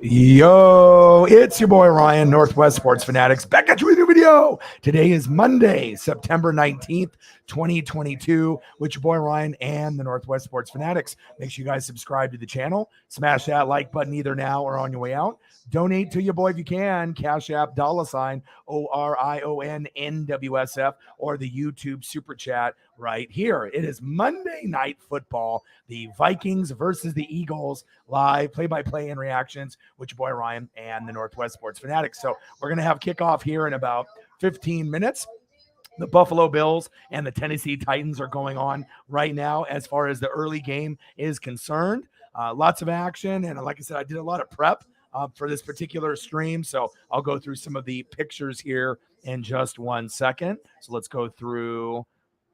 Yo, it's your boy Ryan, Northwest Sports Fanatics, back at you with a new video. Today is Monday, September 19th, 2022, with your boy Ryan and the Northwest Sports Fanatics. Make sure you guys subscribe to the channel. Smash that like button either now or on your way out. Donate to your boy if you can. Cash App, $ ORION NWSF, or the YouTube Super Chat right here. It is Monday Night Football. The Vikings versus the Eagles, live play-by-play and reactions with your boy Ryan and the Northwest Sports Fanatics. So we're going to have kickoff here in about 15 minutes. The Buffalo Bills and the Tennessee Titans are going on right now as far as the early game is concerned. Lots of action. And like I said, I did a lot of prep for this particular stream. So I'll go through some of the pictures here in just 1 second. So let's go through.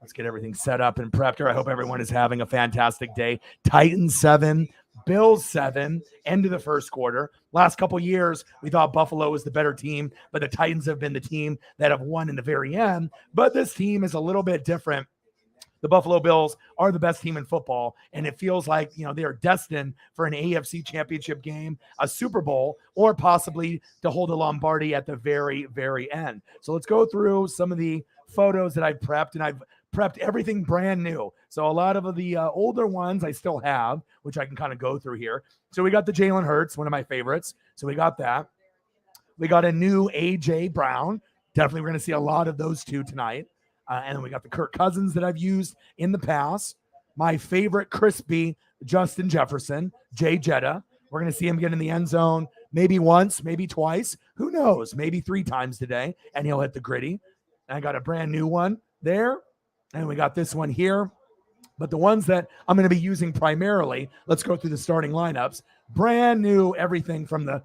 Let's get everything set up and prepped here. I hope everyone is having a fantastic day. Titans 7, Bills 7, end of the first quarter. Last couple years, we thought Buffalo was the better team, but the Titans have been the team that have won in the very end. But this team is a little bit different. The Buffalo Bills are the best team in football, and it feels like, they are destined for an AFC championship game, a Super Bowl, or possibly to hold a Lombardi at the very, very end. So let's go through some of the photos that I've prepped, and I've prepped everything brand new. So a lot of the older ones I still have, which I can kind of go through here. So we got the Jalen Hurts, one of my favorites. So we got that. We got a new A.J. Brown. Definitely we're going to see a lot of those two tonight. And then we got the Kirk Cousins that I've used in the past. My favorite crispy, Justin Jefferson, Jay Jetta. We're going to see him get in the end zone maybe once, maybe twice. Who knows? Maybe 3 times today, and he'll hit the gritty. And I got a brand new one there. And we got this one here. But the ones that I'm going to be using primarily, let's go through the starting lineups. Brand new everything from the,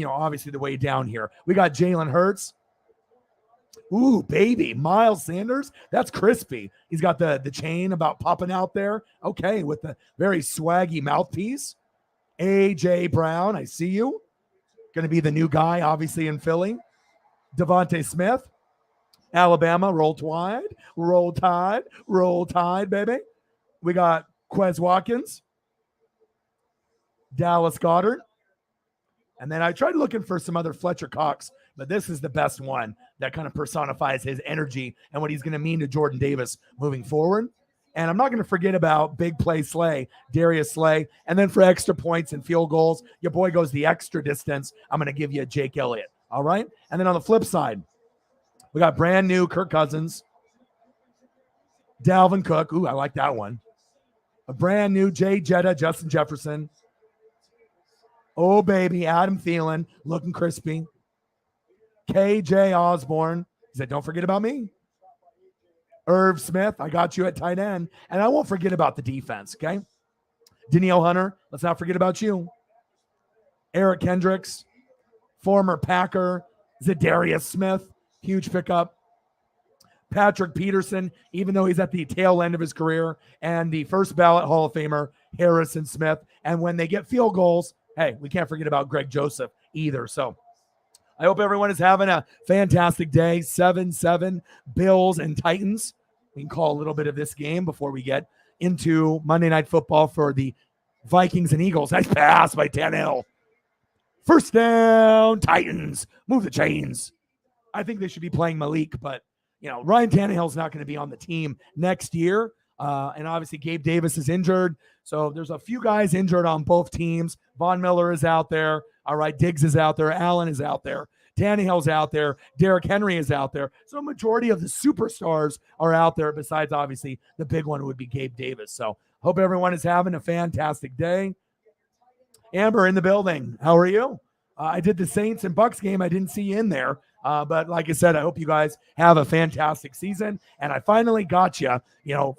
obviously the way down here. We got Jalen Hurts. Ooh, baby. Miles Sanders. That's crispy. He's got the chain about popping out there. Okay, with the very swaggy mouthpiece. A.J. Brown, I see you. Going to be the new guy, obviously, in Philly. Devontae Smith. Alabama, roll tide, baby. We got Quez Watkins. Dallas Goedert. And then I tried looking for some other Fletcher Cox, but this is the best one that kind of personifies his energy and what he's going to mean to Jordan Davis moving forward. And I'm not going to forget about big play Slay, Darius Slay. And then for extra points and field goals, your boy goes the extra distance. I'm going to give you a Jake Elliott. All right. And then on the flip side, we got brand new Kirk Cousins, Dalvin Cook. Ooh, I like that one. A brand new Jay Jetta, Justin Jefferson. Oh, baby, Adam Thielen, looking crispy. KJ Osborne. He said, don't forget about me. Irv Smith, I got you at tight end. And I won't forget about the defense, okay? Danielle Hunter, let's not forget about you. Eric Kendricks, former Packer. Zadarius Smith, huge pickup. Patrick Peterson, even though he's at the tail end of his career. And the first ballot Hall of Famer, Harrison Smith. And when they get field goals, hey, we can't forget about Greg Joseph either. So I hope everyone is having a fantastic day. 7-7 Bills and Titans. We can call a little bit of this game before we get into Monday Night Football for the Vikings and Eagles. Nice pass by Tannehill. First down, Titans. Move the chains. I think they should be playing Malik, but, Ryan Tannehill's not going to be on the team next year. And obviously Gabe Davis is injured. So there's a few guys injured on both teams. Von Miller is out there. All right, Diggs is out there. Allen is out there. Tannehill's out there. Derrick Henry is out there. So a majority of the superstars are out there, besides obviously the big one would be Gabe Davis. So hope everyone is having a fantastic day. Amber in the building. How are you? I did the Saints and Bucks game. I didn't see you in there. But like I said, I hope you guys have a fantastic season. And I finally got you,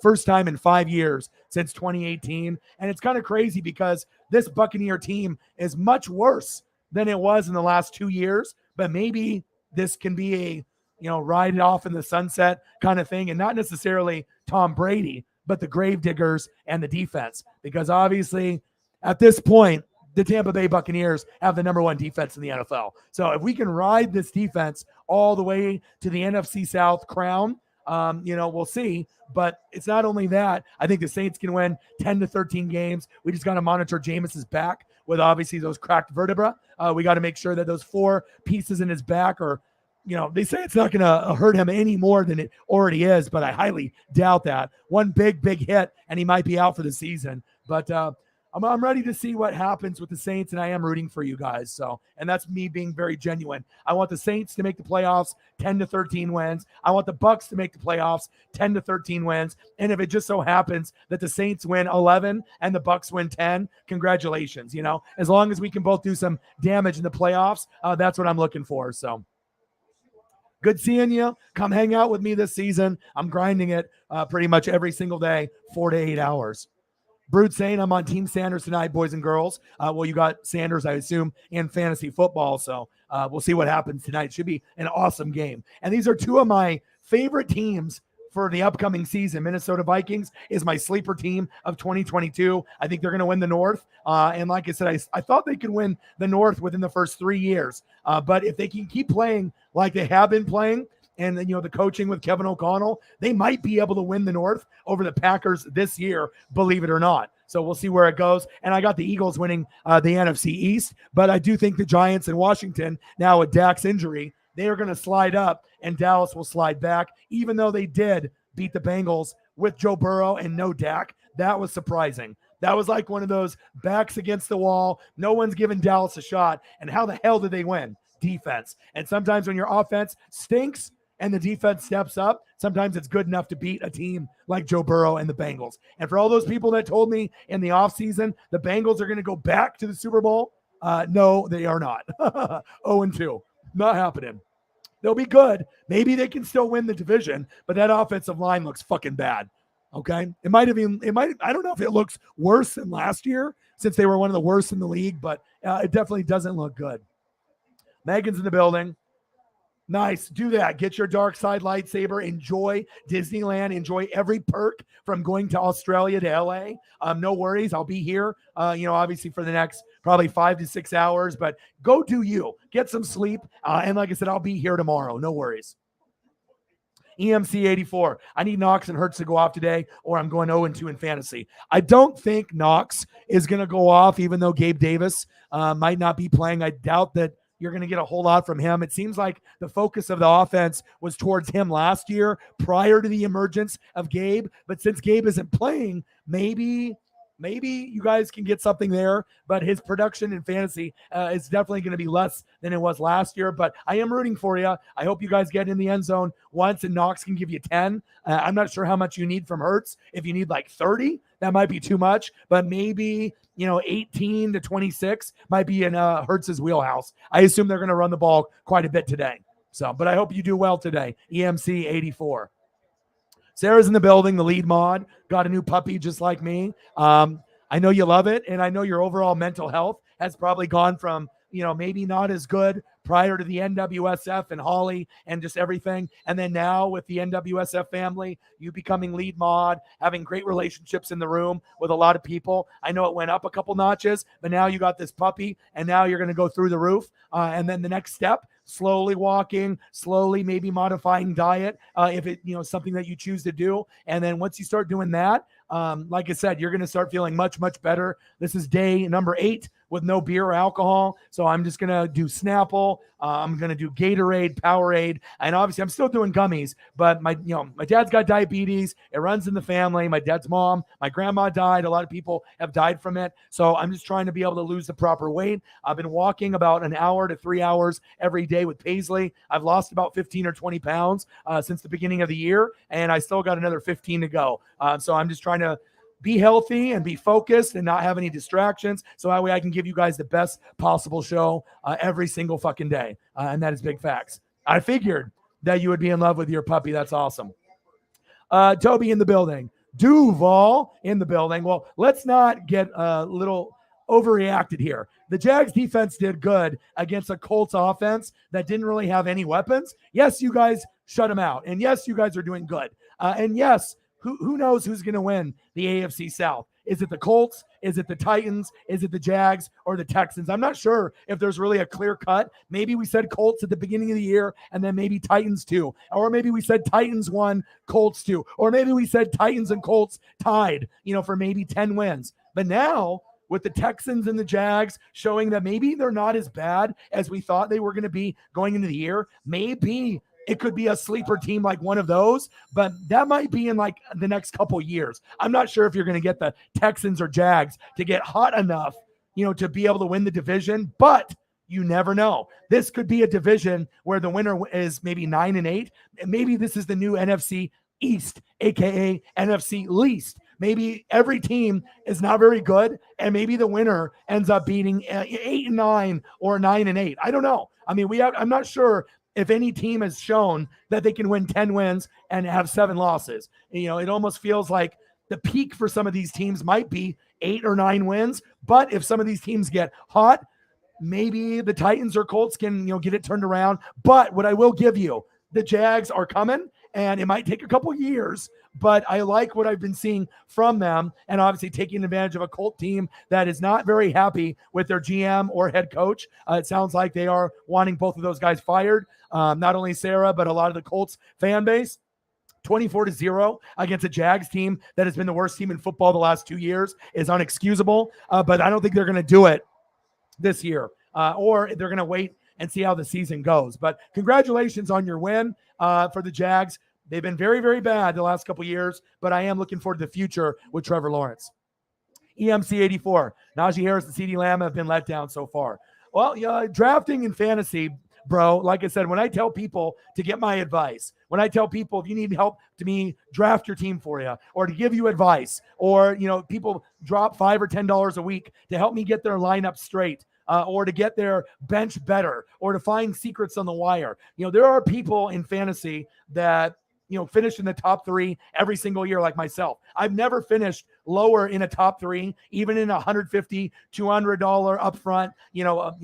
first time in 5 years since 2018. And it's kind of crazy because this Buccaneer team is much worse than it was in the last 2 years. But maybe this can be a, ride it off in the sunset kind of thing. And not necessarily Tom Brady, but the gravediggers and the defense. Because obviously at this point, the Tampa Bay Buccaneers have the number 1 defense in the NFL. So if we can ride this defense all the way to the NFC South crown, we'll see. But it's not only that. I think the Saints can win 10 to 13 games. We just got to monitor Jameis's back. with obviously those cracked vertebra. We got to make sure that those 4 pieces in his back are, they say it's not going to hurt him any more than it already is, but I highly doubt that. One big hit, and he might be out for the season. But I'm ready to see what happens with the Saints, and I am rooting for you guys. So, and that's me being very genuine. I want the Saints to make the playoffs, 10-13 wins. I want the Bucks to make the playoffs, 10-13 wins. And if it just so happens that the Saints win 11 and the Bucks win 10, congratulations. As long as we can both do some damage in the playoffs, that's what I'm looking for. So, good seeing you. Come hang out with me this season. I'm grinding it pretty much every single day, 4 to 8 hours. Brood saying I'm on Team Sanders tonight, boys and girls. Well, you got Sanders, I assume, in fantasy football. So we'll see what happens tonight. Should be an awesome game. And these are 2 of my favorite teams for the upcoming season. Minnesota Vikings is my sleeper team of 2022. I think they're going to win the North. And like I said, I thought they could win the North within the first 3 years. But if they can keep playing like they have been playing, and then, the coaching with Kevin O'Connell, they might be able to win the North over the Packers this year, believe it or not. So we'll see where it goes. And I got the Eagles winning the NFC East, but I do think the Giants and Washington, now with Dak's injury, they are going to slide up and Dallas will slide back, even though they did beat the Bengals with Joe Burrow and no Dak. That was surprising. That was like one of those backs against the wall. No one's giving Dallas a shot. And how the hell did they win? Defense. And sometimes when your offense stinks, and the defense steps up, sometimes it's good enough to beat a team like Joe Burrow and the Bengals. And for all those people that told me in the offseason the Bengals are going to go back to the Super Bowl, no, they are not. 0-2. Not happening. They'll be good. Maybe they can still win the division, but that offensive line looks fucking bad. Okay? I don't know if it looks worse than last year since they were one of the worst in the league, but it definitely doesn't look good. Megan's in the building. Nice. Do that. Get your dark side lightsaber. Enjoy Disneyland. Enjoy every perk from going to Australia to LA. No worries. I'll be here, obviously for the next probably 5 to 6 hours, but go do you. Get some sleep. And like I said, I'll be here tomorrow. No worries. EMC 84. I need Knox and Hurts to go off today, or I'm going 0-2 in fantasy. I don't think Knox is going to go off, even though Gabe Davis might not be playing. I doubt that you're going to get a whole lot from him. It seems like the focus of the offense was towards him last year prior to the emergence of Gabe. But since Gabe isn't playing, maybe you guys can get something there. But his production in fantasy is definitely going to be less than it was last year. But I am rooting for you. I hope you guys get in the end zone once and Knox can give you 10. I'm not sure how much you need from Hurts. If you need like 30, that might be too much. But maybe 18 to 26 might be in Hurts's wheelhouse. I assume they're going to run the ball quite a bit today. But I hope you do well today. EMC 84. Sarah's in the building, the lead mod. Got a new puppy just like me. I know you love it, and I know your overall mental health has probably gone from, maybe not as good prior to the NWSF and Holly and just everything. And then now with the NWSF family, you becoming lead mod, having great relationships in the room with a lot of people. I know it went up a couple notches, but now you got this puppy and now you're going to go through the roof. And then the next step, slowly walking, slowly maybe modifying diet, if it, something that you choose to do. And then once you start doing that, like I said, you're going to start feeling much, much better. This is day number 8 with no beer or alcohol. So I'm just going to do Snapple. I'm going to do Gatorade, Powerade. And obviously I'm still doing gummies, but my dad's got diabetes. It runs in the family. My dad's mom, my grandma died. A lot of people have died from it. So I'm just trying to be able to lose the proper weight. I've been walking about an hour to 3 hours every day with Paisley. I've lost about 15 or 20 pounds since the beginning of the year. And I still got another 15 to go. So I'm just trying to be healthy and be focused and not have any distractions. So that way I can give you guys the best possible show every single fucking day. And that is big facts. I figured that you would be in love with your puppy. That's awesome. Toby in the building. Duval in the building. Well, let's not get a little overreacted here. The Jags defense did good against a Colts offense that didn't really have any weapons. Yes, you guys shut them out. And yes, you guys are doing good. And yes, who knows who's going to win the AFC South? Is it the Colts? Is it the Titans? Is it the Jags or the Texans? I'm not sure if there's really a clear cut. Maybe we said Colts at the beginning of the year and then maybe Titans too. Or maybe we said Titans 1, Colts 2. Or maybe we said Titans and Colts tied, for maybe 10 wins. But now with the Texans and the Jags showing that maybe they're not as bad as we thought they were going to be going into the year. Maybe it could be a sleeper team like one of those, but that might be in like the next couple years. I'm not sure if you're going to get the Texans or Jags to get hot enough, to be able to win the division, but you never know. This could be a division where the winner is maybe 9-8. And maybe this is the new NFC East, aka NFC least. Maybe every team is not very good, and maybe the winner ends up beating 8-9 or 9-8. I don't know. I mean, I'm not sure if any team has shown that they can win 10 wins and have 7 losses. It almost feels like the peak for some of these teams might be 8 or 9 wins. But if some of these teams get hot, maybe the Titans or Colts can, get it turned around. But what I will give you, the Jags are coming, and it might take a couple years, but I like what I've been seeing from them, and obviously taking advantage of a Colt team that is not very happy with their GM or head coach. It sounds like they are wanting both of those guys fired, not only Sarah, but a lot of the Colts fan base. 24-0 against a Jags team that has been the worst team in football the last 2 years is unexcusable, but I don't think they're going to do it this year, or they're going to wait and see how the season goes. But congratulations on your win for the Jags. They've been very, very bad the last couple of years, but I am looking forward to the future with Trevor Lawrence. EMC 84, Najee Harris and CeeDee Lamb have been let down so far. Well, drafting in fantasy, bro, like I said, when I tell people to get my advice, when I tell people if you need help to me draft your team for you, or to give you advice, or people drop $5 or $10 a week to help me get their lineup straight, or to get their bench better, or to find secrets on the wire. There are people in fantasy that finish in the top 3 every single year, like myself. I've never finished lower in a top 3, even in $150, $200 upfront,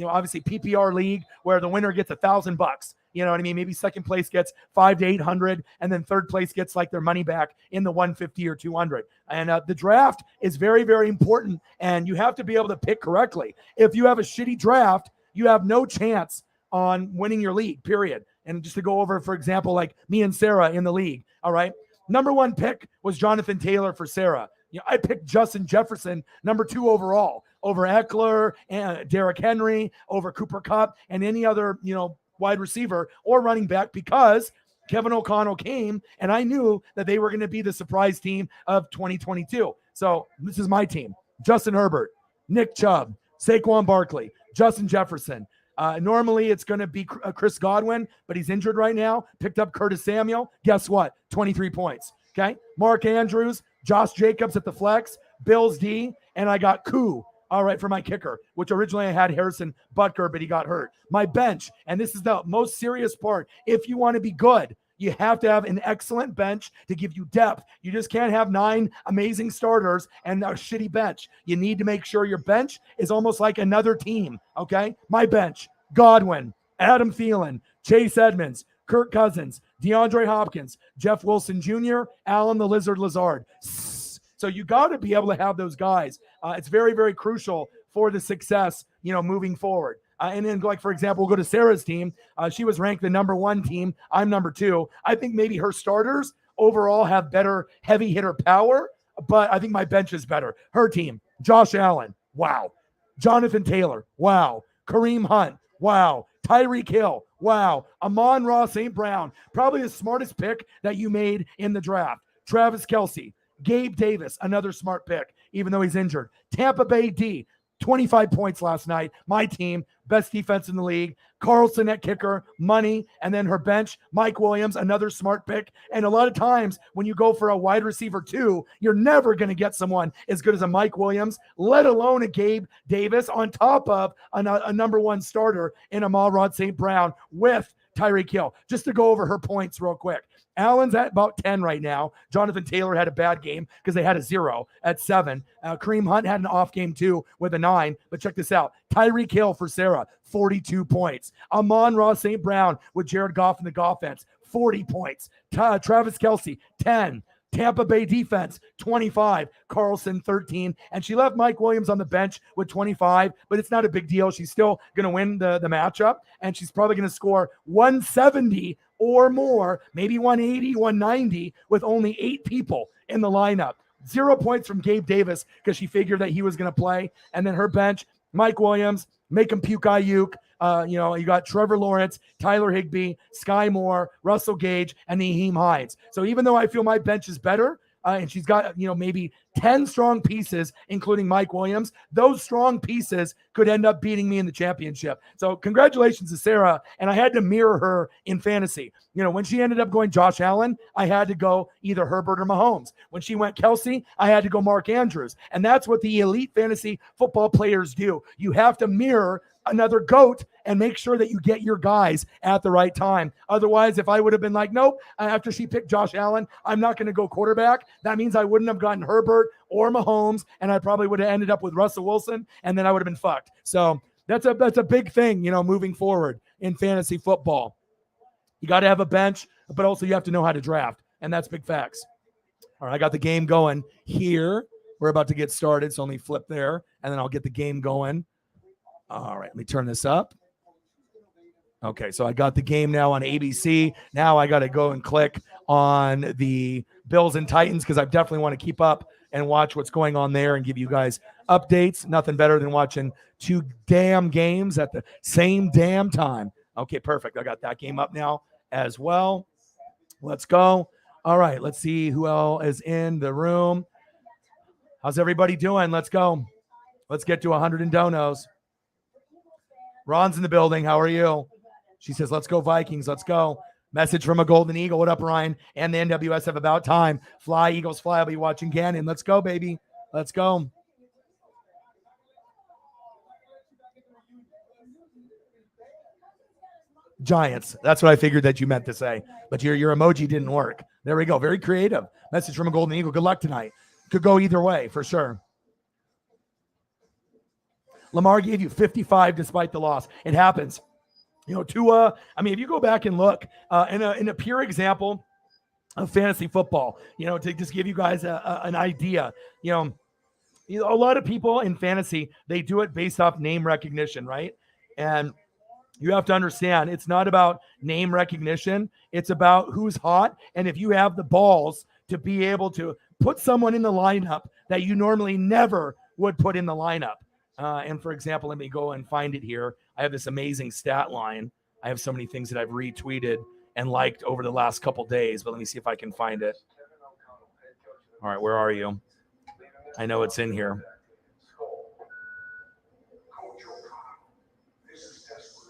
obviously PPR league where the winner gets $1,000. You know what I mean? Maybe second place gets 500 to 800, and then third place gets like their money back in the 150 or 200. And the draft is very, very important, and you have to be able to pick correctly. If you have a shitty draft, you have no chance on winning your league, period. And just to go over, for example, like me and Sarah in the league, all right? Number 1 pick was Jonathan Taylor for Sarah. I picked Justin Jefferson, number 2 overall, over Eckler and Derrick Henry, over Cooper Kupp, and any other, wide receiver or running back, because Kevin O'Connell came, and I knew that they were going to be the surprise team of 2022. So this is my team: Justin Herbert, Nick Chubb, Saquon Barkley, Justin Jefferson. Normally it's going to be Chris Godwin, but he's injured right now. Picked up Curtis Samuel. Guess what? 23 points. Okay. Mark Andrews, Josh Jacobs at the flex, Bills D, and I got Koo. All right, for my kicker, which originally I had Harrison Butker, but he got hurt. My bench, and this is the most serious part. If you want to be good, you have to have an excellent bench to give you depth. You just can't have 9 amazing starters and a shitty bench. You need to make sure your bench is almost like another team, okay? My bench: Godwin, Adam Thielen, Chase Edmonds, Kirk Cousins, DeAndre Hopkins, Jeff Wilson Jr., Allen the Lizard Lazard. So you got to be able to have those guys. It's very, very crucial for the success, moving forward. And then, like, for example, we'll go to Sarah's team. She was ranked the number 1 team. I'm number 2. I think maybe her starters overall have better heavy hitter power, but I think my bench is better. Her team: Josh Allen, wow. Jonathan Taylor, wow. Kareem Hunt, wow. Tyreek Hill, wow. Amon-Ra St. Brown, probably the smartest pick that you made in the draft. Travis Kelce, Gabe Davis, another smart pick, even though he's injured. Tampa Bay D, 25 points last night. My team, best defense in the league. Carlson at kicker, money. And then her bench, Mike Williams, another smart pick. And a lot of times when you go for a wide receiver 2, you're never going to get someone as good as a Mike Williams, let alone a Gabe Davis, on top of a number 1 starter in Amon-Ra St. Brown with Tyreek Hill. Just to go over her points real quick. Allen's at about 10 right now. Jonathan Taylor had a bad game because they had a 0 at 7. Kareem Hunt had an off game too with a 9. But check this out. Tyreek Hill for Sarah, 42 points. Amon-Ra St. Brown with Jared Goff in the offense, 40 points. Travis Kelce, 10. Tampa Bay defense, 25. Carlson, 13. And she left Mike Williams on the bench with 25, but it's not a big deal. She's still going to win the matchup, and she's probably going to score 170 or more, maybe 180, 190, with only 8 people in the lineup. 0 points from Gabe Davis because she figured that he was going to play. And then her bench, Mike Williams, make him puke Ayuk. You got Trevor Lawrence, Tyler Higbee, Sky Moore, Russell Gage, and Naheem Hines. So even though I feel my bench is better, and she's got, maybe 10 strong pieces, including Mike Williams, those strong pieces could end up beating me in the championship. So congratulations to Sarah. And I had to mirror her in fantasy. When she ended up going Josh Allen, I had to go either Herbert or Mahomes. When she went Kelsey, I had to go Mark Andrews. And that's what the elite fantasy football players do. You have to mirror another GOAT and make sure that you get your guys at the right time. Otherwise, if I would have been like, nope, after she picked Josh Allen, I'm not going to go quarterback, that means I wouldn't have gotten Herbert or Mahomes, and I probably would have ended up with Russell Wilson, and then I would have been fucked. So that's a big thing, moving forward in fantasy football. You got to have a bench, but also you have to know how to draft, and that's big facts. All right, I got the game going here. We're about to get started, so let me flip there, and then I'll get the game going. All right, let me turn this up. Okay, so I got the game now on ABC. Now I got to go and click on the Bills and Titans because I definitely want to keep up and watch what's going on there and give you guys updates. Nothing better than watching two damn games at the same damn time. Okay, perfect. I got that game up now as well. Let's go. All right, let's see who else is in the room. How's everybody doing? Let's go. Let's get to 100 and donos. Ron's in the building. How are you? She says, let's go Vikings. Let's go. Message from a Golden Eagle. What up, Ryan? And the NWS have about time. Fly, Eagles, fly. I'll be watching Gannon. Let's go, baby. Let's go. Giants. That's what I figured that you meant to say. But your emoji didn't work. There we go. Very creative. Message from a Golden Eagle. Good luck tonight. Could go either way, for sure. Lamar gave you 55 despite the loss. It happens. Tua, if you go back and look in a pure example of fantasy football, to just give you guys an idea, a lot of people in fantasy, they do it based off name recognition, right? And you have to understand, it's not about name recognition. It's about who's hot. And if you have the balls to be able to put someone in the lineup that you normally never would put in the lineup. And for example, let me go and find it here. I have this amazing stat line. I have so many things that I've retweeted and liked over the last couple days, but let me see if I can find it. All right, where are you? I know it's in here.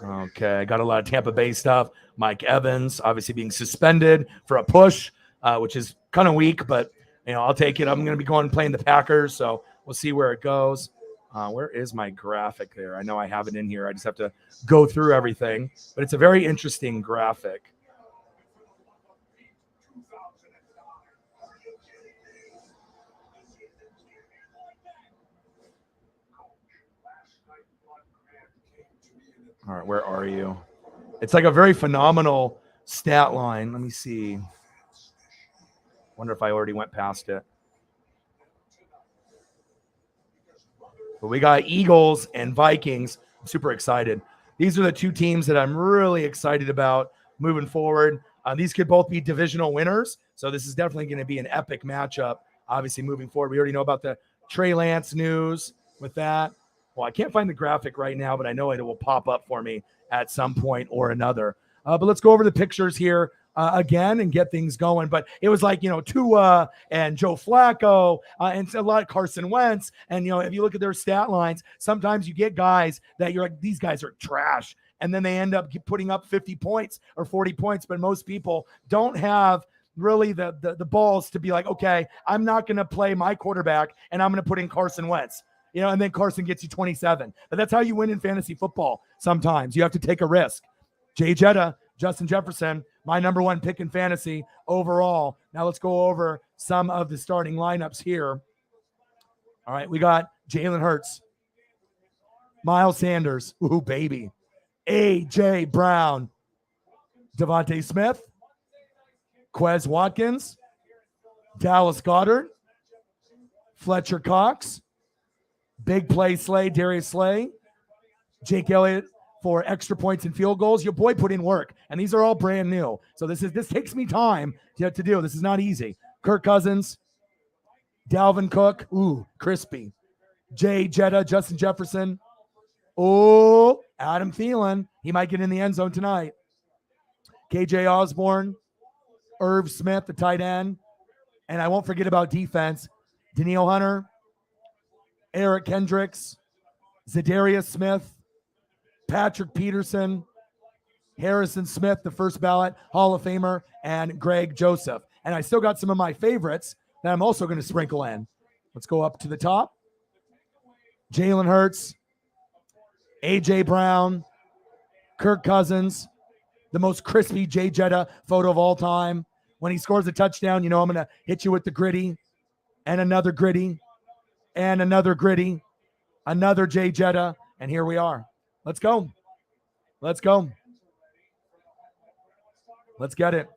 Okay, I got a lot of Tampa Bay stuff. Mike Evans, obviously being suspended for a push, which is kind of weak, but I'll take it. I'm going to be going and playing the Packers, so we'll see where it goes. Where is my graphic there? I know I have it in here. I just have to go through everything, but it's a very interesting graphic. All right, where are you? It's like a very phenomenal stat line. Let me see. Wonder if I already went past it. But we got Eagles and Vikings. I'm super excited. These are the two teams that I'm really excited about moving forward. These could both be divisional winners. So this is definitely going to be an epic matchup, obviously, moving forward. We already know about the Trey Lance news with that. Well, I can't find the graphic right now, but I know it will pop up for me at some point or another. But let's go over the pictures here again and get things going. But it was like, Tua and Joe Flacco and a lot of Carson Wentz. And, if you look at their stat lines, sometimes you get guys that you're like, these guys are trash. And then they end up putting up 50 points or 40 points. But most people don't have really the balls to be like, okay, I'm not going to play my quarterback and I'm going to put in Carson Wentz. And then Carson gets you 27. But that's how you win in fantasy football. Sometimes you have to take a risk. Jay Jetta, Justin Jefferson, my number one pick in fantasy overall. Now let's go over some of the starting lineups here. All right, we got Jalen Hurts, Miles Sanders, ooh, baby, A.J. Brown, Devontae Smith, Quez Watkins, Dallas Goedert, Fletcher Cox, big play Slay, Darius Slay, Jake Elliott for extra points and field goals. Your boy put in work, and these are all brand new. So this takes me time to do. This is not easy. Kirk Cousins, Dalvin Cook. Ooh, crispy. Jay Jetta, Justin Jefferson. Oh, Adam Thielen. He might get in the end zone tonight. KJ Osborne. Irv Smith, the tight end. And I won't forget about defense. Danielle Hunter. Eric Kendricks. Zadarius Smith. Patrick Peterson. Harrison Smith, the first ballot Hall of Famer, and Greg Joseph. And I still got some of my favorites that I'm also going to sprinkle in. Let's go up to the top. Jalen Hurts, A.J. Brown, Kirk Cousins, the most crispy Jay Jetta photo of all time. When he scores a touchdown, you know I'm going to hit you with the gritty, and another gritty, and another gritty, another Jay Jetta, and here we are. Let's go. Let's go. Let's get it.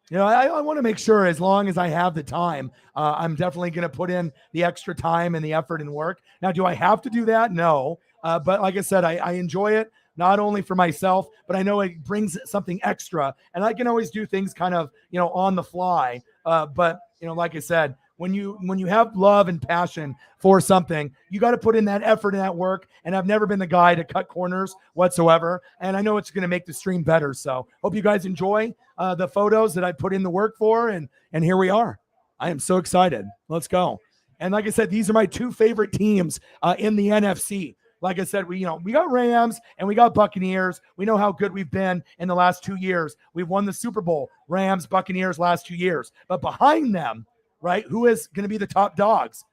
You know, I want to make sure as long as I have the time, I'm definitely going to put in the extra time and the effort and work. Now, do I have to do that? No. But like I said, I enjoy it, not only for myself, but I know it brings something extra. And I can always do things kind of, you know, on the fly. But, you know, like I said, when you have love and passion for something, you got to put in that effort and that work. And I've never been the guy to cut corners whatsoever. And I know it's going to make the stream better. So hope you guys enjoy the photos that I put in the work for. And here we are. I am so excited. Let's go. And like I said, these are my two favorite teams in the NFC. Like I said, we got Rams and we got Buccaneers. We know how good we've been in the last 2 years. We've won the Super Bowl, Rams, Buccaneers last 2 years. But behind them, right, who is going to be the top dogs?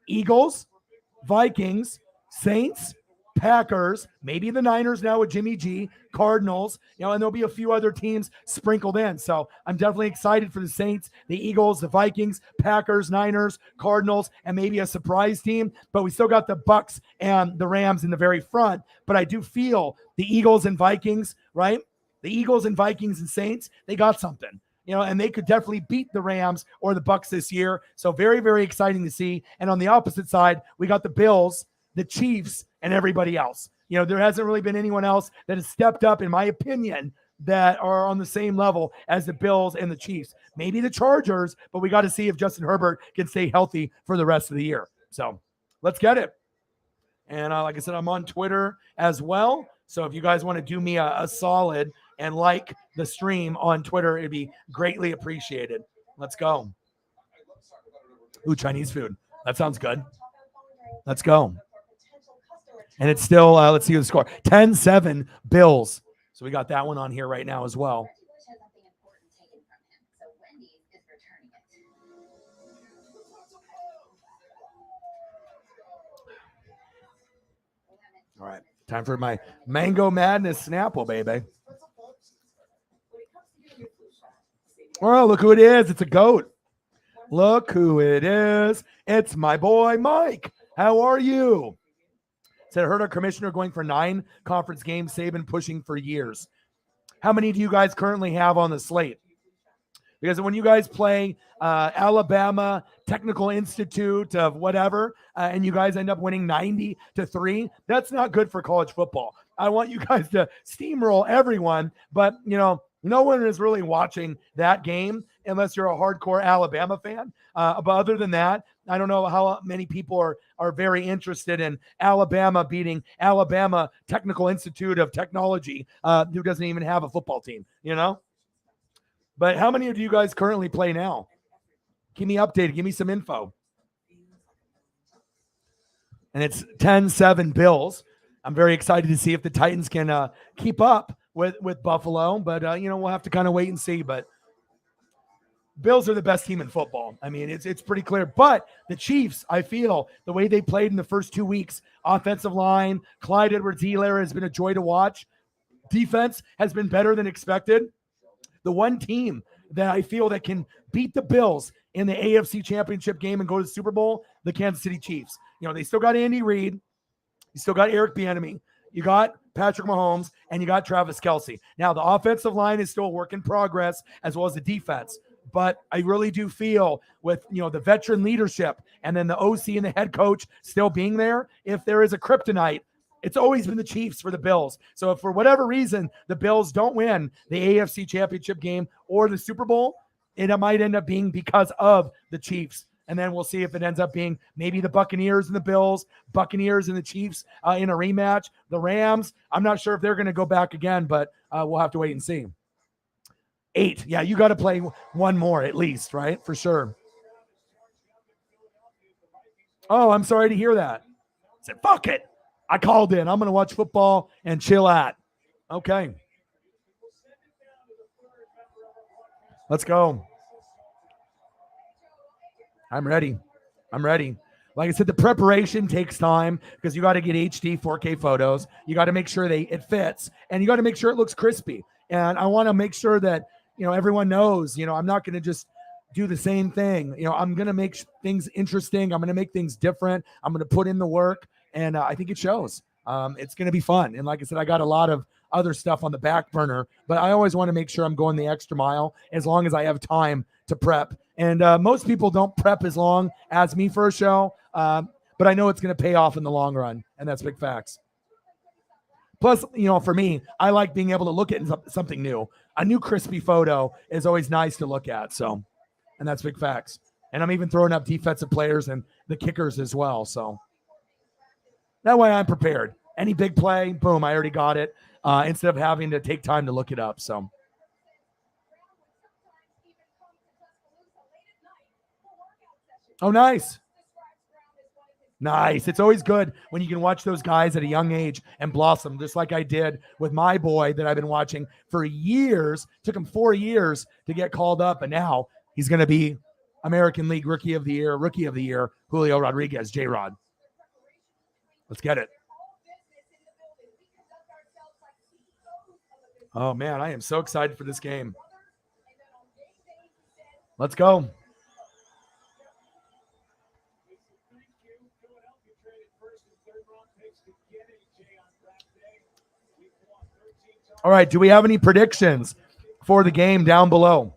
Eagles, Vikings, Saints, Packers, maybe the Niners now with Jimmy G, Cardinals, and there'll be a few other teams sprinkled in. So I'm definitely excited for the Saints, the Eagles, the Vikings, Packers, Niners, Cardinals, and maybe a surprise team. But we still got the Bucks and the Rams in the very front. But I do feel the Eagles and Vikings, right? The Eagles and Vikings and Saints, they got something. And they could definitely beat the Rams or the Bucks this year. So very, very exciting to see. And on the opposite side, we got the Bills, the Chiefs, and everybody else. There hasn't really been anyone else that has stepped up, in my opinion, that are on the same level as the Bills and the Chiefs. Maybe the Chargers, but we got to see if Justin Herbert can stay healthy for the rest of the year. So let's get it. And like I said, I'm on Twitter as well. So if you guys want to do me a solid and like the stream on Twitter, it'd be greatly appreciated. Let's go. Ooh, Chinese food. That sounds good. Let's go. And it's still, let's see the score. 10-7 Bills. So we got that one on here right now as well. All right. Time for my Mango Madness Snapple, baby. Oh, look who it is. It's a goat. Look who it is. It's my boy, Mike. How are you? Said, I heard our commissioner going for 9 conference games, Saban pushing for years. How many do you guys currently have on the slate? Because when you guys play Alabama Technical Institute of whatever, and you guys end up winning 90-3, that's not good for college football. I want you guys to steamroll everyone, but, no one is really watching that game unless you're a hardcore Alabama fan. But other than that, I don't know how many people are very interested in Alabama beating Alabama Technical Institute of Technology, who doesn't even have a football team, But how many of you guys currently play now? Keep me updated. Give me some info. And it's 10-7 Bills. I'm very excited to see if the Titans can keep up with Buffalo. But, we'll have to kind of wait and see. But Bills are the best team in football. I mean, it's pretty clear. But the Chiefs, I feel, the way they played in the first 2 weeks, offensive line, Clyde Edwards-Helaire has been a joy to watch. Defense has been better than expected. The one team that I feel that can beat the Bills in the AFC Championship game and go to the Super Bowl, the Kansas City Chiefs. They still got Andy Reid. You still got Eric Bieniemy. You got Patrick Mahomes, and you got Travis Kelce. Now, the offensive line is still a work in progress, as well as the defense. But I really do feel with, the veteran leadership and then the OC and the head coach still being there, if there is a kryptonite, it's always been the Chiefs for the Bills. So if for whatever reason the Bills don't win the AFC Championship game or the Super Bowl, it might end up being because of the Chiefs And then we'll see if it ends up being maybe the Buccaneers and the Bills, Buccaneers and the Chiefs in a rematch. The Rams, I'm not sure if they're going to go back again, but we'll have to wait and see. 8. Yeah, you got to play one more at least, right? For sure. Oh, I'm sorry to hear that. I said, fuck it. I called in. I'm going to watch football and chill at. Okay. Let's go. I'm ready. Like I said, the preparation takes time because you got to get HD 4K photos. You got to make sure it fits, and you got to make sure it looks crispy. And I want to make sure that, everyone knows, I'm not going to just do the same thing. I'm going to make things interesting. I'm going to make things different. I'm going to put in the work, and I think it shows. It's going to be fun. And like I said, I got a lot of other stuff on the back burner, but I always want to make sure I'm going the extra mile as long as I have time to prep. And most people don't prep as long as me for a show, but I know it's going to pay off in the long run, and that's big facts. Plus, for me, I like being able to look at something new. A new crispy photo is always nice to look at, so, and that's big facts. And I'm even throwing up defensive players and the kickers as well, so that way I'm prepared. Any big play, boom, I already got it, instead of having to take time to look it up, so. Oh, nice. Nice. It's always good when you can watch those guys at a young age and blossom, just like I did with my boy that I've been watching for years. Took him 4 years to get called up, and now he's going to be American League Rookie of the Year, Julio Rodriguez, J-Rod. Let's get it. Oh, man, I am so excited for this game. Let's go. All right, do we have any predictions for the game down below?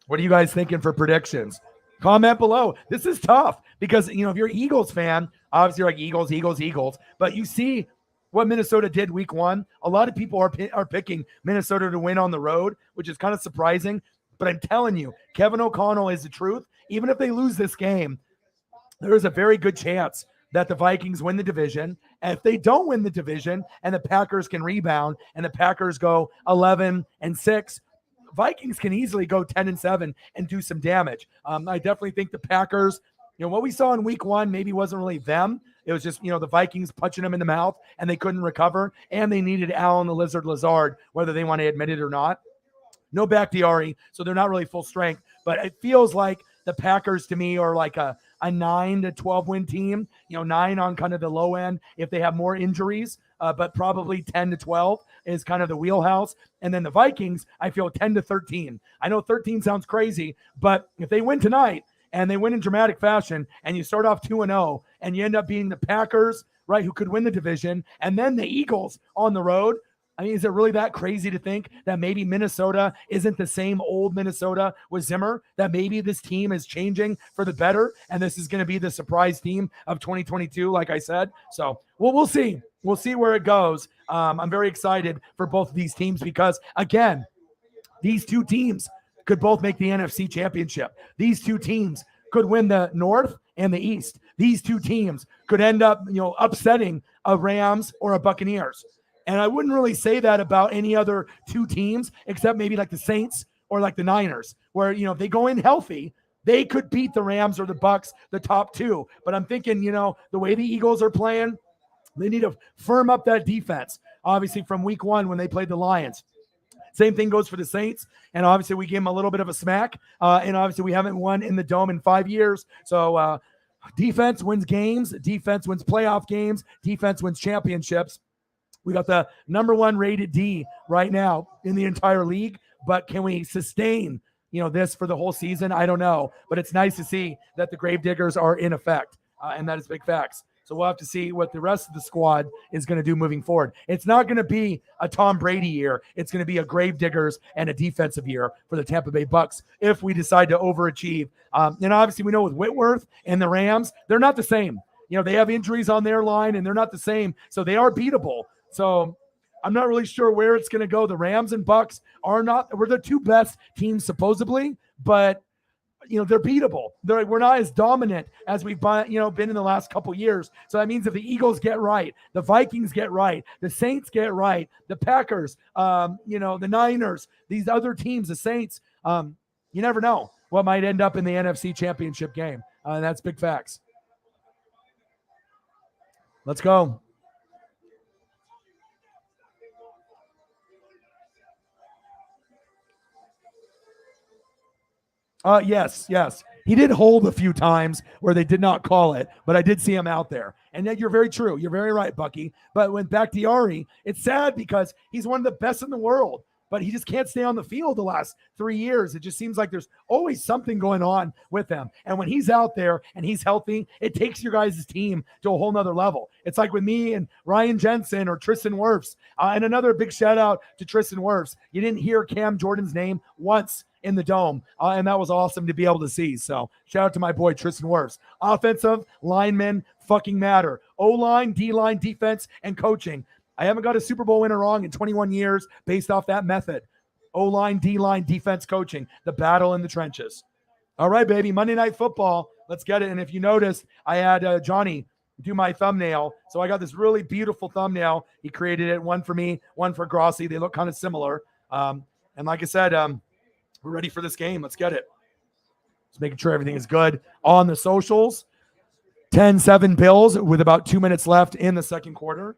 What are you guys thinking for predictions? Comment below. This is tough because, if you're an Eagles fan, obviously you're like Eagles, but you see what Minnesota did week 1. A lot of people are picking Minnesota to win on the road, which is kind of surprising. But I'm telling you, Kevin O'Connell is the truth. Even if they lose this game, there is a very good chance that the Vikings win the division. And if they don't win the division and the Packers can rebound and the Packers go 11-6, Vikings can easily go 10-7 and do some damage. I definitely think the Packers, what we saw in week 1 maybe wasn't really them. It was just, the Vikings punching them in the mouth and they couldn't recover. And they needed Allen the Lizard Lazard, whether they want to admit it or not. No Bakhtiari, so they're not really full strength. But it feels like the Packers to me are like a 9-12 win team, 9 on kind of the low end if they have more injuries, but probably 10-12 is kind of the wheelhouse. And then the Vikings, I feel 10-13. I know 13 sounds crazy, but if they win tonight and they win in dramatic fashion and you start off 2-0 and you end up being the Packers, right, who could win the division, and then the Eagles on the road, I mean, is it really that crazy to think that maybe Minnesota isn't the same old Minnesota with Zimmer, that maybe this team is changing for the better and this is going to be the surprise team of 2022, like I said? So we'll see. We'll see where it goes. I'm very excited for both of these teams because, again, these two teams could both make the NFC Championship. These two teams could win the North and the East. These two teams could end up, upsetting a Rams or a Buccaneers. And I wouldn't really say that about any other two teams, except maybe like the Saints or like the Niners, where, if they go in healthy, they could beat the Rams or the Bucs, the top two. But I'm thinking, the way the Eagles are playing, they need to firm up that defense, obviously from week 1 when they played the Lions. Same thing goes for the Saints. And obviously we gave them a little bit of a smack. And obviously we haven't won in the Dome in 5 years. So defense wins games. Defense wins playoff games. Defense wins championships. We got the number 1 rated D right now in the entire league, but can we sustain, this for the whole season? I don't know, but it's nice to see that the Gravediggers are in effect, and that is big facts. So we'll have to see what the rest of the squad is going to do moving forward. It's not going to be a Tom Brady year. It's going to be a Gravediggers and a defensive year for the Tampa Bay Bucks if we decide to overachieve. And obviously we know with Whitworth and the Rams, they're not the same. They have injuries on their line, and they're not the same, so they are beatable. So I'm not really sure where it's going to go. The Rams and Bucks we're the two best teams supposedly, but they're beatable. We're not as dominant as we've been in the last couple years. So that means if the Eagles get right, the Vikings get right, the Saints get right, the Packers, the Niners, these other teams, the Saints, you never know what might end up in the NFC Championship game. And that's big facts. Let's go. Yes. He did hold a few times where they did not call it, but I did see him out there. And yet you're very true. You're very right, Bucky. But when Bakhtiari, it's sad because he's one of the best in the world, but he just can't stay on the field the last 3 years. It just seems like there's always something going on with him. And when he's out there and he's healthy, it takes your guys' team to a whole nother level. It's like with me and Ryan Jensen or Tristan Wirfs. And another big shout out to Tristan Wirfs. You didn't hear Cam Jordan's name once in the dome, and that was awesome to be able to see. So shout out to my boy Tristan Wirfs. Offensive linemen fucking matter. O-line, D-line, defense, and coaching. I haven't got a Super Bowl winner wrong in 21 years based off that method. O-line, D-line, defense, coaching. The battle in the trenches. All right, baby. Monday Night Football. Let's get it. And if you noticed, I had Johnny do my thumbnail. So I got this really beautiful thumbnail. He created it. One for me, one for Grossi. They look kind of similar. And like I said, we're ready for this game. Let's get it. Just making sure everything is good on the socials. 10-7 Bills with about 2 minutes left in the second quarter.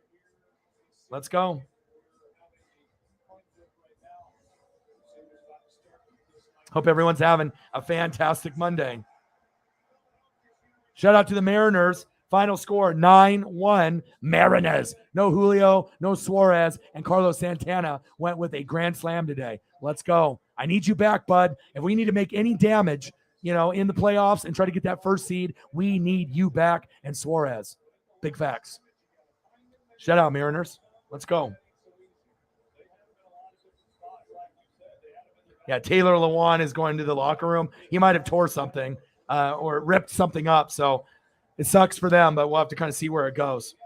Let's go. Hope everyone's having a fantastic Monday. Shout out to the Mariners. Final score, 9-1 Mariners. No Julio, no Suarez, and Carlos Santana went with a grand slam today. Let's go. I need you back, bud. If we need to make any damage, in the playoffs and try to get that first seed, we need you back and Suarez. Big facts. Shout out, Mariners. Let's go. Yeah, Taylor Lewan is going to the locker room. He might have tore something or ripped something up, so it sucks for them, but we'll have to kind of see where it goes.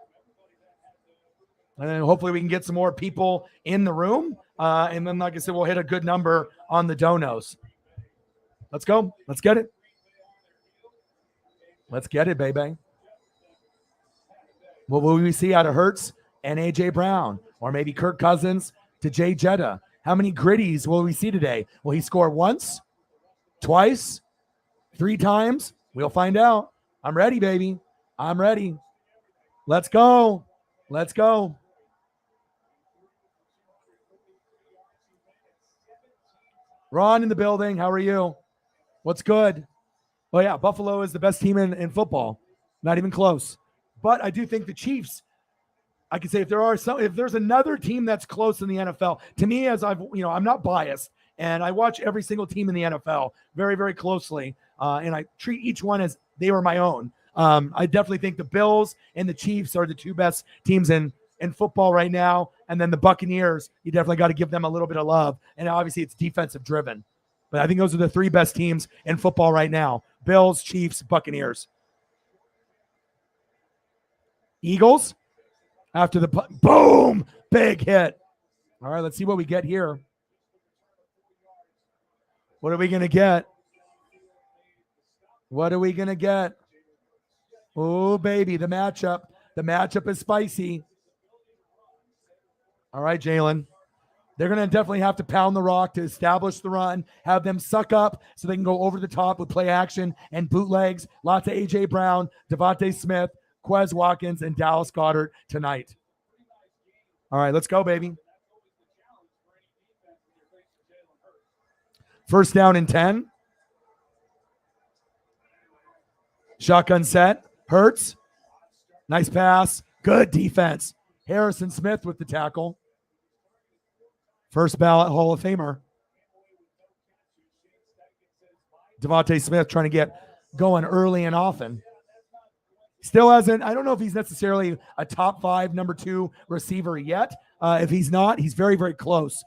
And then hopefully we can get some more people in the room. And then, like I said, we'll hit a good number on the donos. Let's go. Let's get it. Let's get it, baby. What will we see out of Hurts and A.J. Brown? Or maybe Kirk Cousins to Jay Jetta? How many gritties will we see today? Will he score once? Twice? 3 times? We'll find out. I'm ready, baby. I'm ready. Let's go. Let's go. Ron in the building. How are you? What's good? Oh, yeah. Buffalo is the best team in football. Not even close. But I do think the Chiefs, I could say if there's another team that's close in the NFL, to me, as I'm not biased, and I watch every single team in the NFL very, very closely, and I treat each one as they were my own. I definitely think the Bills and the Chiefs are the 2 best teams in football right now. And then the Buccaneers, you definitely got to give them a little bit of love. And obviously it's defensive driven. But I think those are the 3 best teams in football right now. Bills, Chiefs, Buccaneers. Eagles, after the boom, big hit. All right, let's see what we get here. What are we going to get? What are we going to get? Oh, baby, the matchup. The matchup is spicy. All right, Jalen. They're going to definitely have to pound the rock to establish the run, have them suck up so they can go over the top with play action and bootlegs. Lots of A.J. Brown, Devontae Smith, Quez Watkins, and Dallas Goedert tonight. All right, let's go, baby. First down and 10. Shotgun set. Hurts. Nice pass. Good defense. Harrison Smith with the tackle. First ballot Hall of Famer. Devontae Smith trying to get going early and often. Still hasn't, I don't know if he's necessarily a top 5, number 2 receiver yet. If he's not, he's very, very close.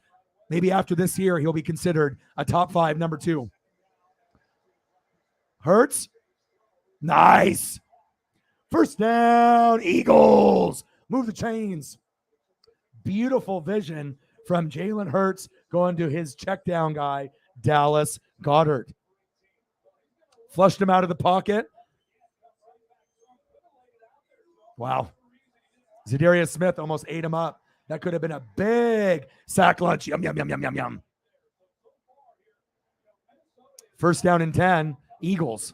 Maybe after this year, he'll be considered a top 5, number 2. Hurts. Nice. First down, Eagles. Move the chains. Beautiful vision from Jalen Hurts going to his check down guy, Dallas Goedert. Flushed him out of the pocket. Wow. Zadarius Smith almost ate him up. That could have been a big sack lunch. Yum, yum, yum, yum, yum, yum. First down and 10, Eagles.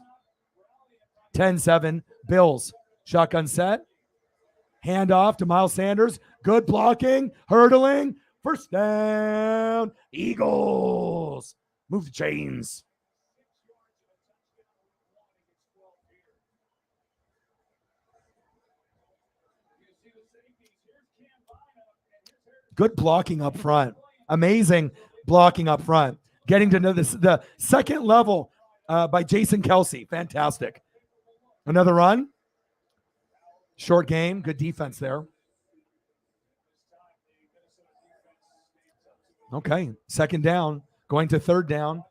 10-7, Bills. Shotgun set. Hand off to Miles Sanders. Good blocking, hurdling. First down, Eagles. Move the chains. Good blocking up front. Amazing blocking up front. Getting to know this, the second level by Jason Kelsey. Fantastic. Another run. Short game. Good defense there. Okay. Second down. Going to third down.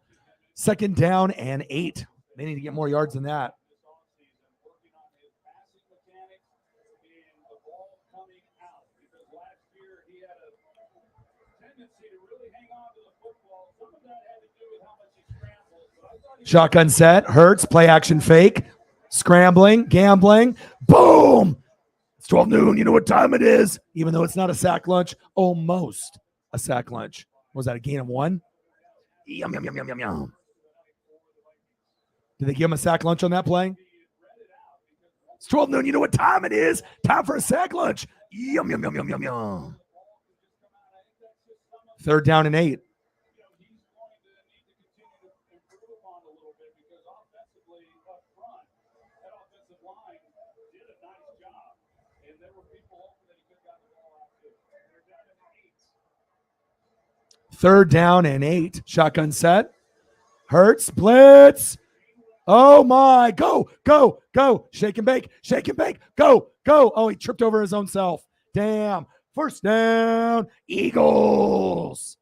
Second down and 8. They need to get more yards than that. Shotgun set. Hurts. Play action fake. Scrambling. Gambling. Boom. It's 12 noon. You know what time it is? Even though it's not a sack lunch, almost a sack lunch. Was that a gain of 1? Yum, yum, yum, yum, yum, yum. Did they give him a sack lunch on that play? It's 12 noon. You know what time it is? Time for a sack lunch. Yum, yum, yum, yum, yum, yum. Third down and 8. Third down and 8. Shotgun set. Hurts. Blitz. Oh, my. Go, go, go. Shake and bake. Shake and bake. Go, go. Oh, he tripped over his own self. Damn. First down. Eagles.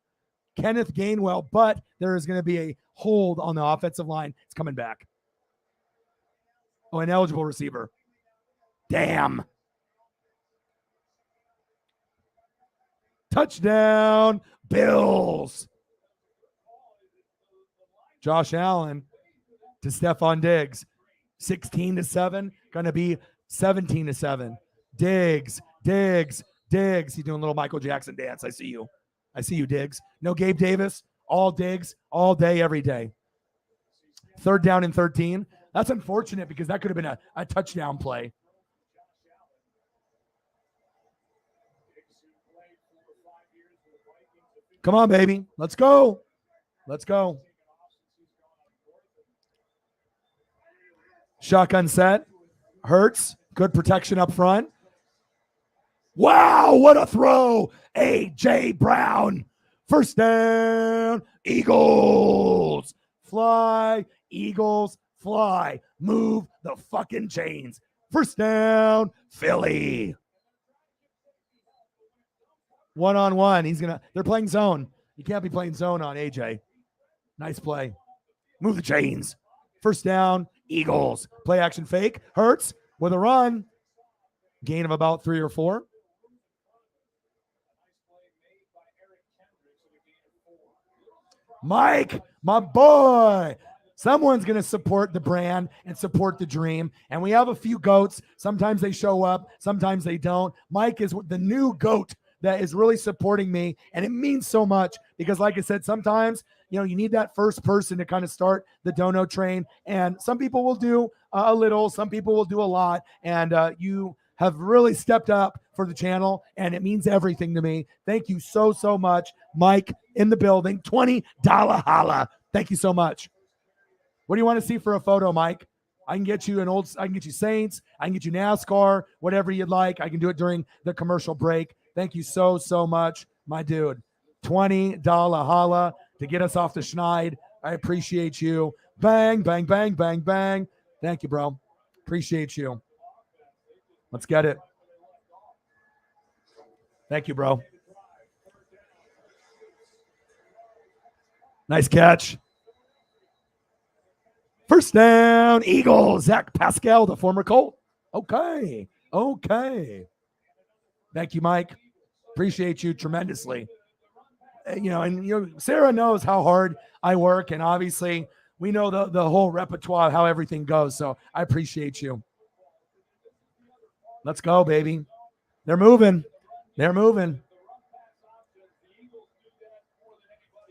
Kenneth Gainwell, but there is going to be a hold on the offensive line. It's coming back. Oh, an eligible receiver. Damn. Touchdown, Bills. Josh Allen to Stephon Diggs. 16-7, going to be 17-7. Diggs. He's doing a little Michael Jackson dance. I see you, Diggs. No Gabe Davis. All Diggs, all day, every day. Third down and 13. That's unfortunate because that could have been a touchdown play. Come on, baby. Let's go. Let's go. Shotgun set. Hurts. Good protection up front. Wow, what a throw. A.J. Brown. First down. Eagles. Fly. Eagles. Fly. Move the fucking chains. First down. Philly. One-on-one. They're playing zone. You can't be playing zone on AJ. Nice play. Move the chains. First down, Eagles. Play action fake. Hurts with a run. Gain of about 3 or 4. Mike, my boy. Someone's going to support the brand and support the dream. And we have a few goats. Sometimes they show up. Sometimes they don't. Mike is the new goat that is really supporting me. And it means so much because, like I said, sometimes, you need that first person to kind of start the dono train. And some people will do a little, some people will do a lot. And you have really stepped up for the channel, and it means everything to me. Thank you so, so much. Mike in the building, $20 holla. Thank you so much. What do you want to see for a photo, Mike? I can get you I can get you Saints. I can get you NASCAR, whatever you'd like. I can do it during the commercial break. Thank you so, so much, my dude. $20 holla to get us off the schneid. I appreciate you. Bang, bang, bang, bang, bang. Thank you, bro. Appreciate you. Let's get it. Thank you, bro. Nice catch. First down, Eagles. Zach Pascal, the former Colt. Okay. Thank you, Mike. Appreciate you tremendously. Sarah knows how hard I work, and obviously we know the whole repertoire of how everything goes. So I appreciate you. Let's go, baby. They're moving. They're moving.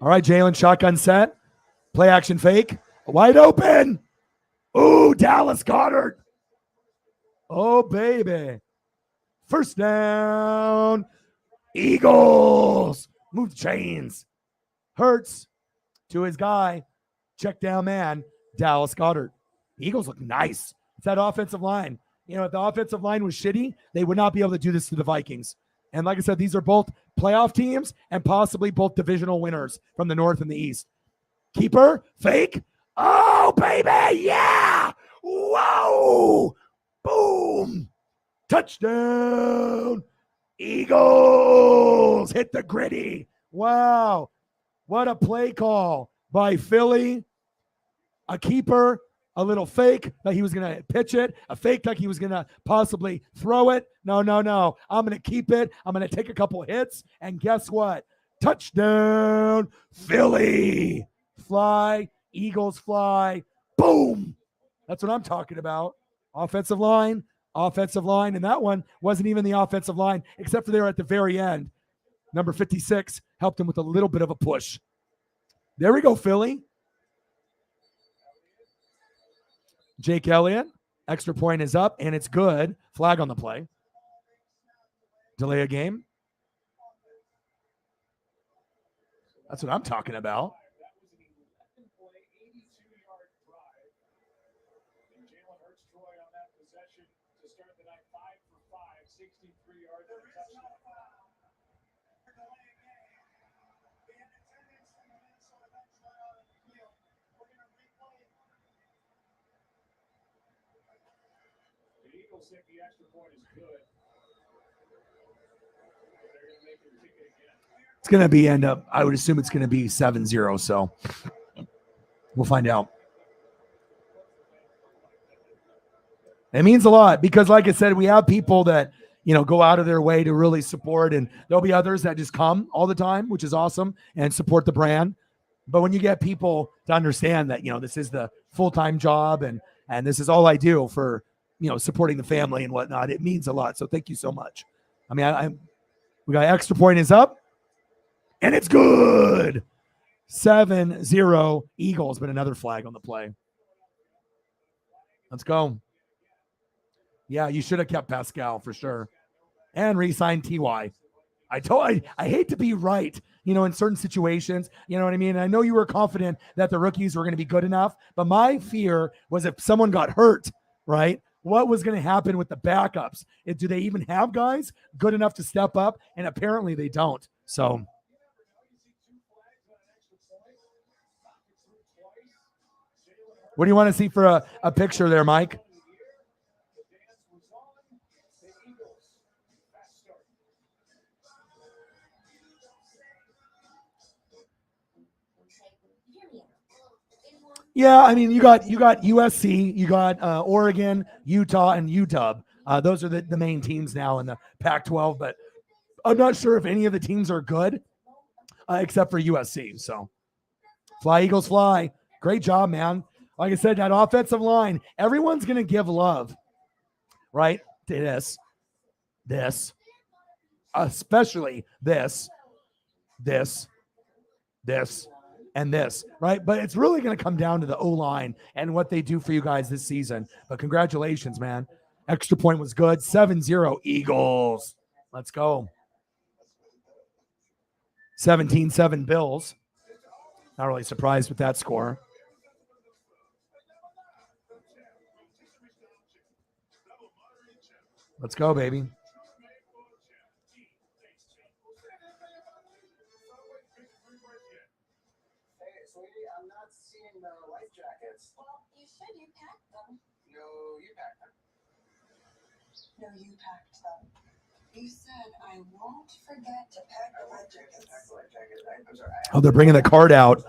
All right, Jalen, shotgun set. Play action fake. Wide open. Ooh, Dallas Goedert. Oh, baby. First down. Eagles. Move chains. Hurts to his guy. Check down man. Dallas Goedert. Eagles look nice. It's that offensive line. You know, if the offensive line was shitty, they would not be able to do this to the Vikings. And like I said, these are both playoff teams and possibly both divisional winners from the North and the East. Keeper, fake. Oh, baby, yeah. Whoa. Boom. Touchdown. Eagles hit the gritty. Wow. What a play call by Philly. A keeper, a little fake that he was going to pitch it, a fake like he was going to possibly throw it. No. I'm going to keep it. I'm going to take a couple hits. And guess what? Touchdown, Philly. Fly, Eagles fly. Boom. That's what I'm talking about. Offensive line. And that one wasn't even the offensive line, except for they were at the very end. Number 56 helped him with a little bit of a push. There we go, Philly. Jake Elliott, extra point is up, and it's good. Flag on the play. Delay a game. That's what I'm talking about. It's going to be I would assume it's going to be 7-0. So we'll find out. It means a lot because, like I said, we have people that, you know, go out of their way to really support, and there'll be others that just come all the time, which is awesome, and support the brand. But when you get people to understand that, you know, this is the full-time job and this is all I do for, you know, supporting the family and whatnot, it means a lot. So thank you so much. I mean, we got extra point is up, and it's good. 7-0 Eagles, but another flag on the play. Let's go. Yeah, you should have kept Pascal for sure. And re-signed T.Y. I hate to be right, you know, in certain situations, you know what I mean? And I know you were confident that the rookies were going to be good enough, but my fear was if someone got hurt, right? What was going to happen with the backups? Do they even have guys good enough to step up? And apparently they don't. So what do you want to see for a picture there, Mike? Yeah, I mean, you got USC, you got Oregon, Utah, and UW. Those are the main teams now in the Pac-12, but I'm not sure if any of the teams are good except for USC. So fly, Eagles, fly. Great job, man. Like I said, that offensive line, everyone's going to give love, right, to this, especially this, and this, right? But it's really going to come down to the O-line and what they do for you guys this season. But congratulations, man. Extra point was good. 7-0 Eagles. Let's go. 17-7 Bills. Not really surprised with that score. Let's go, baby. No, you packed them. You said I won't forget to pack the life jackets. I'm sorry. Oh, they're bringing the card out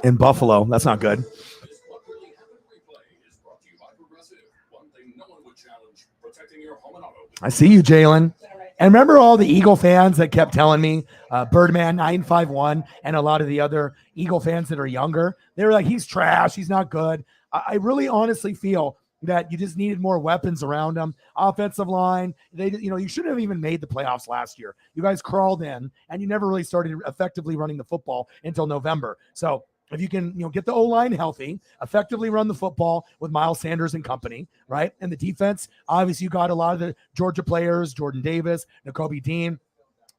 in Buffalo. That's not good. I see you, Jalen. And remember all the Eagle fans that kept telling me, Birdman 951, and a lot of the other Eagle fans that are younger, they were like, he's trash, he's not good. I really honestly feel that you just needed more weapons around him. Offensive line, you shouldn't have even made the playoffs last year. You guys crawled in, and you never really started effectively running the football until November. So if you can, get the O-line healthy, effectively run the football with Miles Sanders and company, right? And the defense, obviously you got a lot of the Georgia players, Jordan Davis, Nakobe Dean.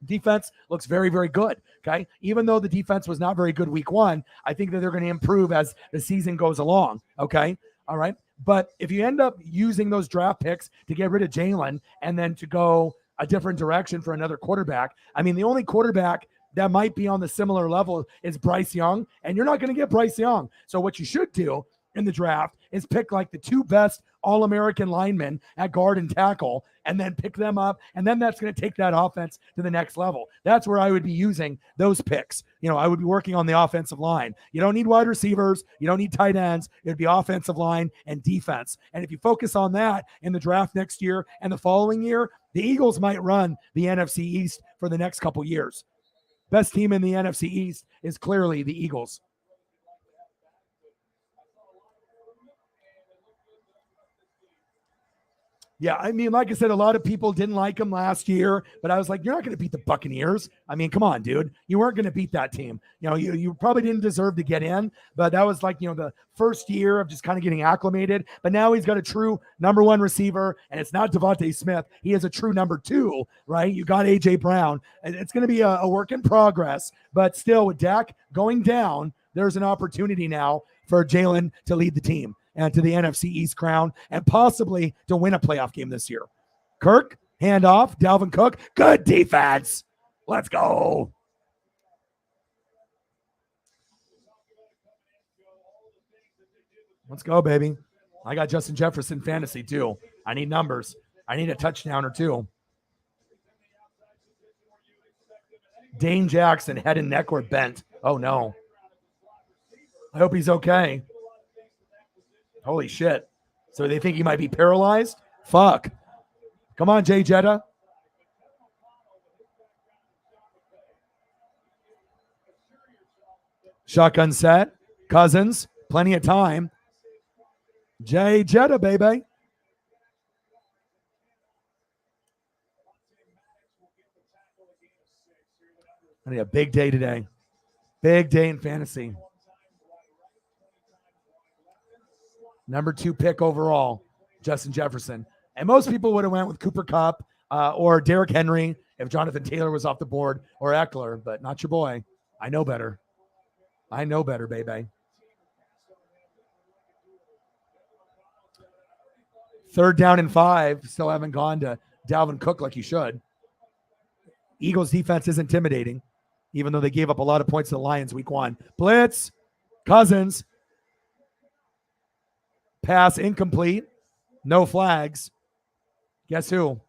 Defense looks very, very good. Okay. Even though the defense was not very good week one, I think that they're going to improve as the season goes along. Okay. All right. But if you end up using those draft picks to get rid of Jalen and then to go a different direction for another quarterback, I mean, the only quarterback that might be on the similar level is Bryce Young, and you're not going to get Bryce Young. So what you should do in the draft is pick like the two best All-American linemen at guard and tackle, and then pick them up, and then that's going to take that offense to the next level. That's where I would be using those picks. I would be working on the offensive line. You don't need wide receivers. You don't need tight ends. It'd be offensive line and defense. And if you focus on that in the draft next year and the following year, the Eagles might run the NFC East for the next couple years. Best team in the NFC East is clearly the Eagles. Yeah, I mean, like I said, a lot of people didn't like him last year, but I was like, you're not going to beat the Buccaneers. I mean, come on, dude. You weren't going to beat that team. You probably didn't deserve to get in, but that was like, the first year of just kind of getting acclimated. But now he's got a true number one receiver, and it's not Devontae Smith. He is a true number two, right? You got A.J. Brown. It's going to be a work in progress, but still with Dak going down, there's an opportunity now for Jalen to lead the team and to the NFC East crown, and possibly to win a playoff game this year. Kirk, handoff, Dalvin Cook, good defense. Let's go. Let's go, baby. I got Justin Jefferson fantasy too. I need numbers. I need a touchdown or two. Dane Jackson, head and neck were bent. Oh, no. I hope he's okay. Holy shit. So they think he might be paralyzed? Fuck. Come on, Jay Jetta. Shotgun set. Cousins. Plenty of time. Jay Jetta, baby. I need a big day today. Big day in fantasy. Number 2 pick overall, Justin Jefferson. And most people would have went with Cooper Kupp or Derrick Henry if Jonathan Taylor was off the board, or Eckler, but not your boy. I know better. I know better, baby. Third down and 5. Still haven't gone to Dalvin Cook like you should. Eagles defense is intimidating, even though they gave up a lot of points to the Lions week 1. Blitz. Cousins. Pass incomplete. No flags. Guess who?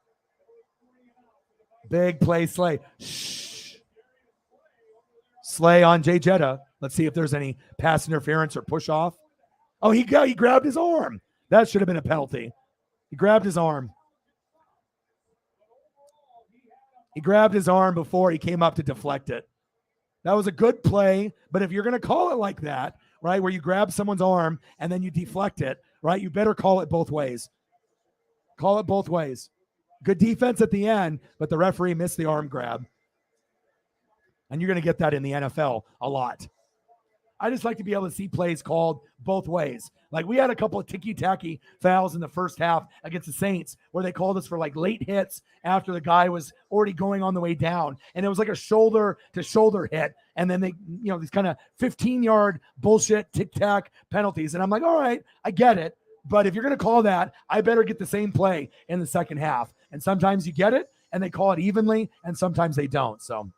Big play, Slay. Shh. Slay on Jay Jetta. Let's see if there's any pass interference or push off. Oh, he grabbed his arm. That should have been a penalty. He grabbed his arm. He grabbed his arm before he came up to deflect it. That was a good play, but if you're going to call it like that, right, where you grab someone's arm and then you deflect it, right, you better call it both ways. Call it both ways. Good defense at the end, but the referee missed the arm grab. And you're going to get that in the NFL a lot. I just like to be able to see plays called both ways. Like we had a couple of ticky-tacky fouls in the first half against the Saints where they called us for like late hits after the guy was already going on the way down. And it was like a shoulder-to-shoulder hit. And then they, these kind of 15-yard bullshit tic-tac penalties. And I'm like, all right, I get it. But if you're going to call that, I better get the same play in the second half. And sometimes you get it, and they call it evenly, and sometimes they don't. So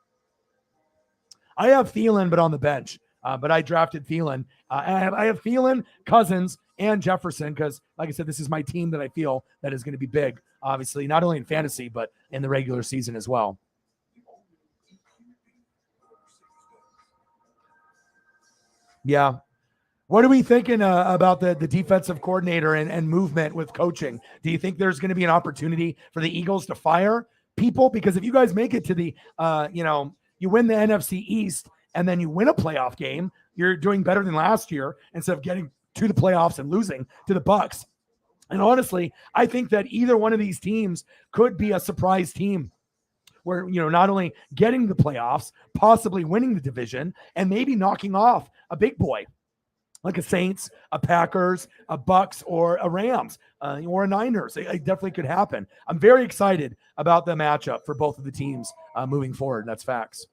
I have Thielen, but on the bench. But I drafted Thielen. I have Thielen, Cousins, and Jefferson because, like I said, this is my team that I feel that is going to be big, obviously, not only in fantasy, but in the regular season as well. Yeah. What are we thinking about the defensive coordinator and movement with coaching? Do you think there's going to be an opportunity for the Eagles to fire people, because if you guys make it to the, you win the NFC East and then you win a playoff game, you're doing better than last year instead of getting to the playoffs and losing to the Bucks. And honestly, I think that either one of these teams could be a surprise team where, not only getting the playoffs, possibly winning the division, and maybe knocking off a big boy like a Saints, a Packers, a Bucks, or a Rams, or a Niners. It definitely could happen. I'm very excited about the matchup for both of the teams moving forward. That's facts.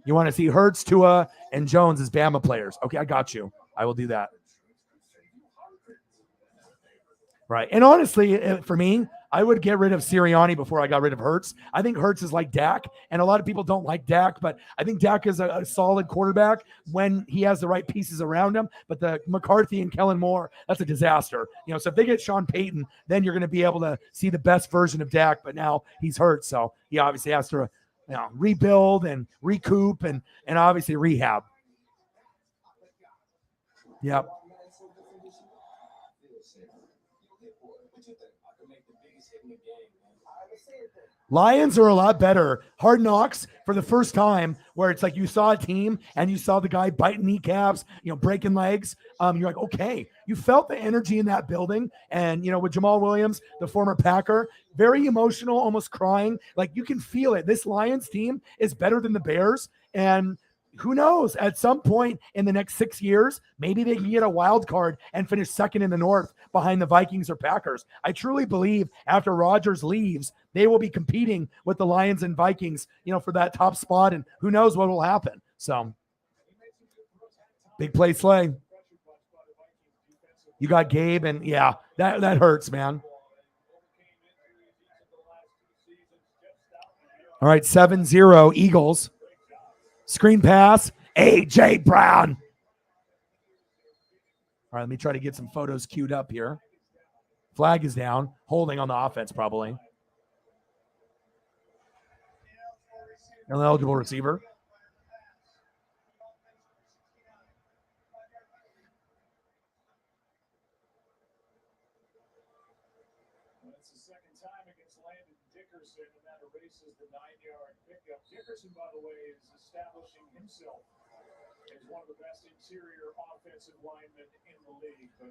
You want to see Hurts, Tua, and Jones as Bama players. Okay, I got you. I will do that. Right. And honestly, for me, I would get rid of Sirianni before I got rid of Hurts. I think Hurts is like Dak, and a lot of people don't like Dak, but I think Dak is a solid quarterback when he has the right pieces around him. But the McCarthy and Kellen Moore, that's a disaster. So if they get Sean Payton, then you're going to be able to see the best version of Dak. But now he's hurt, so he obviously has to rebuild and recoup and obviously rehab. Yep. Lions are a lot better. Hard Knocks for the first time, where it's like you saw a team and you saw the guy biting kneecaps, breaking legs. You're like, okay, you felt the energy in that building. And, with Jamal Williams, the former Packer, very emotional, almost crying. Like you can feel it. This Lions team is better than the Bears. And who knows, at some point in the next 6 years, maybe they can get a wild card and finish second in the North behind the Vikings or Packers. I truly believe after Rodgers leaves, they will be competing with the Lions and Vikings, for that top spot, and who knows what will happen. So, big play Slay. You got Gabe, and yeah, that hurts, man. All right, 7-0 Eagles. Screen pass, A.J. Brown. All right, let me try to get some photos queued up here. Flag is down, holding on the offense probably. An eligible receiver. That's the second time against Landon Dickerson, and that erases the 9-yard pickup. Dickerson, by the way, is establishing himself as one of the best interior offensive linemen in the league. But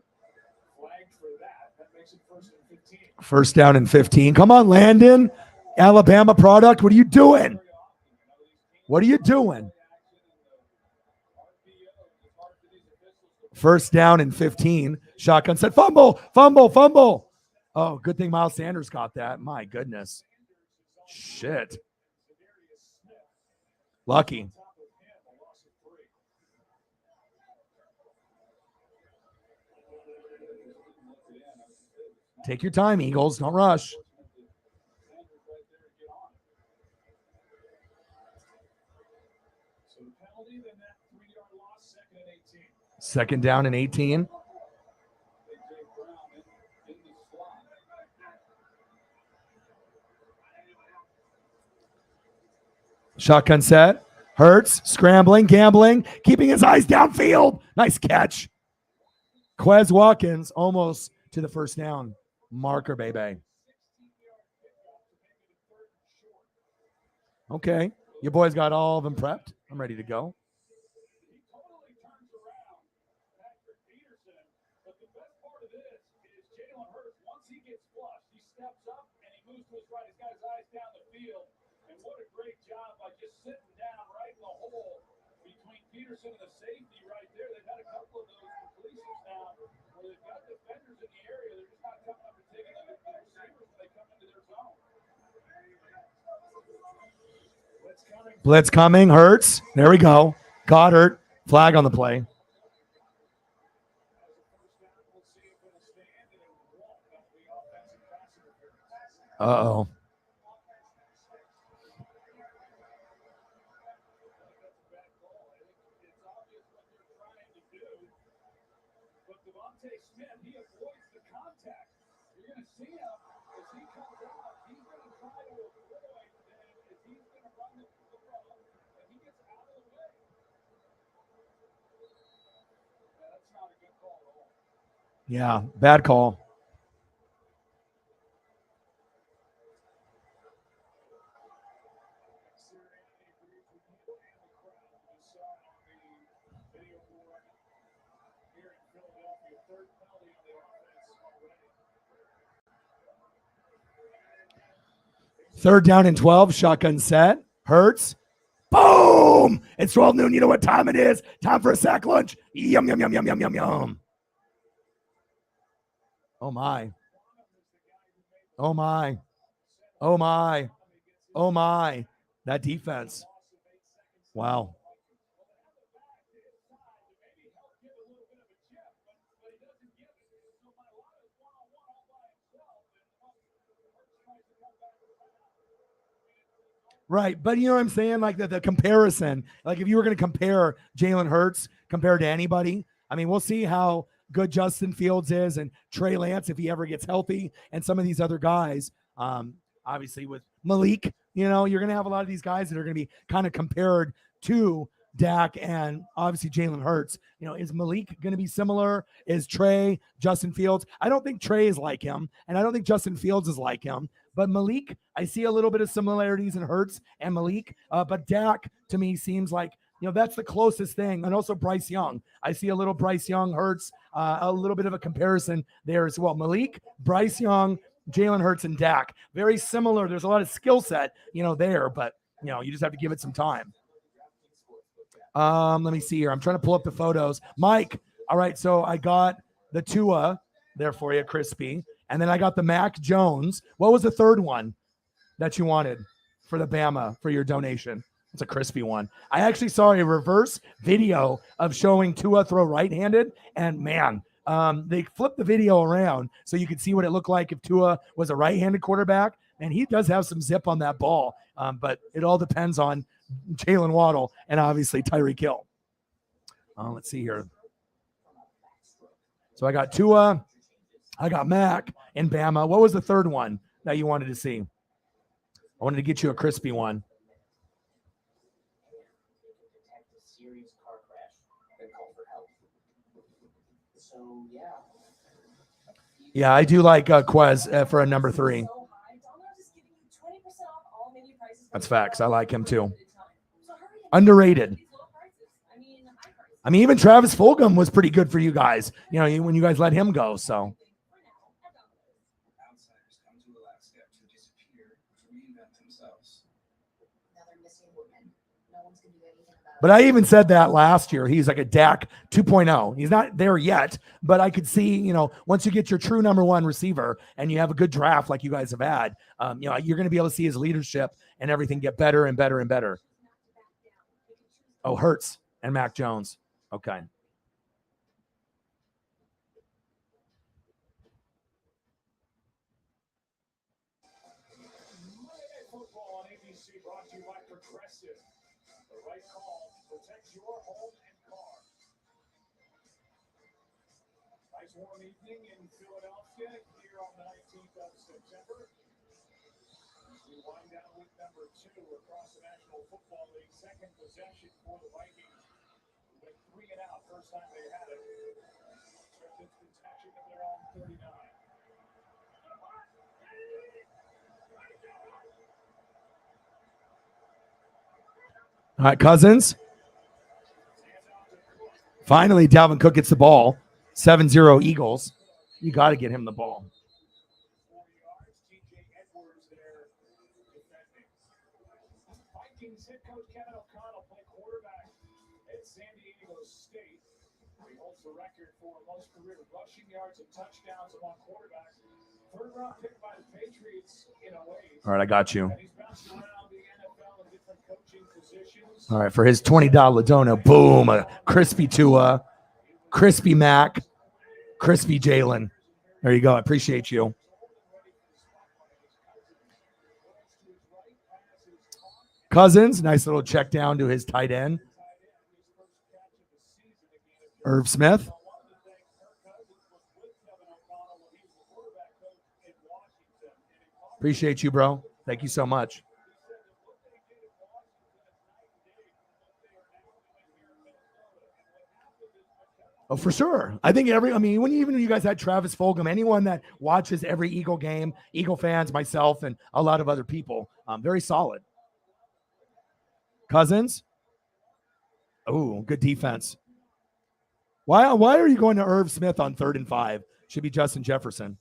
flagged for that. That makes it 1st and 15. First down and 15. Come on, Landon. Alabama product. What are you doing? What are you doing? First down and 15. Shotgun set. Fumble, fumble, fumble. Oh, good thing Miles Sanders got that. My goodness. Shit. Lucky. Take your time, Eagles. Don't rush. Second down and 18. Shotgun set. Hurts, scrambling, gambling, keeping his eyes downfield. Nice catch. Quez Watkins almost to the first down marker, baby. Okay. Your boys got all of them prepped. I'm ready to go. And what a great job by just sitting down right in the hole between Peterson and the safety right there. They've had a couple of those completions now where they've got defenders in the area. They're just not coming up and taking the receivers when they come into their zone. Blitz coming. Hurts. There we go. Goddard. Flag on the play. Uh-oh. Yeah, bad call. third penalty on the offense already. Third down and 12, shotgun set. Hurts. Boom! It's 12 noon. You know what time it is? Time for a sack lunch. Yum, yum, yum, yum, yum, yum, yum. Oh, my. Oh, my. Oh, my. Oh, my. That defense. Wow. Right. But you know what I'm saying? Like the comparison, like if you were going to compare Jalen Hurts compared to anybody, I mean, we'll see how good Justin Fields is and Trey Lance if he ever gets healthy and some of these other guys. Obviously with Malik, you know, you're going to have a lot of these guys that are going to be kind of compared to Dak and obviously Jalen Hurts. You know, is Malik going to be similar? Is Trey, Justin Fields? I don't think Trey is like him, and I don't think Justin Fields is like him. But Malik, I see a little bit of similarities in Hurts and Malik. But Dak, to me, seems like, you know, that's the closest thing. And also Bryce Young. I see a little Bryce Young, Hurts, a little bit of a comparison there as well. Malik, Bryce Young, Jalen Hurts, and Dak. Very similar. There's a lot of skill set, you know, there. But, you know, you just have to give it some time. Let me see here. I'm trying to pull up the photos. Mike, all right, so I got the Tua there for you, crispy. And then I got the Mac Jones. What was the third one that you wanted for the Bama for your donation? It's a crispy one. I actually saw a reverse video of showing Tua throw right-handed, and man, they flipped the video around so you could see what it looked like if Tua was a right-handed quarterback. And he does have some zip on that ball, but it all depends on Jalen Waddle and obviously Tyreek Hill. Let's see here. So I got Tua, I got Mac and Bama. What was the third one that you wanted to see? I wanted to get you a crispy one. Yeah, I do like Quez for a number 3. That's facts. I like him too. Underrated. I mean, even Travis Fulgham was pretty good for you guys, you know, when you guys let him go. So. But I even said that last year. He's like a Dak 2.0. He's not there yet, but I could see, you know, once you get your true number 1 receiver and you have a good draft like you guys have had, you know, you're going to be able to see his leadership and everything get better and better and better. Oh, Hurts and Mac Jones. Okay. Football on ABC brought to you by Progressive. The right call protects your home and car. Nice warm evening in Philadelphia here on the 19th of September. We wind down week number 2 across the National Football League. Second possession for the Vikings. Went 3 and out first time they had it. Expected protection of their own 39. All right, Cousins. Finally, Dalvin Cook gets the ball. 7-0 Eagles. You got to get him the ball. Vikings head coach Kevin O'Connell played quarterback at San Diego State. He holds the record for most career rushing yards and touchdowns among quarterbacks. Third round pick by the Patriots in a way. All right, I got you. And he's bounced around the NFL in different coaching positions. All right, for his $20 Ladona, boom, a crispy Tua, crispy Mac, crispy Jalen. There you go. I appreciate you. Cousins, nice little check down to his tight end. Irv Smith. Appreciate you, bro. Thank you so much. Oh, for sure. I think even when you guys had Travis Fulgham, anyone that watches every Eagle game, Eagle fans, myself, and a lot of other people, very solid. Cousins. Oh, good defense. Why are you going to Irv Smith on 3rd and 5? Should be Justin Jefferson.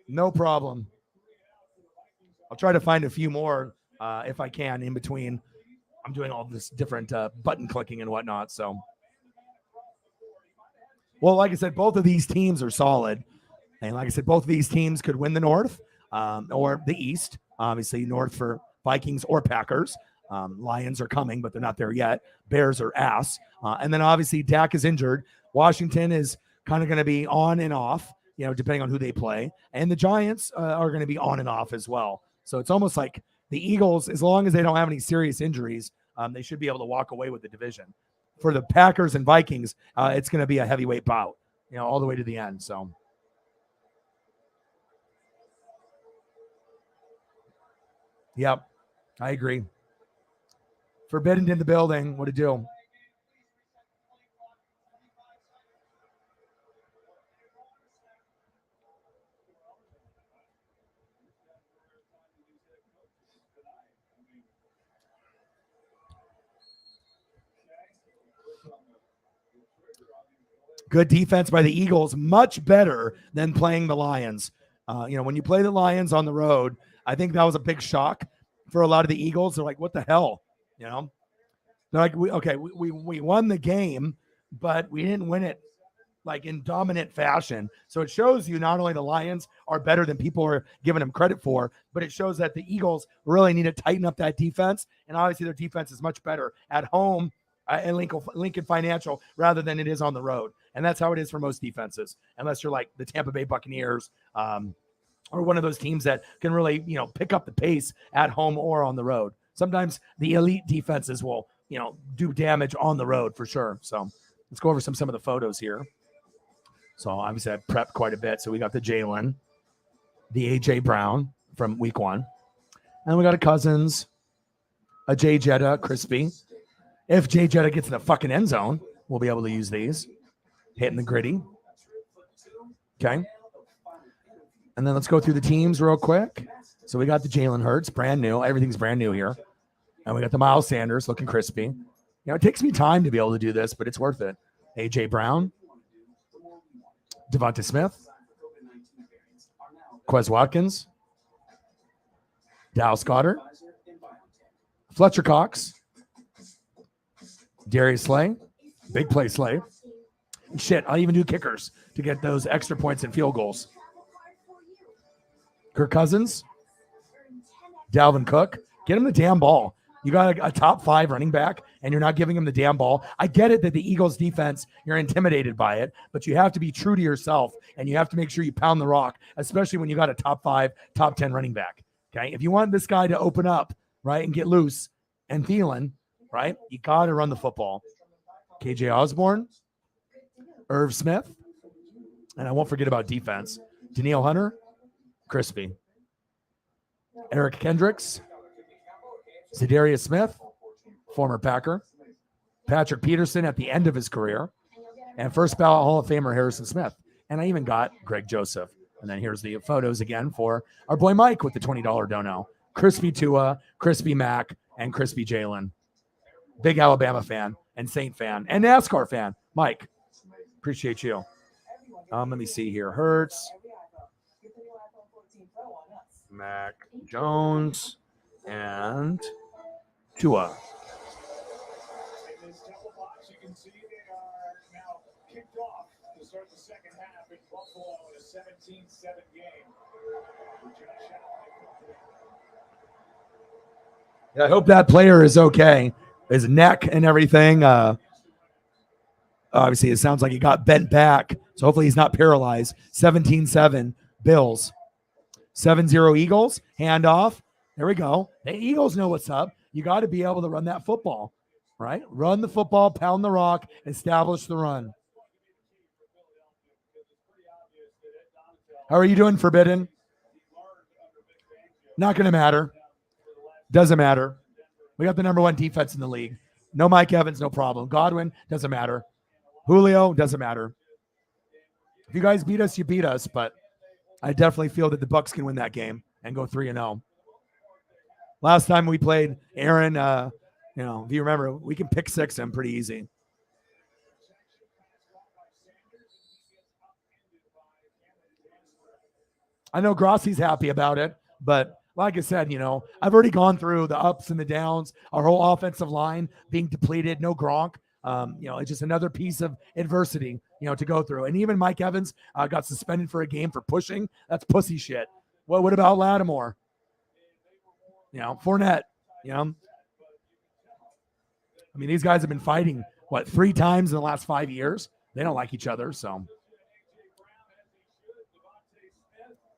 No problem. I'll try to find a few more if I can in between. I'm doing all this different button clicking and whatnot. So, well, like I said, both of these teams are solid. And like I said, both of these teams could win the North or the East. Obviously, North for Vikings or Packers. Lions are coming, but they're not there yet. Bears are ass. And then obviously Dak is injured. Washington is kind of going to be on and off, depending on who they play. And the Giants are going to be on and off as well. So it's almost like the Eagles, as long as they don't have any serious injuries, they should be able to walk away with the division. For the Packers and Vikings, it's going to be a heavyweight bout, all the way to the end. So. Yep, I agree. Forbidden in the building. What to do? Good defense by the Eagles, much better than playing the Lions. When you play the Lions on the road, I think that was a big shock for a lot of the Eagles. They're like, what the hell? They're like, we won the game, but we didn't win it like in dominant fashion. So it shows you not only the Lions are better than people are giving them credit for, but it shows that the Eagles really need to tighten up that defense. And obviously their defense is much better at home at Lincoln Financial rather than it is on the road. And that's how it is for most defenses, unless you're like the Tampa Bay Buccaneers, or one of those teams that can really, pick up the pace at home or on the road. Sometimes the elite defenses will, do damage on the road for sure. So let's go over some of the photos here. So obviously I prepped quite a bit. So we got the Jalen, the A.J. Brown from week 1. And we got a Cousins, a Jay Jetta, crispy. If Jay Jetta gets in the fucking end zone, we'll be able to use these. Hitting the gritty. Okay. And then let's go through the teams real quick. So we got the Jalen Hurts, brand new. Everything's brand new here. And we got the Miles Sanders looking crispy. It takes me time to be able to do this, but it's worth it. A.J. Brown. Devonta Smith. Quez Watkins. Dallas Goedert. Fletcher Cox. Darius Slay. Big play Slay. Shit, I'll even do kickers to get those extra points and field goals. Kirk Cousins, Dalvin Cook, get him the damn ball. You got a top 5 running back, and you're not giving him the damn ball. I get it that the Eagles defense, you're intimidated by it, but you have to be true to yourself, and you have to make sure you pound the rock, especially when you got a top 5, top 10 running back. Okay, if you want this guy to open up, right, and get loose and feeling, right, you got to run the football. KJ Osborne, Irv Smith, and I won't forget about defense. Danielle Hunter, crispy. Eric Kendricks, Za'Darius Smith, former Packer. Patrick Peterson at the end of his career. And first ballot Hall of Famer Harrison Smith. And I even got Greg Joseph. And then here's the photos again for our boy Mike with the $20 dono. Crispy Tua, Crispy Mac, and Crispy Jalen. Big Alabama fan and Saint fan and NASCAR fan. Mike, appreciate you. Let me see here. Hurts, Mac Jones, and Tua. In this double box, you can see they are now kicked off to start the second half in Buffalo in a 17-7 game. I hope that player is okay. His neck and everything. Obviously, it sounds like he got bent back. So hopefully he's not paralyzed. 17-7 Bills. 7-0 Eagles. Handoff. There we go. The Eagles know what's up. You got to be able to run that football, right? Run the football, pound the rock, establish the run. How are you doing, Forbidden? Not going to matter. Doesn't matter. We got the number 1 defense in the league. No Mike Evans, no problem. Godwin, doesn't matter. Julio, doesn't matter. If you guys beat us, you beat us, but I definitely feel that the Bucs can win that game and go 3-0. Last time we played, Aaron You know, if you remember, we can pick six him pretty easy. I know Grossi's happy about it, but like I said, you know, I've already gone through the ups and the downs, our whole offensive line being depleted, no Gronk. You know, it's just another piece of adversity, you know, to go through. And even Mike Evans got suspended for a game for pushing. That's pussy shit. Well, what about Lattimore? You know, Fournette, you know. I mean, these guys have been fighting, 3 times in the last 5 years? They don't like each other, so.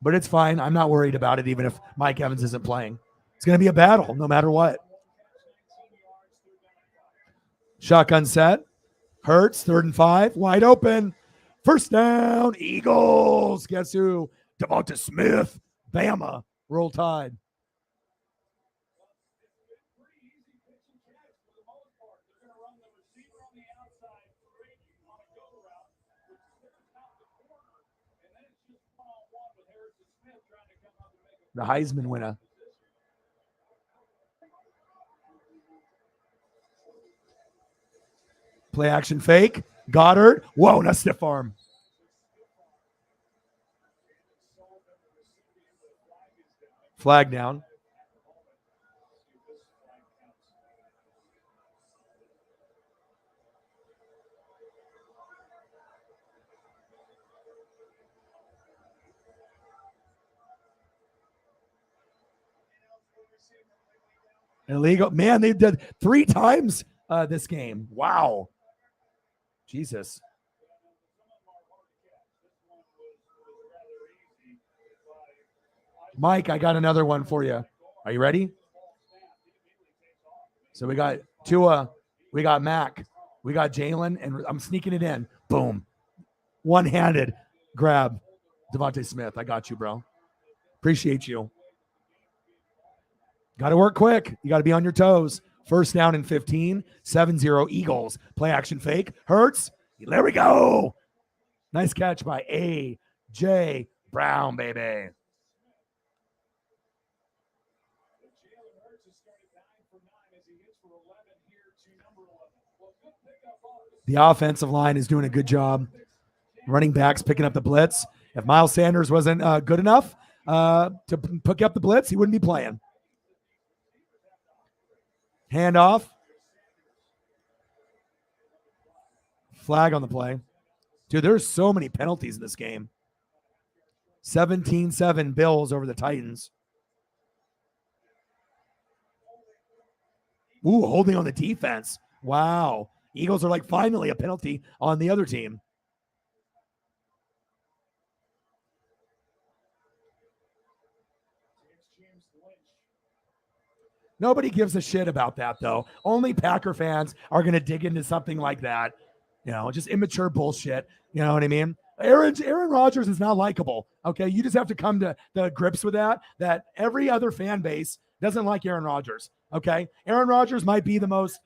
But it's fine. I'm not worried about it, even if Mike Evans isn't playing. It's going to be a battle no matter what. Shotgun set. Hurts, 3rd and 5. Wide open. First down. Eagles. Guess who? Devonta Smith. Bama. Roll Tide. The Heisman winner. Play action fake. Goddard. Whoa, not stiff arm. Flag down. Illegal. Man, they did 3 times this game. Wow. Jesus. Mike, I got another one for you. Are you ready? So we got Tua, we got Mac, we got Jalen, and I'm sneaking it in. Boom. One-handed grab. Devonta Smith. I got you, bro. Appreciate you. Got to work quick. You got to be on your toes. First down and 15. 7-0 Eagles. Play action fake. Hurts. There we go. Nice catch by A.J. Brown, baby. The offensive line is doing a good job. Running backs picking up the blitz. If Miles Sanders wasn't good enough to pick up the blitz, he wouldn't be playing. Handoff. Flag on the play. Dude, there's so many penalties in this game. 17-7 Bills over the Titans. Ooh, holding on the defense. Wow. Eagles are like finally a penalty on the other team. Nobody gives a shit about that, though. Only Packer fans are going to dig into something like that. You know, just immature bullshit. You know what I mean? Aaron Rodgers is not likable. Okay, you just have to come to the grips with that every other fan base doesn't like Aaron Rodgers. Okay, Aaron Rodgers might be the most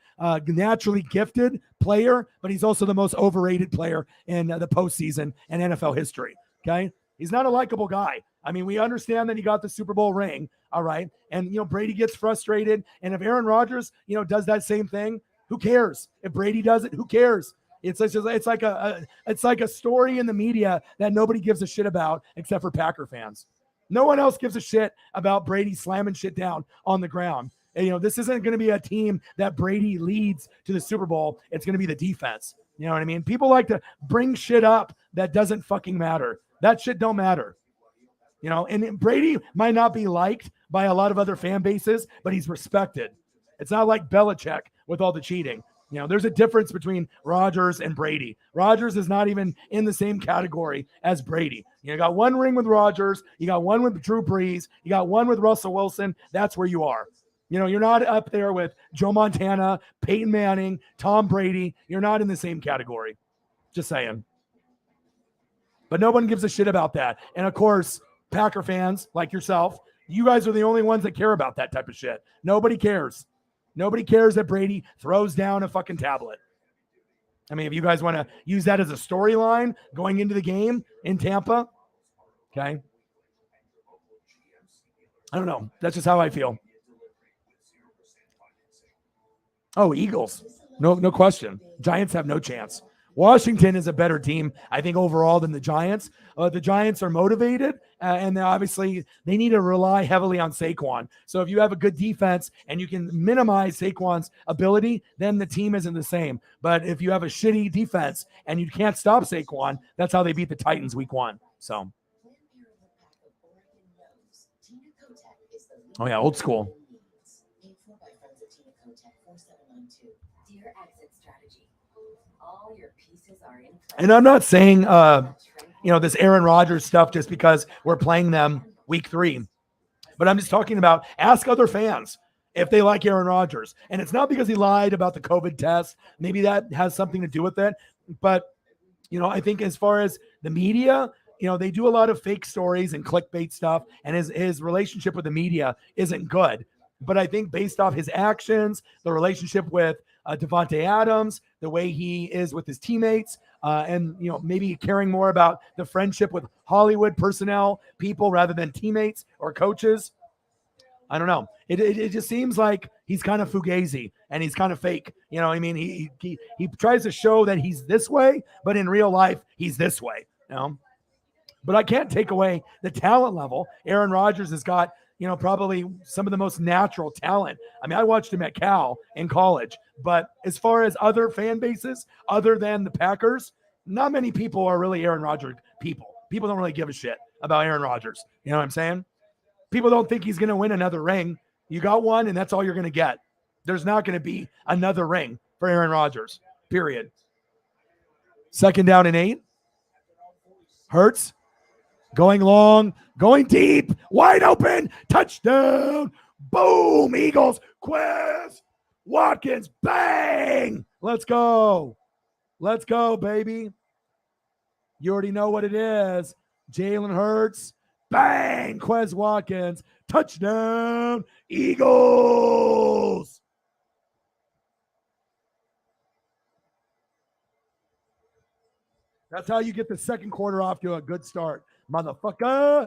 naturally gifted player, but he's also the most overrated player in the postseason and NFL history. Okay, he's not a likable guy. I mean, we understand that he got the Super Bowl ring. All right. And, you know, Brady gets frustrated. And if Aaron Rodgers, you know, does that same thing, who cares? If Brady does it, who cares? It's like a story in the media that nobody gives a shit about except for Packer fans. No one else gives a shit about Brady slamming shit down on the ground. And, you know, this isn't going to be a team that Brady leads to the Super Bowl. It's going to be the defense. You know what I mean? People like to bring shit up that doesn't fucking matter. That shit don't matter. You know, and Brady might not be liked by a lot of other fan bases, but he's respected. It's not like Belichick with all the cheating. You know, there's a difference between Rodgers and Brady. Rodgers is not even in the same category as Brady. You got one ring with Rodgers. You got one with Drew Brees. You got one with Russell Wilson. That's where you are. You know, you're not up there with Joe Montana, Peyton Manning, Tom Brady. You're not in the same category. Just saying. But no one gives a shit about that. And of course, Packer fans like yourself, you guys are the only ones that care about that type of shit. Nobody cares. Nobody cares that Brady throws down a fucking tablet. I mean, if you guys want to use that as a storyline going into the game in Tampa, okay. I don't know. That's just how I feel. Oh, Eagles. No question. Giants have no chance. Washington is a better team, I think, overall than the Giants. The Giants are motivated, and obviously they need to rely heavily on Saquon. So if you have a good defense and you can minimize Saquon's ability, then the team isn't the same. But if you have a shitty defense and you can't stop Saquon, that's how they beat the Titans week 1. So, oh yeah, old school. And I'm not saying, this Aaron Rodgers stuff just because we're playing them week 3, but I'm just talking about ask other fans if they like Aaron Rodgers. And it's not because he lied about the COVID test. Maybe that has something to do with it. But, I think as far as the media, they do a lot of fake stories and clickbait stuff. And his relationship with the media isn't good. But I think based off his actions, the relationship with Devontae Adams, the way he is with his teammates, and maybe caring more about the friendship with Hollywood personnel, people rather than teammates or coaches. I don't know. It just seems like he's kind of fugazi and he's kind of fake. I mean, he tries to show that he's this way, but in real life he's this way. But I can't take away the talent level. Aaron Rodgers has got probably some of the most natural talent. I mean, I watched him at Cal in college, but as far as other fan bases, other than the Packers, not many people are really Aaron Rodgers people. People don't really give a shit about Aaron Rodgers. You know what I'm saying? People don't think he's going to win another ring. You got one, and that's all you're going to get. There's not going to be another ring for Aaron Rodgers, period. 2nd down and 8. Hurts. Going long, going deep, wide open, touchdown, boom, Eagles, Quez, Watkins, bang, let's go, baby. You already know what it is. Jalen Hurts, bang, Quez Watkins, touchdown, Eagles. That's how you get the second quarter off to a good start, motherfucker.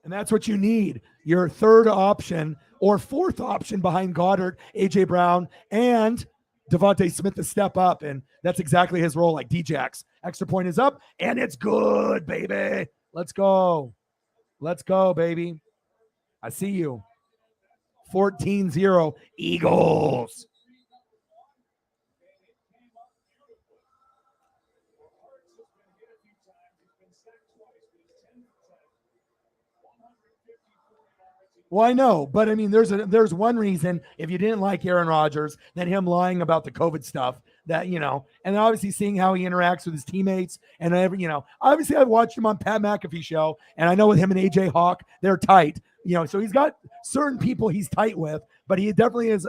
And that's what you need. Your third option or fourth option behind Goddard, A.J. Brown, and Devontae Smith to step up. And that's exactly his role, like D-Jax. Extra point is up, and it's good, baby. Let's go. Let's go, baby. I see you. 14-0 Eagles. Well, I know, but I mean, there's one reason if you didn't like Aaron Rodgers, then him lying about the COVID stuff that, and obviously seeing how he interacts with his teammates and obviously I've watched him on Pat McAfee show and I know with him and AJ Hawk, they're tight, so he's got certain people he's tight with, but he definitely is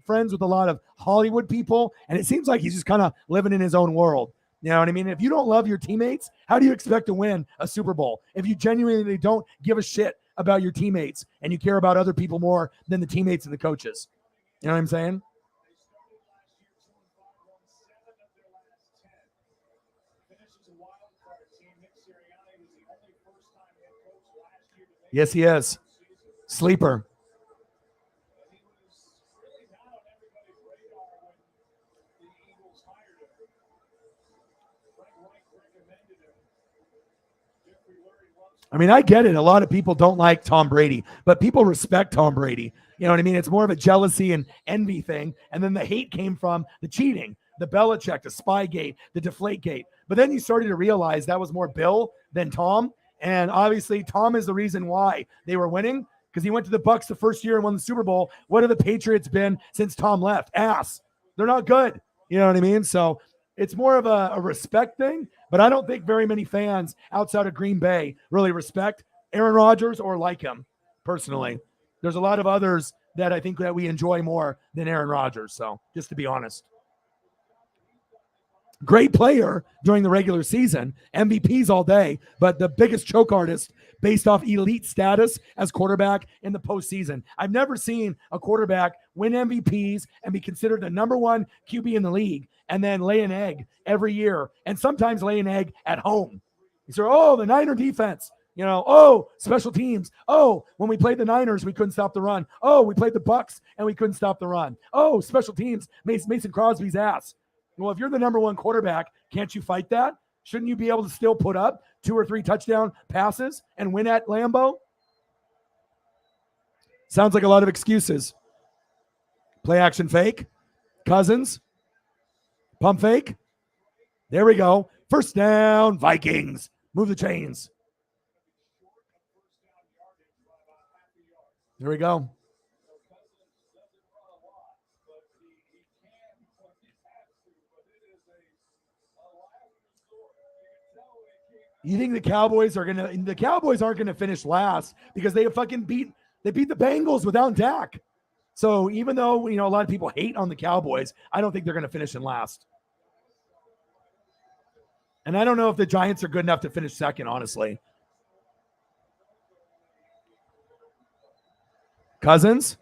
friends with a lot of Hollywood people. And it seems like he's just kind of living in his own world. You know what I mean? If you don't love your teammates, how do you expect to win a Super Bowl? If you genuinely don't give a shit about your teammates and you care about other people more than the teammates and the coaches. You know what I'm saying? Yes, he is. Sleeper. I mean, I get it. A lot of people don't like Tom Brady, but people respect Tom Brady. You know what I mean? It's more of a jealousy and envy thing. And then the hate came from the cheating, the Belichick, the Spygate, the Deflategate. But then you started to realize that was more Bill than Tom. And obviously, Tom is the reason why they were winning because he went to the Bucs the first year and won the Super Bowl. What have the Patriots been since Tom left? Ass. They're not good. You know what I mean? So it's more of a respect thing, but I don't think very many fans outside of Green Bay really respect Aaron Rodgers or like him personally. There's a lot of others that I think that we enjoy more than Aaron Rodgers. So just to be honest. Great player during the regular season, MVPs all day, but the biggest choke artist based off elite status as quarterback in the postseason. I've never seen a quarterback win MVPs and be considered the number one QB in the league and then lay an egg every year and sometimes lay an egg at home. You say, oh, the Niner defense. Oh, special teams. Oh, when we played the Niners, we couldn't stop the run. Oh, we played the Bucks and we couldn't stop the run. Oh, special teams, Mason Crosby's ass. Well, if you're the number one quarterback, can't you fight that? Shouldn't you be able to still put up 2 or 3 touchdown passes and win at Lambeau? Sounds like a lot of excuses. Play action fake. Cousins. Pump fake. There we go. First down, Vikings. Move the chains. There we go. You think the Cowboys aren't gonna finish last because they fucking beat the Bengals without Dak. So even though a lot of people hate on the Cowboys, I don't think they're gonna finish in last. And I don't know if the Giants are good enough to finish second, honestly. Cousins.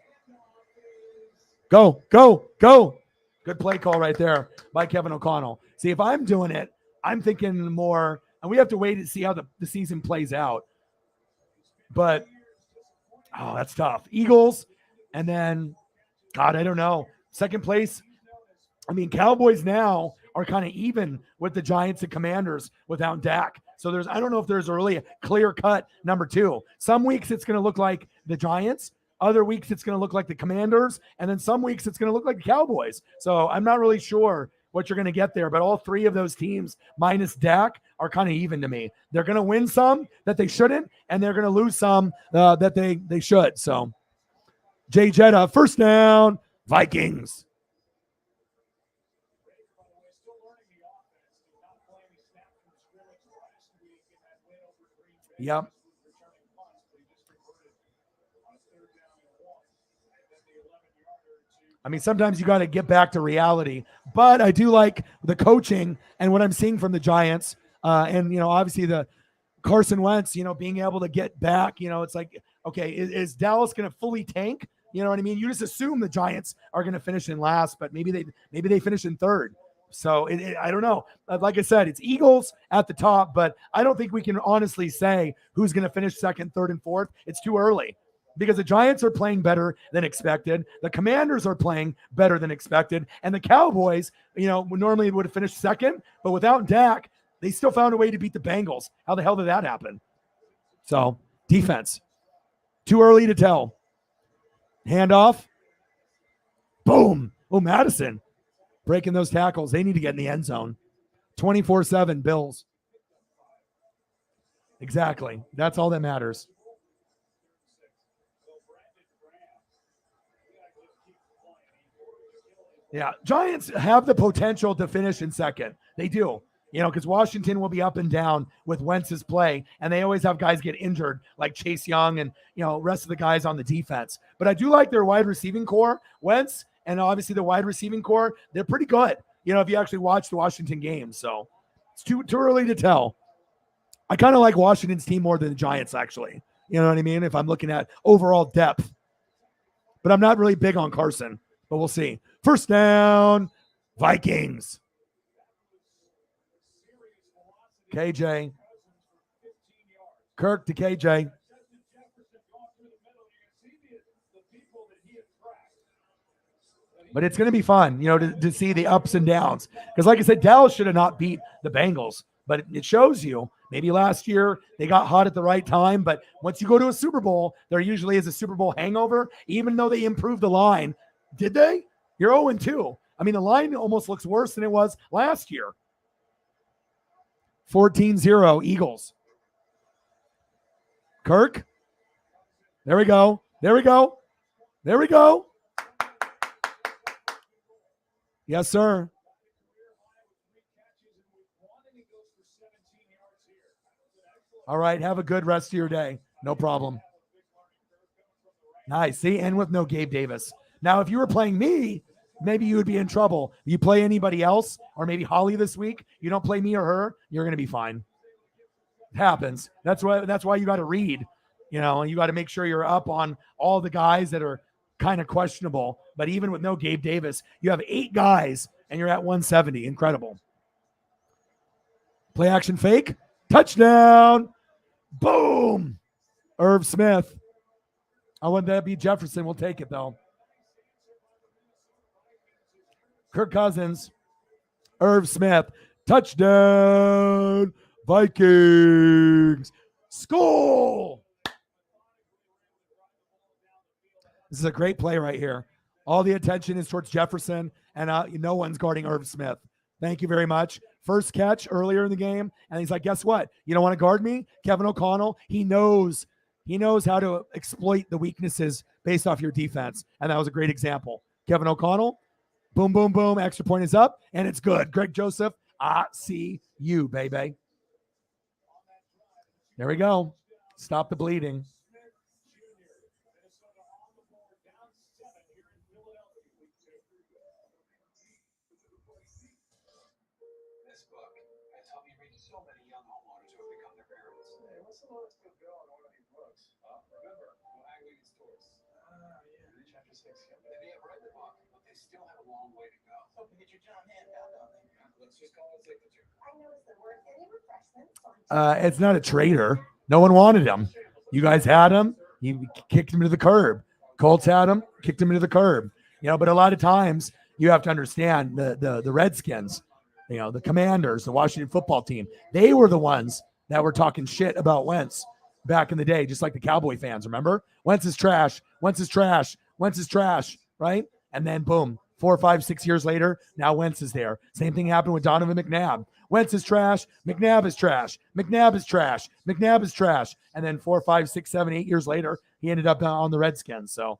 Go. Good play call right there by Kevin O'Connell. See, if I'm doing it, I'm thinking more, and we have to wait and see how the season plays out. But, that's tough. Eagles, and then, God, I don't know. Second place, Cowboys now are kind of even with the Giants and Commanders without Dak. So I don't know if there's a really clear-cut number 2. Some weeks it's going to look like the Giants. Other weeks it's going to look like the Commanders. And then some weeks it's going to look like the Cowboys. So I'm not really sure what you're going to get there. But all 3 of those teams, minus Dak, are kind of even to me. They're going to win some that they shouldn't, and they're going to lose some that they should. So Jay Jetta, first down, Vikings. Yep. Sometimes you got to get back to reality, but I do like the coaching and what I'm seeing from the Giants. And obviously the Carson Wentz, being able to get back, it's like, okay, is Dallas going to fully tank? You know what I mean? You just assume the Giants are going to finish in last, but maybe they finish in third. So I don't know. Like I said, it's Eagles at the top, but I don't think we can honestly say who's going to finish second, third, and fourth. It's too early because the Giants are playing better than expected. The Commanders are playing better than expected. And the Cowboys, normally would have finished second, but without Dak, they still found a way to beat the Bengals. How the hell did that happen? So defense, too early to tell. Handoff. Boom. Oh, Madison. Breaking those tackles. They need to get in the end zone. 24-7 Bills. Exactly. That's all that matters. Yeah, Giants have the potential to finish in second. They do. Because Washington will be up and down with Wentz's play, and they always have guys get injured like Chase Young and, rest of the guys on the defense. But I do like their wide receiving core. Wentz and obviously the wide receiving core, they're pretty good, if you actually watch the Washington games. So it's too early to tell. I kind of like Washington's team more than the Giants, actually. You know what I mean? If I'm looking at overall depth. But I'm not really big on Carson, but we'll see. First down, Vikings. KJ. Kirk to KJ. But it's going to be fun, to see the ups and downs. Because like I said, Dallas should have not beat the Bengals. But it shows you, maybe last year they got hot at the right time. But once you go to a Super Bowl, there usually is a Super Bowl hangover, even though they improved the line. Did they? You're 0-2. The line almost looks worse than it was last year. 14-0 Eagles. Kirk. There we go. Yes, sir. All right. Have a good rest of your day. No problem. Nice. See, and with no Gabe Davis. Now, if you were playing me, maybe you would be in trouble. You play anybody else, or maybe Holly this week, you don't play me or her, you're going to be fine. It happens. That's why you got to read, and you got to make sure you're up on all the guys that are kind of questionable. But even with no Gabe Davis, you have 8 guys and you're at 170. Incredible. Play action fake. Touchdown. Boom. Irv Smith. I want that to be Jefferson. We'll take it, though. Kirk Cousins. Irv Smith. Touchdown. Vikings. School. This is a great play right here. All the attention is towards Jefferson, and no one's guarding Irv Smith. Thank you very much. First catch earlier in the game, and he's like, guess what? You don't want to guard me? Kevin O'Connell, he knows how to exploit the weaknesses based off your defense, and that was a great example. Kevin O'Connell, boom, boom, boom, extra point is up, and it's good. Greg Joseph, I see you, baby. There we go. Stop the bleeding. It's not a traitor. No one wanted him. You guys had him. You kicked him to the curb. Colts had him, kicked him to the curb. But a lot of times you have to understand the Redskins, the Commanders, the Washington football team. They were the ones that were talking shit about Wentz back in the day, just like the Cowboy fans. Remember? Wentz is trash. Wentz is trash. Wentz is trash. Right? And then boom, 4, 5, 6 years later, now Wentz is there. Same thing happened with Donovan McNabb. Wentz is trash. McNabb is trash. McNabb is trash. McNabb is trash. And then 4, 5, 6, 7, 8 years later, he ended up on the Redskins. So,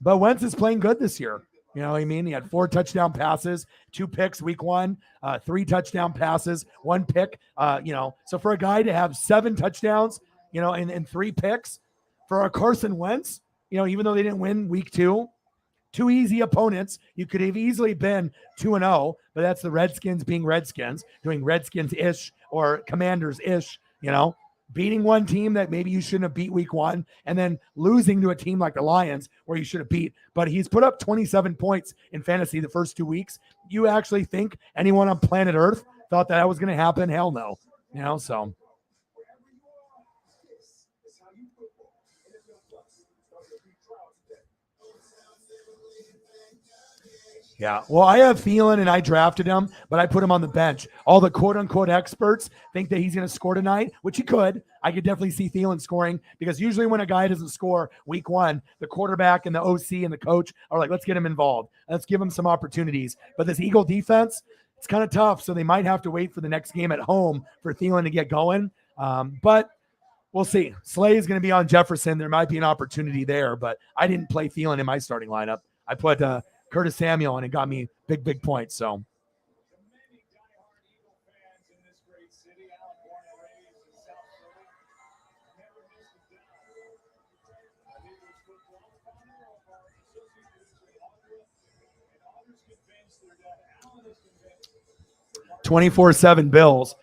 but Wentz is playing good this year. You know what I mean? He had 4 touchdown passes, 2 picks week 1, 3 touchdown passes, 1 pick. So for a guy to have 7 touchdowns, and 3 picks for a Carson Wentz, even though they didn't win week 2, 2 easy opponents. You could have easily been 2-0, but that's the Redskins being Redskins, doing Redskins-ish or Commanders-ish, beating one team that maybe you shouldn't have beat week 1 and then losing to a team like the Lions where you should have beat. But he's put up 27 points in fantasy the first 2 weeks. You actually think anyone on planet Earth thought that was going to happen? Hell no. So. Yeah, well, I have Thielen and I drafted him, but I put him on the bench. All the quote-unquote experts think that he's going to score tonight, which he could. I could definitely see Thielen scoring because usually when a guy doesn't score week 1, the quarterback and the OC and the coach are like, let's get him involved. Let's give him some opportunities. But this Eagle defense, it's kind of tough, so they might have to wait for the next game at home for Thielen to get going. But we'll see. Slay is going to be on Jefferson. There might be an opportunity there, but I didn't play Thielen in my starting lineup. I put Curtis Samuel, and it got me big points. So, (24-7) Bills.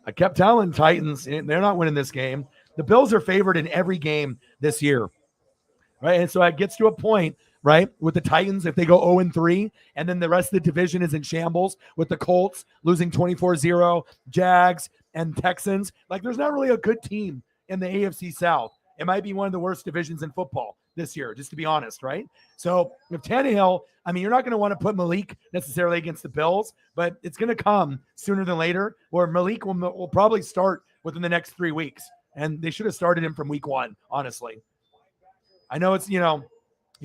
I kept telling Titans they're not winning this game. The Bills are favored in every game this year, right? And so it gets to a point, right, with the Titans, if they go 0-3, and then the rest of the division is in shambles with the Colts losing 24-0, Jags and Texans. Like, there's not really a good team in the AFC South. It might be one of the worst divisions in football this year, just to be honest, right? So if Tannehill, you're not going to want to put Malik necessarily against the Bills, but it's going to come sooner than later where Malik will probably start within the next 3 weeks. And they should have started him from week 1, honestly. I know it's, you're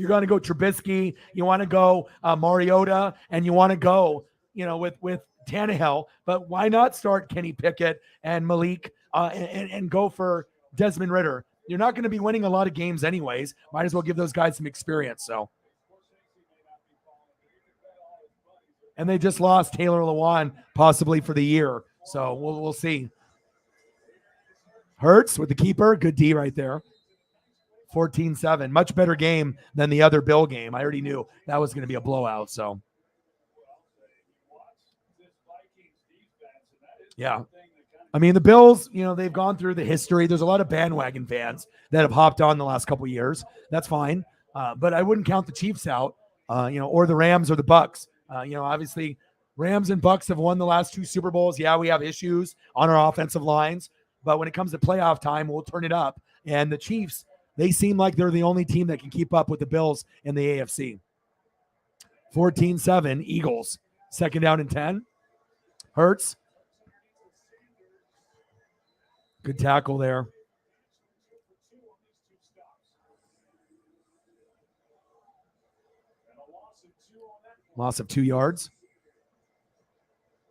going to go Trubisky, you want to go Mariota, and you want to go, with Tannehill. But why not start Kenny Pickett and Malik and go for Desmond Ridder? You're not going to be winning a lot of games anyways. Might as well give those guys some experience. So, and they just lost Taylor Lewan possibly for the year. So we'll see. Hurts with the keeper. Good D right there. 14-7, much better game than the other Bill game. I already knew that was going to be a blowout. So, yeah. The Bills, they've gone through the history. There's a lot of bandwagon fans that have hopped on the last couple of years. That's fine. But I wouldn't count the Chiefs out, or the Rams or the Bucks. Obviously, Rams and Bucks have won the last 2 Super Bowls. Yeah, we have issues on our offensive lines. But when it comes to playoff time, we'll turn it up. And the Chiefs, they seem like they're the only team that can keep up with the Bills in the AFC. 14-7, Eagles. 2nd down and 10. Hurts. Good tackle there. Loss of 2 yards.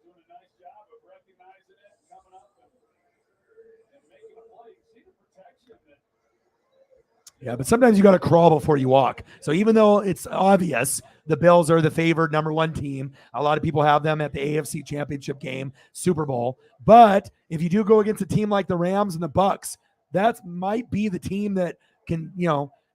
Doing a nice job of recognizing it, coming up and making a play. See the protection. Yeah, but sometimes you got to crawl before you walk. So even though it's obvious the Bills are the favored number 1 team, a lot of people have them at the AFC Championship game, Super Bowl. But if you do go against a team like the Rams and the Bucks, that might be the team that can,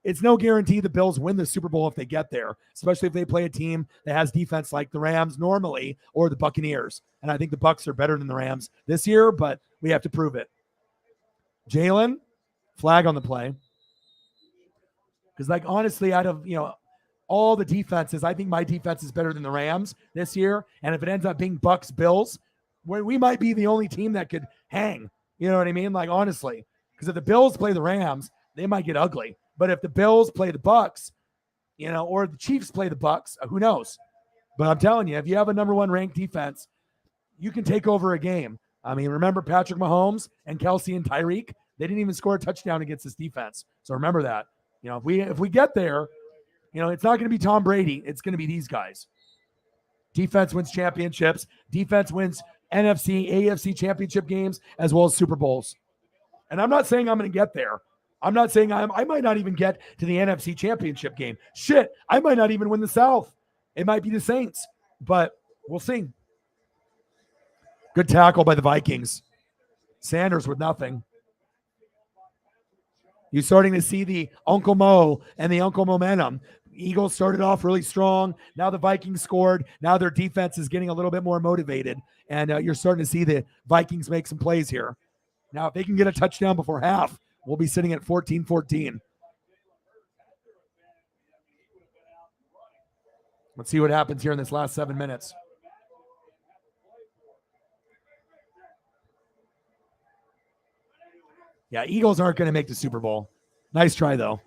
it's no guarantee the Bills win the Super Bowl if they get there, especially if they play a team that has defense like the Rams normally or the Buccaneers. And I think the Bucks are better than the Rams this year, but we have to prove it. Jalen, flag on the play. Because, honestly, out of, all the defenses, I think my defense is better than the Rams this year. And if it ends up being Bucks, Bills, we might be the only team that could hang. You know what I mean? Honestly. Because if the Bills play the Rams, they might get ugly. But if the Bills play the Bucks, or the Chiefs play the Bucks, who knows? But I'm telling you, if you have a number 1 ranked defense, you can take over a game. I mean, remember Patrick Mahomes and Kelsey and Tyreek? They didn't even score a touchdown against this defense. So remember that. If we get there, it's not going to be Tom Brady. It's going to be these guys. Defense wins championships. Defense wins NFC, AFC championship games, as well as Super Bowls. And I'm not saying I'm going to get there. I'm not saying I might not even get to the NFC championship game. Shit, I might not even win the South. It might be the Saints, but we'll see. Good tackle by the Vikings. Sanders with nothing. You're starting to see the Uncle Mo and the Uncle Momentum. Eagles started off really strong. Now the Vikings scored. Now their defense is getting a little bit more motivated. And you're starting to see the Vikings make some plays here. Now, if they can get a touchdown before half, we'll be sitting at 14-14. Let's see what happens here in this last 7 minutes. Yeah, Eagles aren't going to make the Super Bowl. Nice try, though.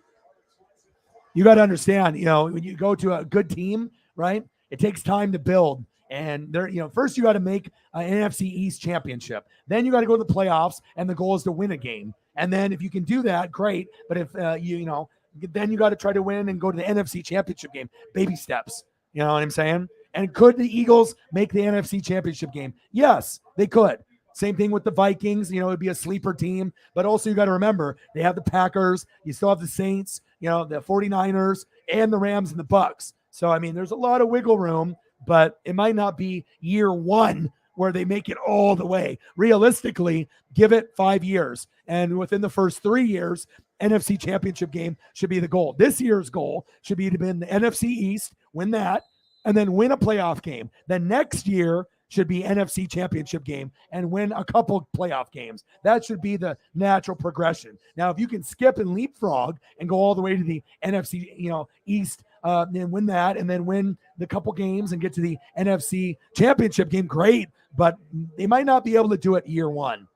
You got to understand, when you go to a good team, right, it takes time to build. And first you got to make an NFC East championship. Then you got to go to the playoffs, and the goal is to win a game. And then if you can do that, great. But if then you got to try to win and go to the NFC championship game. Baby steps. You know what I'm saying? And could the Eagles make the NFC championship game? Yes, they could. Same thing with the Vikings. It'd be a sleeper team. But also you got to remember, they have the Packers. You still have the Saints, the 49ers, and the Rams and the Bucks. So, I mean, there's a lot of wiggle room, but it might not be year 1 where they make it all the way. Realistically, give it 5 years. And within the first 3 years, NFC championship game should be the goal. This year's goal should be to win the NFC East, win that, and then win a playoff game. Then next year should be NFC championship game and win a couple playoff games. That should be the natural progression. Now, if you can skip and leapfrog and go all the way to the NFC, East, and win that, and then win the couple games and get to the NFC championship game, great. But they might not be able to do it year 1.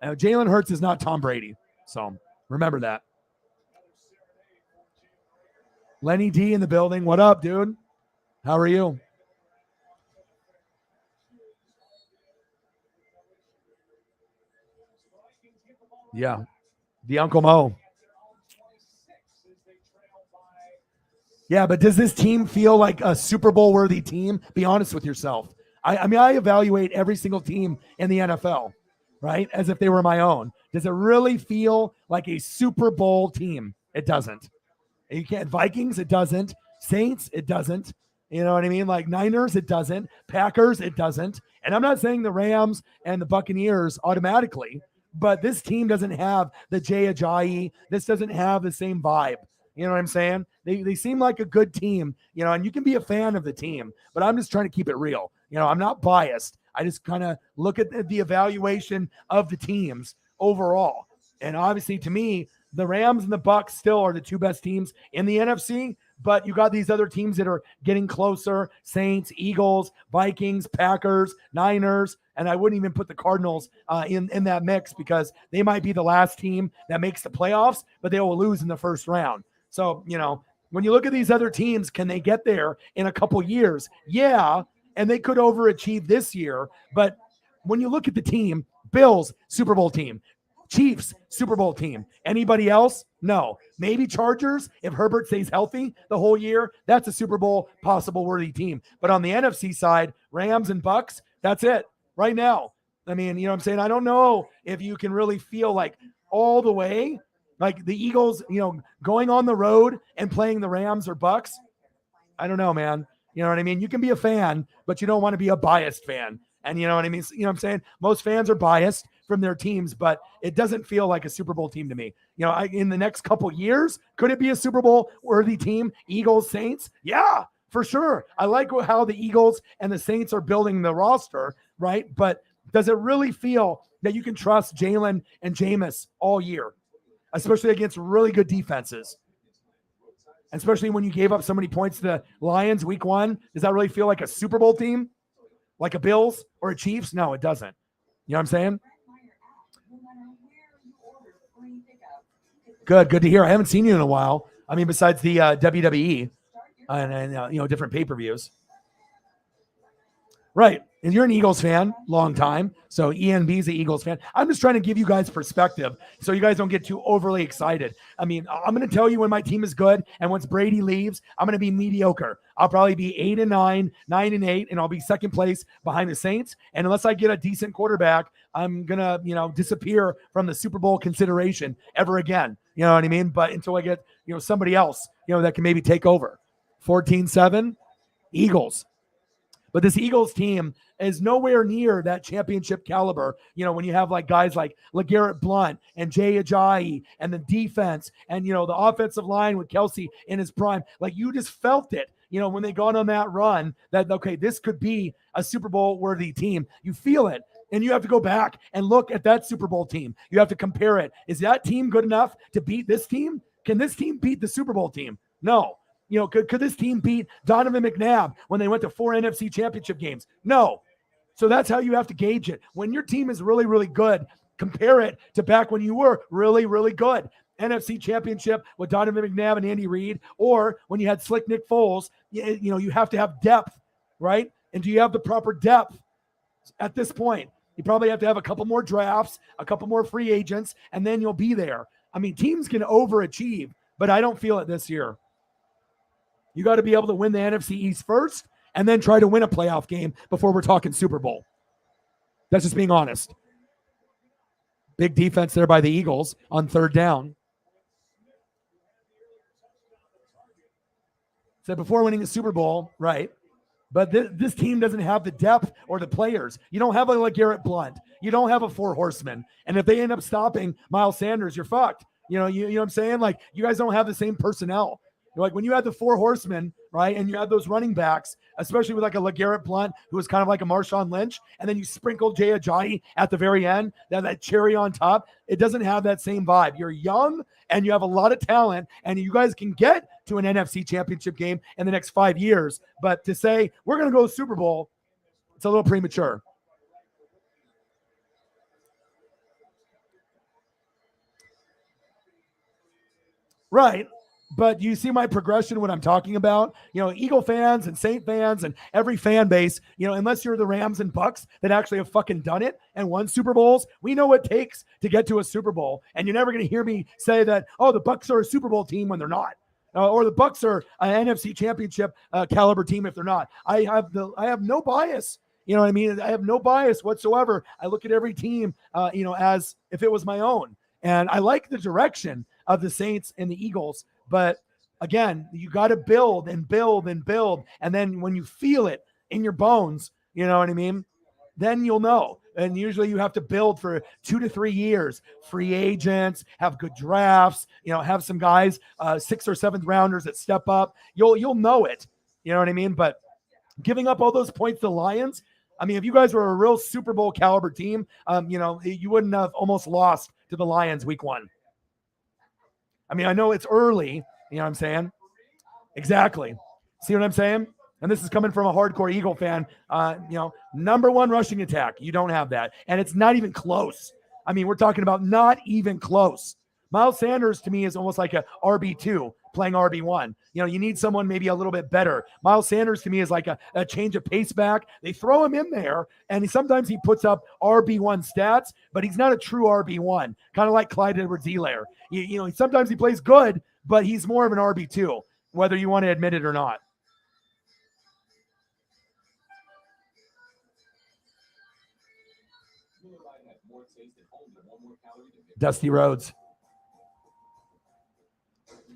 Jalen Hurts is not Tom Brady. So remember that. Lenny D in the building. What up, dude? How are you? Yeah. The Uncle Mo. Yeah, but does this team feel like a Super Bowl worthy team? Be honest with yourself. I mean, I evaluate every single team in the NFL, right, as if they were my own. Does it really feel like a Super Bowl team? It doesn't. You can't. Vikings, it doesn't. Saints, it doesn't. You know what I mean? Like Niners, it doesn't. Packers, it doesn't. And I'm not saying the Rams and the Buccaneers automatically, but this team doesn't have the Jay Ajayi. This doesn't have the same vibe. You know what I'm saying? They seem like a good team, and you can be a fan of the team, but I'm just trying to keep it real. I'm not biased. I just kind of look at the evaluation of the teams overall. And obviously, to me, the Rams and the Bucks still are the 2 best teams in the NFC, but you got these other teams that are getting closer: Saints, Eagles, Vikings, Packers, Niners, and I wouldn't even put the Cardinals in that mix because they might be the last team that makes the playoffs, but they will lose in the first round. So, when you look at these other teams, can they get there in a couple years? Yeah, and they could overachieve this year, but when you look at the team, Bills, Super Bowl team, Chiefs, Super Bowl team. Anybody else? No. Maybe Chargers, if Herbert stays healthy the whole year, that's a Super Bowl possible worthy team. But on the NFC side, Rams and Bucks, that's it right now. I mean, you know what I'm saying? I don't know if you can really feel like all the way, like the Eagles, going on the road and playing the Rams or Bucks. I don't know, man. You know what I mean? You can be a fan, but you don't want to be a biased fan. And you know what I mean? You know what I'm saying? Most fans are biased from their teams, but it doesn't feel like a Super Bowl team to me. In the next couple years, could it be a Super Bowl worthy team? Eagles, Saints? Yeah, for sure. I like how the Eagles and the Saints are building the roster, right? But does it really feel that you can trust Jalen and Jameis all year, especially against really good defenses? Especially when you gave up so many points to the Lions week 1. Does that really feel like a Super Bowl team? Like a Bills or a Chiefs? No, it doesn't. You know what I'm saying? Good to hear. I haven't seen you in a while. I mean, besides the WWE and different pay-per-views. Right. And you're an Eagles fan, long time. So ENB's the Eagles fan. I'm just trying to give you guys perspective so you guys don't get too overly excited. I mean, I'm going to tell you when my team is good, and once Brady leaves, I'm going to be mediocre. I'll probably be 8-9, 9-8, and I'll be second place behind the Saints. And unless I get a decent quarterback, I'm going to, disappear from the Super Bowl consideration ever again. You know what I mean? But until I get, somebody else, that can maybe take over. 14-7, Eagles. But this Eagles team is nowhere near that championship caliber. When you have like guys like LeGarrette Blount and Jay Ajayi and the defense and, the offensive line with Kelsey in his prime, like you just felt it, when they got on that run that, okay, this could be a Super Bowl worthy team. You feel it. And you have to go back and look at that Super Bowl team. You have to compare it. Is that team good enough to beat this team? Can this team beat the Super Bowl team? No. Could this team beat Donovan McNabb when they went to 4 NFC championship games? No. So that's how you have to gauge it. When your team is really, really good, compare it to back when you were really, really good. NFC championship with Donovan McNabb and Andy Reid, or when you had Slick Nick Foles, you have to have depth, right? And do you have the proper depth at this point? You probably have to have a couple more drafts, a couple more free agents, and then you'll be there. I mean, teams can overachieve, but I don't feel it this year. You got to be able to win the NFC East first and then try to win a playoff game before we're talking Super Bowl. That's just being honest. Big defense there by the Eagles on third down. Said before winning the Super Bowl, right? But this team doesn't have the depth or the players. You don't have a LeGarrette Blount. You don't have a 4 horsemen. And if they end up stopping Miles Sanders, you're fucked. You know what I'm saying? Like, you guys don't have the same personnel. Like when you had the 4 horsemen, right, and you had those running backs, especially with like a LeGarrette Blount, who was kind of like a Marshawn Lynch, and then you sprinkle Jay Ajayi at the very end, that cherry on top, it doesn't have that same vibe. You're young, and you have a lot of talent, and you guys can get to an NFC championship game in the next 5 years. But to say, we're going to go to Super Bowl, it's a little premature. Right. But you see my progression when I'm talking about, Eagle fans and Saint fans and every fan base, unless you're the Rams and Bucks that actually have fucking done it and won Super Bowls, we know what it takes to get to a Super Bowl. And you're never going to hear me say that, oh, the Bucks are a Super Bowl team when they're not. Or the Bucks are an NFC championship caliber team if they're not. I have no bias. You know what I mean? I have no bias whatsoever. I look at every team, as if it was my own. And I like the direction of the Saints and the Eagles. But again, you got to build and build and build. And then when you feel it in your bones, you know what I mean? Then you'll know. And usually you have to build for 2 to 3 years. Free agents, have good drafts, have some guys, 6th or 7th rounders that step up. You'll know it. You know what I mean? But giving up all those points to the Lions, I mean, if you guys were a real Super Bowl caliber team, you wouldn't have almost lost to the Lions week 1. I mean, I know it's early, you know what I'm saying? Exactly. See what I'm saying? And this is coming from a hardcore Eagle fan. Number one rushing attack. You don't have that. And it's not even close. I mean, we're talking about not even close. Miles Sanders to me is almost like a RB2 playing RB1. You need someone maybe a little bit better. Miles Sanders to me is like a change of pace back. They throw him in there, and sometimes he puts up RB1 stats, but he's not a true RB1, kind of like Clyde Edwards-Helaire. Sometimes he plays good, but he's more of an RB2, whether you want to admit it or not. Dusty Rhodes.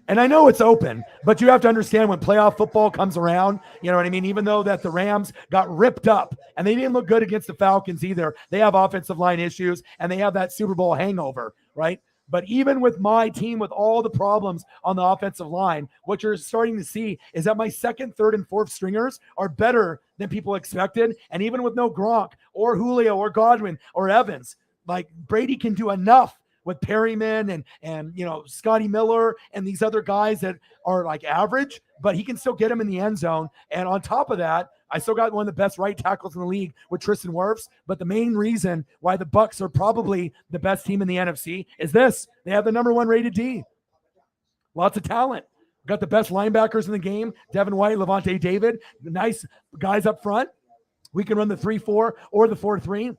And I know it's open, but you have to understand when playoff football comes around, you know what I mean? Even though that the Rams got ripped up and they didn't look good against the Falcons either, they have offensive line issues and they have that Super Bowl hangover, right? But even with my team, with all the problems on the offensive line, what you're starting to see is that my second, third, and fourth stringers are better than people expected. And even with no Gronk or Julio or Godwin or Evans, like Brady can do enough with Perryman and Scotty Miller and these other guys that are like average, but he can still get them in the end zone. And on top of that, I still got one of the best right tackles in the league with Tristan Wirfs. But the main reason why the Bucs are probably the best team in the NFC is this: they have the number one rated D. Lots of talent. Got the best linebackers in the game: Devin White, Levante David. Nice guys up front. We can run the 3-4 or the 4-3.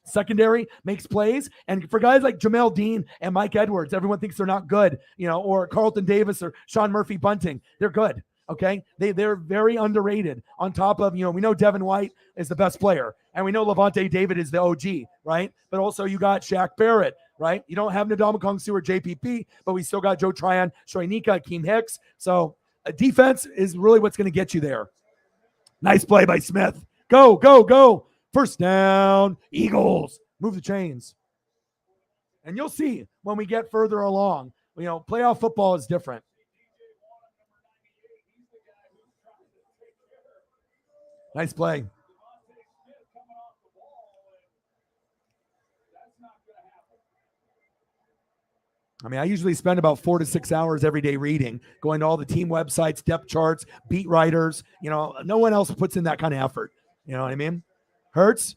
Secondary makes plays. And for guys like Jamel Dean and Mike Edwards, everyone thinks they're not good, or Carlton Davis or Sean Murphy Bunting. They're good. Okay. They're very underrated. On top of, we know Devin White is the best player, and we know Levante David is the OG, right? But also you got Shaq Barrett, right? You don't have Ndamukong Suh or JPP, but we still got Joe Tryon, Shoinika, Akeem Hicks. So defense is really what's going to get you there. Nice play by Smith. Go, go, go. First down, Eagles. Move the chains. And you'll see when we get further along, playoff football is different. Nice play. I mean, I usually spend about 4 to 6 hours every day reading, going to all the team websites, depth charts, beat writers. No one else puts in that kind of effort. You know what I mean? Hurts.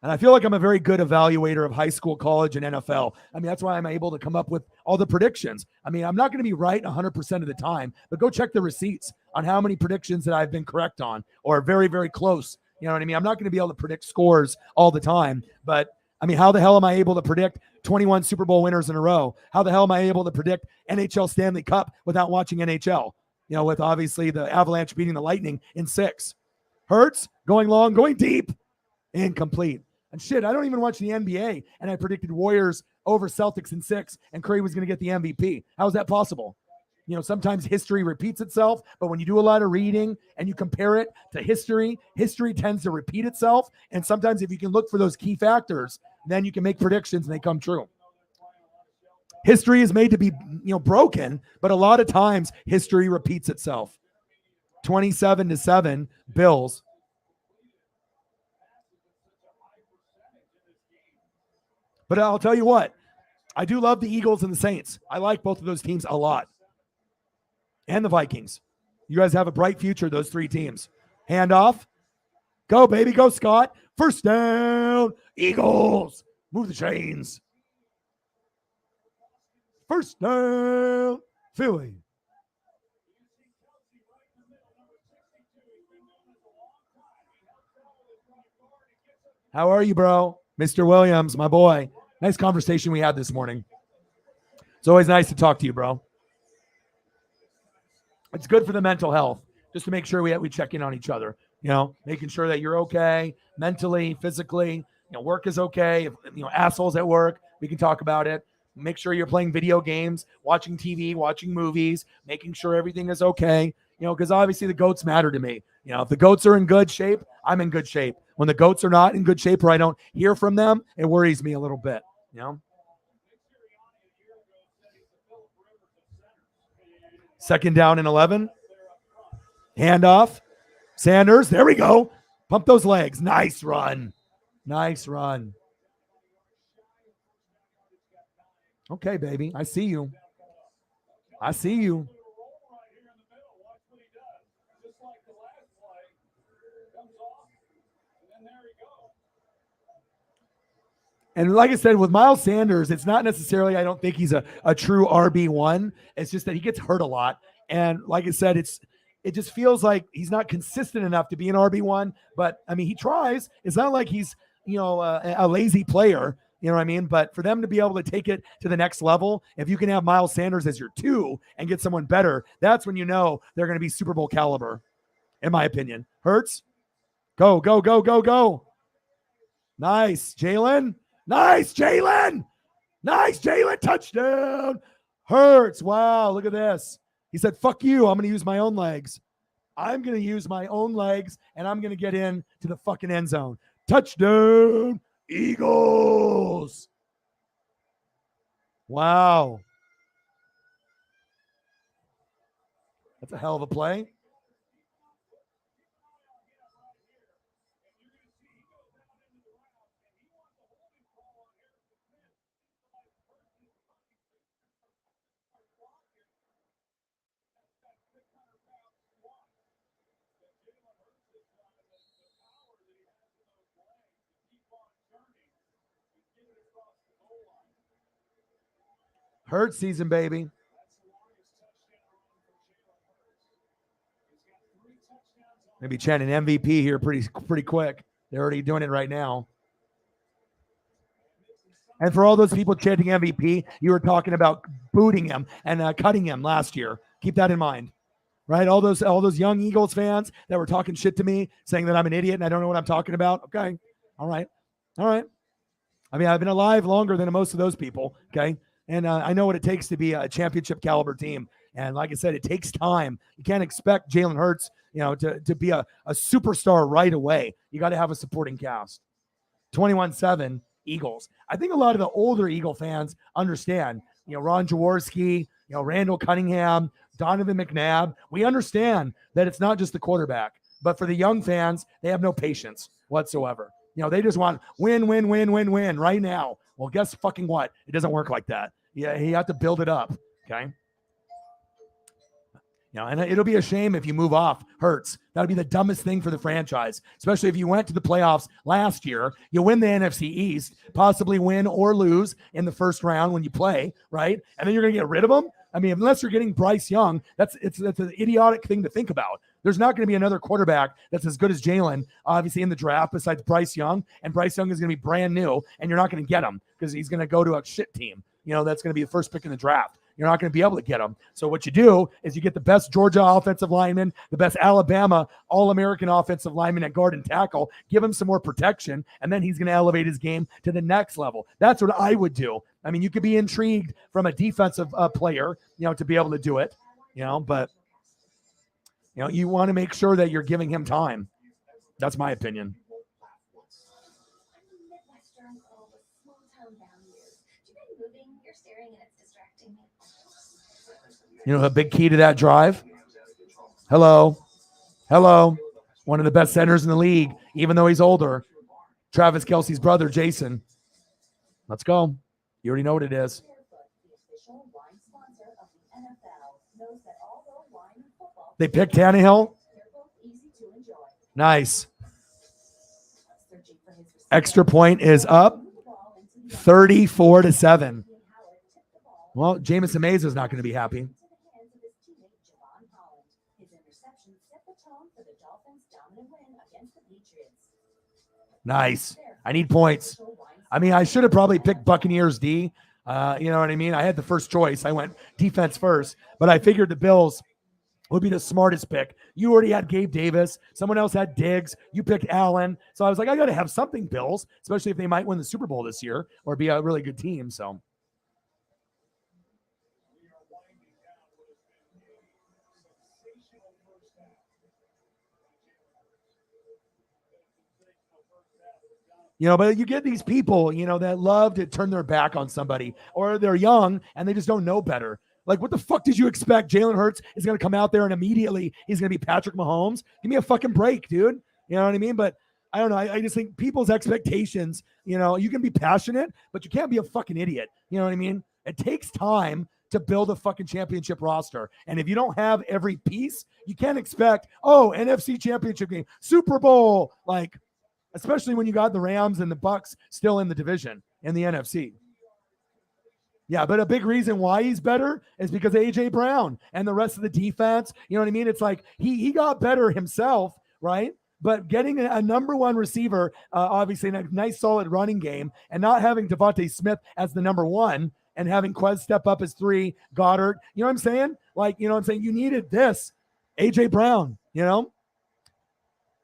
And I feel like I'm a very good evaluator of high school, college, and NFL. I mean, that's why I'm able to come up with all the predictions. I mean, I'm not going to be right 100% of the time, but go check the receipts on how many predictions that I've been correct on or very, very close. You know what I mean? I'm not going to be able to predict scores all the time, but I mean, how the hell am I able to predict 21 Super Bowl winners in a row? How the hell am I able to predict NHL Stanley Cup without watching NHL? With obviously the Avalanche beating the Lightning in 6. Hurts, going long, going deep, incomplete. And shit, I don't even watch the NBA, and I predicted Warriors over Celtics in 6, and Curry was going to get the MVP. How is that possible? Sometimes history repeats itself, but when you do a lot of reading and you compare it to history tends to repeat itself. And sometimes if you can look for those key factors, then you can make predictions and they come true. History is made to be, broken, but a lot of times history repeats itself. 27-7, Bills. But I'll tell you what, I do love the Eagles and the Saints. I like both of those teams a lot. And the Vikings. You guys have a bright future, those 3 teams. Handoff. Go, baby. Go, Scott. First down. Eagles. Move the chains. First down. Philly. How are you, bro? Mr. Williams, my boy. Nice conversation we had this morning. It's always nice to talk to you, bro. It's good for the mental health, just to make sure we check in on each other, making sure that you're okay mentally, physically, work is okay. If, assholes at work, we can talk about it. Make sure you're playing video games, watching TV, watching movies, making sure everything is okay, because obviously the GOATs matter to me. If the GOATs are in good shape, I'm in good shape. When the GOATs are not in good shape or I don't hear from them, it worries me a little bit, Second down and 11. Handoff. Sanders. There we go. Pump those legs. Nice run. Nice run. Okay, baby. I see you. I see you. And like I said, with Miles Sanders, it's not necessarily, I don't think he's a true RB1. It's just that he gets hurt a lot. And like I said, it just feels like he's not consistent enough to be an RB1. But I mean, he tries. It's not like he's, a lazy player. You know what I mean? But for them to be able to take it to the next level, if you can have Miles Sanders as your 2 and get someone better, that's when you know they're going to be Super Bowl caliber, in my opinion. Hurts, go, go, go, go, go. Nice, Jalen. Nice, Jalen. Nice, Jalen. Touchdown. Hurts. Wow, look at this. He said, fuck you. I'm going to use my own legs. I'm going to use my own legs, and I'm going to get in to the fucking end zone. Touchdown, Eagles. Wow. That's a hell of a play. Hurt season, baby. Maybe chanting MVP here pretty quick. They're already doing it right now. And for all those people chanting MVP, you were talking about booting him and cutting him last year. Keep that in mind, right? All those young Eagles fans that were talking shit to me, saying that I'm an idiot and I don't know what I'm talking about. Okay, all right. I mean, I've been alive longer than most of those people. Okay, and I know what it takes to be a championship caliber team. And like I said, it takes time. You can't expect Jalen Hurts, to be a superstar right away. You got to have a supporting cast. 21-7 Eagles. I think a lot of the older Eagle fans understand, Ron Jaworski, Randall Cunningham, Donovan McNabb. We understand that it's not just the quarterback, but for the young fans, they have no patience whatsoever. They just want win right now. Well, guess fucking what? It doesn't work like that. Yeah, you have to build it up. Okay. And it'll be a shame if you move off Hurts. That would be the dumbest thing for the franchise, especially if you went to the playoffs last year. You win the NFC East, possibly win or lose in the first round when you play, right? And then you're going to get rid of them? I mean, unless you're getting Bryce Young, that's an idiotic thing to think about. There's not going to be another quarterback that's as good as Jalen, obviously, in the draft besides Bryce Young. And Bryce Young is going to be brand new, and you're not going to get him because he's going to go to a shit team. That's going to be the first pick in the draft. You're not going to be able to get him. So what you do is you get the best Georgia offensive lineman, the best Alabama All-American offensive lineman at guard and tackle, give him some more protection, and then he's going to elevate his game to the next level. That's what I would do. I mean, you could be intrigued from a defensive player, to be able to do it, but, you want to make sure that you're giving him time. That's my opinion. A big key to that drive. Hello. One of the best centers in the league, even though he's older. Travis Kelce's brother, Jason. Let's go. You already know what it is. They picked Tannehill. Nice. Extra point is up. 34-7. Well, Jameson Mays is not going to be happy. Nice. I need points. I mean, I should have probably picked Buccaneers D. You know what I mean? I had the first choice. I went defense first, but I figured the Bills would be the smartest pick. You already had Gabe Davis. Someone else had Diggs. You picked Allen. So I was like, I got to have something, Bills, especially if they might win the Super Bowl this year or be a really good team. So. But you get these people, that love to turn their back on somebody, or they're young and they just don't know better. Like, what the fuck did you expect? Jalen Hurts is going to come out there and immediately he's going to be Patrick Mahomes? Give me a fucking break, dude. You know what I mean? But I don't know. I just think people's expectations, you can be passionate, but you can't be a fucking idiot. You know what I mean? It takes time to build a fucking championship roster. And if you don't have every piece, you can't expect, NFC championship game, Super Bowl, like, especially when you got the Rams and the Bucks still in the division in the NFC. Yeah, but a big reason why he's better is because of A.J. Brown and the rest of the defense. You know what I mean? It's like he got better himself, right? But getting a number one receiver, obviously in a nice solid running game, and not having Devontae Smith as the number one and having Quez step up as 3, Goddard, you know what I'm saying? Like, you know what I'm saying? You needed this. A.J. Brown, you know?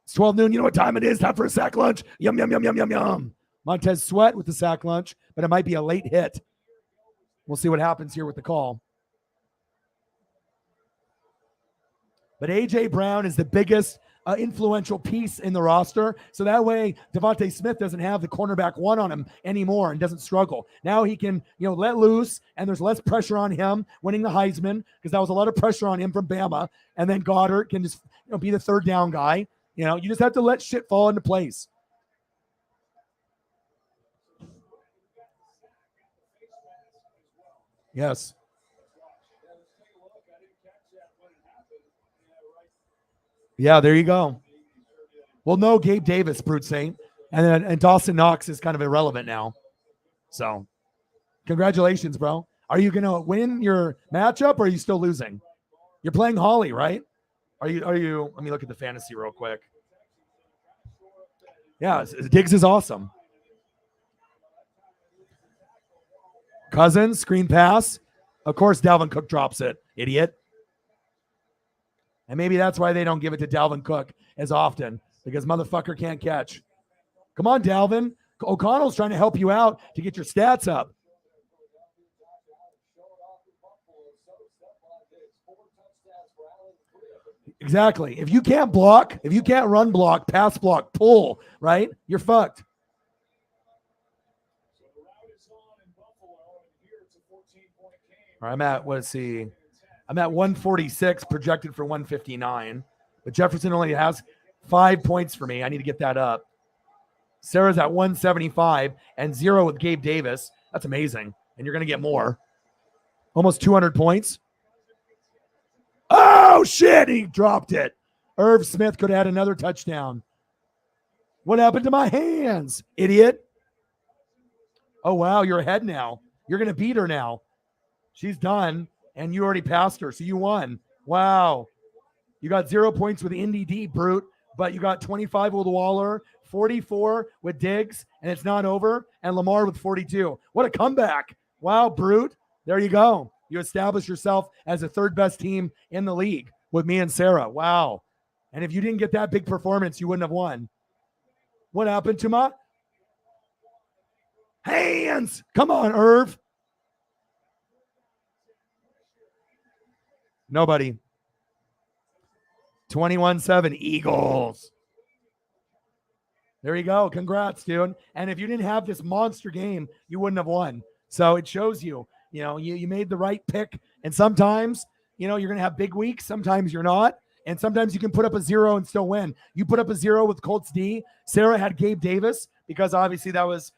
It's 12 noon. You know what time it is? Time for a sack lunch. Yum, yum, yum, yum, yum, yum. Montez Sweat with the sack lunch, but it might be a late hit. We'll see what happens here with the call. But A.J. Brown is the biggest influential piece in the roster. So that way, Devontae Smith doesn't have the cornerback 1 on him anymore and doesn't struggle. Now he can, let loose, and there's less pressure on him winning the Heisman because that was a lot of pressure on him from Bama. And then Goddard can just be the third down guy. You just have to let shit fall into place. Yes. Yeah, there you go. Well, no Gabe Davis, Brute Saint. And Dawson Knox is kind of irrelevant now. So, congratulations, bro. Are you going to win your matchup or are you still losing? You're playing Holly, right? Are you? Let me look at the fantasy real quick. Yeah, Diggs is awesome. Cousins, screen pass. Of course, Dalvin Cook drops it, idiot. And maybe that's why they don't give it to Dalvin Cook as often, because motherfucker can't catch. Come on, Dalvin. O'Connell's trying to help you out to get your stats up. Exactly. If you can't block, if you can't run block, pass block, pull, right? You're fucked. All right, I'm at 146, projected for 159. But Jefferson only has 5 points for me. I need to get that up. Sarah's at 175 and 0 with Gabe Davis. That's amazing. And you're going to get more. Almost 200 points. Oh, shit. He dropped it. Irv Smith could have had another touchdown. What happened to my hands, idiot? Oh, wow. You're ahead now. You're going to beat her now. She's done, and you already passed her, so you won. Wow. You got 0 points with Indy D, Brute, but you got 25 with Waller, 44 with Diggs, and it's not over, and Lamar with 42. What a comeback. Wow, Brute. There you go. You established yourself as the third best team in the league with me and Sarah. Wow. And if you didn't get that big performance, you wouldn't have won. What happened to my hands? Come on, Irv. Nobody. 21-7 Eagles. There you go. Congrats, dude. And if you didn't have this monster game, you wouldn't have won. So it shows you, you made the right pick. And sometimes, you're going to have big weeks. Sometimes you're not. And sometimes you can put up a 0 and still win. You put up a 0 with Colts D. Sarah had Gabe Davis because obviously that was,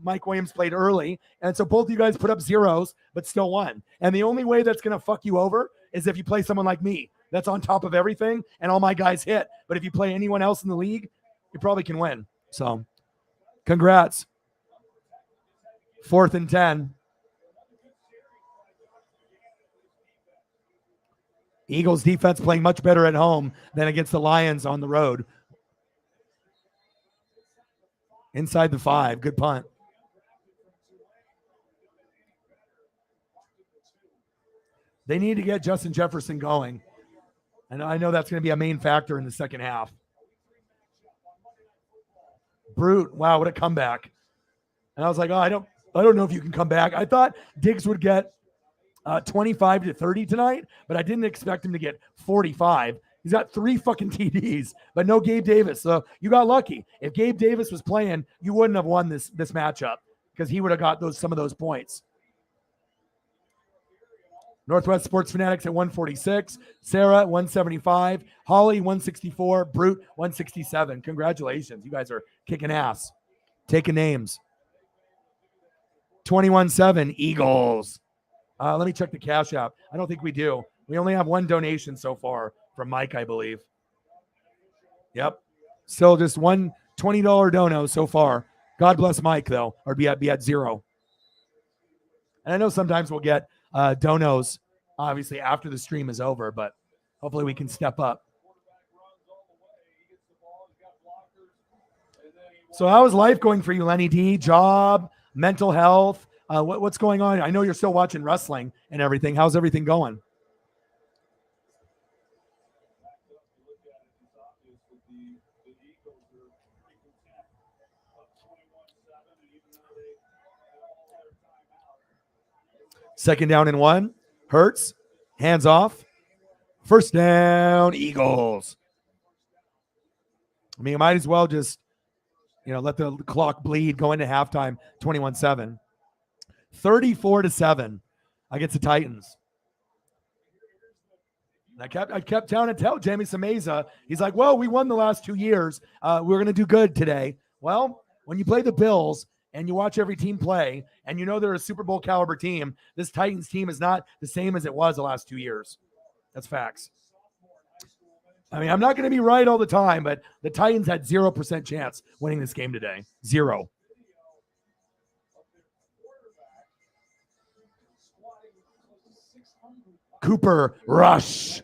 Mike Williams played early. And so both of you guys put up 0s, but still won. And the only way that's going to fuck you over is if you play someone like me that's on top of everything and all my guys hit. But if you play anyone else in the league, you probably can win. So congrats. 4th and 10. Eagles defense playing much better at home than against the Lions on the road. Inside the 5. Good punt. They need to get Justin Jefferson going. And I know that's going to be a main factor in the second half. Brute. Wow, what a comeback. And I was like, I don't know if you can come back. I thought Diggs would get 25 to 30 tonight, but I didn't expect him to get 45. He's got 3 fucking TDs, but no Gabe Davis. So you got lucky. If Gabe Davis was playing, you wouldn't have won this matchup because he would have got some of those points. Northwest Sports Fanatics at 146, Sarah at 175, Holly 164, Brute 167. Congratulations. You guys are kicking ass. Taking names. 21-7 Eagles. Let me check the Cash App. I don't think we do. We only have 1 donation so far from Mike, I believe. Yep. Still just 1 $20 dono so far. God bless Mike, though, or be at zero. And I know sometimes we'll get donos, obviously, after the stream is over, but hopefully we can step up. So how is life going for you, Lenny D? Job, mental health? What's going on? I know you're still watching wrestling and everything. How's everything going? Second down and 1. Hurts. Hands off. First down, Eagles. I mean, you might as well just, let the clock bleed, go into halftime, 21-7. 34-7 against the Titans. And I kept telling Jamie Sameza, he's like, well, we won the last 2 years. We're going to do good today. Well, when you play the Bills and you watch every team play and you know they're a Super Bowl caliber team, this Titans team is not the same as it was the last 2 years. That's facts. I mean, I'm not going to be right all the time, but the Titans had 0% chance winning this game today. 0. Cooper Rush.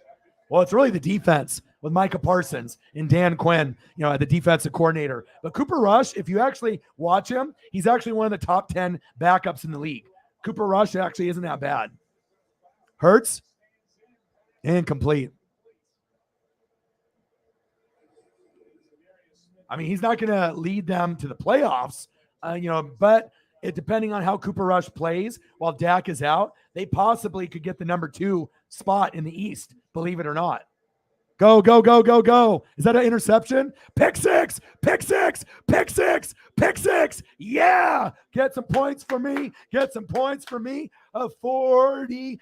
Well, it's really the defense with Micah Parsons and Dan Quinn, the defensive coordinator. But Cooper Rush, if you actually watch him, he's actually one of the top 10 backups in the league. Cooper Rush actually isn't that bad. Hurts. Incomplete. I mean, he's not going to lead them to the playoffs, but depending on how Cooper Rush plays while Dak is out, they possibly could get the number 2 spot in the East, believe it or not. Go, go, go, go, go. Is that an interception? Pick six, pick six, pick six, pick six. Yeah. Get some points for me. Get some points for me. 40-7,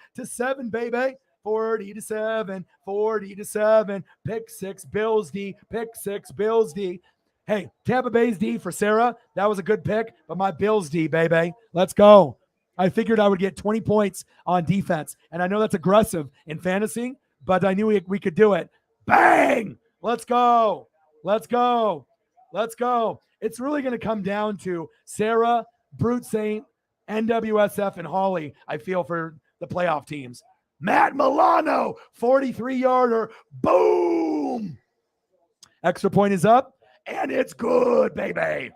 baby. 40-7, 40-7. Pick six, Bills D. Pick six, Bills D. Hey, Tampa Bay's D for Sarah. That was a good pick, but my Bills D, baby. Let's go. I figured I would get 20 points on defense, and I know that's aggressive in fantasy, but I knew we could do it. Bang! Let's go. Let's go. Let's go. It's really going to come down to Sarah, Brute Saint, NWSF, and Holly, I feel, for the playoff teams. Matt Milano, 43-yarder. Boom! Extra point is up, and it's good, baby.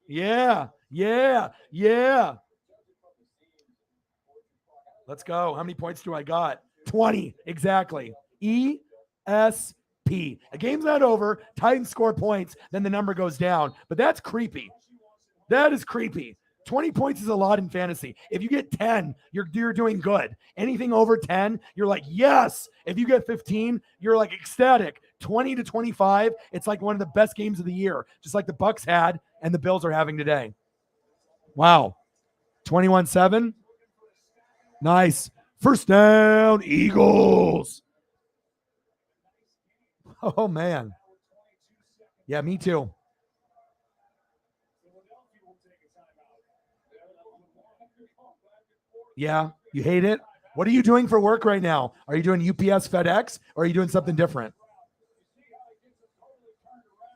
Yeah, yeah, yeah. Let's go. How many points do I got? 20, exactly. ESP. A game's not over. Titans score points, then the number goes down. But that's creepy. That is creepy. 20 points is a lot in fantasy. If you get 10, you're doing good. Anything over 10, you're like, yes. If you get 15, you're like ecstatic. 20-25, it's like one of the best games of the year, just like the Bucks had and the Bills are having today. Wow. 21-7. Nice. First down, Eagles. Oh, man. Yeah, me too. Yeah, you hate it? What are you doing for work right now? Are you doing UPS, FedEx, or are you doing something different?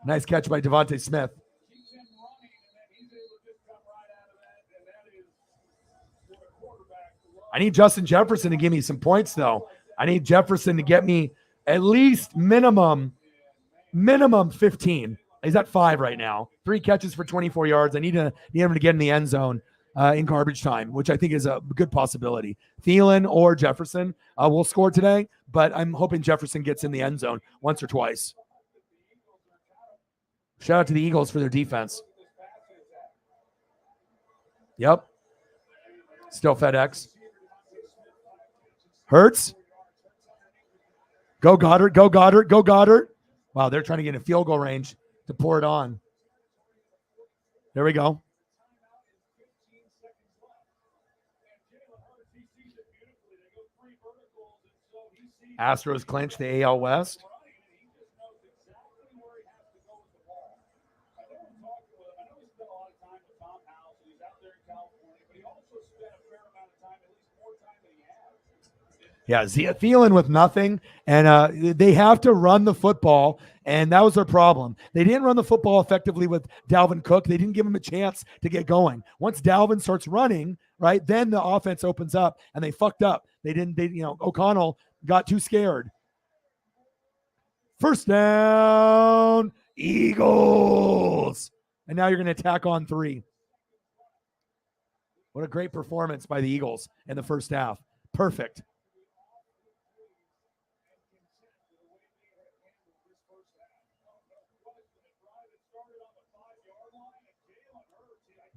Nice catch by Devontae Smith. I need Justin Jefferson to give me some points, though. I need Jefferson to get me at least minimum 15. He's at 5 right now. 3 catches for 24 yards. I need him to get in the end zone in garbage time, which I think is a good possibility. Thielen or Jefferson will score today, but I'm hoping Jefferson gets in the end zone once or twice. Shout out to the Eagles for their defense. Yep. Still FedEx. Hurts. Go Goddard, go Goddard, go Goddard. Wow, they're trying to get in field goal range to pour it on. There we go. Astros clinch the AL West. Yeah, Thielen with nothing, and they have to run the football, And that was their problem. They didn't run the football effectively with Dalvin Cook. They didn't give him a chance to get going. Once Dalvin starts running, right, then the offense opens up, and they fucked up. O'Connell got too scared. First down, Eagles. And now you're going to attack on 3. What a great performance by the Eagles in the first half. Perfect.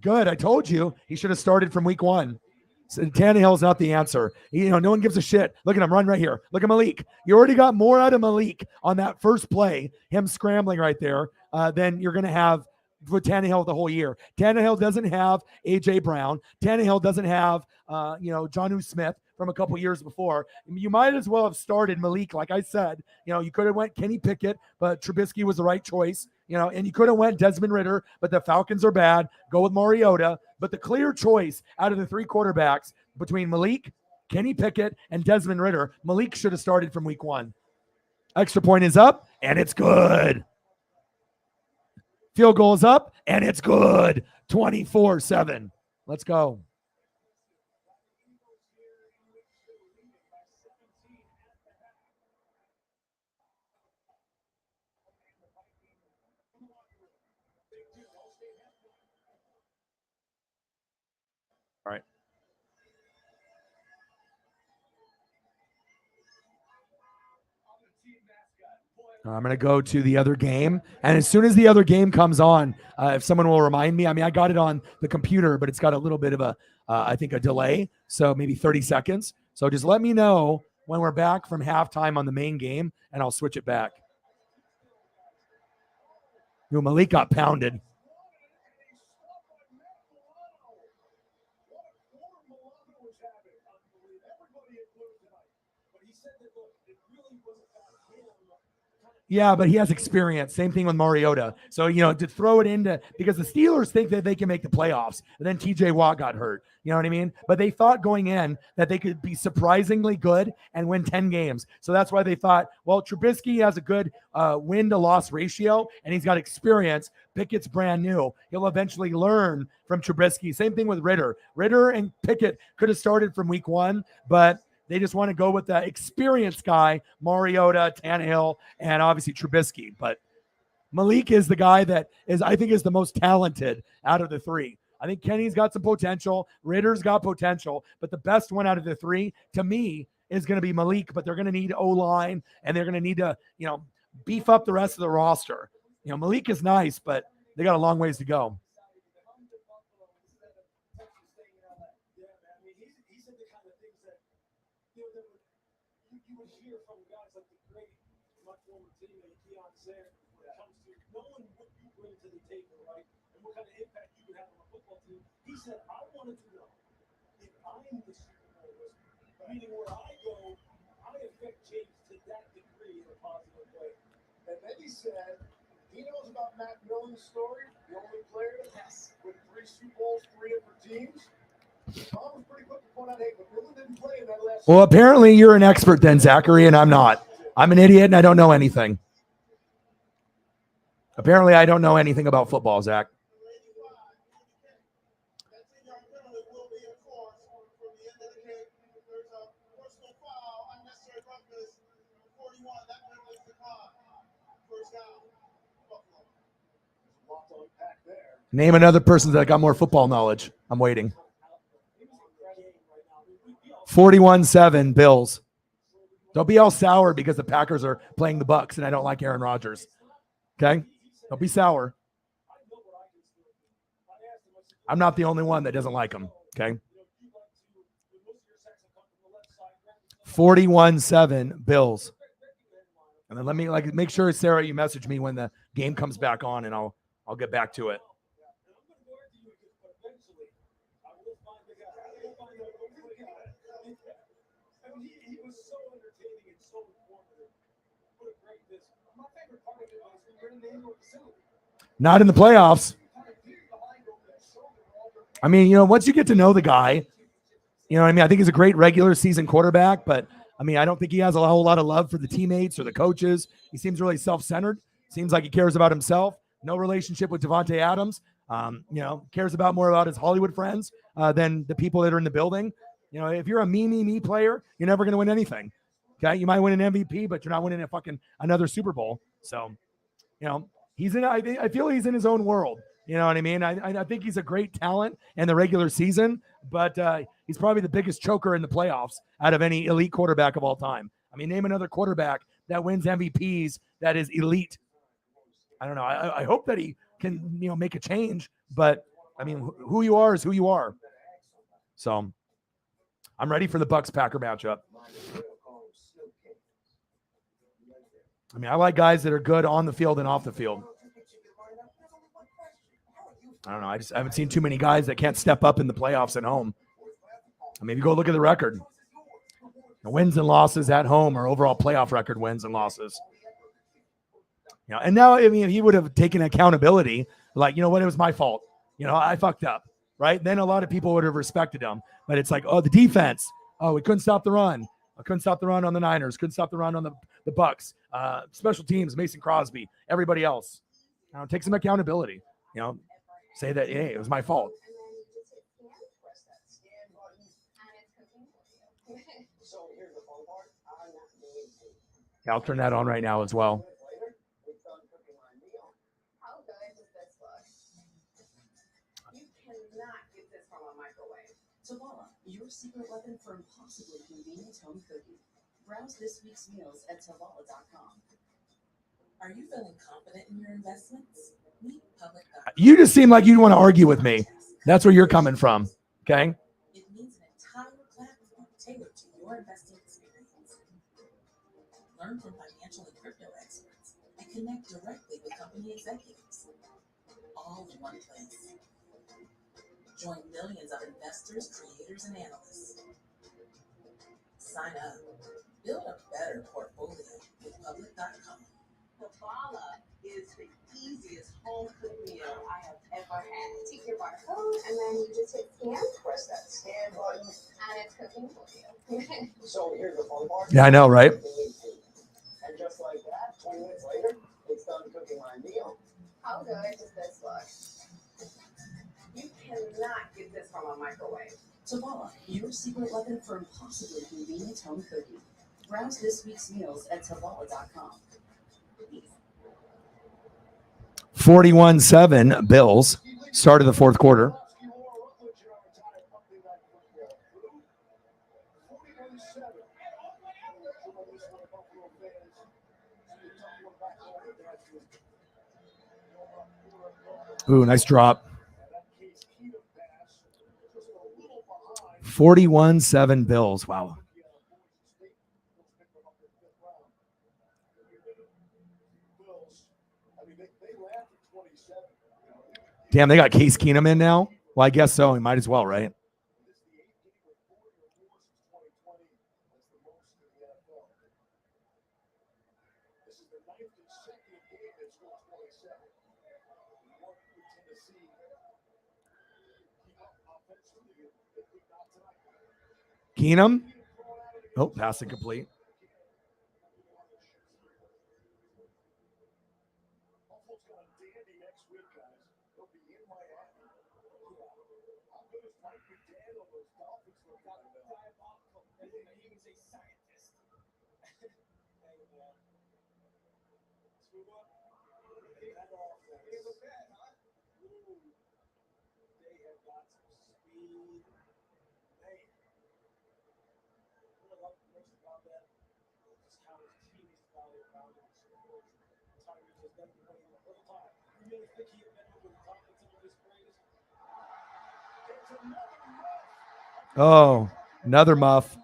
Good. I told you he should have started from week 1. So Tannehill's not the answer. No one gives a shit. Look at him run right here. Look at Malik. You already got more out of Malik on that first play, him scrambling right there, than you're going to have with Tannehill the whole year. Tannehill doesn't have A.J. Brown. Tannehill doesn't have, Jonnu Smith from a couple years before. You might as well have started Malik. Like I said, you could have went Kenny Pickett, but Trubisky was the right choice. And you could have went Desmond Ridder, but the Falcons are bad. Go with Mariota. But the clear choice out of the 3 quarterbacks between Malik, Kenny Pickett, and Desmond Ridder, Malik should have started from week 1. Extra point is up, and it's good. Field goal is up, and it's good. 24-7. Let's go. All right. I'm going to go to the other game. And as soon as the other game comes on, if someone will remind me, I got it on the computer, but it's got a little bit of I think a delay. So maybe 30 seconds. So just let me know when we're back from halftime on the main game, and I'll switch it back. Malik got pounded. Yeah, but he has experience. Same thing with Mariota. So, to throw it into, because the Steelers think that they can make the playoffs, and then TJ Watt got hurt. You know what I mean? But they thought going in that they could be surprisingly good and win 10 games. So that's why they thought, well, Trubisky has a good win-to-loss ratio, and he's got experience. Pickett's brand new. He'll eventually learn from Trubisky. Same thing with Ridder. Ridder and Pickett could have started from week 1, but they just want to go with the experienced guy, Mariota, Tannehill, and obviously Trubisky. But Malik is the guy that I think is the most talented out of the 3. I think Kenny's got some potential. Ridder's got potential. But the best one out of the 3, to me, is going to be Malik. But they're going to need O-line, and they're going to need to, beef up the rest of the roster. Malik is nice, but they got a long ways to go. He said, I wanted to know if I'm the Super Bowl whisperer, meaning where I go, I affect change to that degree in a positive way. And then he said, he knows about Matt Millen's story, the only player with 3 Super Bowls, 3 different teams. Tom was pretty quick to point out, hey, but Millen didn't play in that last. Well, apparently you're an expert then, Zachary, and I'm not. I'm an idiot, and I don't know anything. Apparently I don't know anything about football, Zach. Name another person that got more football knowledge. I'm waiting. 41-7 Bills. Don't be all sour because the Packers are playing the Bucs and I don't like Aaron Rodgers. Okay? Don't be sour. I'm not the only one that doesn't like him. Okay? 41-7 Bills. And then let me make sure, Sarah, you message me when the game comes back on, and I'll get back to it. Not in the playoffs. I mean, once you get to know the guy, I think he's a great regular season quarterback, but I don't think he has a whole lot of love for the teammates or the coaches. He seems really self-centered. Seems like he cares about himself. No relationship with Devontae Adams. Cares more about his Hollywood friends than the people that are in the building. If you're a me player, you're never going to win anything. Okay, you might win an MVP, but you're not winning another Super Bowl. So, he's in. I feel he's in his own world. You know what I mean? I think he's a great talent in the regular season, but he's probably the biggest choker in the playoffs out of any elite quarterback of all time. I mean, name another quarterback that wins MVPs that is elite. I don't know. I hope that he can, make a change, but I mean, who you are is who you are. So I'm ready for the Bucks-Packer matchup. I mean, I like guys that are good on the field and off the field. I don't know. I haven't seen too many guys that can't step up in the playoffs at home. I mean, if you go look at the record, the wins and losses at home or overall playoff record wins and losses. And now, I mean, if he would have taken accountability, like, you know what, it was my fault. I fucked up, right? Then a lot of people would have respected him. But it's like, oh, the defense. Oh, we couldn't stop the run. I couldn't stop the run on the Niners. Couldn't stop the run on the Bucks. Special teams, Mason Crosby, everybody else. Take some accountability. Say that, hey, it was my fault. Yeah, I'll turn that on right now as well. Tabala, your secret weapon for impossibly convenient home cooking. Browse this week's meals at tabala.com. Are you feeling confident in your investments? Meet public.com. You just seem like you want to argue with me. That's where you're coming from. Okay? It means an entire platform tailored to your investing experience. Learn from financial and crypto experts and connect directly with company executives. All in one place. Join millions of investors, creators, and analysts. Sign up. Build a better portfolio with public.com. Tabala is the easiest home cooked meal I have ever had. Take your barcode and then you just hit scan. Press that scan button and it's cooking for you. So here's the fun part. Yeah, I know, right? And just like that, 20 minutes later, it's done cooking my meal. How good does this look? You cannot get this from a microwave. Tabala, your secret weapon for impossibly convenient home cooking. Browse this week's meals at tabala.com. 41-7 Bills. Start of the fourth quarter. Ooh, nice drop. 41-7 Bills. Wow. Damn, they got Case Keenum in now? Well, I guess so. He might as well, right? Keenum? Oh, pass incomplete. Oh, another muff.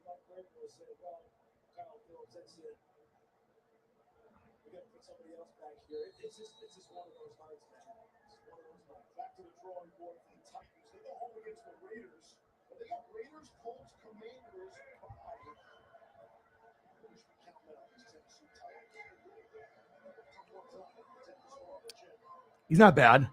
Mike Vrabel will say, well, Kyle Phillips, that's it. We got to put somebody else back here. It's just one of those nights, man. It's one of those nights. Back to the drawing board for the Titans. They go home against the Raiders. But they got Raiders, Colts, Commanders, bye. We should be counting out these Tennessee Titans. He's not bad.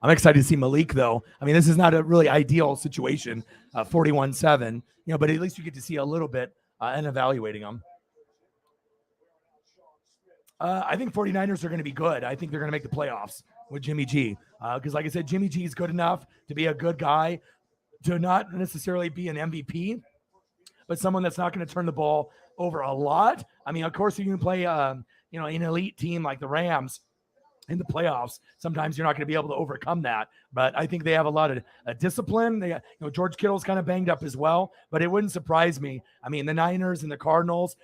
I'm excited to see Malik, though. I mean, this is not a really ideal situation, 41-7, but at least you get to see a little bit and evaluating him. I think 49ers are going to be good. I think they're going to make the playoffs with Jimmy G. Because like I said, Jimmy G is good enough to be a good guy, to not necessarily be an MVP, but someone that's not going to turn the ball over a lot. I mean, of course, you can play, an elite team like the Rams in the playoffs. Sometimes you're not going to be able to overcome that, but I think they have a lot of discipline. They, George Kittle's kind of banged up as well, but it wouldn't surprise me. I mean, the Niners and the Cardinals,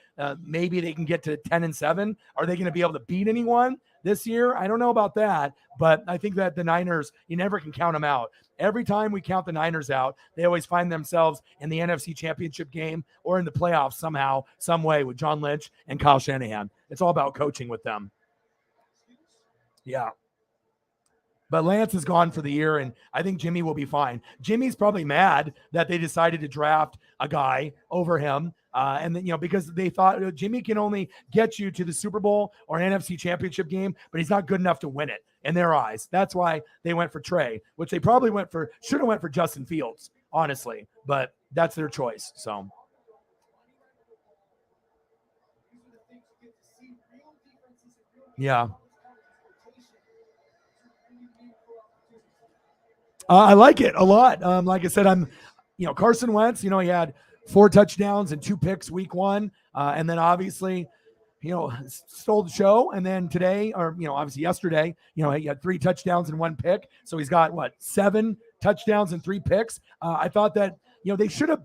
maybe they can get to 10-7. Are they going to be able to beat anyone this year? I don't know about that, but I think that the Niners, you never can count them out. Every time we count the Niners out, they always find themselves in the NFC Championship game or in the playoffs somehow, some way with John Lynch and Kyle Shanahan. It's all about coaching with them. Yeah. But Lance is gone for the year, and I think Jimmy will be fine. Jimmy's probably mad that they decided to draft a guy over him. And then, because they thought Jimmy can only get you to the Super Bowl or an NFC Championship game, but he's not good enough to win it in their eyes. That's why they went for Trey, which they probably should have went for Justin Fields, honestly. But that's their choice. So. Yeah. I like it a lot. Like I said, Carson Wentz, he had 4 touchdowns and 2 picks week 1. And then obviously, stole the show. And then today, or, obviously yesterday, he had 3 touchdowns and 1 pick. So he's got 7 touchdowns and 3 picks. I thought that, they should have,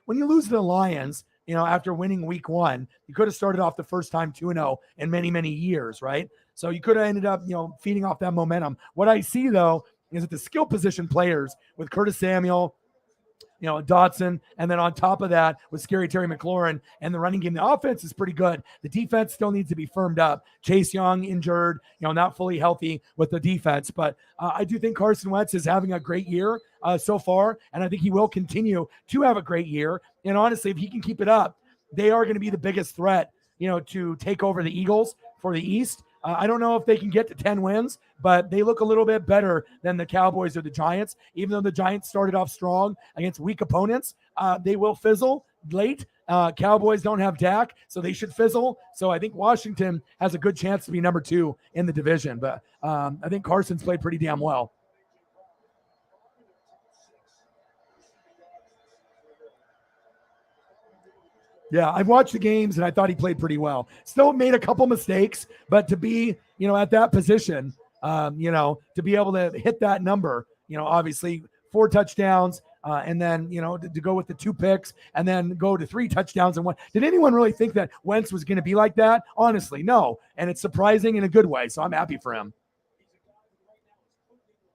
when you lose to the Lions, after winning week 1, you could have started off the first time 2-0 in many, many years, right? So you could have ended up, feeding off that momentum. What I see, though, is that the skill position players with Curtis Samuel, Dotson, and then on top of that with Scary Terry McLaurin and the running game, the offense is pretty good. The defense still needs to be firmed up. Chase Young injured, not fully healthy with the defense, but I do think Carson Wentz is having a great year so far, and I think he will continue to have a great year. And honestly, if he can keep it up, they are going to be the biggest threat, to take over the Eagles for the East. I don't know if they can get to 10 wins, but they look a little bit better than the Cowboys or the Giants. Even though the Giants started off strong against weak opponents, they will fizzle late. Cowboys don't have Dak, so they should fizzle. So I think Washington has a good chance to be number 2 in the division. But I think Carson's played pretty damn well. Yeah, I've watched the games, and I thought he played pretty well. Still made a couple mistakes, but to be, at that position, to be able to hit that number, obviously 4 touchdowns, and then, to go with the 2 picks and then go to 3 touchdowns and 1. Did anyone really think that Wentz was going to be like that? Honestly, no. And it's surprising in a good way, so I'm happy for him.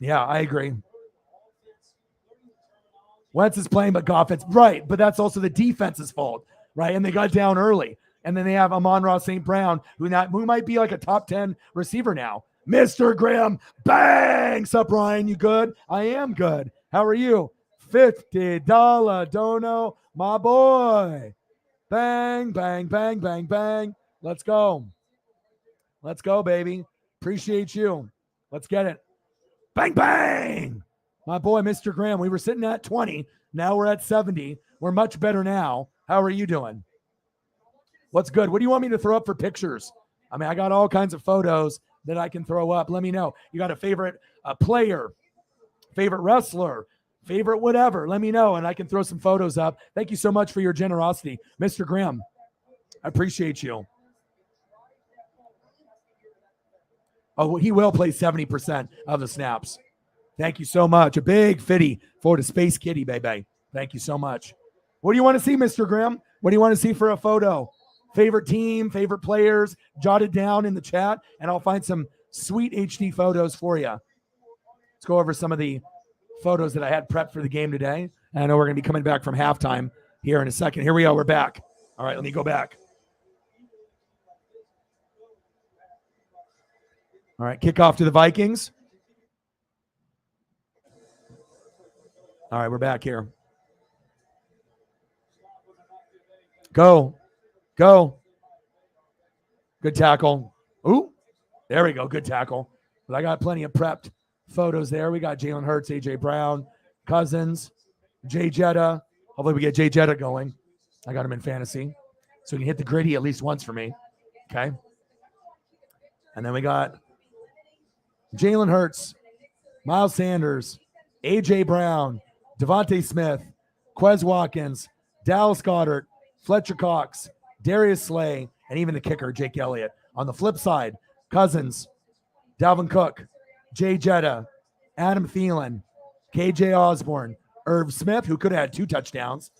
Yeah, I agree. Wentz is playing, but offense, right, but that's also the defense's fault. Right, and they got down early. And then they have Amon-Ra St. Brown, who might be like a top 10 receiver now. Mr. Graham, bang! Sup, Ryan? You good? I am good. How are you? $50 dono, my boy. Bang, bang, bang, bang, bang. Let's go. Let's go, baby. Appreciate you. Let's get it. Bang, bang! My boy, Mr. Graham. We were sitting at 20. Now we're at 70. We're much better now. How are you doing? What's good? What do you want me to throw up for pictures? I mean, I got all kinds of photos that I can throw up. Let me know. You got a favorite player, favorite wrestler, favorite whatever. Let me know, and I can throw some photos up. Thank you so much for your generosity. Mr. Graham, I appreciate you. Oh, he will play 70% of the snaps. Thank you so much. A big fitty for the Space Kitty, baby. Thank you so much. What do you want to see, Mr. Graham? What do you want to see for a photo? Favorite team, favorite players, jot it down in the chat, and I'll find some sweet HD photos for you. Let's go over some of the photos that I had prepped for the game today. And I know we're going to be coming back from halftime here in a second. Here we go. We're back. All right, let me go back. All right, kickoff to the Vikings. All right, we're back here. Go. Go. Good tackle. Ooh, there we go. Good tackle. But I got plenty of prepped photos there. We got Jalen Hurts, A.J. Brown, Cousins, Jay Jetta. Hopefully we get Jay Jetta going. I got him in fantasy. So he can hit the gritty at least once for me. Okay. And then we got Jalen Hurts, Miles Sanders, A.J. Brown, Devontae Smith, Quez Watkins, Dallas Goedert, Fletcher Cox, Darius Slay, and even the kicker, Jake Elliott. On the flip side, Cousins, Dalvin Cook, Jay Jetta, Adam Thielen, KJ Osborne, Irv Smith, who could have had 2 touchdowns.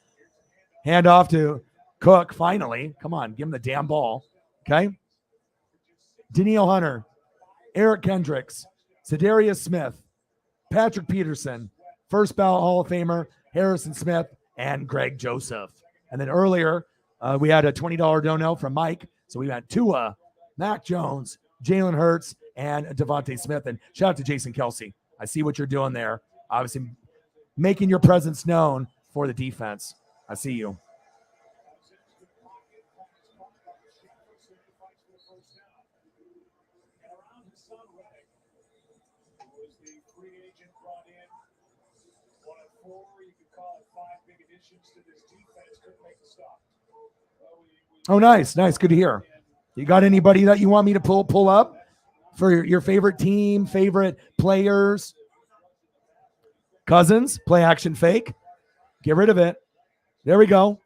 Hand off to Cook, finally. Come on, give him the damn ball. Okay? Danielle Hunter, Eric Kendricks, Za'Darius Smith, Patrick Peterson, first ballot Hall of Famer, Harrison Smith, and Greg Joseph. And then earlier, we had a $20 dono from Mike. So we had Tua, Mac Jones, Jalen Hurts, and Devontae Smith. And shout out to Jason Kelsey. I see what you're doing there. Obviously, making your presence known for the defense. I see you. Oh, nice. Nice. Good to hear. You got anybody that you want me to pull up for your favorite team, favorite players? Cousins, play action fake. Get rid of it. There we go.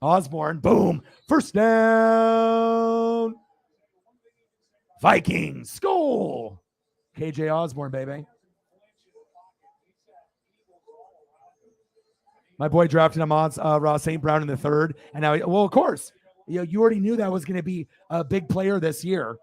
Osborne, boom. First down. Vikings, goal. KJ Osborne, baby. My boy drafted him on Ross St. Brown in the 3rd. And now, well, of course, you already knew that was going to be a big player this year.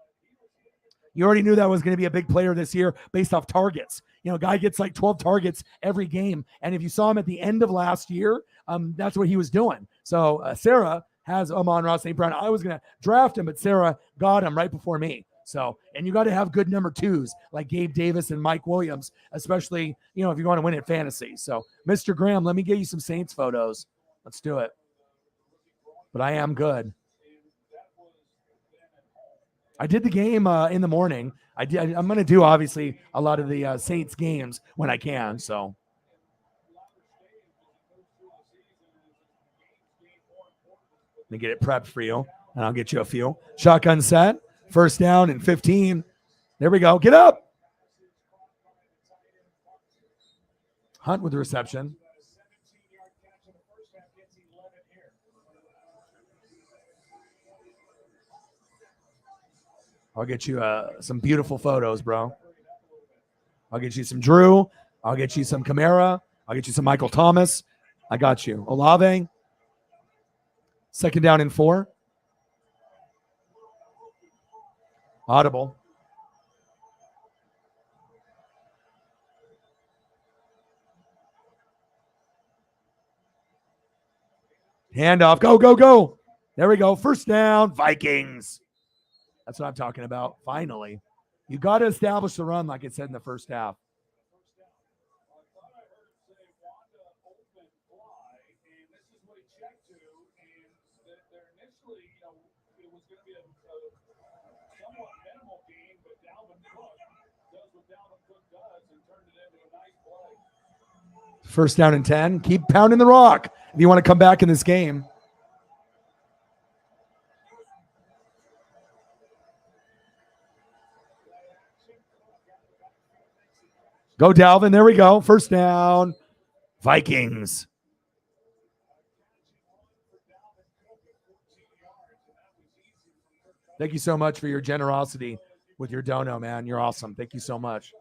You already knew that was going to be a big player this year based off targets. Guy gets like 12 targets every game. And if you saw him at the end of last year, that's what he was doing. So Sarah has Amon-Ra St. Brown. I was going to draft him, but Sarah got him right before me. So, and you got to have good number 2s like Gabe Davis and Mike Williams, especially, if you want to win at fantasy. So, Mr. Graham, let me get you some Saints photos. Let's do it. But I am good. I did the game in the morning. I'm going to do, obviously, a lot of the Saints games when I can. So, let me get it prepped for you, and I'll get you a few. Shotgun set. First down and 15. There we go. Get up. Hunt with the reception. I'll get you some beautiful photos, bro. I'll get you some Drew. I'll get you some Kamara. I'll get you some Michael Thomas. I got you. Olave. Second down and 4. Audible. Handoff. Go, go, go. There we go. First down. Vikings. That's what I'm talking about. Finally. You got to establish the run like it said in the first half. First down and 10. Keep pounding the rock if you want to come back in this game. Go, Dalvin. There we go. First down. Vikings. Thank you so much for your generosity with your dono, man. You're awesome. Thank you so much.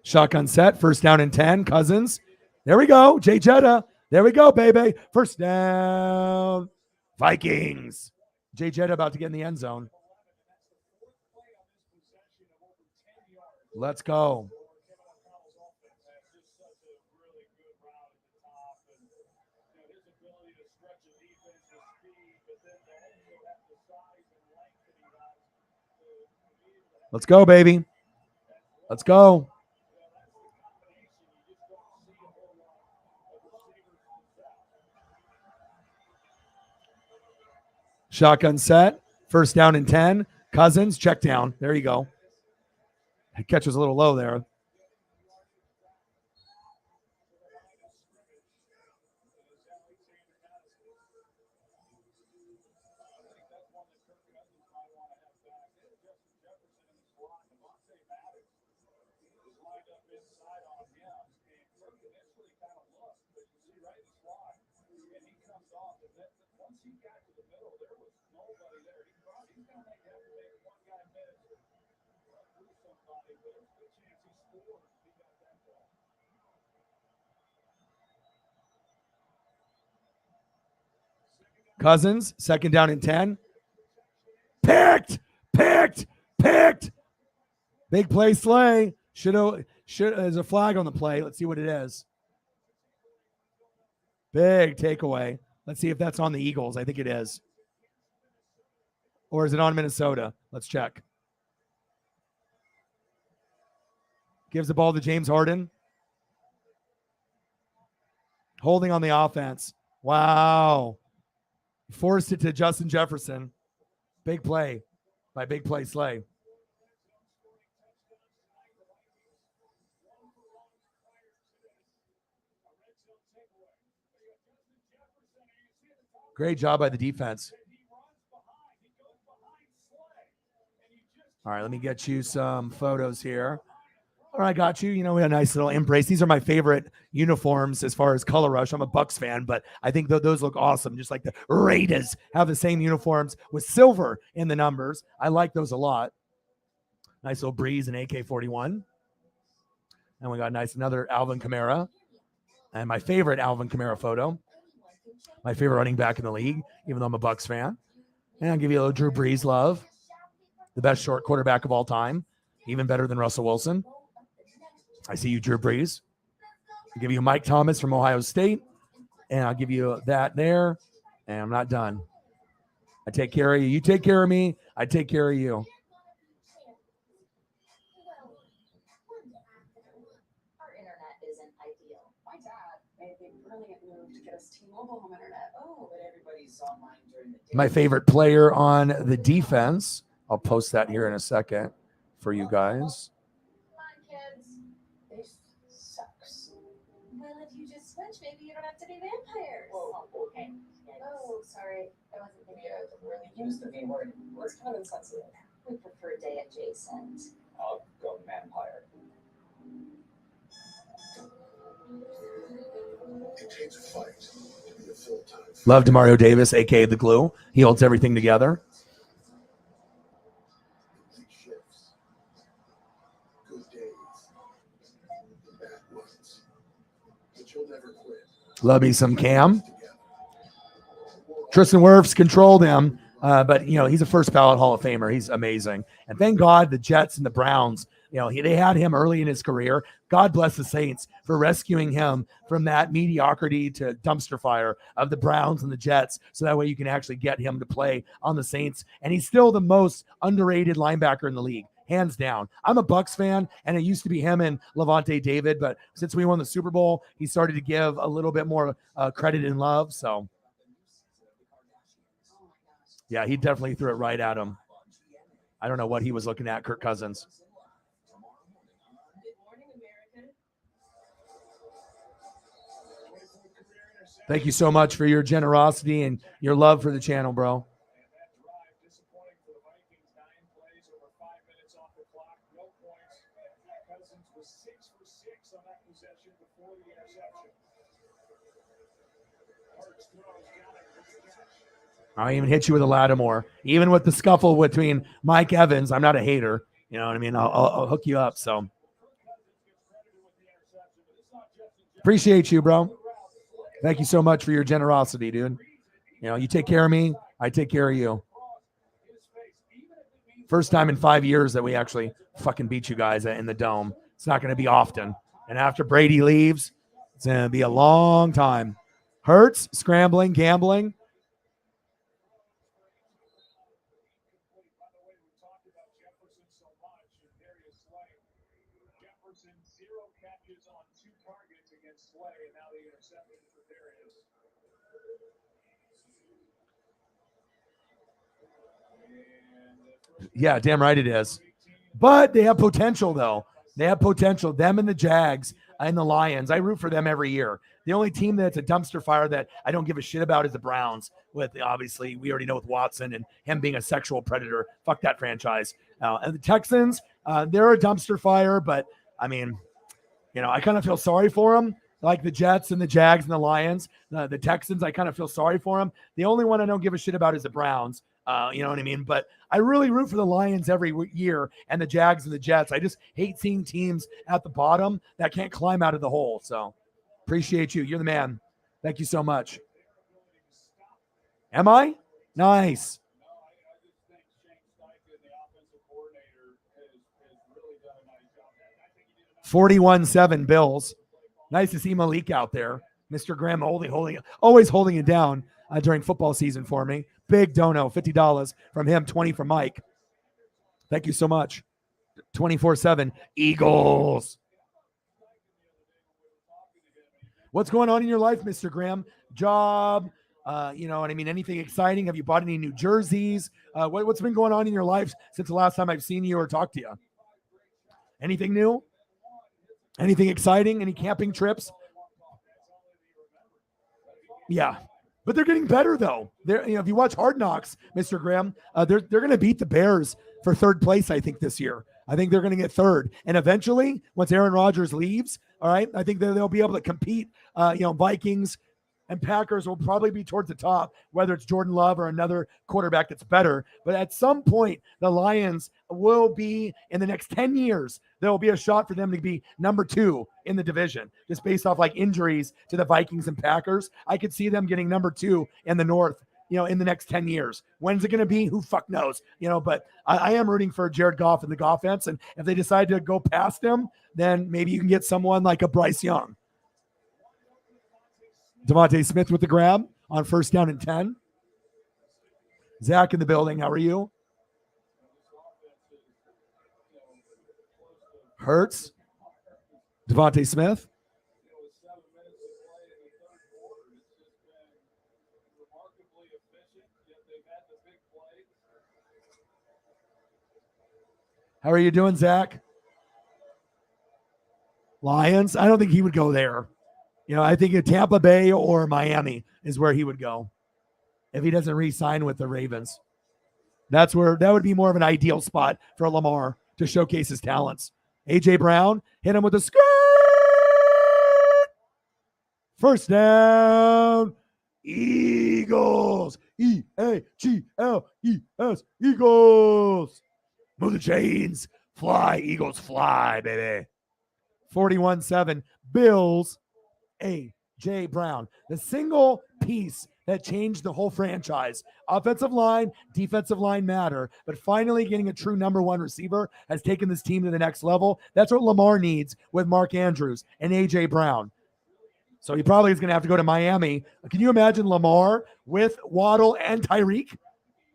Shotgun set, first down and 10. Cousins There we go. Jay Jetta. There we go, baby. First down. Vikings. Jay Jetta about to get in the end zone. Let's go. Let's go, baby. Let's go. Shotgun set. First down and 10. Cousins, check down. There you go. Catch was a little low there. Cousins, second down and 10. Picked. Big play, Slay. There's a flag on the play. Let's see what it is. Big takeaway. Let's see if that's on the Eagles. I think it is. Or is it on Minnesota? Let's check. Gives the ball to James Harden. Holding on the offense. Wow. Forced it to Justin Jefferson. Big play by Big Play Slay. Great job by the defense. All right, let me get you some photos here. All right, I got you. We had a nice little embrace. These are my favorite uniforms as far as color rush. I'm a Bucks fan, but I think those look awesome. Just like the Raiders have the same uniforms with silver in the numbers. I like those a lot. Nice little breeze and AK-41. And we got another Alvin Kamara. And my favorite Alvin Kamara photo. My favorite running back in the league, even though I'm a Bucks fan. And I'll give you a little Drew Brees love. The best short quarterback of all time. Even better than Russell Wilson. I see you, Drew Brees. I'll give you Mike Thomas from Ohio State. And I'll give you that there. And I'm not done. I take care of you. You take care of me. I take care of you. Our internet isn't ideal. My dad made the brilliant move to get us T-Mobile home internet. Oh, but everybody's online during the day. My favorite player on the defense. I'll post that here in a second for you guys. Come on, kids. This sucks. Well, if you just switch, maybe you don't have to be vampires. Whoa, okay. Oh, sorry. I wasn't thinking of the really use the V word. It's kind of insensitive. We prefer day adjacent. I'll go vampire. It takes a fight to be a full-time. Love DeMario Davis, a.k.a. The Glue. He holds everything together. Complete shifts. Good days. Bad ones. But you'll never quit. Love me some Cam. Tristan Wirfs controlled him, but he's a first ballot Hall of Famer. He's amazing, and thank God the Jets and the Browns. They had him early in his career. God bless the Saints for rescuing him from that mediocrity to dumpster fire of the Browns and the Jets, so that way you can actually get him to play on the Saints. And he's still the most underrated linebacker in the league, hands down. I'm a Bucks fan, and it used to be him and Levante David, but since we won the Super Bowl, he started to give a little bit more credit and love. So. Yeah, he definitely threw it right at him. I don't know what he was looking at, Kirk Cousins. Thank you so much for your generosity and your love for the channel, bro. Disappointing for the Vikings. 9 plays over 5 minutes off the clock. No points. Cousins was 6 for 6 on that possession before the interception. Hurts throws, got it. I'll even hit you with a Lattimore. Even with the scuffle between Mike Evans, I'm not a hater. You know what I mean? I'll hook you up. So Appreciate you, bro. Thank you so much for your generosity, dude. You know, you take care of me, I take care of you. First time in 5 years that we actually fucking beat you guys in the dome. It's not going to be often. And after Brady leaves, it's going to be a long time. Hurts, scrambling, gambling. Jefferson, 0 catches on 2 targets against Slay, and now the interception for Darius. Yeah, damn right it is. But they have potential, though. They have potential. Them and the Jags and the Lions. I root for them every year. The only team that's a dumpster fire that I don't give a shit about is the Browns. With obviously, we already know with Watson and him being a sexual predator. Fuck that franchise. And the Texans, they're a dumpster fire. But I mean, you know, I kind of feel sorry for them. Like the Jets and the Jags and the Lions, the Texans, I kind of feel sorry for them. The only one I don't give a shit about is the Browns. You know what I mean? But I really root for the Lions every year and the Jags and the Jets. I just hate seeing teams at the bottom that can't climb out of the hole. So appreciate you. You're the man. Thank you so much. Am I? Nice. 41-7 Bills. Nice to see Malik out there. Mr. Graham always holding it down during football season for me. Big dono, $50 from him, 20 from Mike. Thank you so much. 24/7 Eagles. What's going on in your life, Mr. Graham? Job, you know what I mean? Anything exciting? Have you bought any new jerseys? What's been going on in your life since the last time I've seen you or talked to you? Anything new? Anything exciting? Any camping trips? Yeah. But they're getting better, though. They're, you know, if you watch Hard Knocks, Mr. Graham, they're going to beat the Bears for third place, I think, this year. I think they're going to get third. And eventually, once Aaron Rodgers leaves, all right, I think they'll be able to compete. You know, Vikings and Packers will probably be towards the top, whether it's Jordan Love or another quarterback that's better. But at some point, the Lions will be, in the next 10 years, there will be a shot for them to be number 2 in the division, just based off like injuries to the Vikings and Packers. I could see them getting number 2 in the North, you know, in the next 10 years. When's it going to be? Who fuck knows? You know, but I am rooting for Jared Goff and the Goffense. And if they decide to go past him, then maybe you can get someone like a Bryce Young. Devontae Smith with the grab on first down and 10. Zach in the building. How are you? Hurts. Devontae Smith. How are you doing, Zach? Lions? I don't think he would go there. You know, I think Tampa Bay or Miami is where he would go if he doesn't re-sign with the Ravens. That would be more of an ideal spot for Lamar to showcase his talents. A.J. Brown hit him with a skirt. First down. Eagles. E-A-G-L-E-S. Eagles. Move the chains. Fly. Eagles fly, baby. 41-7. Bills. A.J. Brown. The single piece that changed the whole franchise. Offensive line, defensive line matter, but finally getting a true number 1 receiver has taken this team to the next level. That's what Lamar needs with Mark Andrews and A.J. Brown. So he probably is going to have to go to Miami. Can you imagine Lamar with Waddle and Tyreek?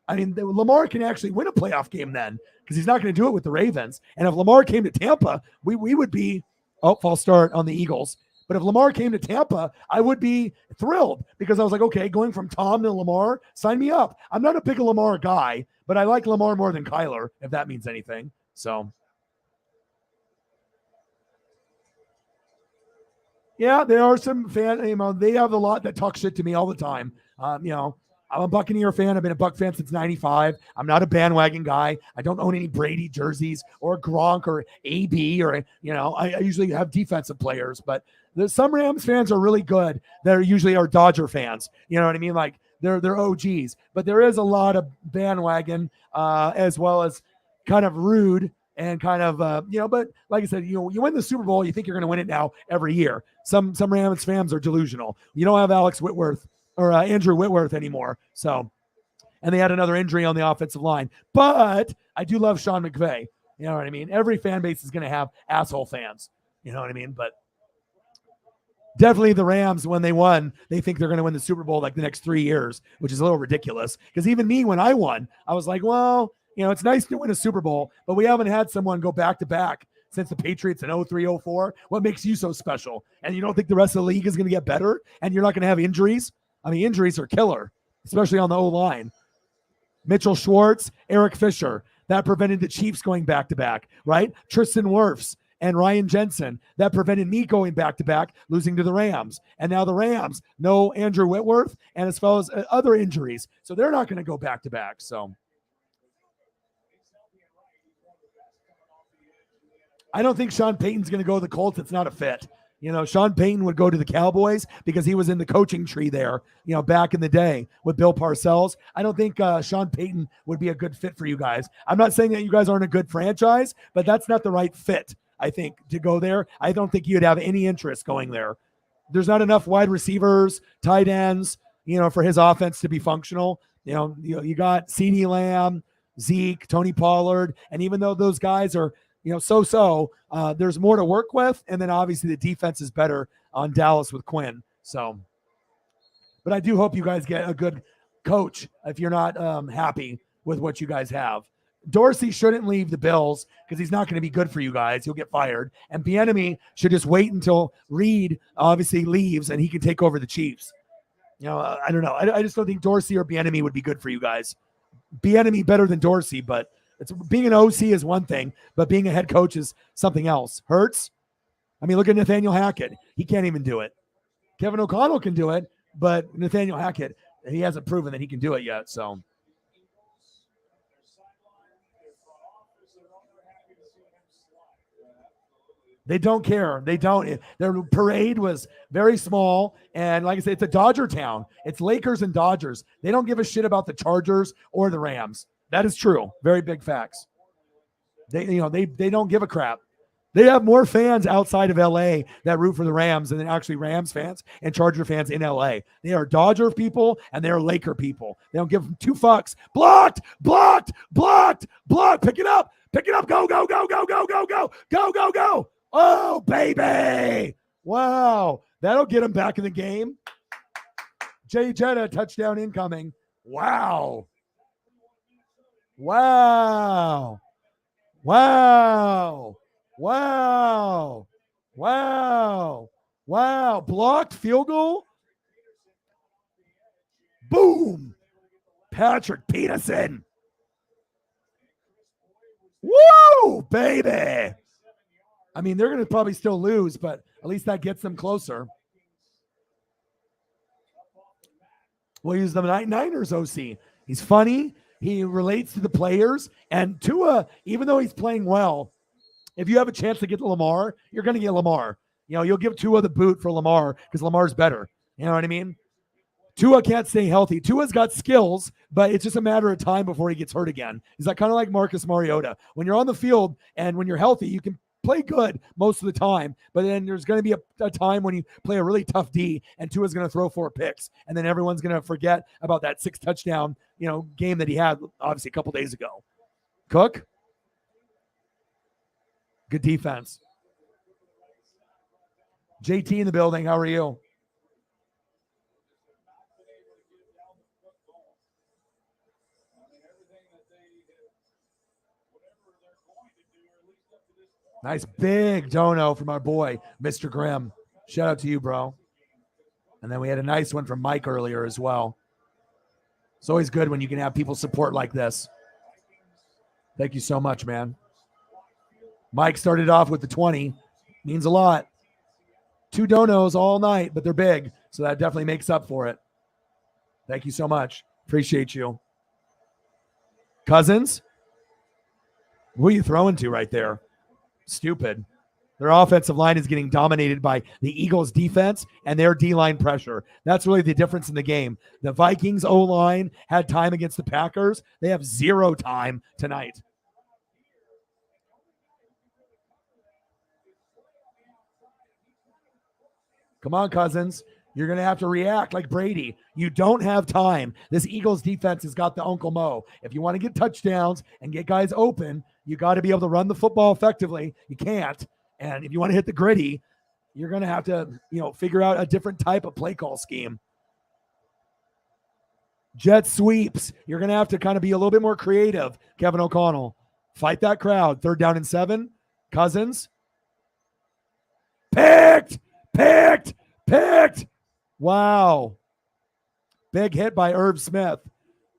I mean, Lamar can actually win a playoff game then because he's not going to do it with the Ravens. And if Lamar came to Tampa, we would be, false start on the Eagles. But if Lamar came to Tampa, I would be thrilled because I was like, okay, going from Tom to Lamar, sign me up. I'm not a big Lamar guy, but I like Lamar more than Kyler, if that means anything. So, yeah, there are some fans, you know, they have a lot that talk shit to me all the time. You know, I'm a Buccaneer fan. I've been a Buck fan since 95. I'm not a bandwagon guy. I don't own any Brady jerseys or Gronk or AB or, you know, I usually have defensive players, but some Rams fans are really good. They're usually our Dodger fans. You know what I mean? Like they're OGs, but there is a lot of bandwagon as well as kind of rude and kind of, you know, but like I said, you know, you win the Super Bowl, you think you're going to win it now every year. some Rams fans are delusional. You don't have Alex Whitworth or Andrew Whitworth anymore. So, and they had another injury on the offensive line. But I do love Sean McVay. You know what I mean? Every fan base is going to have asshole fans. You know what I mean? But definitely the Rams, when they won, they think they're going to win the Super Bowl like the next 3 years, which is a little ridiculous. Because even me, when I won, I was like, well, you know, it's nice to win a Super Bowl, but we haven't had someone go back-to-back since the Patriots in 03, 04. What makes you so special? And you don't think the rest of the league is going to get better? And you're not going to have injuries? I mean, injuries are killer, especially on the O-line. Mitchell Schwartz, Eric Fisher, that prevented the Chiefs going back-to-back, right? Tristan Wirfs and Ryan Jensen, that prevented me going back-to-back, losing to the Rams. And now the Rams, no Andrew Whitworth, and as well as other injuries. So they're not going to go back-to-back. So I don't think Sean Payton's going to go to the Colts. It's not a fit. You know, Sean Payton would go to the Cowboys because he was in the coaching tree there, you know, back in the day with Bill Parcells. I don't think Sean Payton would be a good fit for you guys. I'm not saying that you guys aren't a good franchise, but that's not the right fit, I think, to go there. I don't think you'd have any interest going there. There's not enough wide receivers, tight ends, you know, for his offense to be functional. You got CeeDee Lamb, Zeke, Tony Pollard, and even though those guys are, you know, so there's more to work with. And then obviously the defense is better on Dallas with Quinn. So, but I do hope you guys get a good coach if you're not happy with what you guys have. Dorsey shouldn't leave the Bills because he's not going to be good for you guys. He'll get fired. And Bieniemy should just wait until Reed obviously leaves and he can take over the Chiefs. You know, I don't know. I just don't think Dorsey or Bieniemy would be good for you guys. Bieniemy better than Dorsey, but being an OC is one thing, but being a head coach is something else. Hurts. I mean, look at Nathaniel Hackett. He can't even do it. Kevin O'Connell can do it, but Nathaniel Hackett, he hasn't proven that he can do it yet. So they don't care. They don't. Their parade was very small. And like I said, it's a Dodger town. It's Lakers and Dodgers. They don't give a shit about the Chargers or the Rams. That is true. Very big facts. They don't give a crap. They have more fans outside of LA that root for the Rams than actually Rams fans and Charger fans in LA. They are Dodger people and they are Laker people. They don't give them two fucks. Blocked. Pick it up. Go. Go. Oh, baby. Wow. That'll get them back in the game. Jay Jetta, touchdown incoming. Wow. Blocked field goal. Boom. Patrick Peterson. Woo, baby. I mean, they're going to probably still lose, but at least that gets them closer. We'll use the Niners OC. He's funny. He relates to the players. And Tua, even though he's playing well, if you have a chance to get to Lamar, you're going to get Lamar. You know, you'll give Tua the boot for Lamar because Lamar's better. You know what I mean? Tua can't stay healthy. Tua's got skills, but it's just a matter of time before he gets hurt again. He's like kind of like Marcus Mariota. When you're on the field and when you're healthy, you can play good most of the time, but then there's going to be a time when you play a really tough D and Tua's going to throw 4 picks, and then everyone's going to forget about that 6 touchdown, game that he had obviously a couple days ago. Cook, good defense. JT in the building. How are you? Nice big dono from our boy, Mr. Grimm. Shout out to you, bro. And then we had a nice one from Mike earlier as well. It's always good when you can have people support like this. Thank you so much, man. Mike started off with the 20. Means a lot. 2 donos all night, but they're big. So that definitely makes up for it. Thank you so much. Appreciate you. Cousins? Who are you throwing to right there? Stupid. Their offensive line is getting dominated by the Eagles' defense and their D-line pressure. That's really the difference in the game. The Vikings O-line had time against the Packers. They have 0 time tonight. Come on, Cousins. You're going to have to react like Brady. You don't have time. This Eagles defense has got the Uncle Mo. If you want to get touchdowns and get guys open, you got to be able to run the football effectively. You can't. And if you want to hit the gritty, you're going to have to, figure out a different type of play call scheme. Jet sweeps. You're going to have to kind of be a little bit more creative, Kevin O'Connell. Fight that crowd. 3rd down and 7. Cousins. Picked. Wow. Big hit by Irv Smith.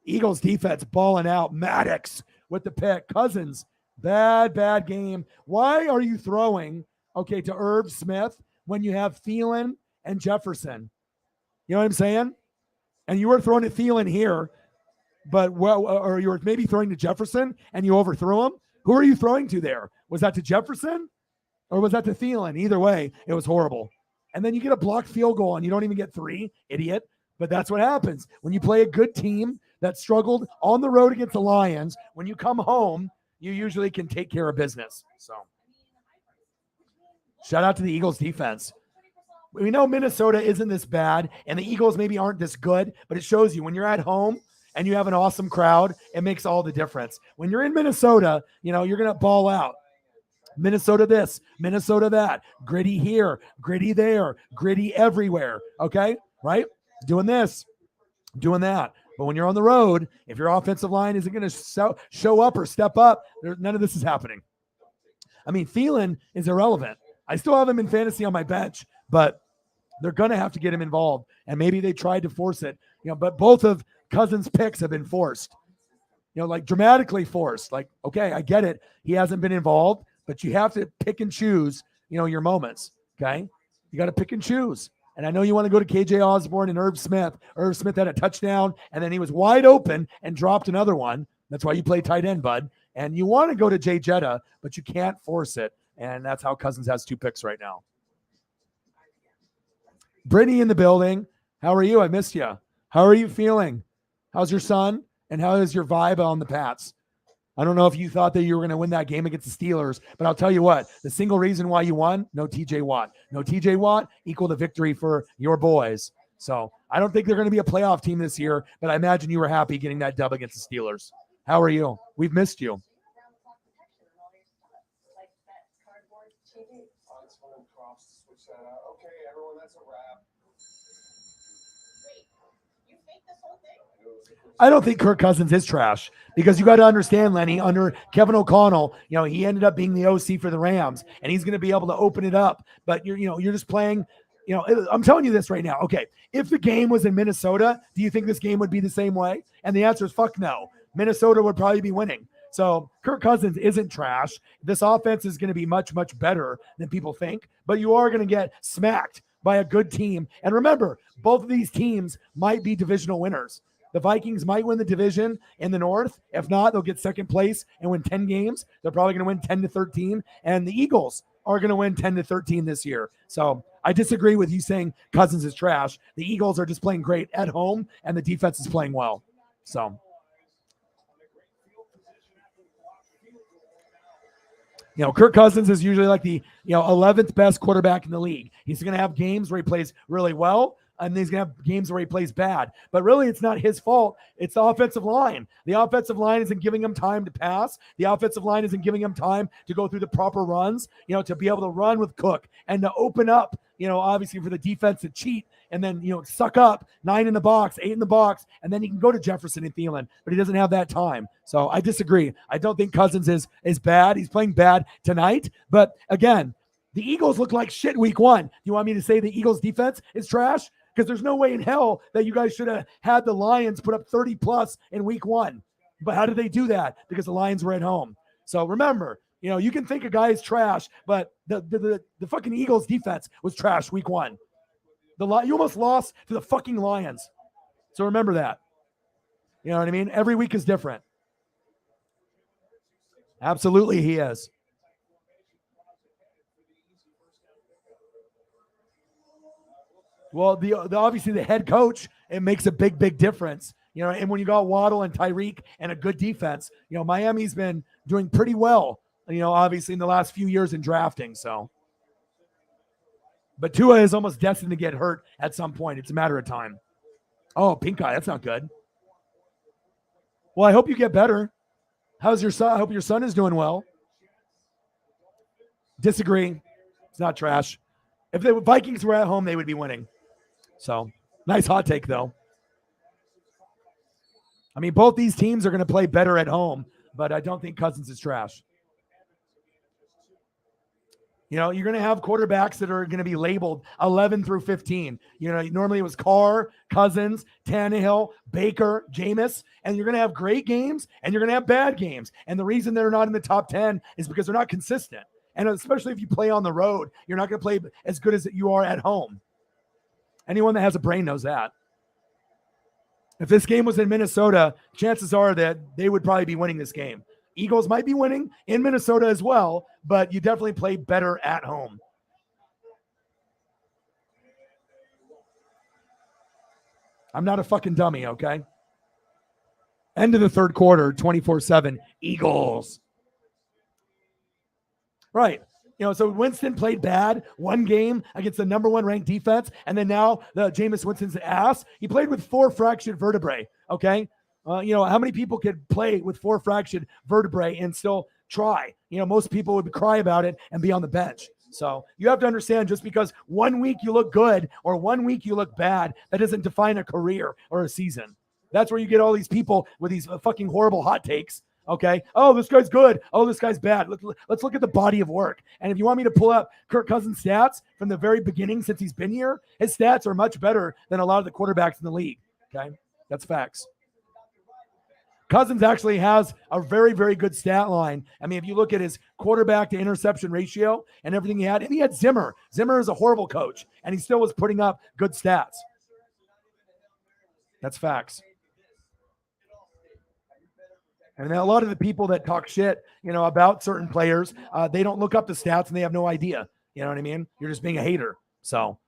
Eagles defense balling out. Maddox with the pick. Cousins. Bad game. Why are you throwing, to Irv Smith when you have Thielen and Jefferson? You know what I'm saying? And you were throwing to Thielen here, or you were maybe throwing to Jefferson and you overthrew him. Who are you throwing to there? Was that to Jefferson or was that to Thielen? Either way, it was horrible. And then you get a blocked field goal and you don't even get 3, idiot. But that's what happens. When you play a good team that struggled on the road against the Lions, when you come home, you usually can take care of business. So shout out to the Eagles defense. We know Minnesota isn't this bad, and the Eagles maybe aren't this good, but it shows you when you're at home and you have an awesome crowd, it makes all the difference. When you're in Minnesota, you're going to ball out. Minnesota this, Minnesota that, gritty here, gritty there, gritty everywhere, okay? Right? Doing this, doing that. But when you're on the road, if your offensive line isn't going to show up or step up, none of this is happening. I mean, Thielen is irrelevant. I still have him in fantasy on my bench, but they're going to have to get him involved. And maybe they tried to force it, but both of Cousins' picks have been forced, like dramatically forced. Like, okay, I get it. He hasn't been involved, but you have to pick and choose, your moments. Okay. You got to pick and choose. And I know you want to go to KJ Osborne and Irv Smith. Irv Smith had a touchdown and then he was wide open and dropped another one. That's why you play tight end, bud. And you want to go to Jay Jetta, but you can't force it. And that's how Cousins has 2 picks right now. Brittany in the building. How are you? I missed you. How are you feeling? How's your son? And how is your vibe on the Pats? I don't know if you thought that you were going to win that game against the Steelers, but I'll tell you what, the single reason why you won, no TJ Watt. No TJ Watt equal the victory for your boys. So I don't think they're going to be a playoff team this year, but I imagine you were happy getting that dub against the Steelers. How are you? We've missed you. Okay, everyone, that's a wrap. I don't think Kirk Cousins is trash because you got to understand, Lenny, under Kevin O'Connell, he ended up being the OC for the Rams and he's going to be able to open it up. But you're just playing, I'm telling you this right now. Okay. If the game was in Minnesota, do you think this game would be the same way? And the answer is fuck no. Minnesota would probably be winning. So Kirk Cousins isn't trash. This offense is going to be much, much better than people think, but you are going to get smacked by a good team. And remember, both of these teams might be divisional winners. The Vikings might win the division in the North. If not, they'll get second place and win 10 games. They're probably going to win 10-13. And the Eagles are going to win 10-13 this year. So I disagree with you saying Cousins is trash. The Eagles are just playing great at home, and the defense is playing well. So, Kirk Cousins is usually like the 11th best quarterback in the league. He's going to have games where he plays really well, and he's going to have games where he plays bad. But really, it's not his fault. It's the offensive line. The offensive line isn't giving him time to pass. The offensive line isn't giving him time to go through the proper runs, to be able to run with Cook and to open up, obviously for the defense to cheat and then, suck up 9 in the box, 8 in the box, and then he can go to Jefferson and Thielen, but he doesn't have that time. So I disagree. I don't think Cousins is bad. He's playing bad tonight. But again, the Eagles look like shit week 1. You want me to say the Eagles defense is trash? Because there's no way in hell that you guys should have had the Lions put up 30 plus in week 1. But how did they do that? Because the Lions were at home. So remember, you can think a guy is trash, but the fucking Eagles defense was trash week 1. You almost lost to the fucking Lions. So remember that. You know what I mean? Every week is different. Absolutely he is. Well, the obviously the head coach, it makes a big difference. And when you got Waddle and Tyreek and a good defense, Miami's been doing pretty well, obviously in the last few years in drafting. So But Tua is almost destined to get hurt at some point. It's a matter of time. Oh, pink eye. That's not good. Well, I hope you get better. How's your son? I hope your son is doing well. Disagree. It's not trash. If the Vikings were at home, they would be winning. So, nice hot take, though. I mean, both these teams are going to play better at home, but I don't think Cousins is trash. You know, you're going to have quarterbacks that are going to be labeled 11 through 15. You know, normally it was Carr, Cousins, Tannehill, Baker, Jameis, and you're going to have great games and you're going to have bad games. And the reason they're not in the top 10 is because they're not consistent. And especially if you play on the road, you're not going to play as good as you are at home. Anyone that has a brain knows that. If this game was in Minnesota, chances are that they would probably be winning this game. Eagles might be winning in Minnesota as well, but you definitely play better at home. I'm not a fucking dummy, okay? End of the third quarter, 24-7, Eagles. Right. You know, so Winston played bad one game against the number one ranked defense, and then now the Jameis Winston's ass. He played with 4 fractured vertebrae, okay? You know, how many people could play with 4 fractured vertebrae and still try? You know, most people would cry about it and be on the bench. So you have to understand, just because 1 week you look good or 1 week you look bad, that doesn't define a career or a season. That's where you get all these people with these fucking horrible hot takes. Okay. Oh, this guy's good. Oh, this guy's bad. Let's look at the body of work. And if you want me to pull up Kirk Cousins' stats from the very beginning since he's been here, his stats are much better than a lot of the quarterbacks in the league. Okay. That's facts. Cousins actually has a very, very good stat line. I mean, if you look at his quarterback to interception ratio and everything he had, and he had Zimmer. Zimmer is a horrible coach, and he still was putting up good stats. That's facts. And a lot of the people that talk shit, you know, about certain players, they don't look up the stats and they have no idea. You know what I mean? You're just being a hater. So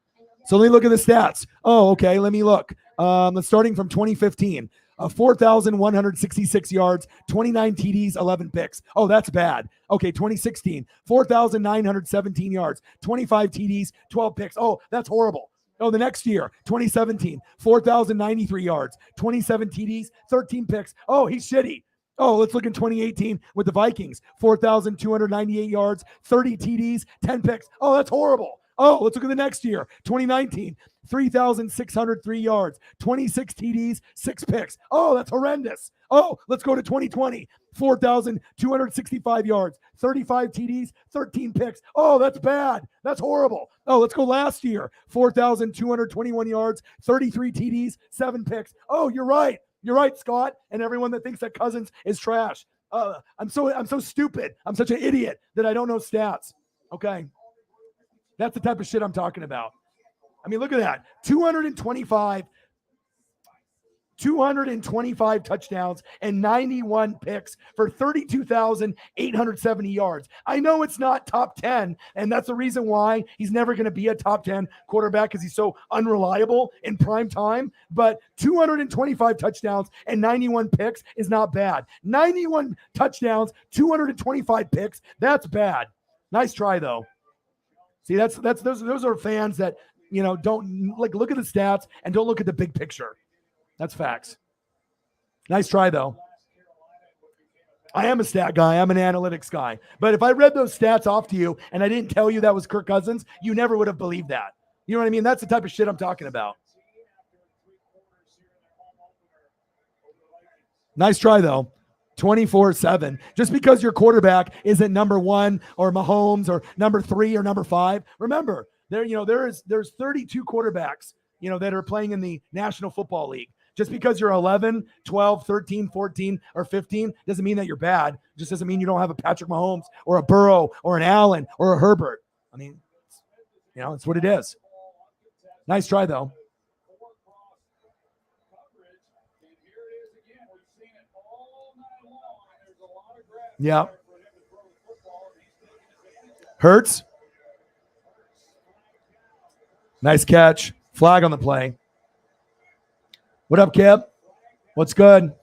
let me look at the stats. Oh, okay. Let me look. Starting from 2015, 4,166 yards, 29 TDs, 11 picks. Oh, that's bad. Okay, 2016, 4,917 yards, 25 TDs, 12 picks. Oh, that's horrible. Oh, the next year, 2017, 4,093 yards, 27 TDs, 13 picks. Oh, he's shitty. Oh, let's look in 2018 with the Vikings. 4,298 yards, 30 TDs, 10 picks. Oh, that's horrible. Oh, let's look at the next year. 2019, 3,603 yards, 26 TDs, 6 picks. Oh, that's horrendous. Oh, let's go to 2020. 4,265 yards, 35 TDs, 13 picks. Oh, that's bad. That's horrible. Oh, let's go last year. 4,221 yards, 33 TDs, 7 picks. Oh, you're right. You're right, Scott, and everyone that thinks that Cousins is trash. I'm so stupid. I'm such an idiot that I don't know stats. Okay. That's the type of shit I'm talking about. I mean, look at that. 225 touchdowns and 91 picks for 32,870 yards. I know it's not top 10, and that's the reason why he's never going to be a top 10 quarterback, because he's so unreliable in prime time. But 225 touchdowns and 91 picks is not bad. 91 touchdowns, 225 picks, that's bad. Nice try, though. See, those are fans that, you know, don't look at the stats and don't look at the big picture. That's facts. Nice try, though. I am a stat guy. I'm an analytics guy. But if I read those stats off to you and I didn't tell you that was Kirk Cousins, you never would have believed that. You know what I mean? That's the type of shit I'm talking about. Nice try, though. 24/7. Just because your quarterback isn't number 1 or Mahomes or number 3 or number 5, remember, there's 32 quarterbacks, that are playing in the National Football League. Just because you're 11, 12, 13, 14, or 15 doesn't mean that you're bad. It just doesn't mean you don't have a Patrick Mahomes or a Burrow or an Allen or a Herbert. I mean, it's what it is. Nice try, though. Yeah. Hurts. Nice catch. Flag on the play. What up, Kip? What's good?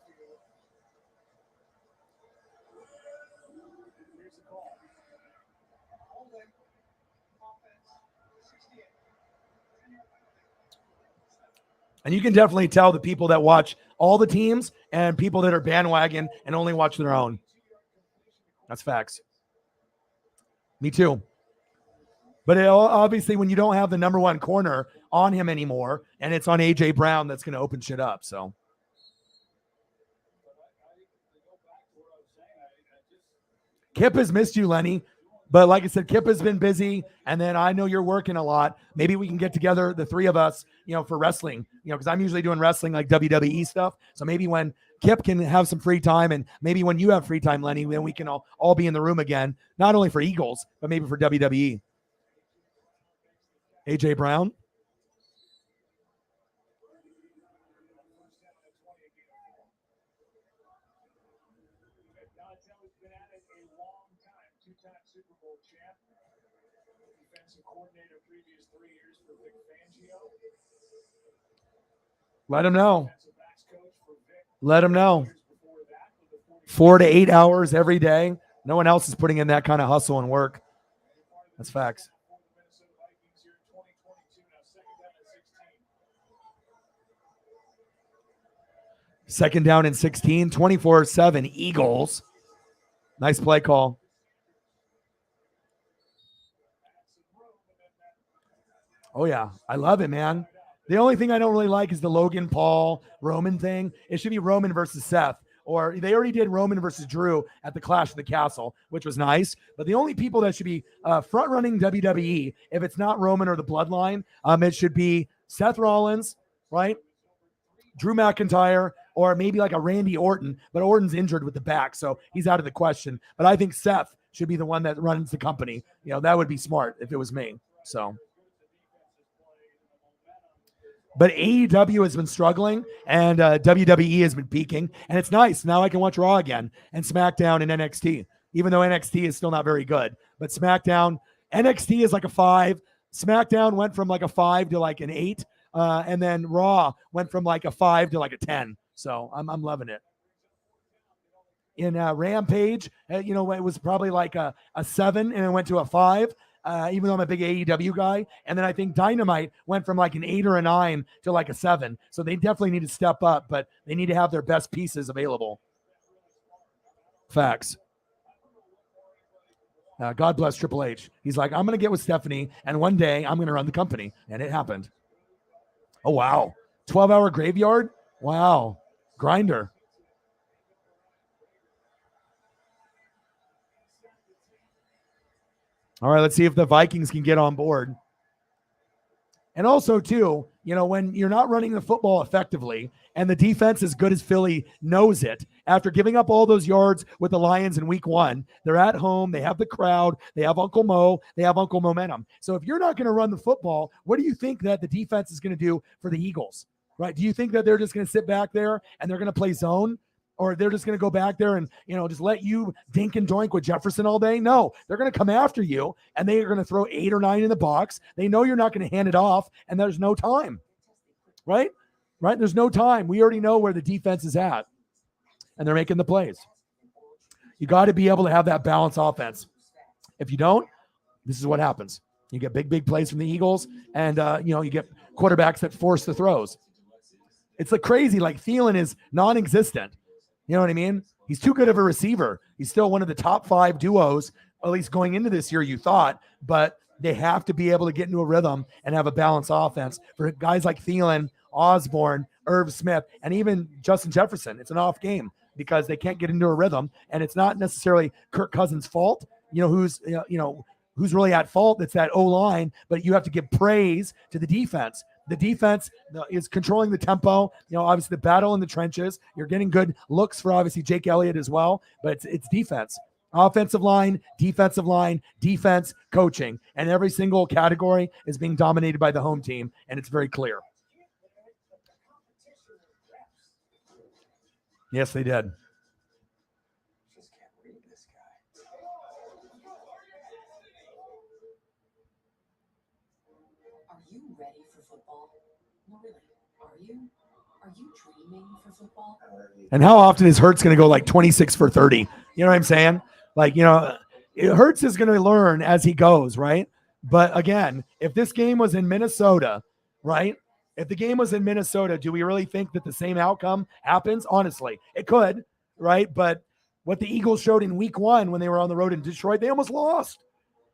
And you can definitely tell the people that watch all the teams and people that are bandwagon and only watch their own. That's facts. Me too. But obviously, when you don't have the number one corner on him anymore, and it's on A.J. Brown, that's going to open shit up. So Kip has missed you, Lenny. But like I said, Kip has been busy, and then I know you're working a lot. Maybe we can get together, the three of us, for wrestling, because I'm usually doing wrestling like WWE stuff. So maybe when Kip can have some free time, and maybe when you have free time, Lenny, then we can all be in the room again, not only for Eagles, but maybe for WWE. A.J. Brown. Super Bowl champ, defensive coordinator previous 3 years for Vic Fangio. Let him know. Let him know. 4 to 8 hours every day. No one else is putting in that kind of hustle and work. That's facts. Second down and 16, 24-7 Eagles. Nice play call. Oh, yeah. I love it, man. The only thing I don't really like is the Logan Paul Roman thing. It should be Roman versus Seth. Or they already did Roman versus Drew at the Clash of the Castle, which was nice. But the only people that should be front-running WWE, if it's not Roman or the Bloodline, it should be Seth Rollins, right? Drew McIntyre, or maybe like a Randy Orton. But Orton's injured with the back, so he's out of the question. But I think Seth should be the one that runs the company. That would be smart if it was me. So. But AEW has been struggling, and WWE has been peaking, and it's nice. Now I can watch Raw again and SmackDown and NXT, even though NXT is still not very good. But SmackDown, NXT is like a 5. SmackDown went from like a 5 to like an 8, and then Raw went from like a 5 to like a 10. So I'm loving it. In Rampage, it was probably like a 7, and it went to a 5. Even though I'm a big AEW guy. And then I think Dynamite went from like an 8 or a 9 to like a 7. So they definitely need to step up, but they need to have their best pieces available. Facts. God bless Triple H. He's like, I'm going to get with Stephanie, and one day I'm going to run the company. And it happened. Oh, wow. 12-hour graveyard? Wow. Grinder. All right, let's see if the Vikings can get on board. And also, too, when you're not running the football effectively and the defense, as good as Philly knows it, after giving up all those yards with the Lions in week 1, they're at home, they have the crowd, they have Uncle Mo, they have Uncle Momentum. So if you're not going to run the football, what do you think that the defense is going to do for the Eagles, right? Do you think that they're just going to sit back there and they're going to play zone? Or they're just going to go back there and, just let you dink and doink with Jefferson all day? No, they're going to come after you, and they are going to throw 8 or 9 in the box. They know you're not going to hand it off, and there's no time, right? Right? There's no time. We already know where the defense is at, and they're making the plays. You got to be able to have that balanced offense. If you don't, this is what happens. You get big plays from the Eagles, and, you get quarterbacks that force the throws. It's like crazy. Like Thielen is non-existent. You know what I mean? He's too good of a receiver. He's still one of the top 5 duos, at least going into this year, you thought, but they have to be able to get into a rhythm and have a balanced offense. For guys like Thielen, Osborne, Irv Smith, and even Justin Jefferson, it's an off game because they can't get into a rhythm, and it's not necessarily Kirk Cousins' fault. Who's really at fault? It's that O-line, but you have to give praise to the defense. The defense is controlling the tempo. Obviously the battle in the trenches. You're getting good looks for obviously Jake Elliott as well, but it's defense. Offensive line, defense, coaching. And every single category is being dominated by the home team, and it's very clear. Yes, they did. Are you dreaming for football? And how often is Hurts going to go like 26 for 30? You know what I'm saying? Like, Hurts is going to learn as he goes, right? But again, if this game was in Minnesota, right? If the game was in Minnesota, do we really think that the same outcome happens? Honestly, it could, right? But what the Eagles showed in week 1 when they were on the road in Detroit, they almost lost.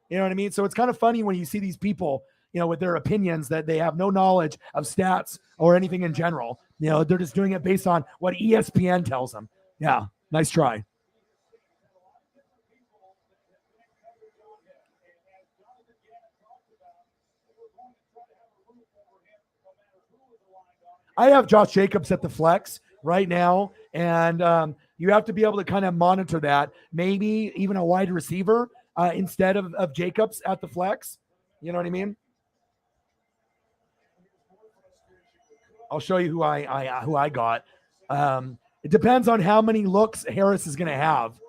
You know what I mean? So it's kind of funny when you see these people, with their opinions that they have no knowledge of stats or anything in general. They're just doing it based on what ESPN tells them. Yeah, nice try. I have Josh Jacobs at the flex right now, and you have to be able to kind of monitor that. Maybe even a wide receiver instead of Jacobs at the flex. You know what I mean? I'll show you who I got. It depends on how many looks Harris is going to have.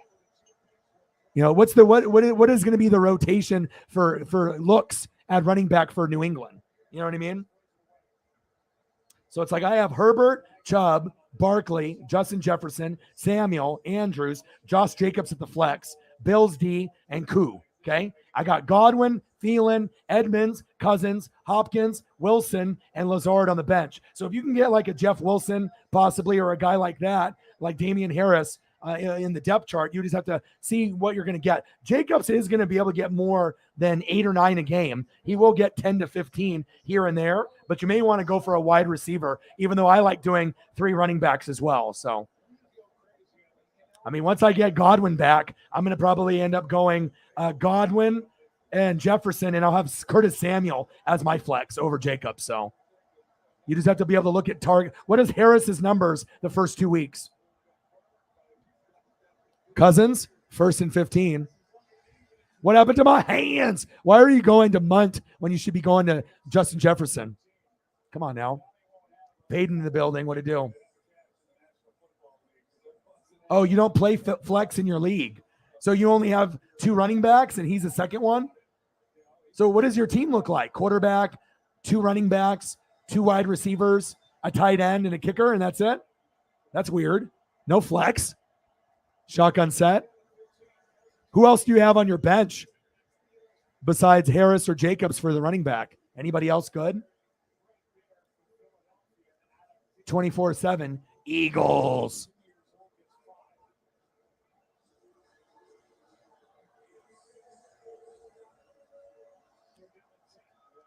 What is going to be the rotation for looks at running back for New England? You know what I mean? So it's like I have Herbert, Chubb, Barkley, Justin Jefferson, Samuel, Andrews, Josh Jacobs at the flex, Bills D, and Koo. Okay. I got Godwin, Thielen, Edmonds, Cousins, Hopkins, Wilson, and Lazard on the bench. So if you can get like a Jeff Wilson possibly, or a guy like that, like Damian Harris in the depth chart, you just have to see what you're going to get. Jacobs is going to be able to get more than 8 or 9 a game. He will get 10 to 15 here and there, but you may want to go for a wide receiver, even though I like doing 3 running backs as well. So, once I get Godwin back, I'm going to probably end up going Godwin and Jefferson, and I'll have Curtis Samuel as my flex over Jacobs. So you just have to be able to look at target. What is Harris's numbers the first 2 weeks? Cousins, 1st and 15. What happened to my hands? Why are you going to Munt when you should be going to Justin Jefferson? Come on now. Payton in the building. What to do? Oh, you don't play flex in your league. So you only have 2 running backs and he's the second one? So what does your team look like? Quarterback, 2 running backs, 2 wide receivers, a tight end, and a kicker, and that's it? That's weird. No flex. Shotgun set. Who else do you have on your bench besides Harris or Jacobs for the running back? Anybody else good? 24/7 Eagles.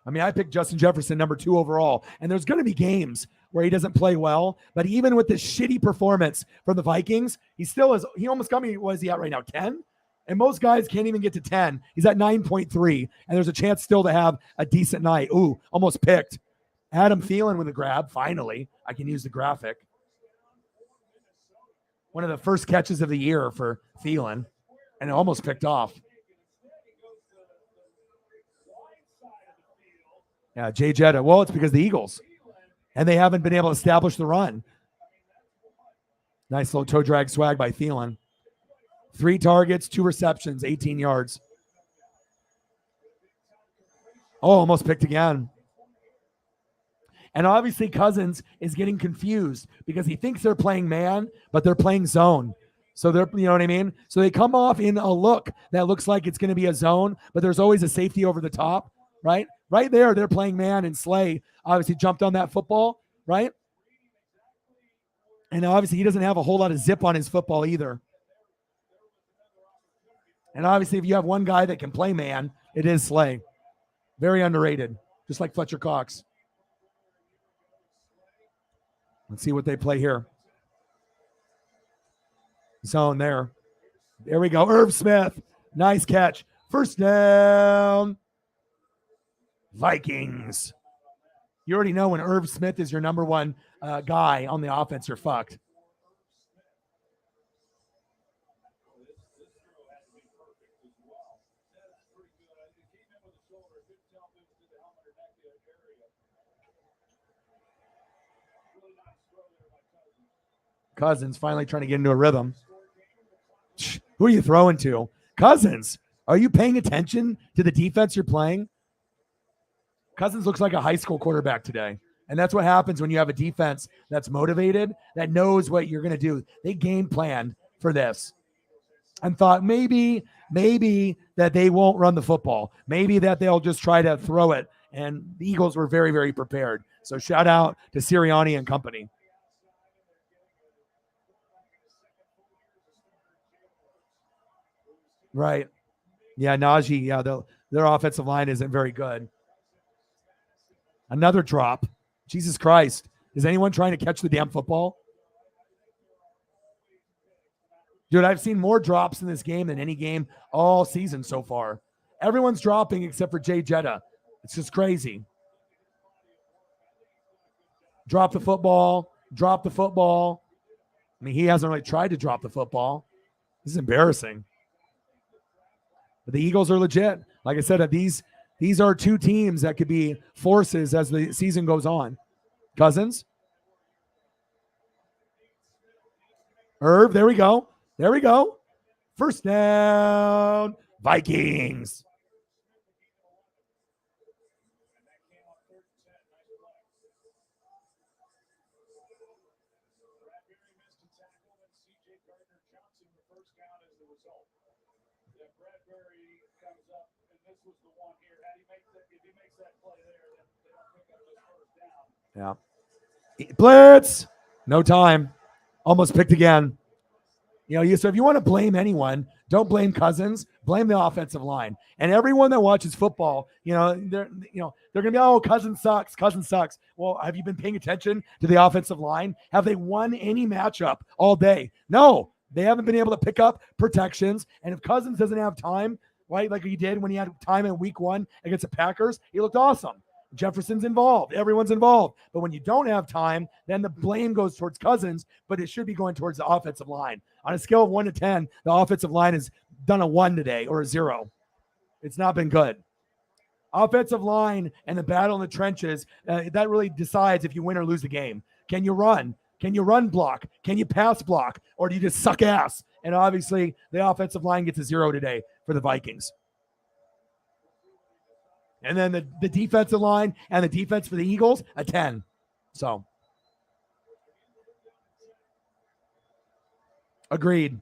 I picked Justin Jefferson number 2 overall, and there's going to be games where he doesn't play well, but even with this shitty performance from the Vikings, he almost got me, what is he at right now, 10? And most guys can't even get to 10. He's at 9.3, and there's a chance still to have a decent night. Ooh, almost picked. Adam Thielen with a grab, finally. I can use the graphic. One of the first catches of the year for Thielen, and it almost picked off. Yeah, Jay Jetta. Well, it's because the Eagles. And they haven't been able to establish the run. Nice little toe drag swag by Thielen. 3 targets, 2 receptions, 18 yards. Oh, almost picked again. And obviously Cousins is getting confused because he thinks they're playing man, but they're playing zone. So they're, you know what I mean? So they come off in a look that looks like it's going to be a zone, but there's always a safety over the top, right? Right there, they're playing man, and Slay obviously jumped on that football, right? And obviously he doesn't have a whole lot of zip on his football either. And obviously if you have one guy that can play man, it is Slay. Very underrated, just like Fletcher Cox. Let's see what they play here. Zone there. There we go. Irv Smith. Nice catch. First down. Vikings. You already know when Irv Smith is your number one guy on the offense, you're fucked. Cousins finally trying to get into a rhythm. Who are you throwing to? Cousins. Are you paying attention to the defense you're playing? Cousins looks like a high school quarterback today. And that's what happens when you have a defense that's motivated, that knows what you're going to do. They game planned for this and thought maybe that they won't run the football. Maybe that they'll just try to throw it And the Eagles were very, very prepared. So shout out to Sirianni and company. Right. Yeah, Najee. Yeah, their offensive line isn't very good. Another drop. Jesus Christ. Is anyone trying to catch the damn football? Dude, I've seen more drops in this game than any game all season so far. Everyone's dropping except for Jay Jetta. It's just crazy. Drop the football. Drop the football. I mean, he hasn't really tried to drop the football. This is embarrassing. But the Eagles are legit. Like I said, these are two teams that could be forces as the season goes on. Cousins. Irv, there we go. There we go. First down, Vikings. Yeah. Blitz. No time. Almost picked again. So if you want to blame anyone, don't blame Cousins. Blame the offensive line. And everyone that watches football, they're gonna be, oh, Cousins sucks. Cousins sucks. Well, have you been paying attention to the offensive line? Have they won any matchup all day? No, they haven't been able to pick up protections. And if Cousins doesn't have time, right, like he did when he had time in week 1 against the Packers, he looked awesome. Jefferson's involved. Everyone's involved. But when you don't have time, then the blame goes towards Cousins, but it should be going towards the offensive line. On a scale of 1 to 10, the offensive line has done a 1 today or a 0. It's not been good. Offensive line and the battle in the trenches, that really decides if you win or lose the game. Can you run? Can you run block? Can you pass block? Or do you just suck ass? And obviously, the offensive line gets a 0 today for the Vikings. And then the defensive line and the defense for the Eagles, a 10. So, agreed.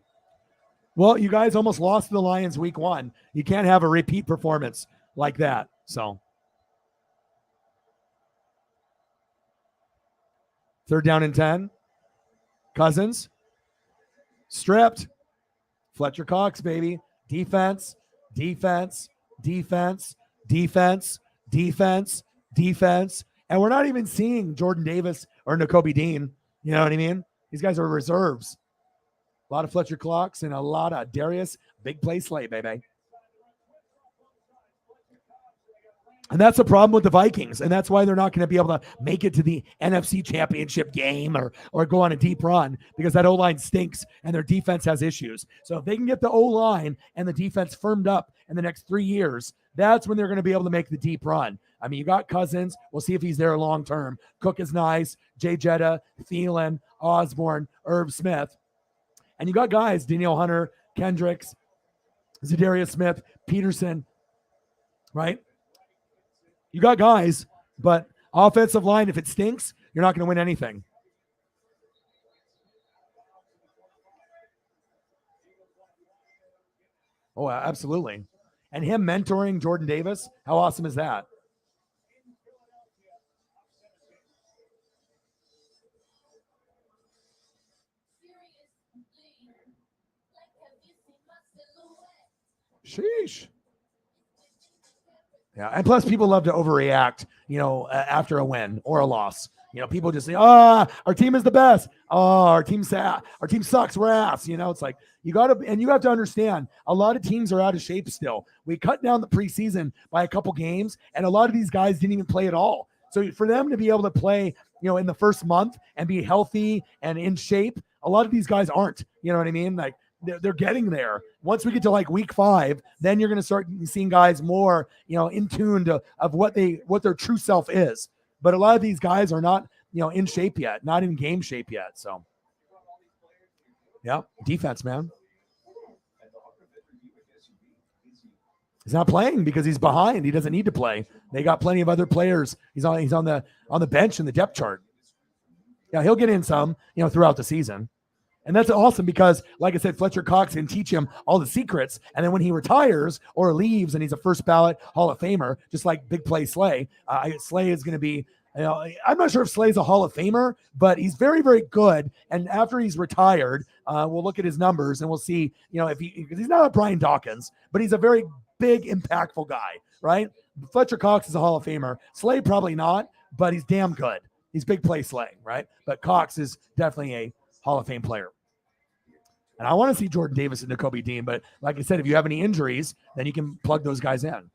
Well, you guys almost lost to the Lions week 1. You can't have a repeat performance like that. So, 3rd down and 10. Cousins. Stripped. Fletcher Cox, baby. Defense, defense, defense. Defense, defense, defense. And we're not even seeing Jordan Davis or Nakobe Dean. You know what I mean? These guys are reserves. A lot of Fletcher Cox and a lot of Darius big play Slay, baby. And that's the problem with the Vikings. And that's why they're not going to be able to make it to the NFC Championship game or go on a deep run, because that O-line stinks and their defense has issues. So if they can get the O-line and the defense firmed up in the next 3 years, that's when they're going to be able to make the deep run. I mean, you got Cousins. We'll see if he's there long term. Cook is nice. Jay Jetta, Thielen, Osborne, Irv Smith. And you got guys, Danielle Hunter, Kendricks, Zadarius Smith, Peterson, right? You got guys, but offensive line, if it stinks, you're not going to win anything. Oh, absolutely. And him mentoring Jordan Davis, how awesome is that? Sheesh. Yeah, and plus people love to overreact, after a win or a loss. People just say, our team is the best. Oh, our team sucks. We're ass. It's like you have to understand, a lot of teams are out of shape still. We cut down the preseason by a couple games, and a lot of these guys didn't even play at all. So for them to be able to play, in the first month and be healthy and in shape, a lot of these guys aren't. You know what I mean? Like, they're getting there. Once we get to like week 5, then you're going to start seeing guys more, in tune to of what their true self is. But a lot of these guys are not, in shape yet, not in game shape yet. So, yeah, defense, man. He's not playing because he's behind. He doesn't need to play. They got plenty of other players. He's on the bench in the depth chart. Yeah, he'll get in some, throughout the season. And that's awesome because, like I said, Fletcher Cox can teach him all the secrets. And then when he retires or leaves and he's a first ballot Hall of Famer, just like Big Play Slay, Slay is going to be, I'm not sure if Slay's a Hall of Famer, but he's very, very good. And after he's retired, we'll look at his numbers and we'll see, if because he's not a Brian Dawkins, but he's a very big, impactful guy, right? Fletcher Cox is a Hall of Famer. Slay probably not, but he's damn good. He's Big Play Slay, right? But Cox is definitely a Hall of Fame player. And I want to see Jordan Davis and Nakobe Dean, but like I said, if you have any injuries, then you can plug those guys in.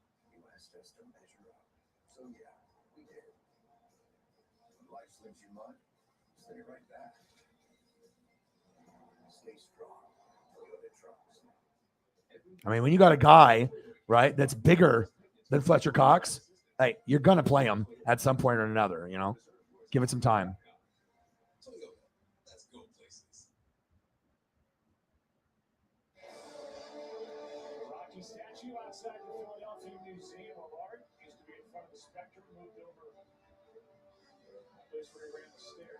I mean, when you got a guy, right, that's bigger than Fletcher Cox, hey, you're going to play him at some point or another, Give it some time. Statue outside the Philadelphia Museum of Art used to be in front of the Spectrum, moved over the place where he ran the stairs.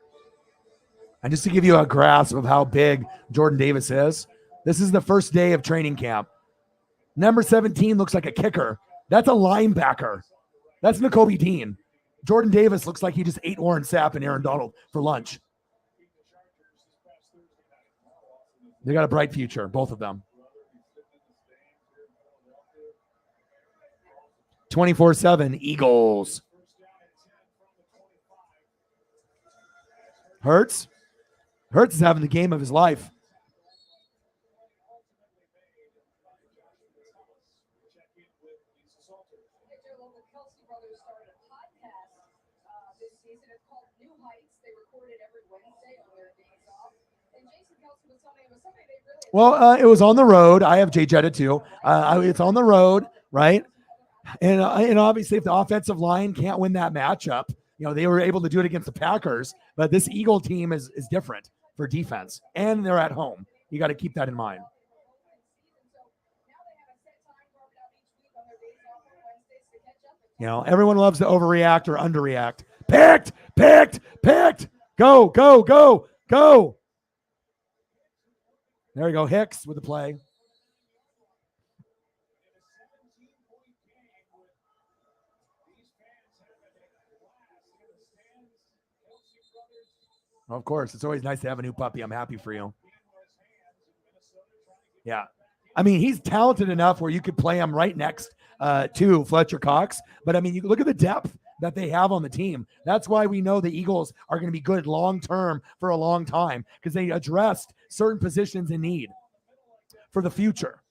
And just to give you a grasp of how big Jordan Davis is, this is the first day of training camp. Number 17 looks like a kicker. That's a linebacker. That's Nakobe Dean. Jordan Davis looks like he just ate Warren Sapp and Aaron Donald for lunch. They got a bright future, both of them. 24/7 Eagles. Hurts is having the game of his life. Well, it was on the road. I have Jay Jetta too. It's on the road, right? And obviously, if the offensive line can't win that matchup, they were able to do it against the Packers. But this Eagle team is different for defense, and they're at home. You got to keep that in mind. Everyone loves to overreact or underreact. Picked. Go. There we go. Hicks with the play. Of course. It's always nice to have a new puppy. I'm happy for you. Yeah. I mean, he's talented enough where you could play him right next to Fletcher Cox. But, I mean, you look at the depth that they have on the team. That's why we know the Eagles are going to be good long-term for a long time, because they addressed certain positions in need for the future.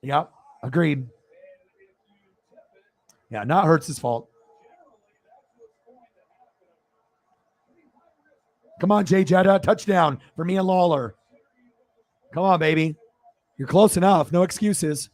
Yep, agreed. Yeah, not Hurts' fault. Come on, Jay Jetta. Touchdown for me and Lawler. Come on, baby. You're close enough. No excuses.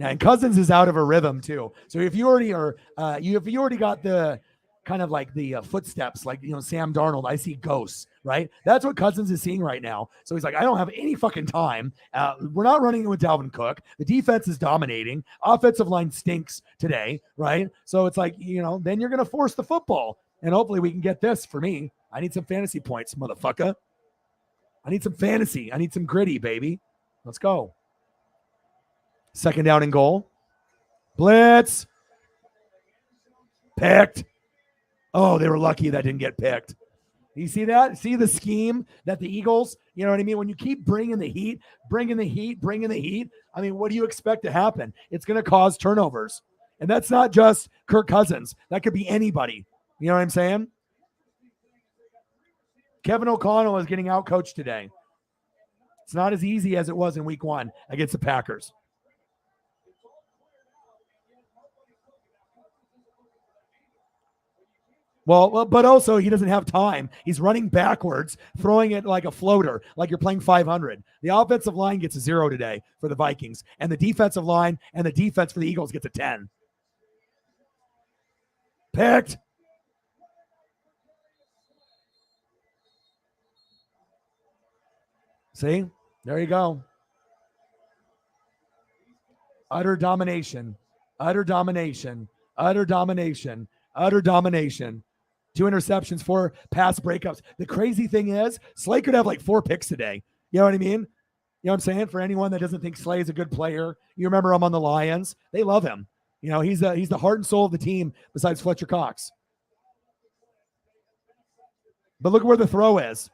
Yeah, and Cousins is out of a rhythm too. So if you already are, if you already got the kind of like the footsteps, like Sam Darnold, I see ghosts, right? That's what Cousins is seeing right now. So he's like, I don't have any fucking time. We're not running it with Dalvin Cook. The defense is dominating. Offensive line stinks today, right? So it's like, then you're gonna force the football, and hopefully we can get this for me. I need some fantasy points, motherfucker. I need some fantasy. I need some gritty, baby. Let's go. Second down and goal. Blitz. Picked. Oh, they were lucky that didn't get picked. You see that? See the scheme that the Eagles, you know what I mean? When you keep bringing the heat, I mean, what do you expect to happen? It's going to cause turnovers. And that's not just Kirk Cousins. That could be anybody. You know what I'm saying? Kevin O'Connell is getting outcoached today. It's not as easy as it was in week 1 against the Packers. Well, but also he doesn't have time. He's running backwards, throwing it like a floater, like you're playing 500. The offensive line gets a 0 today for the Vikings, and the defensive line and the defense for the Eagles gets a 10. Picked. See? There you go. Utter domination. Utter domination. Utter domination. Utter domination. 2 interceptions, 4 pass breakups. The crazy thing is, Slay could have like 4 picks today. You know what I mean? You know what I'm saying? For anyone that doesn't think Slay is a good player, you remember him on the Lions. They love him. You know, he's the heart and soul of the team besides Fletcher Cox. But look where the throw is.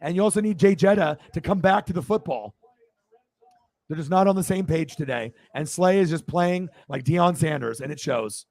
And you also need Jay Jetta to come back to the football. They're just not on the same page today. And Slay is just playing like Deion Sanders, and it shows.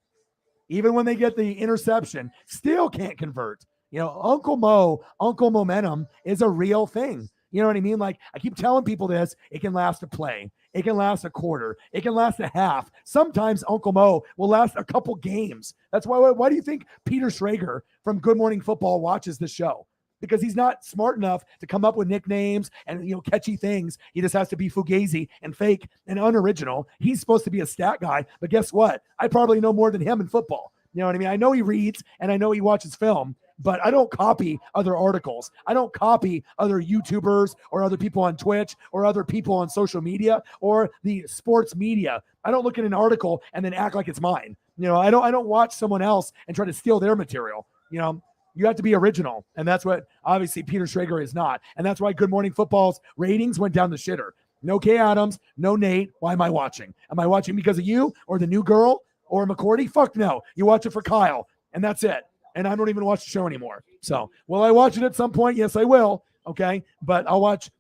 Even when they get the interception, still can't convert. You know, Uncle Momentum is a real thing. You know what I mean? Like, I keep telling people this, it can last a play. It can last a quarter. It can last a half. Sometimes Uncle Mo will last a couple games. That's why do you think Peter Schrager from Good Morning Football watches the show? Because he's not smart enough to come up with nicknames and, you know, catchy things. He just has to be fugazi and fake and unoriginal. He's supposed to be a stat guy, but guess what? I probably know more than him in football. You know what I mean? I know he reads and I know he watches film, but I don't copy other articles. I don't copy other YouTubers or other people on Twitch or other people on social media or the sports media. I don't look at an article and then act like it's mine. You know, I don't watch someone else and try to steal their material. You know, you have to be original, and that's what obviously Peter Schrager is not. And that's why Good Morning Football's ratings went down the shitter. No Kay Adams, no Nate. Why am I watching? Am I watching because of you or the new girl or McCourty? Fuck no. You watch it for Kyle, and that's it. And I don't even watch the show anymore. So will I watch it at some point? Yes, I will. Okay, but I'll watch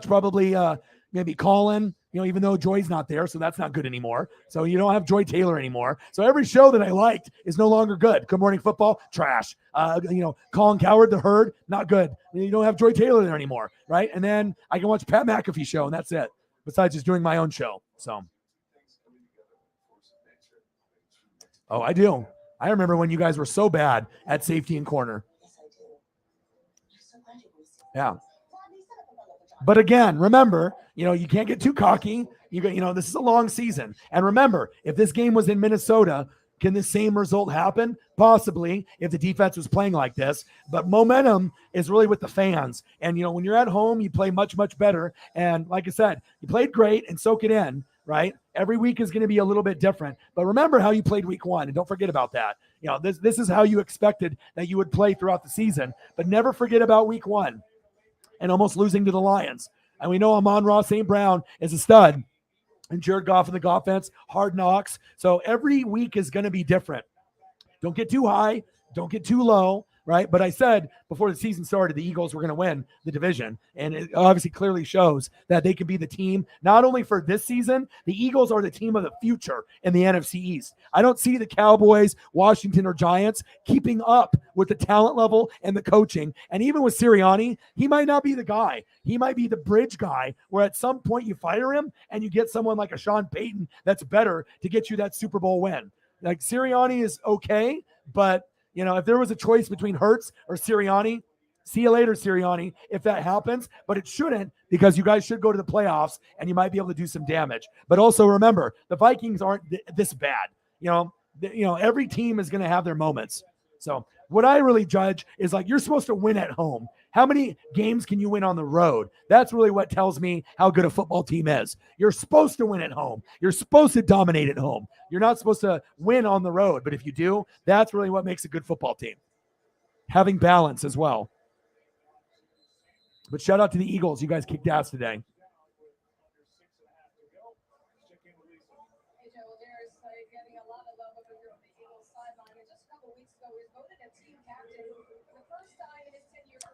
probably maybe Colin. You know, even though Joy's not there, so that's not good anymore. So you don't have Joy Taylor anymore. So every show that I liked is no longer good. Good Morning Football, trash. You know, Colin Coward, The Herd, not good. You don't have Joy Taylor there anymore, right? And then I can watch Pat McAfee show, and that's it. Besides just doing my own show. So, oh, I do. I remember when you guys were so bad at safety and corner. Yes, I do. I'm so glad you was Yeah. But again, remember, you know, you can't get too cocky. You know, this is a long season. And remember, if this game was in Minnesota, can the same result happen? Possibly, if the defense was playing like this. But momentum is really with the fans. And, you know, when you're at home, you play much, much better. And like I said, you played great and soak it in, right? Every week is going to be a little bit different. But remember how you played week 1, and don't forget about that. You know, this is how you expected that you would play throughout the season. But never forget about week 1. And almost losing to the Lions. And we know Amon-Ra St. Brown is a stud. And Jared Goff in the offense, hard knocks. So every week is going to be different. Don't get too high. Don't get too low, right? But I said before the season started, the Eagles were going to win the division. And it obviously clearly shows that they could be the team, not only for this season, the Eagles are the team of the future in the NFC East. I don't see the Cowboys, Washington, or Giants keeping up with the talent level and the coaching. And even with Sirianni, he might not be the guy. He might be the bridge guy where at some point you fire him and you get someone like a Sean Payton that's better to get you that Super Bowl win. Like Sirianni is okay, but you know, if there was a choice between Hurts or Sirianni, see you later, Sirianni, if that happens. But it shouldn't, because you guys should go to the playoffs and you might be able to do some damage. But also remember, the Vikings aren't this bad. You know, every team is going to have their moments. So what I really judge is like, you're supposed to win at home. How many games can you win on the road? That's really what tells me how good a football team is. You're supposed to win at home. You're supposed to dominate at home. You're not supposed to win on the road. But if you do, that's really what makes a good football team. Having balance as well. But shout out to the Eagles. You guys kicked ass today.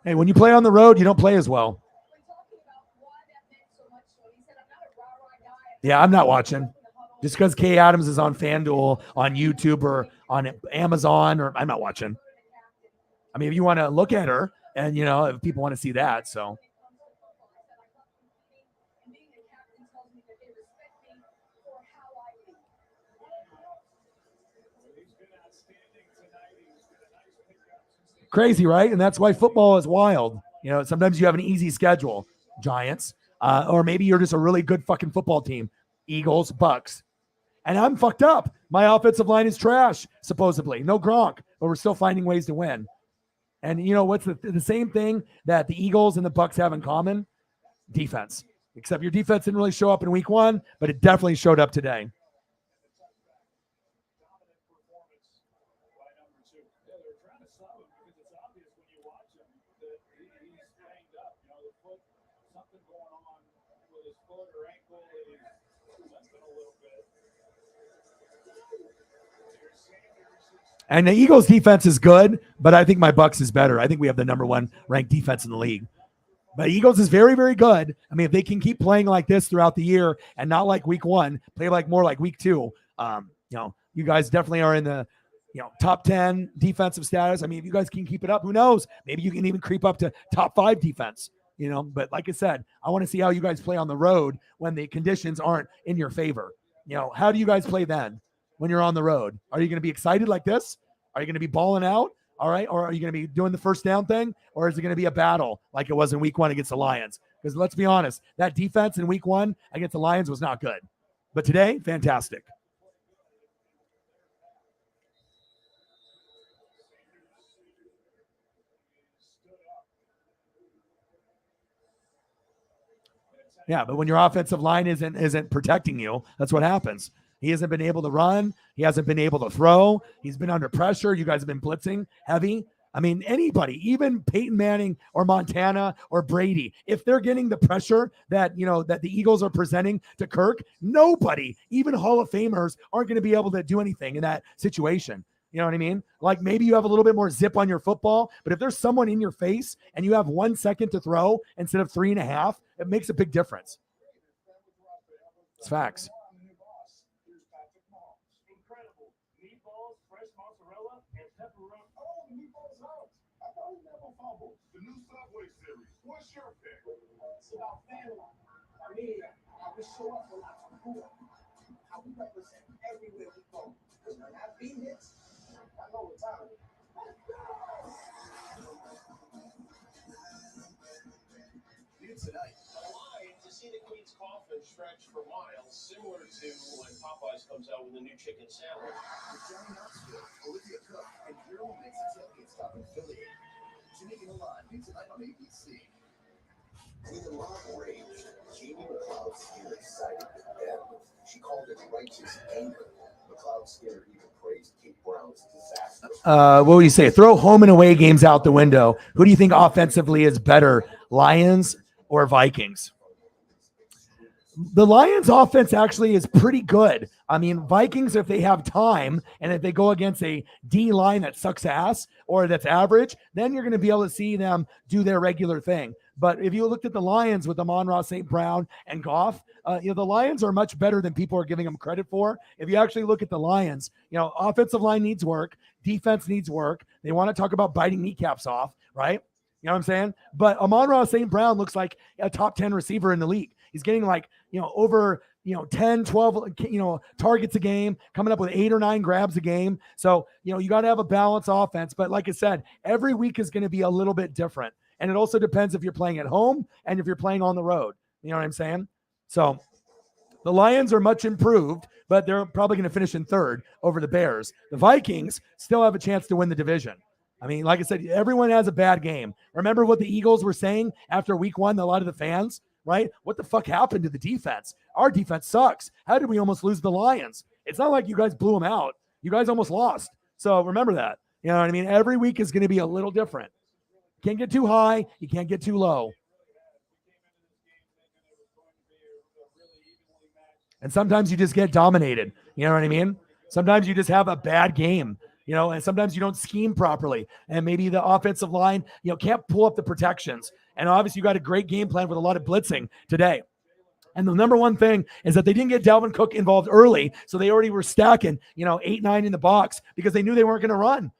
Hey, when you play on the road, you don't play as well. Yeah, I'm not watching. Just because Kay Adams is on FanDuel, on YouTube, or on Amazon, or I'm not watching. I mean, if you want to look at her, and, you know, if people want to see that, so. Crazy, right? And that's why football is wild. You know, sometimes you have an easy schedule, Giants, or maybe you're just a really good fucking football team, Eagles, Bucks. And I'm fucked up. My offensive line is trash, supposedly. No Gronk, but we're still finding ways to win. And you know what's the same thing that the Eagles and the Bucks have in common? Defense. Except your defense didn't really show up in week 1, but it definitely showed up today. And the Eagles defense is good, but I think my Bucks is better. I think we have the number 1 ranked defense in the league. But Eagles is very, very good. I mean, if they can keep playing like this throughout the year and not like week 1, play like more like week 2, you guys definitely are in the, top 10 defensive status. I mean, if you guys can keep it up, who knows? Maybe you can even creep up to top 5 defense, But like I said, I want to see how you guys play on the road when the conditions aren't in your favor. How do you guys play then when you're on the road? Are you going to be excited like this? Are you going to be balling out? All right. Or are you going to be doing the first down thing? Or is it going to be a battle like it was in week 1 against the Lions? Because let's be honest, that defense in week 1 against the Lions was not good. But today, fantastic. Yeah, but when your offensive line isn't protecting you, that's what happens. He hasn't been able to run. He hasn't been able to throw. He's been under pressure. You guys have been blitzing heavy. I mean, anybody, even Peyton Manning or Montana or Brady, if they're getting the pressure that the Eagles are presenting to Kirk, nobody, even Hall of Famers, aren't going to be able to do anything in that situation. You know what I mean? Like maybe you have a little bit more zip on your football, but if there's someone in your face and you have 1 second to throw instead of 3.5, it makes a big difference. It's facts. Incredible. Meatballs, fresh mozzarella, and pepperoni. Oh, the meatballs out. I thought we never fumbled. The new Subway series. What's your pick? It's about family. I mean, how we show up for lots of food. How we represent everywhere we go. Because when that beat hits, I know what time it is. Let's go! New tonight. Alive to see the Queen's coffin stretch for miles, similar to when Popeyes comes out with a new chicken sandwich. With Johnny Knoxville, Olivia Cook, and Gerald makes a tailgate stop in Philly. Jamaican Alive, new tonight on ABC. With a lot raged, Jamie McLeod scared excited with them. She called it righteous anger. McLeod scared even praised Kate Brown's disaster. What would you say? Throw home and away games out the window. Who do you think offensively is better, Lions or Vikings? The Lions offense actually is pretty good. I mean, Vikings, if they have time and if they go against a D line that sucks ass or that's average, then you're going to be able to see them do their regular thing. But if you looked at the Lions with Amon-Ra St. Brown and Goff, the Lions are much better than people are giving them credit for. If you actually look at the Lions, offensive line needs work. Defense needs work. They want to talk about biting kneecaps off, right? You know what I'm saying? But Amon-Ra St. Brown looks like a top 10 receiver in the league. He's getting over 10, 12, targets a game, coming up with 8 or 9 grabs a game. So, you got to have a balanced offense. But like I said, every week is going to be a little bit different. And it also depends if you're playing at home and if you're playing on the road. You know what I'm saying? So the Lions are much improved, but they're probably going to finish in 3rd over the Bears. The Vikings still have a chance to win the division. I mean, like I said, everyone has a bad game. Remember what the Eagles were saying after week 1, a lot of the fans, right? What the fuck happened to the defense? Our defense sucks. How did we almost lose the Lions? It's not like you guys blew them out. You guys almost lost. So remember that. You know what I mean? Every week is going to be a little different. You can't get too high. You can't get too low. And sometimes you just get dominated. You know what I mean? Sometimes you just have a bad game. And sometimes you don't scheme properly. And maybe the offensive line, can't pull up the protections. And obviously you got a great game plan with a lot of blitzing today. And the number one thing is that they didn't get Dalvin Cook involved early. So they already were stacking, 8, 9 in the box because they knew they weren't going to run.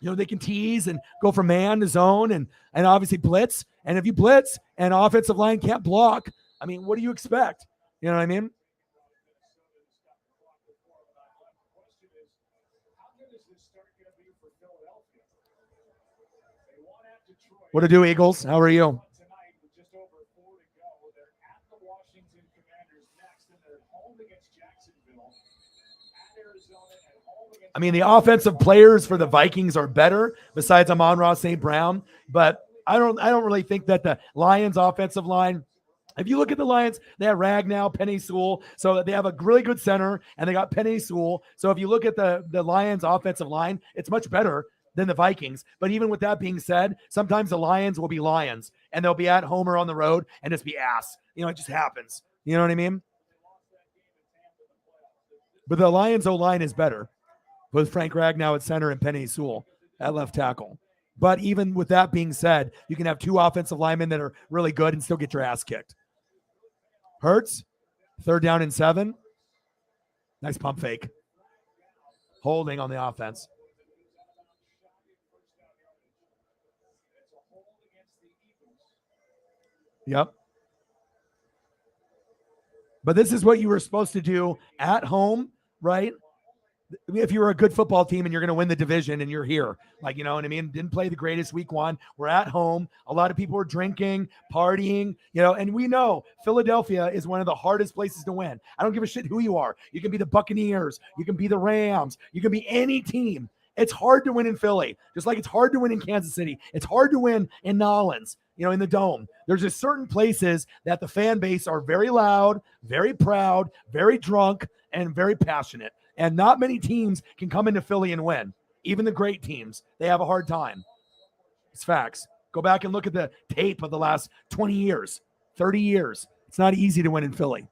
They can tease and go from man to zone and obviously blitz. And if you blitz and offensive line can't block, I mean, what do you expect? You know what I mean? What to do, Eagles? How are you? I mean, the offensive players for the Vikings are better besides Amon-Ra St. Brown, but I don't really think that the Lions offensive line, if you look at the Lions, they have Ragnow, Penei Sewell, so they have a really good center, and they got Penei Sewell. So if you look at the Lions offensive line, it's much better than the Vikings. But even with that being said, sometimes the Lions will be Lions, and they'll be at home or on the road and just be ass. It just happens. You know what I mean? But the Lions O-line is better. with Frank Ragnow at center and Penny Sewell at left tackle. But even with that being said, you can have two offensive linemen that are really good and still get your ass kicked. Hurts, 3rd down and 7. Nice pump fake. Holding on the offense. Yep. But this is what you were supposed to do at home, right? If you were a good football team and you're going to win the division and you're here, like, you know what I mean? Didn't play the greatest week 1. We're at home. A lot of people are drinking, partying, you know, and we know Philadelphia is one of the hardest places to win. I don't give a shit who you are. You can be the Buccaneers. You can be the Rams. You can be any team. It's hard to win in Philly, just like it's hard to win in Kansas City. It's hard to win in Nolans, you know, in the Dome. There's just certain places that the fan base are very loud, very proud, very drunk, and very passionate. And not many teams can come into Philly and win. Even the great teams, they have a hard time. It's facts. Go back and look at the tape of the last 20 years, 30 years. It's not easy to win in Philly.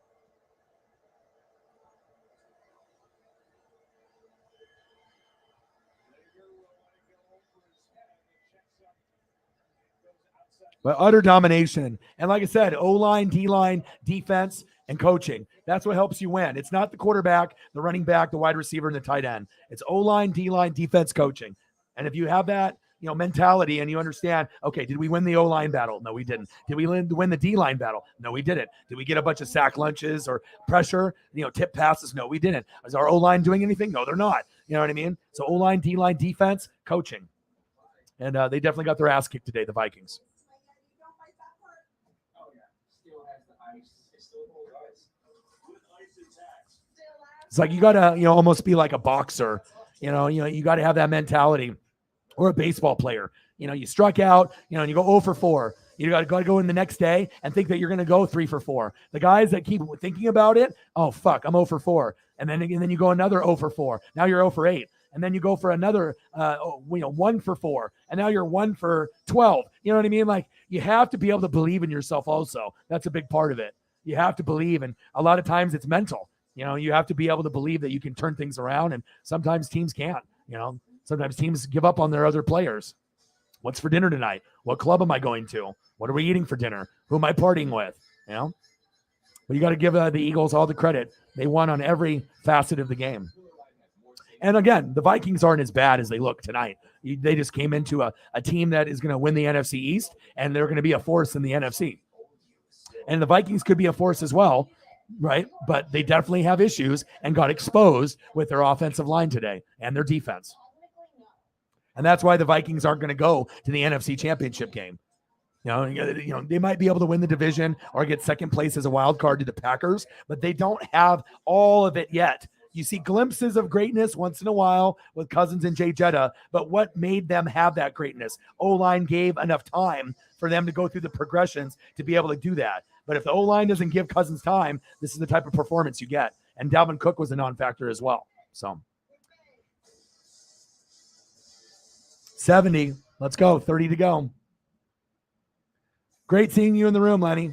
But utter domination. And like I said, O-line, D-line, defense, and coaching. That's what helps you win. It's not the quarterback, the running back, the wide receiver, and the tight end. It's O-line, D-line, defense, coaching. And if you have that, you know, mentality and you understand, okay, did we win the O-line battle? No, we didn't. Did we win the D-line battle? No, we didn't. Did we get a bunch of sack lunches or pressure, you know, tip passes? No, we didn't. Is our O-line doing anything? No, they're not. You know what I mean? So O-line, D-line, defense, coaching. And they definitely got their ass kicked today, the Vikings. It's like you gotta, you know, almost be like a boxer. You know, you got to have that mentality, or a baseball player. You know, you struck out, you know, and you go 0 for 4. You got to go in the next day and think that you're going to go 3 for 4. The guys that keep thinking about it, oh fuck, I'm 0 for 4, and then you go another 0 for 4. Now you're 0 for 8, and then you go for another, 1 for 4, and now you're 1 for 12. You know what I mean? Like, you have to be able to believe in yourself. Also, that's a big part of it. You have to believe, and a lot of times it's mental. You know, you have to be able to believe that you can turn things around, and sometimes teams can't. You know, sometimes teams give up on their other players. What's for dinner tonight? What club am I going to? What are we eating for dinner? Who am I partying with? You know, but you got to give the Eagles all the credit. They won on every facet of the game. And again, the Vikings aren't as bad as they look tonight. They just came into a team that is going to win the NFC East, and they're going to be a force in the NFC. And the Vikings could be a force as well, right? But they definitely have issues and got exposed with their offensive line today and their defense. And that's why the Vikings aren't going to go to the NFC Championship game. You know, they might be able to win the division or get second place as a wild card to the Packers, but they don't have all of it yet. You see glimpses of greatness once in a while with Cousins and Jay Jetta, but what made them have that greatness? O-line gave enough time for them to go through the progressions to be able to do that. But if the O-line doesn't give Cousins time, this is the type of performance you get. And Dalvin Cook was a non-factor as well. So 70. Let's go. 30 to go. Great seeing you in the room, Lenny.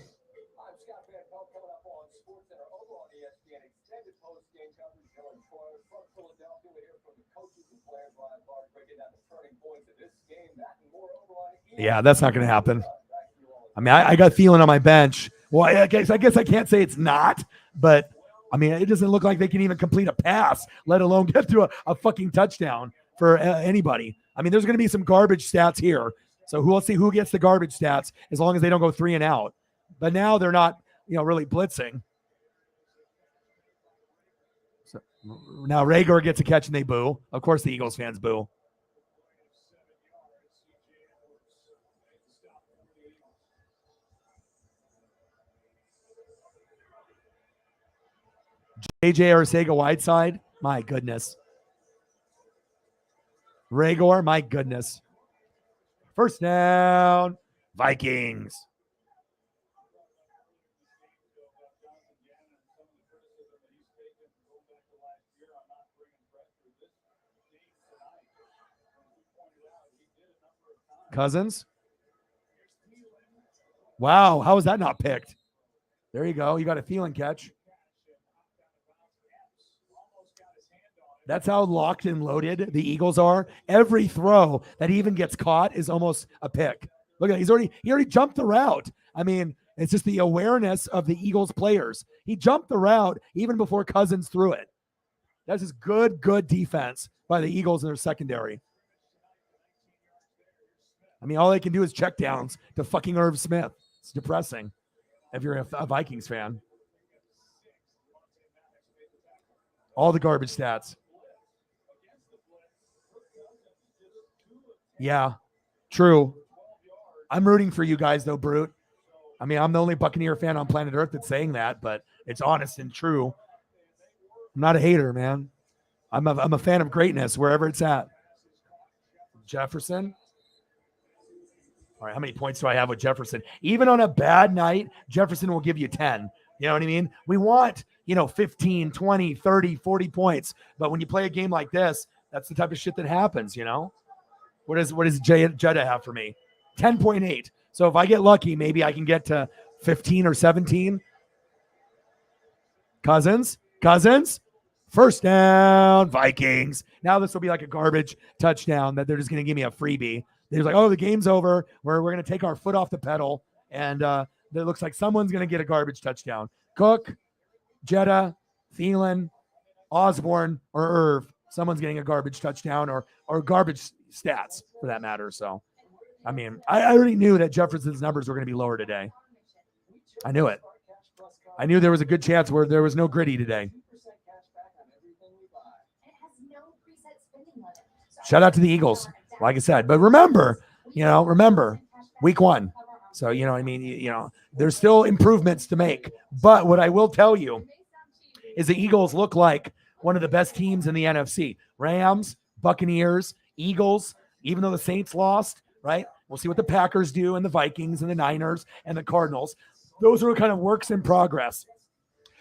Yeah, that's not going to happen. I mean, I got Thielen on my bench. Well, I guess I can't say it's not, but I mean, it doesn't look like they can even complete a pass, let alone get to a fucking touchdown for anybody. I mean, there's going to be some garbage stats here. So we'll see who gets the garbage stats as long as they don't go 3 and out. But now they're not, really blitzing. So now Rager gets a catch and they boo. Of course, the Eagles fans boo. JJ Arcega-Whiteside, my goodness. Rager, my goodness. First down, Vikings. Cousins. Wow, how is that not picked? There you go. You got a Thielen catch. That's how locked and loaded the Eagles are. Every throw that even gets caught is almost a pick. Look at it. He already jumped the route. I mean, it's just the awareness of the Eagles players. He jumped the route even before Cousins threw it. That's just good defense by the Eagles in their secondary. I mean, all they can do is check downs to fucking Irv Smith. It's depressing if you're a Vikings fan. All the garbage stats. Yeah, true. I'm rooting for you guys, though, Brute. I mean, I'm the only Buccaneer fan on planet Earth that's saying that, but it's honest and true. I'm not a hater, man. I'm a fan of greatness wherever it's at. Jefferson. All right, how many points do I have with Jefferson? Even on a bad night, Jefferson will give you 10. You know what I mean? We want, 15, 20, 30, 40 points. But when you play a game like this, that's the type of shit that happens, What does Jetta have for me? 10.8. So if I get lucky, maybe I can get to 15 or 17. Cousins. First down, Vikings. Now this will be like a garbage touchdown that they're just going to give me a freebie. They're like, oh, the game's over. We're going to take our foot off the pedal. And it looks like someone's going to get a garbage touchdown. Cook, Jetta, Thielen, Osborne, or Irv. Someone's getting a garbage touchdown or garbage stats for that matter. So, I mean, I already knew that Jefferson's numbers were going to be lower today. I knew it. I knew there was a good chance where there was no gritty today. Shout out to the Eagles, like I said. But remember, week 1. So, I mean, there's still improvements to make. But what I will tell you is the Eagles look like one of the best teams in the NFC. Rams, Buccaneers, Eagles, even though the Saints lost, right? We'll see what the Packers do and the Vikings and the Niners and the Cardinals. Those are kind of works in progress.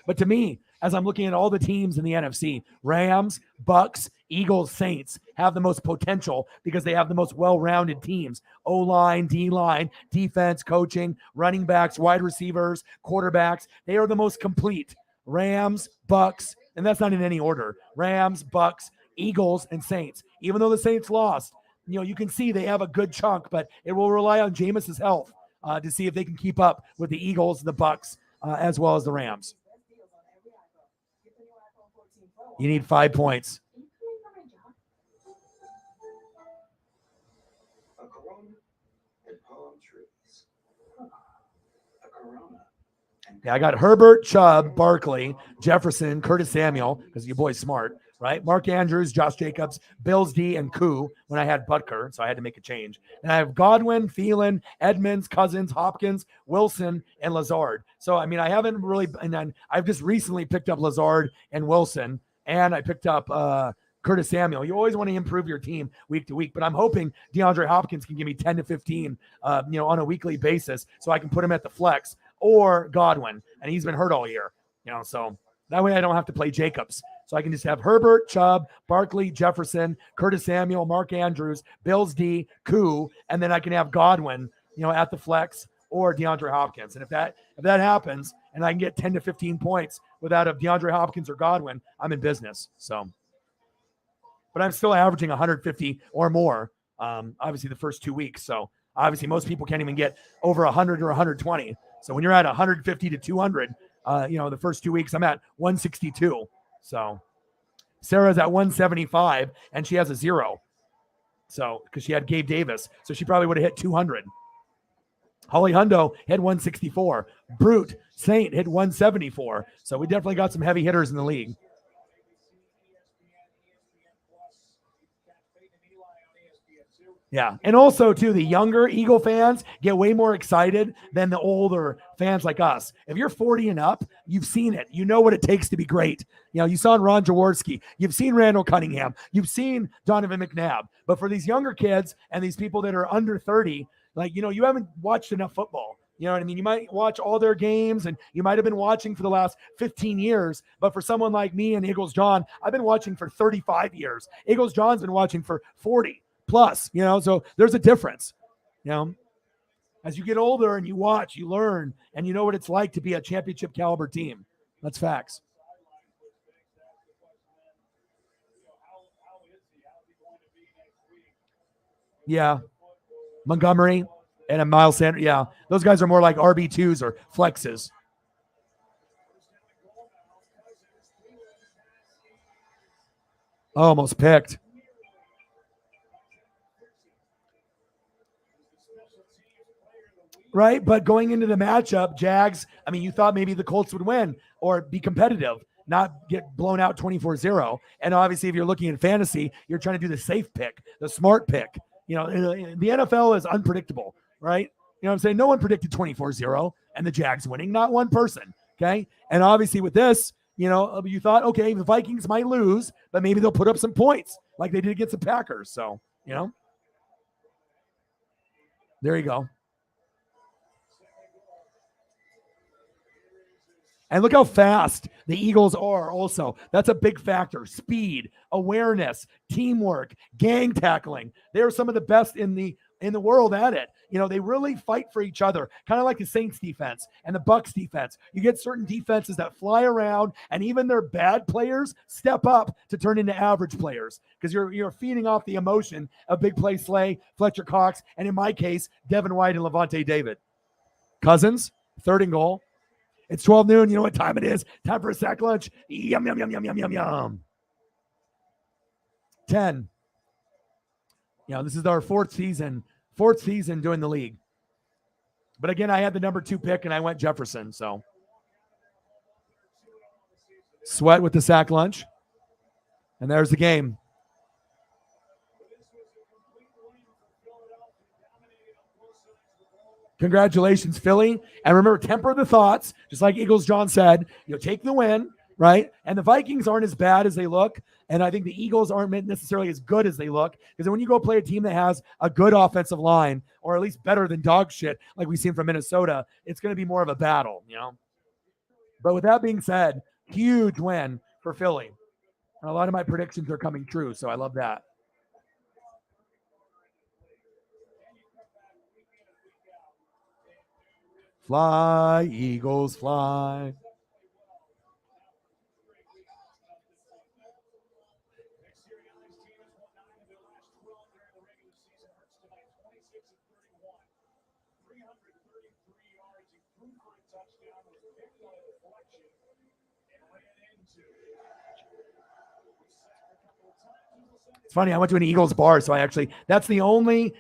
But to me, as I'm looking at all the teams in the NFC, Rams, Bucks, Eagles, Saints have the most potential because they have the most well-rounded teams. O-line, D-line, defense, coaching, running backs, wide receivers, quarterbacks. They are the most complete. Rams, Bucks, and that's not in any order. Rams, Bucks, Eagles, and Saints. Even though the Saints lost, you can see they have a good chunk, but it will rely on Jameis's health to see if they can keep up with the Eagles, the Bucks, as well as the Rams. You need 5 points. A Corona and palm trees. A Corona. Yeah, I got Herbert, Chubb, Barkley, Jefferson, Curtis Samuel, because your boy's smart, right? Mark Andrews, Josh Jacobs, Bills D, and Koo when I had Butker, so I had to make a change. And I have Godwin, Thielen, Edmonds, Cousins, Hopkins, Wilson, and Lazard. So, I mean, I haven't really, and then I've just recently picked up Lazard and Wilson, and I picked up Curtis Samuel. You always want to improve your team week to week, but I'm hoping DeAndre Hopkins can give me 10 to 15, on a weekly basis so I can put him at the flex, or Godwin, and he's been hurt all year, so that way I don't have to play Jacobs. So I can just have Herbert, Chubb, Barkley, Jefferson, Curtis Samuel, Mark Andrews, Bills D, Koo, and then I can have Godwin, at the flex, or DeAndre Hopkins. And if that happens and I can get 10 to 15 points without a DeAndre Hopkins or Godwin, I'm in business. So, but I'm still averaging 150 or more, obviously the first 2 weeks. So obviously most people can't even get over 100 or 120. So when you're at 150 to 200, the first 2 weeks, I'm at 162. So Sarah's at 175 and she has a 0. So, because she had Gabe Davis. So she probably would have hit 200. Holly Hundo hit 164. Brute Saint hit 174. So we definitely got some heavy hitters in the league. Yeah. And also, too, the younger Eagle fans get way more excited than the older fans like us. If you're 40 and up, you've seen it. You know what it takes to be great. You saw Ron Jaworski. You've seen Randall Cunningham. You've seen Donovan McNabb. But for these younger kids and these people that are under 30, you haven't watched enough football. You know what I mean? You might watch all their games and you might have been watching for the last 15 years. But for someone like me and Eagles John, I've been watching for 35 years. Eagles John's been watching for 40 plus, so there's a difference, as you get older and you watch, you learn, and you know what it's like to be a championship caliber team. That's facts. Yeah. Montgomery and a Miles Sanders. Yeah. Those guys are more like RB2s or flexes. Almost picked. Right? But going into the matchup, Jags, I mean, you thought maybe the Colts would win or be competitive, not get blown out 24-0. And obviously, if you're looking at fantasy, you're trying to do the safe pick, the smart pick. You know, the NFL is unpredictable, right? You know what I'm saying? No one predicted 24-0 and the Jags winning, not one person. Okay. And obviously, with this, you know, you thought, okay, the Vikings might lose, but maybe they'll put up some points like they did against the Packers. So, you know, there you go. And look how fast the Eagles are also. That's a big factor. Speed, awareness, teamwork, gang tackling. They're some of the best in the world at it. You know, they really fight for each other, kind of like the Saints defense and the Bucks defense. You get certain defenses that fly around, and even their bad players step up to turn into average players because you're feeding off the emotion of big play Slay, Fletcher Cox, and in my case, Devin White and Levante David. Cousins, 3rd and goal. It's 12 noon. You know what time it is? Time for a sack lunch. Yum, yum, yum, yum, yum, yum, yum. 10. You know, this is our fourth season doing the league. But again, I had the number 2 pick, and I went Jefferson. So Sweat with the sack lunch. And there's the game. Congratulations, Philly. And remember, temper the thoughts, just like Eagles John said, you know, take the win, right? And the Vikings aren't as bad as they look. And I think the Eagles aren't necessarily as good as they look. Because when you go play a team that has a good offensive line, or at least better than dog shit, like we've seen from Minnesota, it's going to be more of a battle, you know? But with that being said, huge win for Philly. And a lot of my predictions are coming true, so I love that. Fly, Eagles, fly. It's funny, I went to an Eagles bar, so that's the only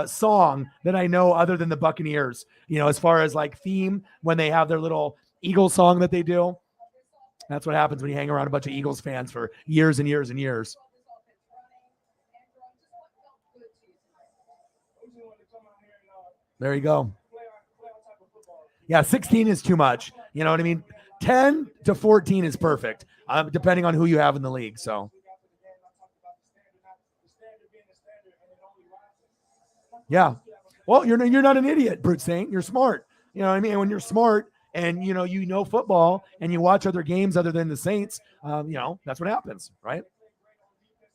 song that I know other than the Buccaneers, you know, as far as like theme when they have their little Eagles song that they do. That's what happens when you hang around a bunch of Eagles fans for years and years and years. There you go. Yeah, 16 is too much. You know what I mean? 10 to 14 is perfect, depending on who you have in the league. So, yeah. Well, you're not an idiot, Brute Saint. You're smart. You know what I mean? And when you're smart and you know football and you watch other games other than the Saints, you know, that's what happens, right?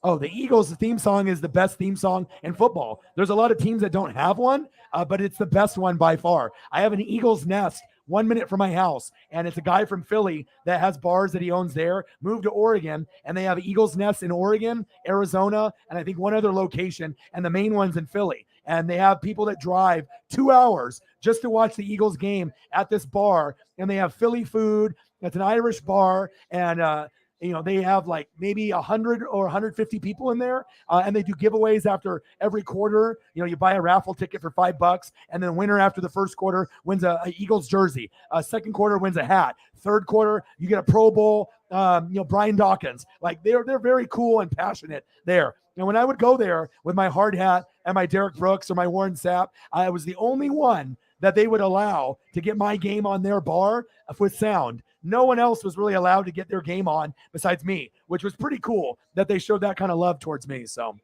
Oh, the Eagles' theme song is the best theme song in football. There's a lot of teams that don't have one, but it's the best one by far. I have an Eagles nest 1 minute from my house, and it's a guy from Philly that has bars that he owns there, moved to Oregon, and they have Eagles nests in Oregon, Arizona, and I think one other location, and the main one's in Philly. And they have people that drive 2 hours just to watch the Eagles game at this bar, and they have Philly food. It's an Irish bar, and you know, they have like maybe 100 or 150 people in there, and they do giveaways after every quarter. You know, you buy a raffle ticket for $5, and then the winner after the first quarter wins a Eagles jersey. Second quarter wins a hat. Third quarter, you get a Pro Bowl. You know, Brian Dawkins. Like they're very cool and passionate there. And when I would go there with my hard hat and my Derek Brooks or my Warren Sapp, I was the only one that they would allow to get my game on their bar with sound. No one else was really allowed to get their game on besides me, which was pretty cool that they showed that kind of love towards me. So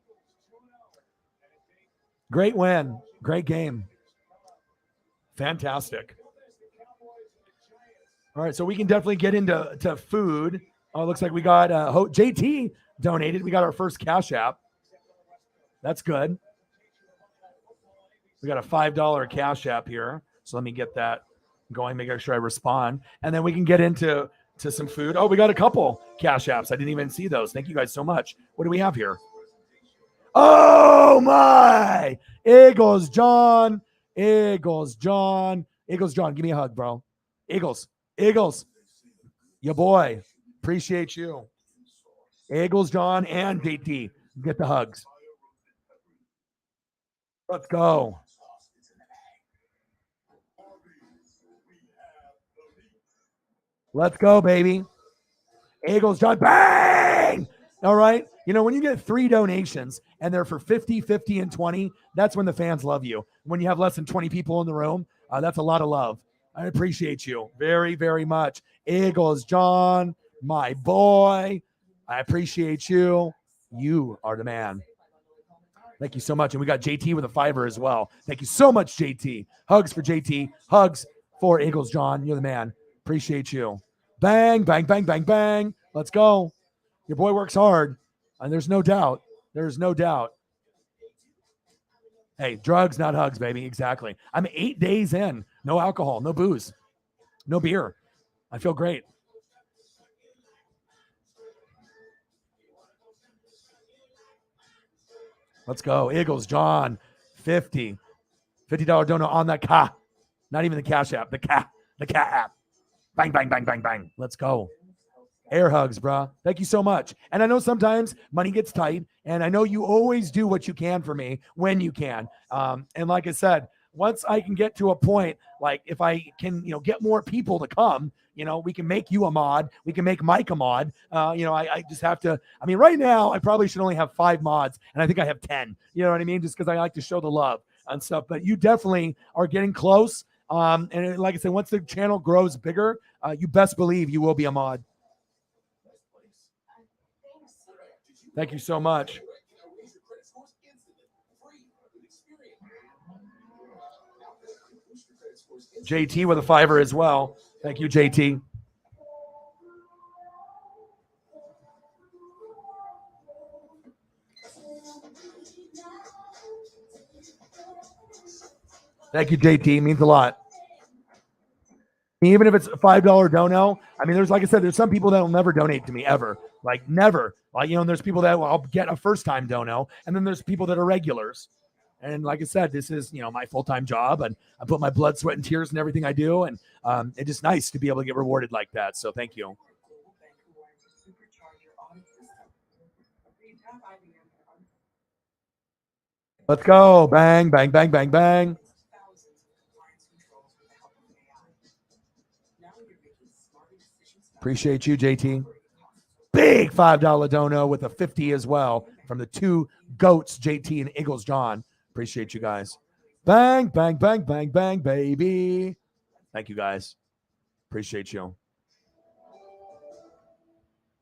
great win. Great game. Fantastic. All right, so we can definitely get into food. Oh, it looks like we got JT donated. We got our first Cash App. That's good. We got a $5 Cash App here. So let me get that going, make sure I respond. And then we can get into some food. Oh, we got a couple Cash Apps. I didn't even see those. Thank you guys so much. What do we have here? Oh my! Eagles, John. Eagles, John. Eagles, John. Give me a hug, bro. Eagles. Eagles. Your boy. Appreciate you. Eagles, John, and JT. Get the hugs. Let's go. Let's go, baby. Eagles, John. Bang! All right. You know, when you get 3 donations and they're for 50, 50, and 20, that's when the fans love you. When you have less than 20 people in the room, that's a lot of love. I appreciate you very, very much. Eagles, John, my boy. I appreciate you. You are the man. Thank you so much. And we got JT with a $5 as well. Thank you so much, JT. Hugs for JT. Hugs for Eagles, John. You're the man. Appreciate you. Bang, bang, bang, bang, bang. Let's go. Your boy works hard. And there's no doubt. There's no doubt. Hey, drugs, not hugs, baby. Exactly. I'm 8 days in. No alcohol, no booze, no beer. I feel great. Let's go. Eagles, John, 50. $50 donut on the car. Not even the Cash App, the cat app. Bang, bang, bang, bang, bang. Let's go. Air hugs, bro. Thank you so much. And I know sometimes money gets tight, and I know you always do what you can for me when you can. And like I said, once I can get to a point, like if I can, get more people to come, we can make you a mod. We can make Mike a mod. I just have to. I mean, right now I probably should only have 5 mods, and I think I have 10. You know what I mean? Just because I like to show the love and stuff. But you definitely are getting close. And like I said, once the channel grows bigger, you best believe you will be a mod. Thank you so much. JT with a $5 as well. Thank you, JT. Thank you, JT. Means a lot. Even if it's a $5 dono, I mean, like I said, there's some people that will never donate to me ever. Like never. Like, there's people that I'll get a first-time dono, and then there's people that are regulars. And like I said, this is, my full-time job, and I put my blood, sweat, and tears in everything I do. And it's just nice to be able to get rewarded like that. So thank you. Let's go. Bang, bang, bang, bang, bang. Appreciate you, JT. Big $5 dono with a 50 as well from the 2 goats, JT and Eagles John. Appreciate you guys. Bang, bang, bang, bang, bang, baby. Thank you guys. Appreciate you.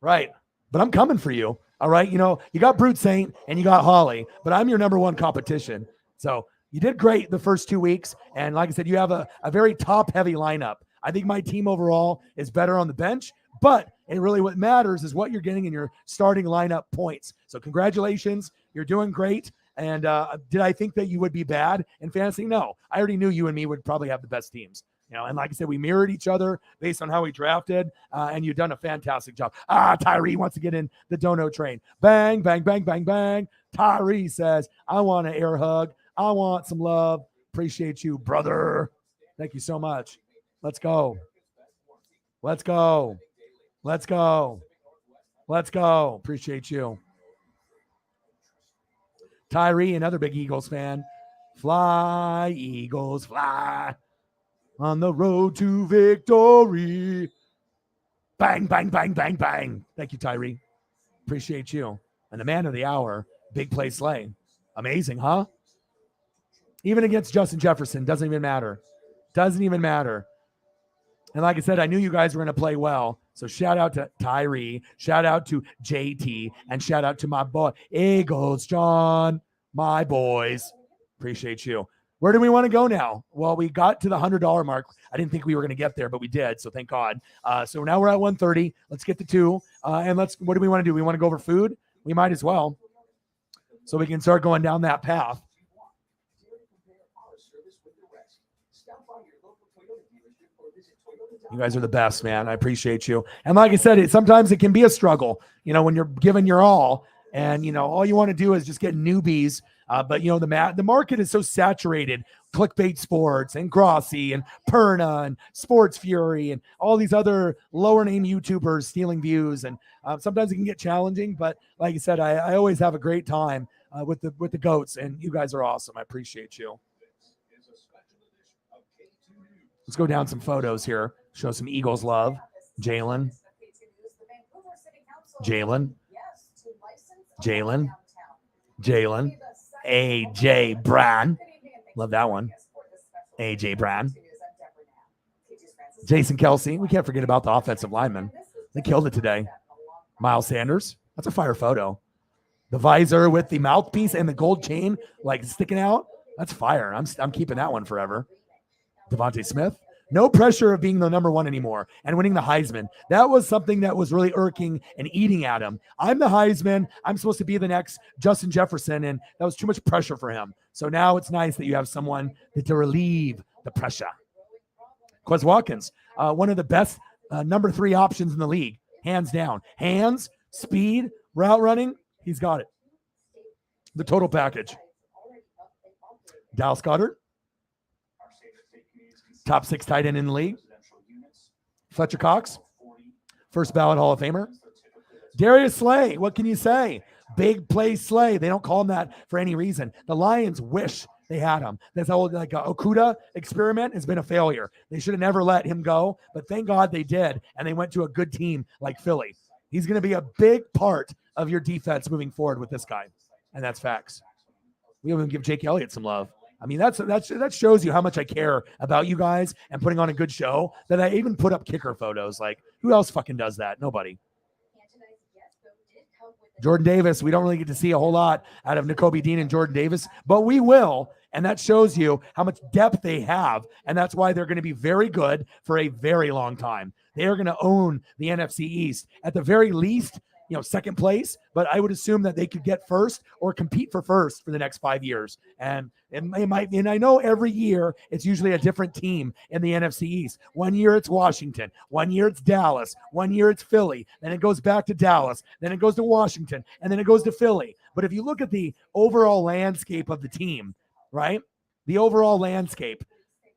Right. But I'm coming for you. All right. You got Brute Saint and you got Holly, but I'm your number 1 competition. So you did great the first 2 weeks. And like I said, you have a very top heavy lineup. I think my team overall is better on the bench, but really what matters is what you're getting in your starting lineup points. So congratulations. You're doing great. And did I think that you would be bad in fantasy? No. I already knew you and me would probably have the best teams. And like I said, we mirrored each other based on how we drafted, and you've done a fantastic job. Tyree wants to get in the dono train. Bang, bang, bang, bang, bang. Tyree says, I want an air hug. I want some love. Appreciate you, brother. Thank you so much. Let's go. Let's go. Let's go. Let's go. Appreciate you. Tyree, another big Eagles fan. Fly, Eagles, fly. On the road to victory. Bang, bang, bang, bang, bang. Thank you, Tyree. Appreciate you. And the man of the hour, Big Play Slay. Amazing, huh? Even against Justin Jefferson, doesn't even matter. Doesn't even matter. And like I said, I knew you guys were going to play well. So shout out to Tyree, shout out to JT, and shout out to my boy, Eagles, John, my boys. Appreciate you. Where do we want to go now? Well, we got to the $100 mark. I didn't think we were going to get there, but we did. So thank God. So now we're at 130. Let's get to 2. And what do we want to do? We want to go over food? We might as well. So we can start going down that path. You guys are the best, man. I appreciate you. And like I said, sometimes it can be a struggle, when you're giving your all. And, all you want to do is just get newbies. But, the market is so saturated. Clickbait Sports and Grossi and Perna and Sports Fury and all these other lower name YouTubers stealing views. And sometimes it can get challenging. But like I said, I always have a great time with the goats. And you guys are awesome. I appreciate you. Let's go down some photos here. Show some Eagles love. Jalen. AJ Brown. Love that one. AJ Brown. Jason Kelsey. We can't forget about the offensive lineman. They killed it today. Miles Sanders. That's a fire photo. The visor with the mouthpiece and the gold chain like sticking out. That's fire. I'm keeping that one forever. Devontae Smith. No pressure of being the number one anymore and winning the Heisman. That was something that was really irking and eating at him. I'm the Heisman. I'm supposed to be the next Justin Jefferson, and that was too much pressure for him. So now it's nice that you have someone to relieve the pressure. Quez Watkins, one of the best number 3 options in the league, hands down. Hands, speed, route running, he's got it. The total package. Dallas Goedert. Top 6 tight end in the league. Fletcher Cox, first ballot Hall of Famer. Darius Slay, what can you say? Big play Slay. They don't call him that for any reason. The Lions wish they had him. This whole Okuda experiment has been a failure. They should have never let him go, but thank God they did, and they went to a good team like Philly. He's going to be a big part of your defense moving forward with this guy, and that's facts. We even give Jake Elliott some love. I mean, that shows you how much I care about you guys and putting on a good show, that I even put up kicker photos. Like, who else fucking does that? Nobody. Jordan Davis, we don't really get to see a whole lot out of Nakobe Dean and Jordan Davis, but we will, and that shows you how much depth they have, and that's why they're going to be very good for a very long time. They are going to own the NFC East. At the very least, second place, but I would assume that they could get first or compete for first for the next 5 years. And it might, and I know every year it's usually a different team in the NFC East. 1 year it's Washington, 1 year it's Dallas, 1 year it's Philly, then it goes back to Dallas, then it goes to Washington, and then it goes to Philly. But if you look at the overall landscape of the team, right? The overall landscape,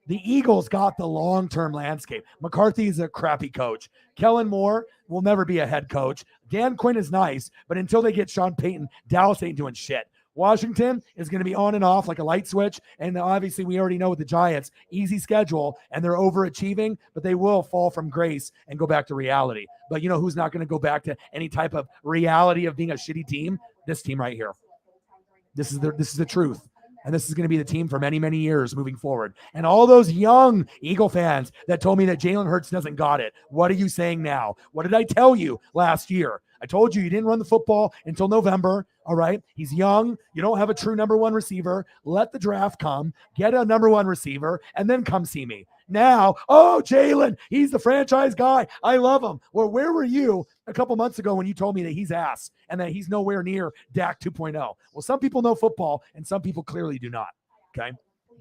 the Eagles got the long-term landscape. McCarthy is a crappy coach. Kellen Moore will never be a head coach. Dan Quinn is nice, but until they get Sean Payton, Dallas ain't doing shit. Washington is going to be on and off like a light switch, and obviously we already know with the Giants, easy schedule, and they're overachieving, but they will fall from grace and go back to reality. But who's not going to go back to any type of reality of being a shitty team? This team right here. This is the truth. And this is going to be the team for many, many years moving forward. And all those young Eagle fans that told me that Jalen Hurts doesn't got it, what are you saying now? What did I tell you last year? I told you didn't run the football until November. All right. He's young. You don't have a true number 1 receiver. Let the draft come, get a number 1 receiver, and then come see me. Now, Jalen, he's the franchise guy. I love him. Well, where were you a couple months ago when you told me that he's ass and that he's nowhere near Dak 2.0? Well, some people know football and some people clearly do not. Okay.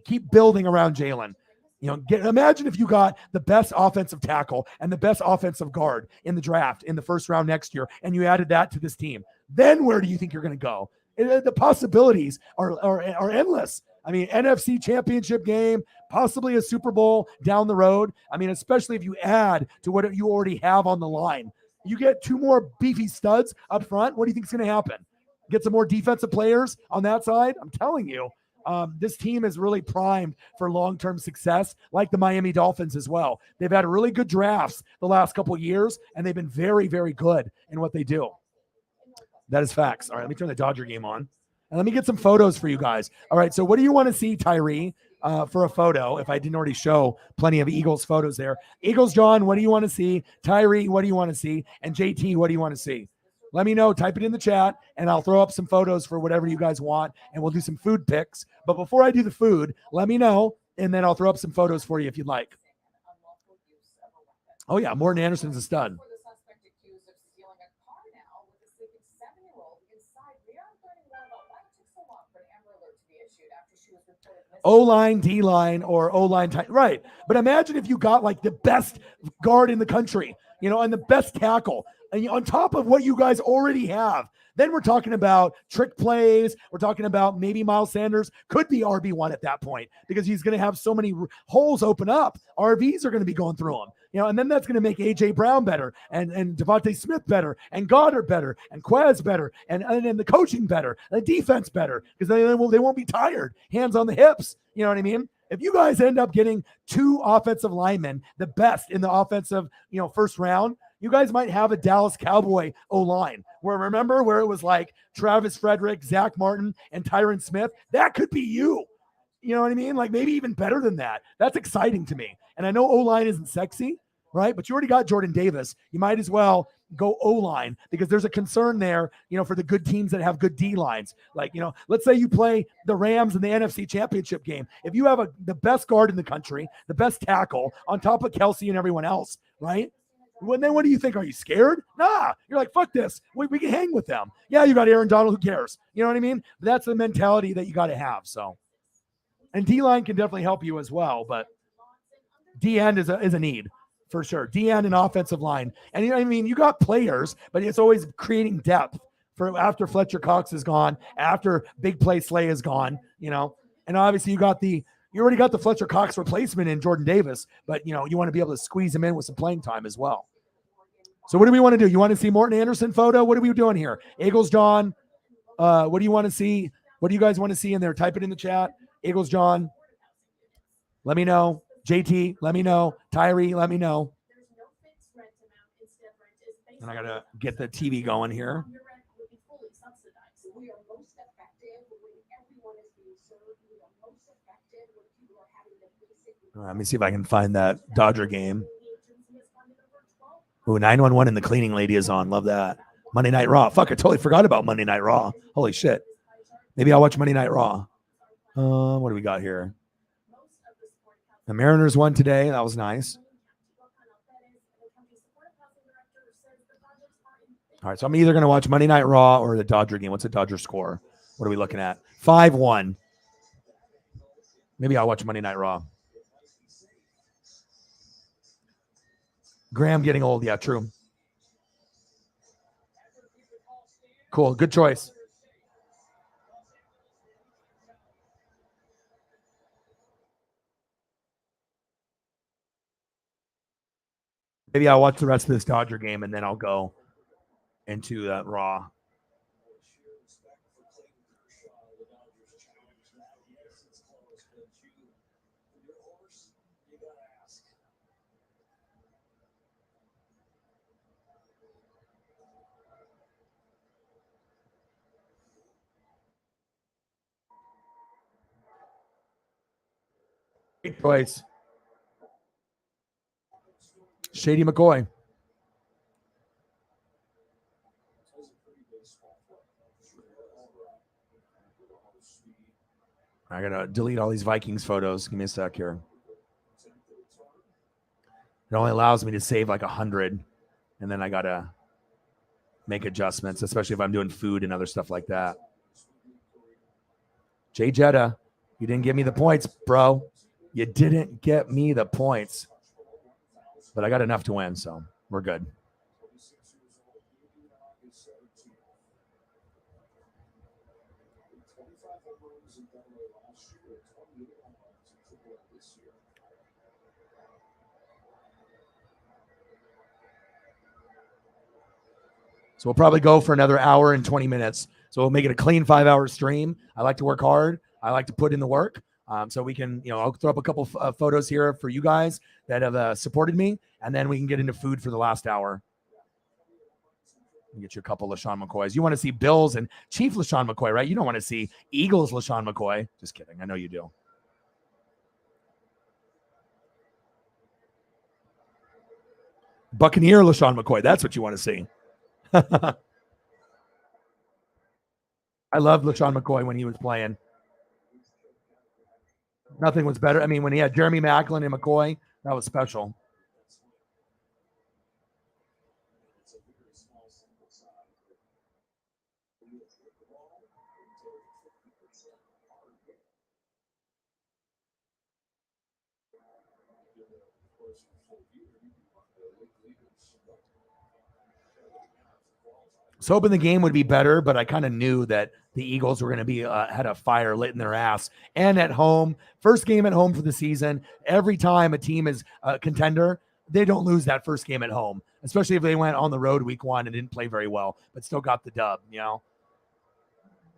Keep building around Jalen. Imagine if you got the best offensive tackle and the best offensive guard in the draft in the first round next year, and you added that to this team. Then where do you think you're going to go? The possibilities are endless. I mean, NFC championship game, possibly a Super Bowl down the road. I mean, especially if you add to what you already have on the line. You get 2 more beefy studs up front. What do you think is going to happen? Get some more defensive players on that side? I'm telling you. This team is really primed for long-term success, like the Miami Dolphins as well. They've had really good drafts the last couple of years, and they've been very, very good in what they do. That is facts. All right, let me turn the Dodger game on, and let me get some photos for you guys. All right, so what do you want to see, Tyree, for a photo, if I didn't already show plenty of Eagles photos there? Eagles, John, what do you want to see? Tyree, what do you want to see? And JT, what do you want to see? Let me know. Type it in the chat, and I'll throw up some photos for whatever you guys want, and we'll do some food pics. But before I do the food, let me know, and then I'll throw up some photos for you if you'd like. Oh, yeah, Morton Anderson's a stud. O-line, D-line, or O-line tight. Right. But imagine if you got like the best guard in the country, and the best tackle. And on top of what you guys already have, then we're talking about trick plays. We're talking about maybe Miles Sanders could be RB1 at that point because he's going to have so many holes open up. RVs are going to be going through him, and then that's going to make AJ Brown better and Devontae Smith better and Goddard better and Quez better and the coaching better, and the defense better because they won't be tired, hands on the hips. You know what I mean? If you guys end up getting 2 offensive linemen, the best in the offensive, first round, you guys might have a Dallas Cowboy O-line where it was like Travis Frederick, Zach Martin, and Tyron Smith. That could be you. You know what I mean? Like maybe even better than that. That's exciting to me. And I know O-line isn't sexy, right? But you already got Jordan Davis. You might as well go O-line because there's a concern there, for the good teams that have good D-lines. Like, let's say you play the Rams in the NFC Championship game. If you have the best guard in the country, the best tackle on top of Kelsey and everyone else, right? Well, then what do you think? Are you scared? Nah. You're like, fuck this. We can hang with them. Yeah, you got Aaron Donald. Who cares? You know what I mean? That's the mentality that you got to have. So, and D-line can definitely help you as well, but D-end is a need for sure. D-end and offensive line. And you got players, but it's always creating depth for after Fletcher Cox is gone, after Big Play Slay is gone, and obviously you already got the Fletcher Cox replacement in Jordan Davis, but you want to be able to squeeze him in with some playing time as well. So what do we want to do? You want to see Morton Anderson photo? What are we doing here? Eagles John. What do you want to see? What do you guys want to see in there? Type it in the chat. Eagles John. Let me know. JT, let me know. Tyree, let me know. And I gotta get the TV going here. Let me see if I can find that Dodger game. Ooh, 911 and the cleaning lady is on. Love that. Monday Night Raw. Fuck, I totally forgot about Monday Night Raw. Holy shit. Maybe I'll watch Monday Night Raw. What do we got here? The Mariners won today. That was nice. All right, so I'm either going to watch Monday Night Raw or the Dodger game. What's the Dodger score? What are we looking at? 5-1. Maybe I'll watch Monday Night Raw. Graham getting old. Yeah, true. Cool. Good choice. Maybe I'll watch the rest of this Dodger game and then I'll go into that Raw. Great choice. Shady McCoy. I gotta delete all these Vikings photos. Give me a sec here. It only allows me to save like 100, and then I gotta make adjustments, especially if I'm doing food and other stuff like that. Jay Jetta, you didn't give me the points, bro. You didn't get me the points. But I got enough to win, so we're good. So we'll probably go for another hour and 20 minutes. So we'll make it a clean 5-hour stream. I like to work hard. I like to put in the work. So we can, I'll throw up a couple photos here for you guys that have supported me. And then we can get into food for the last hour. Get you a couple LaShawn McCoys. You want to see Bills and Chief LaShawn McCoy, right? You don't want to see Eagles LaShawn McCoy. Just kidding. I know you do. Buccaneer LaShawn McCoy. That's what you want to see. I loved LaShawn McCoy when he was playing. Nothing was better. I mean, when he had Jeremy Maclin and McCoy, that was special. was hoping the game would be better, but I kind of knew that the Eagles were going to be had a fire lit in their ass. And at home, first game at home for the season. Every time a team is a contender, they don't lose that first game at home, especially if they went on the road week 1 and didn't play very well, but still got the dub. You know,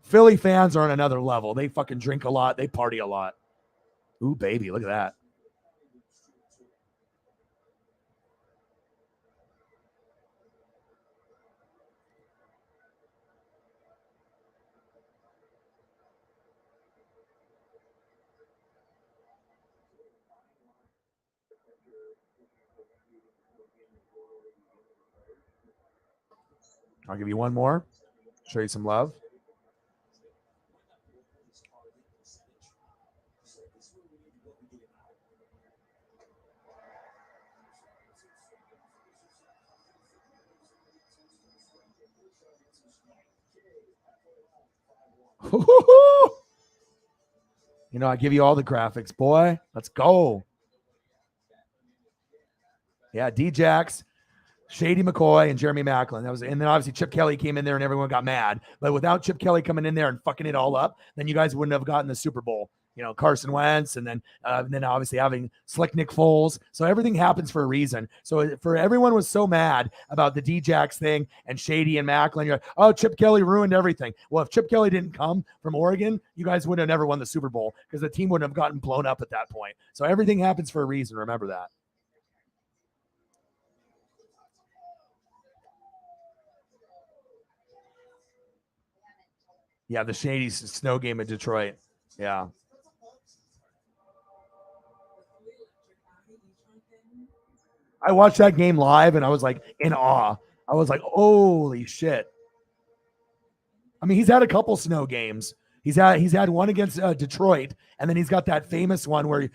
Philly fans are on another level. They fucking drink a lot. They party a lot. Ooh, baby, look at that. I'll give you one more. Show you some love. You know, I give you all the graphics, boy. Let's go. Yeah, D-Jax, Shady McCoy, and Jeremy Maclin. And then obviously Chip Kelly came in there and everyone got mad. But without Chip Kelly coming in there and fucking it all up, then you guys wouldn't have gotten the Super Bowl. You know, Carson Wentz, and then obviously having slick Nick Foles. So everything happens for a reason. So for everyone was so mad about the D-Jax thing and Shady and Maclin, you're like, oh, Chip Kelly ruined everything. Well, if Chip Kelly didn't come from Oregon, you guys would have never won the Super Bowl because the team wouldn't have gotten blown up at that point. So everything happens for a reason. Remember that. Yeah, the Shady snow game in Detroit. Yeah. I watched that game live and I was like in awe. I was like, holy shit. I mean, he's had a couple snow games. He's had one against Detroit, and then he's got that famous one where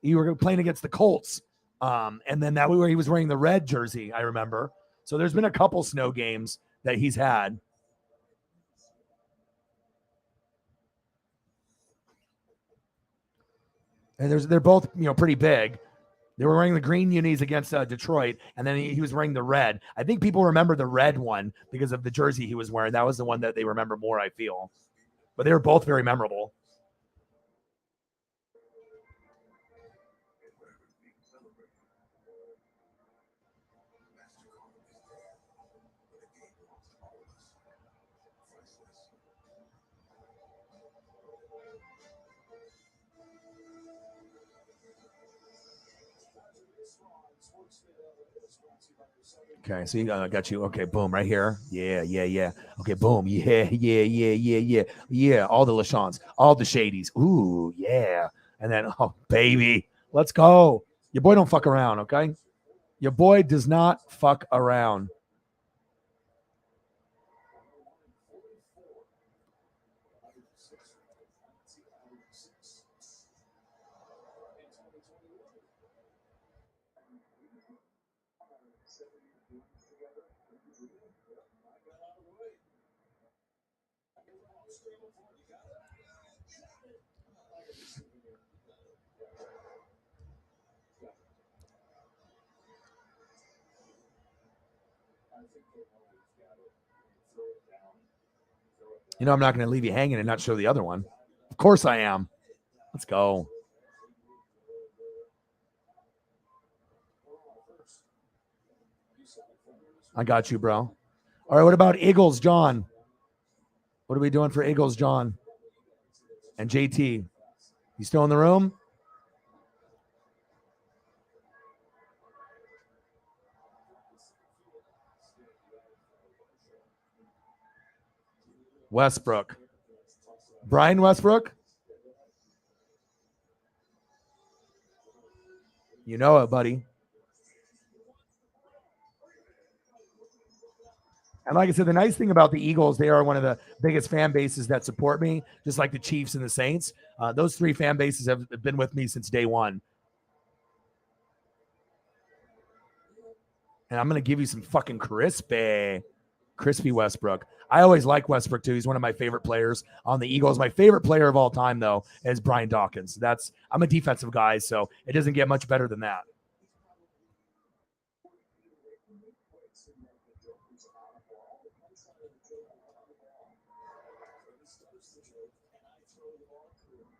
you were playing against the Colts, and then that where he was wearing the red jersey. I remember. So there's been a couple snow games that he's had. And they're both pretty big. They were wearing the green unis against Detroit, and then he was wearing the red. I think people remember the red one because of the jersey he was wearing. That was the one that they remember more, I feel. But they were both very memorable. Okay, so I got you. Okay, boom, right here. Yeah, yeah, yeah. Okay, boom. Yeah, yeah, yeah, yeah, yeah, yeah. All the LaShawns, all the Shadies. Ooh, yeah. And then, oh, baby, let's go. Your boy don't fuck around, okay? Your boy does not fuck around. You know, I'm not going to leave you hanging and not show the other one. Of course I am. Let's go. I got you, bro. All right, what about Eagles, John? What are we doing for Eagles, John? And JT? You still in the room? Westbrook. Brian Westbrook? You know it, buddy. And like I said, the nice thing about the Eagles, they are one of the biggest fan bases that support me, just like the Chiefs and the Saints. Those three fan bases have been with me since day one. And I'm going to give you some fucking crispy Westbrook. I always like Westbrook too. He's one of my favorite players on the Eagles. My favorite player of all time, though, is Brian Dawkins. I'm a defensive guy, so it doesn't get much better than that. hears the joke, and I throw the ball to him.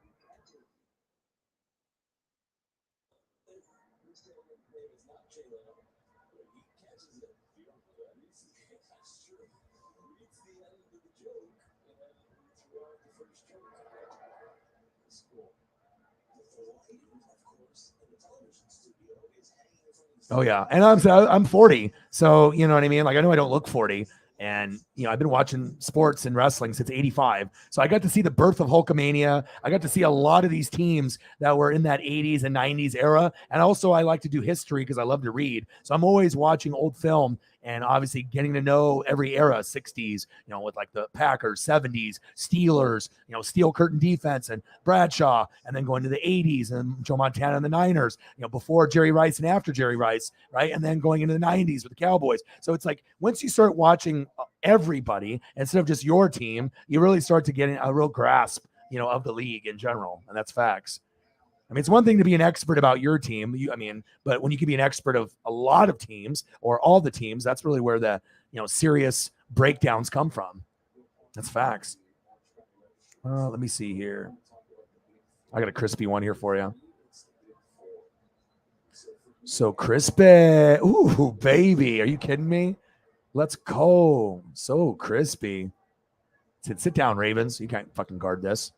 This gentleman's name is not Jay Leno, but he catches it. That's true. Reads the end of the joke, and throughout the first joke. It's cool. The lighting, of course, in the television studio is hanging from the. Oh yeah, and I'm 40, so you know what I mean. Like I know I don't look 40, and you know I've been watching sports and wrestling since '85, so I got to see the birth of Hulkamania. I got to see a lot of these teams that were in that '80s and '90s era, and also I like to do history because I love to read. So I'm always watching old film and obviously getting to know every era, '60s, you know, with like the Packers, '70s, Steelers, you know, Steel Curtain defense and Bradshaw, and then going to the '80s and Joe Montana and the Niners, you know, before Jerry Rice and after Jerry Rice, right? And then going into the '90s with the Cowboys. So it's like once you start watching everybody instead of just your team, you really start to get a real grasp, you know, of the league in general, and that's facts. I mean, it's one thing to be an expert about your team. But when you can be an expert of a lot of teams or all the teams, that's really where the, you know, serious breakdowns come from. That's facts. Let me see here. I got a crispy one here for you. So crispy. Ooh, baby. Are you kidding me? Let's go. So crispy. Sit down, Ravens. You can't fucking guard this.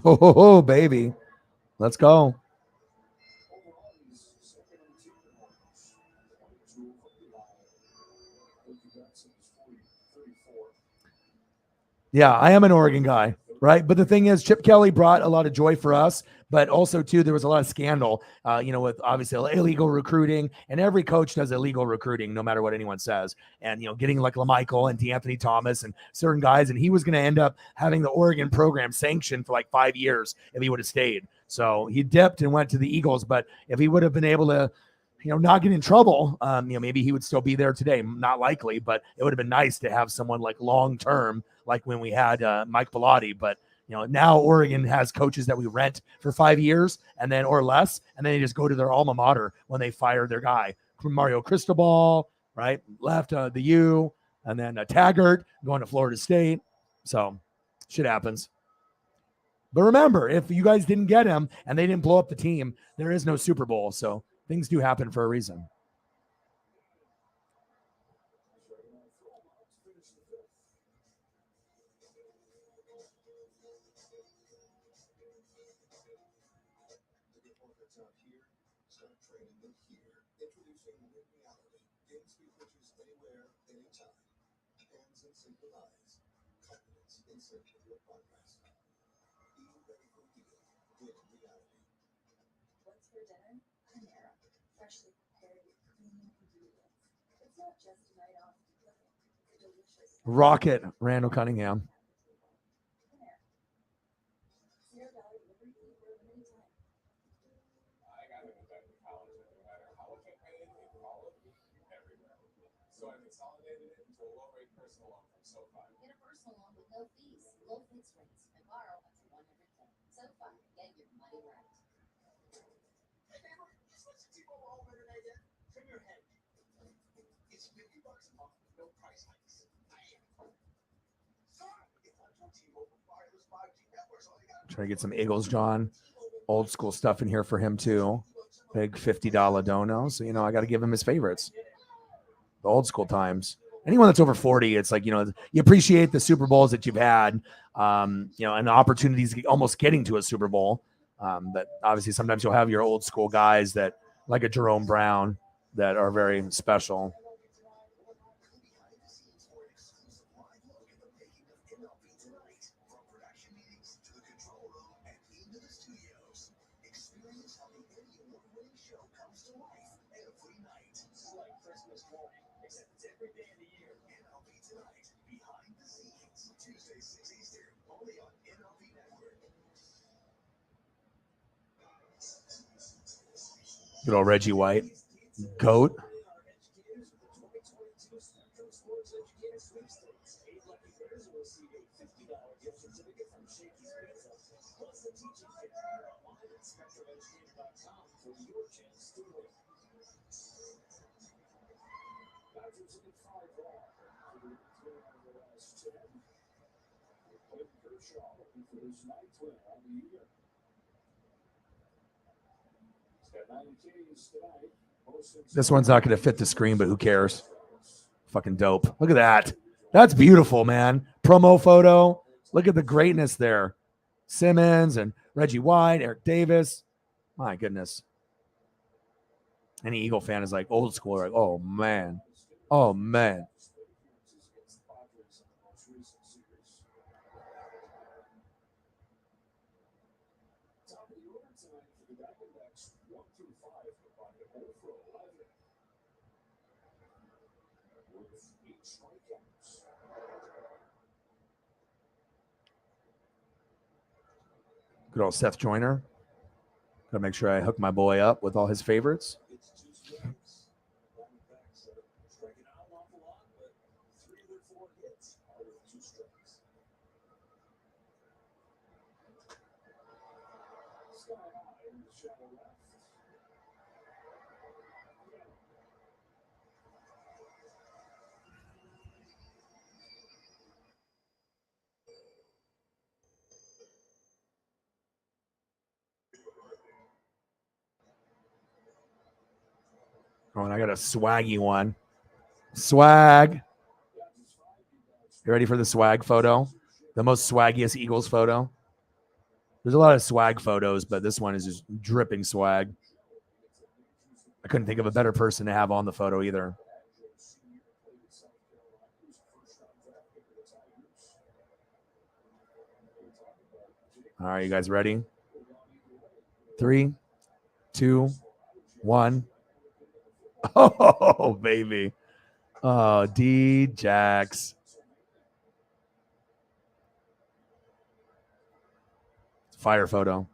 Oh, baby. Let's go. Yeah, I am an Oregon guy, right? But the thing is, Chip Kelly brought a lot of joy for us, but also too there was a lot of scandal, you know, with obviously illegal recruiting, and every coach does illegal recruiting, no matter what anyone says. And you know, getting like LaMichael and DeAnthony Thomas and certain guys, and he was going to end up having the Oregon program sanctioned for like 5 years if he would have stayed. So he dipped and went to the Eagles, but if he would have been able to, you know, not get in trouble, you know, maybe he would still be there today. Not likely, but it would have been nice to have someone like long term, like when we had Mike Bellotti. But you know, now Oregon has coaches that we rent for 5 years and then or less, and then they just go to their alma mater when they fire their guy. Mario Cristobal, right, left the U, and then Taggart going to Florida State. So shit happens. But remember, if you guys didn't get him and they didn't blow up the team, there is no Super Bowl. So things do happen for a reason. Start training them here. Introducing Mid Reality. Game speed pictures anywhere, anytime. Hands in sync with eyes. Confidence in sync with your progress. Be ready for real. Win reality. What's for dinner? Panera. Freshly prepared with premium ingredients. It's not just a night off to cooking. It's a delicious. Rocket, Randall Cunningham. Panera. $0 delivery fee for a limited time. I got to go back to college no matter how much I paid in college, everywhere. So I consolidated it into a low-rate personal loan from SoFi. Get a personal loan with no fees, low fixed rates, and borrow up to 100K. SoFi, get your money right. Just let some people all over tonight yet? Trim your head. It's $50 a month with no price hikes. Trying to get some Eagles, John. Old school stuff in here for him too. Big $50 dono. So, you know, I got to give him his favorites. The old school times. Anyone that's over 40, it's like, you know, you appreciate the Super Bowls that you've had, you know, and the opportunities almost getting to a Super Bowl. But obviously sometimes you'll have your old school guys that, like a Jerome Brown, that are very special. Good old Reggie White. GOAT. This one's not going to fit the screen, but who cares? Fucking dope. Look at that. That's beautiful, man. Promo photo. Look at the greatness there. Simmons and Reggie White, Eric Davis. My goodness. Any Eagle fan is like old school. Like, oh, man. Oh, man. Good old Seth Joyner. Gotta make sure I hook my boy up with all his favorites. Oh, and I got a swaggy one. Swag. You ready for the swag photo? The most swaggiest Eagles photo. There's a lot of swag photos, but this one is just dripping swag. I couldn't think of a better person to have on the photo either. All right, you guys ready? 3, 2, 1. Oh, baby. Oh, D-Jax. Fire photo.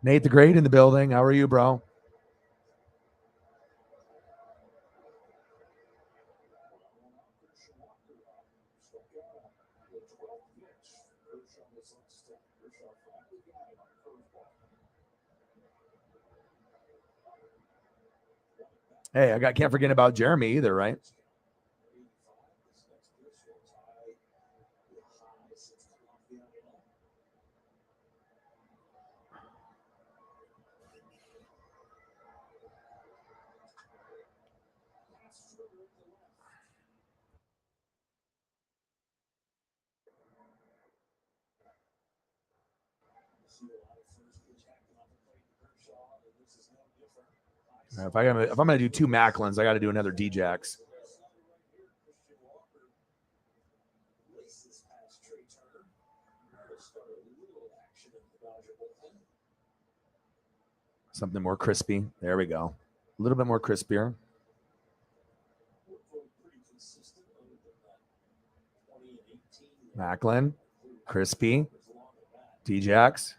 Nate the Great in the building. How are you, bro? Hey, can't forget about Jeremy either, right? If I'm gonna do 2 Macklins, I got to do another D-Jax. Something more crispy. There we go. A little bit more crispier. Macklin, crispy, D-Jax.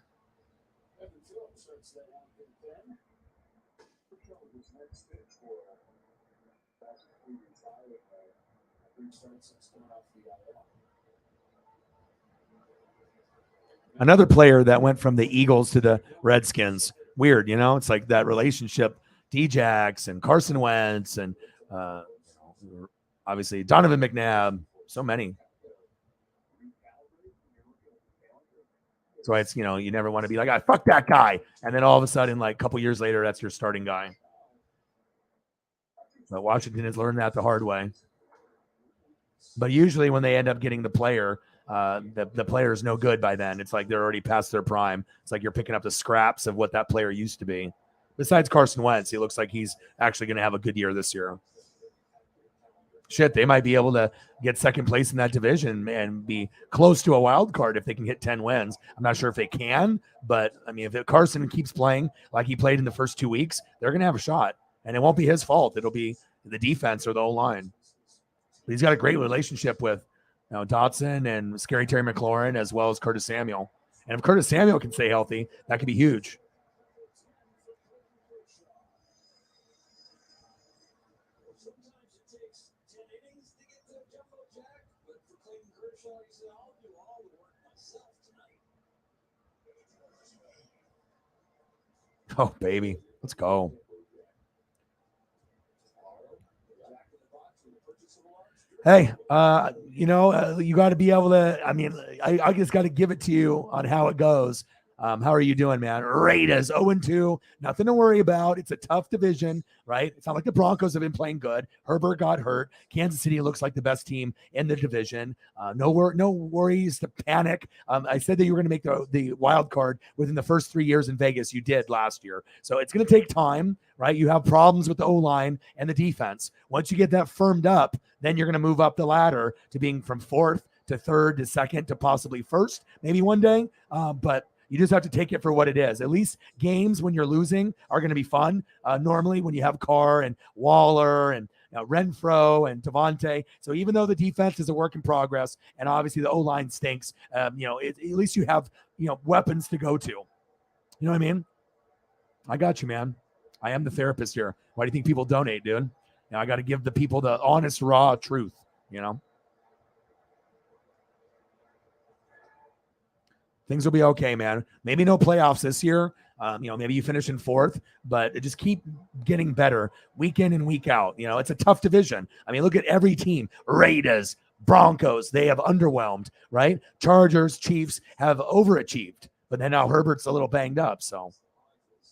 Another player that went from the Eagles to the Redskins. Weird, you know? It's like that relationship. D-Jax and Carson Wentz and obviously Donovan McNabb. So many. That's why it's, you never want to be like, fuck that guy. And then all of a sudden, like a couple years later, that's your starting guy. But Washington has learned that the hard way. But usually when they end up getting the player, the player is no good by then. It's like they're already past their prime. It's like you're picking up the scraps of what that player used to be. Besides Carson Wentz, he looks like he's actually going to have a good year this year. Shit, they might be able to get second place in that division and be close to a wild card if they can hit 10 wins. I'm not sure if they can, but I mean, if Carson keeps playing like he played in the first 2 weeks, they're going to have a shot. And it won't be his fault. It'll be the defense or the O-line. But he's got a great relationship with Dotson and Scary Terry McLaurin as well as Curtis Samuel. And if Curtis Samuel can stay healthy, that could be huge. Oh, baby. Let's go. Hey, you got to be able to, I mean, I just got to give it to you on how it goes. How are you doing, man? Raiders 0-2, nothing to worry about. It's a tough division, right? It's not like the Broncos have been playing good. Herbert got hurt. Kansas City looks like the best team in the division. No worries to panic. I said that you were going to make the wild card within the first 3 years in Vegas. You did last year. So it's going to take time, right? You have problems with the O-line and the defense. Once you get that firmed up, then you're going to move up the ladder to being from fourth to third to second to possibly first, maybe one day. But you just have to take it for what it is. At least games when you're losing are going to be fun. Normally when you have Carr and Waller and Renfro and Devontae. So even though the defense is a work in progress and obviously the O-line stinks, at least you have, weapons to go to. You know what I mean? I got you, man. I am the therapist here. Why do you think people donate, dude? I got to give the people the honest, raw truth, Things will be okay, man. Maybe no playoffs this year. Maybe you finish in fourth, but just keep getting better week in and week out. It's a tough division. I mean, look at every team. Raiders, Broncos, they have underwhelmed, right? Chargers, Chiefs have overachieved, but then now Herbert's a little banged up, so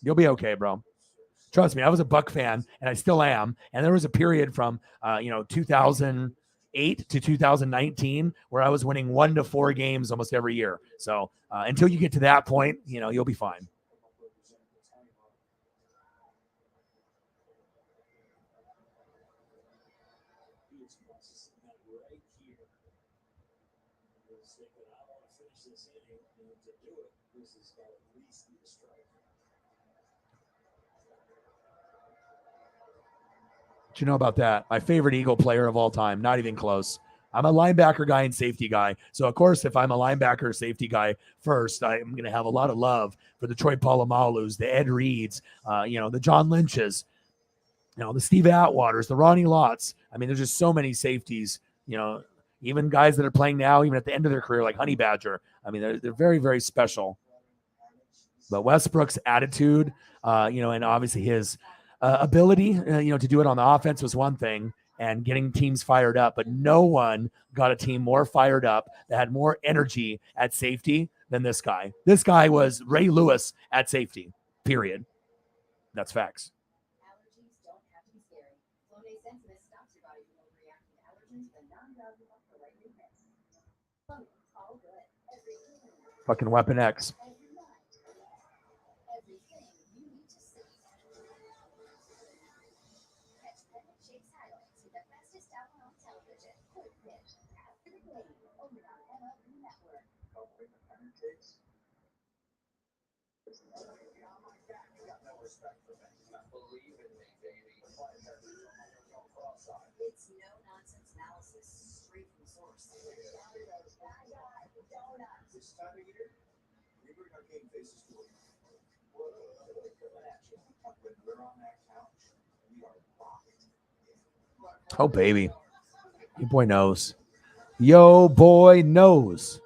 you'll be okay, bro. Trust me, I was a Buck fan, and I still am. And there was a period from, 2008 to 2019 where I was winning 1 to 4 games almost every year. So until you get to that point, you'll be fine. What you know about that? My favorite Eagle player of all time, not even close. I'm a linebacker guy and safety guy. So, of course, if I'm a linebacker safety guy first, I'm going to have a lot of love for the Troy Polamalu's, the Ed Reeds, the John Lynch's, the Steve Atwaters, the Ronnie Lotts. I mean, there's just so many safeties, even guys that are playing now, even at the end of their career, like Honey Badger. I mean, they're very, very special. But Westbrook's attitude, and obviously his ability, to do it on the offense was one thing, and getting teams fired up. But no one got a team more fired up that had more energy at safety than this guy. This guy was Ray Lewis at safety, period. That's facts. Allergies don't have to be scary. Flonase Sensitive stops your body from overreacting to allergens with a non-drowsy pump for light movement. All good. Fucking Weapon X. It's no-nonsense analysis, straight from source. This time of year, we bring our game faces to it. When we're on that couch, we are locked. Oh, baby. Your boy knows. Yo, boy knows.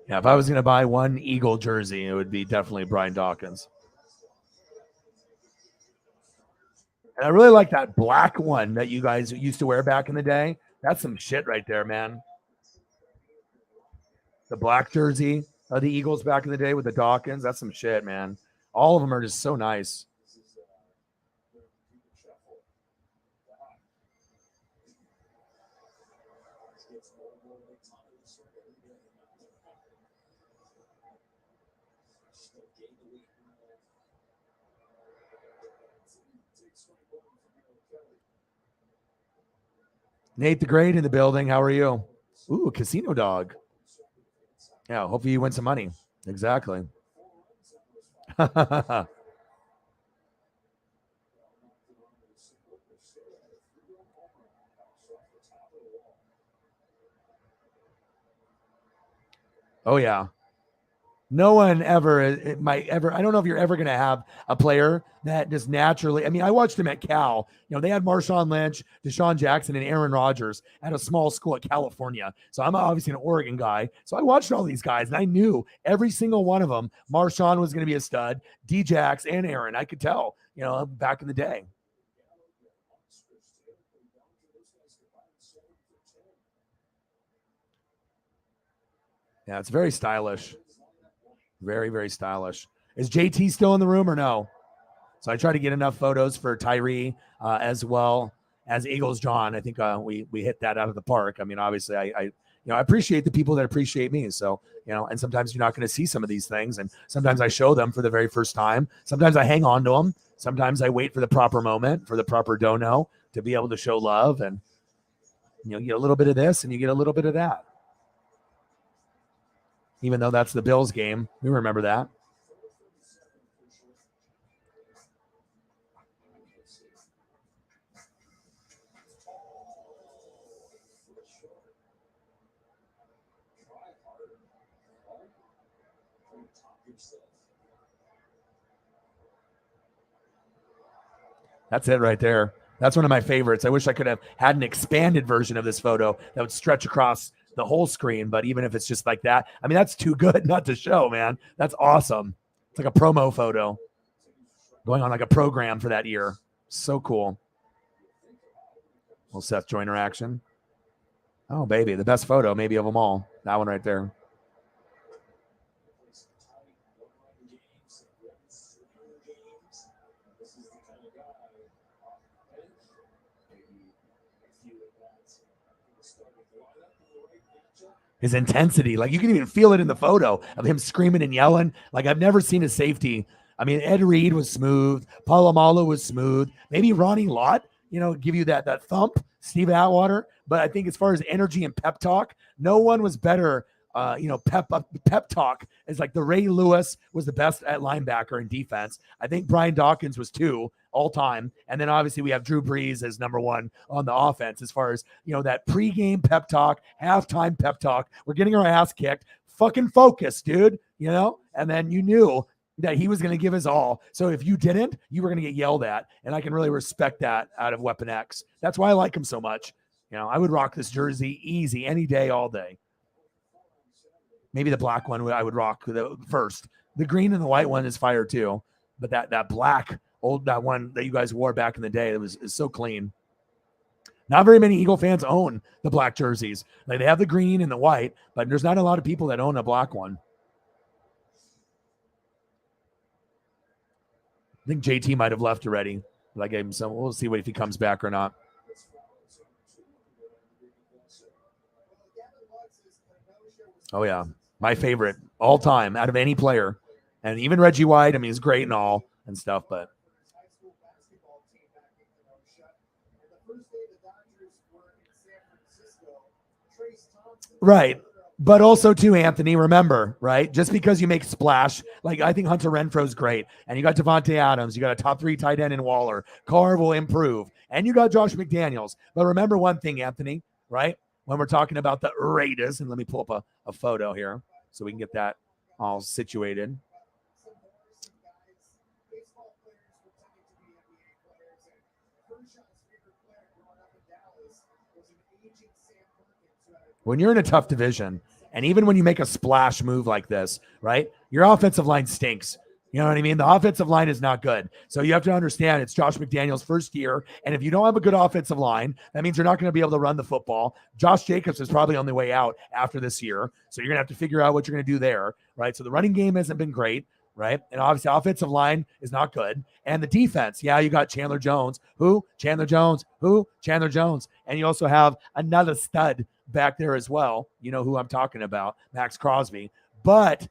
Yeah, if I was going to buy one Eagle jersey, it would be definitely Brian Dawkins. And I really like that black one that you guys used to wear back in the day. That's some shit right there, man. The black jersey of the Eagles back in the day with the Dawkins. That's some shit, man. All of them are just so nice. Nate the Great in the building. How are you? Ooh, casino dog. Yeah, hopefully you win some money. Exactly. Oh yeah. No one ever it might ever. I don't know if you're ever going to have a player that just naturally. I mean, I watched him at Cal. You know, they had Marshawn Lynch, Deshaun Jackson, and Aaron Rodgers at a small school at California. So I'm obviously an Oregon guy. So I watched all these guys, and I knew every single one of them. Marshawn was going to be a stud. D-Jax and Aaron, I could tell. You know, back in the day. Yeah, it's very stylish. Very, very stylish. Is JT still in the room or no? So I try to get enough photos for Tyree as well as Eagles John. I think we hit that out of the park. I mean, obviously, I I appreciate the people that appreciate me. So and sometimes you're not going to see some of these things, and sometimes I show them for the very first time. Sometimes I hang on to them. Sometimes I wait for the proper moment, for the proper dono to be able to show love, and you get a little bit of this and you get a little bit of that. Even though that's the Bills game, we remember that. That's it right there. That's one of my favorites. I wish I could have had an expanded version of this photo that would stretch across the whole screen. But even if it's just like that, I mean, that's too good not to show, man. That's awesome. It's like a promo photo going on like a program for that year. So cool. Little Seth Joyner action. Oh, baby. The best photo maybe of them all. That one right there. His intensity, like you can even feel it in the photo of him screaming and yelling. Like I've never seen a safety. I mean, Ed Reed was smooth. Palomalo was smooth. Maybe Ronnie Lott, give you that thump. Steve Atwater. But I think as far as energy and pep talk, no one was better. Pep talk is like the Ray Lewis was the best at linebacker and defense. I think Brian Dawkins was 2 all time. And then obviously we have Drew Brees as number 1 on the offense as far as, that pregame pep talk, halftime pep talk. We're getting our ass kicked. Fucking focus, dude, and then you knew that he was going to give his all. So if you didn't, you were going to get yelled at. And I can really respect that out of Weapon X. That's why I like him so much. I would rock this jersey easy any day, all day. Maybe the black one I would rock first. The green and the white one is fire too. But that black, that one that you guys wore back in the day, is so clean. Not very many Eagle fans own the black jerseys. Like they have the green and the white, but there's not a lot of people that own a black one. I think JT might have left already. But I gave him some. We'll see if he comes back or not. Oh, yeah. My favorite all time out of any player. And even Reggie White, I mean, he's great and all and stuff, but right. But also too, Anthony, remember, right? Just because you make splash, like I think Hunter Renfro's great, and you got Devontae Adams, you got a top 3 tight end in Waller. Carr will improve, and you got Josh McDaniels. But remember one thing, Anthony, right? When we're talking about the Raiders, and let me pull up a photo here so we can get that all situated. When you're in a tough division, and even when you make a splash move like this, right, your offensive line stinks. You know what I mean? The offensive line is not good. So you have to understand it's Josh McDaniels' first year. And if you don't have a good offensive line, that means you're not going to be able to run the football. Josh Jacobs is probably on the way out after this year. So you're going to have to figure out what you're going to do there, right? So the running game hasn't been great, right? And obviously offensive line is not good. And the defense, yeah, you got Chandler Jones. Who? Chandler Jones. Who? Chandler Jones. And you also have another stud back there as well. You know who I'm talking about, Max Crosby. But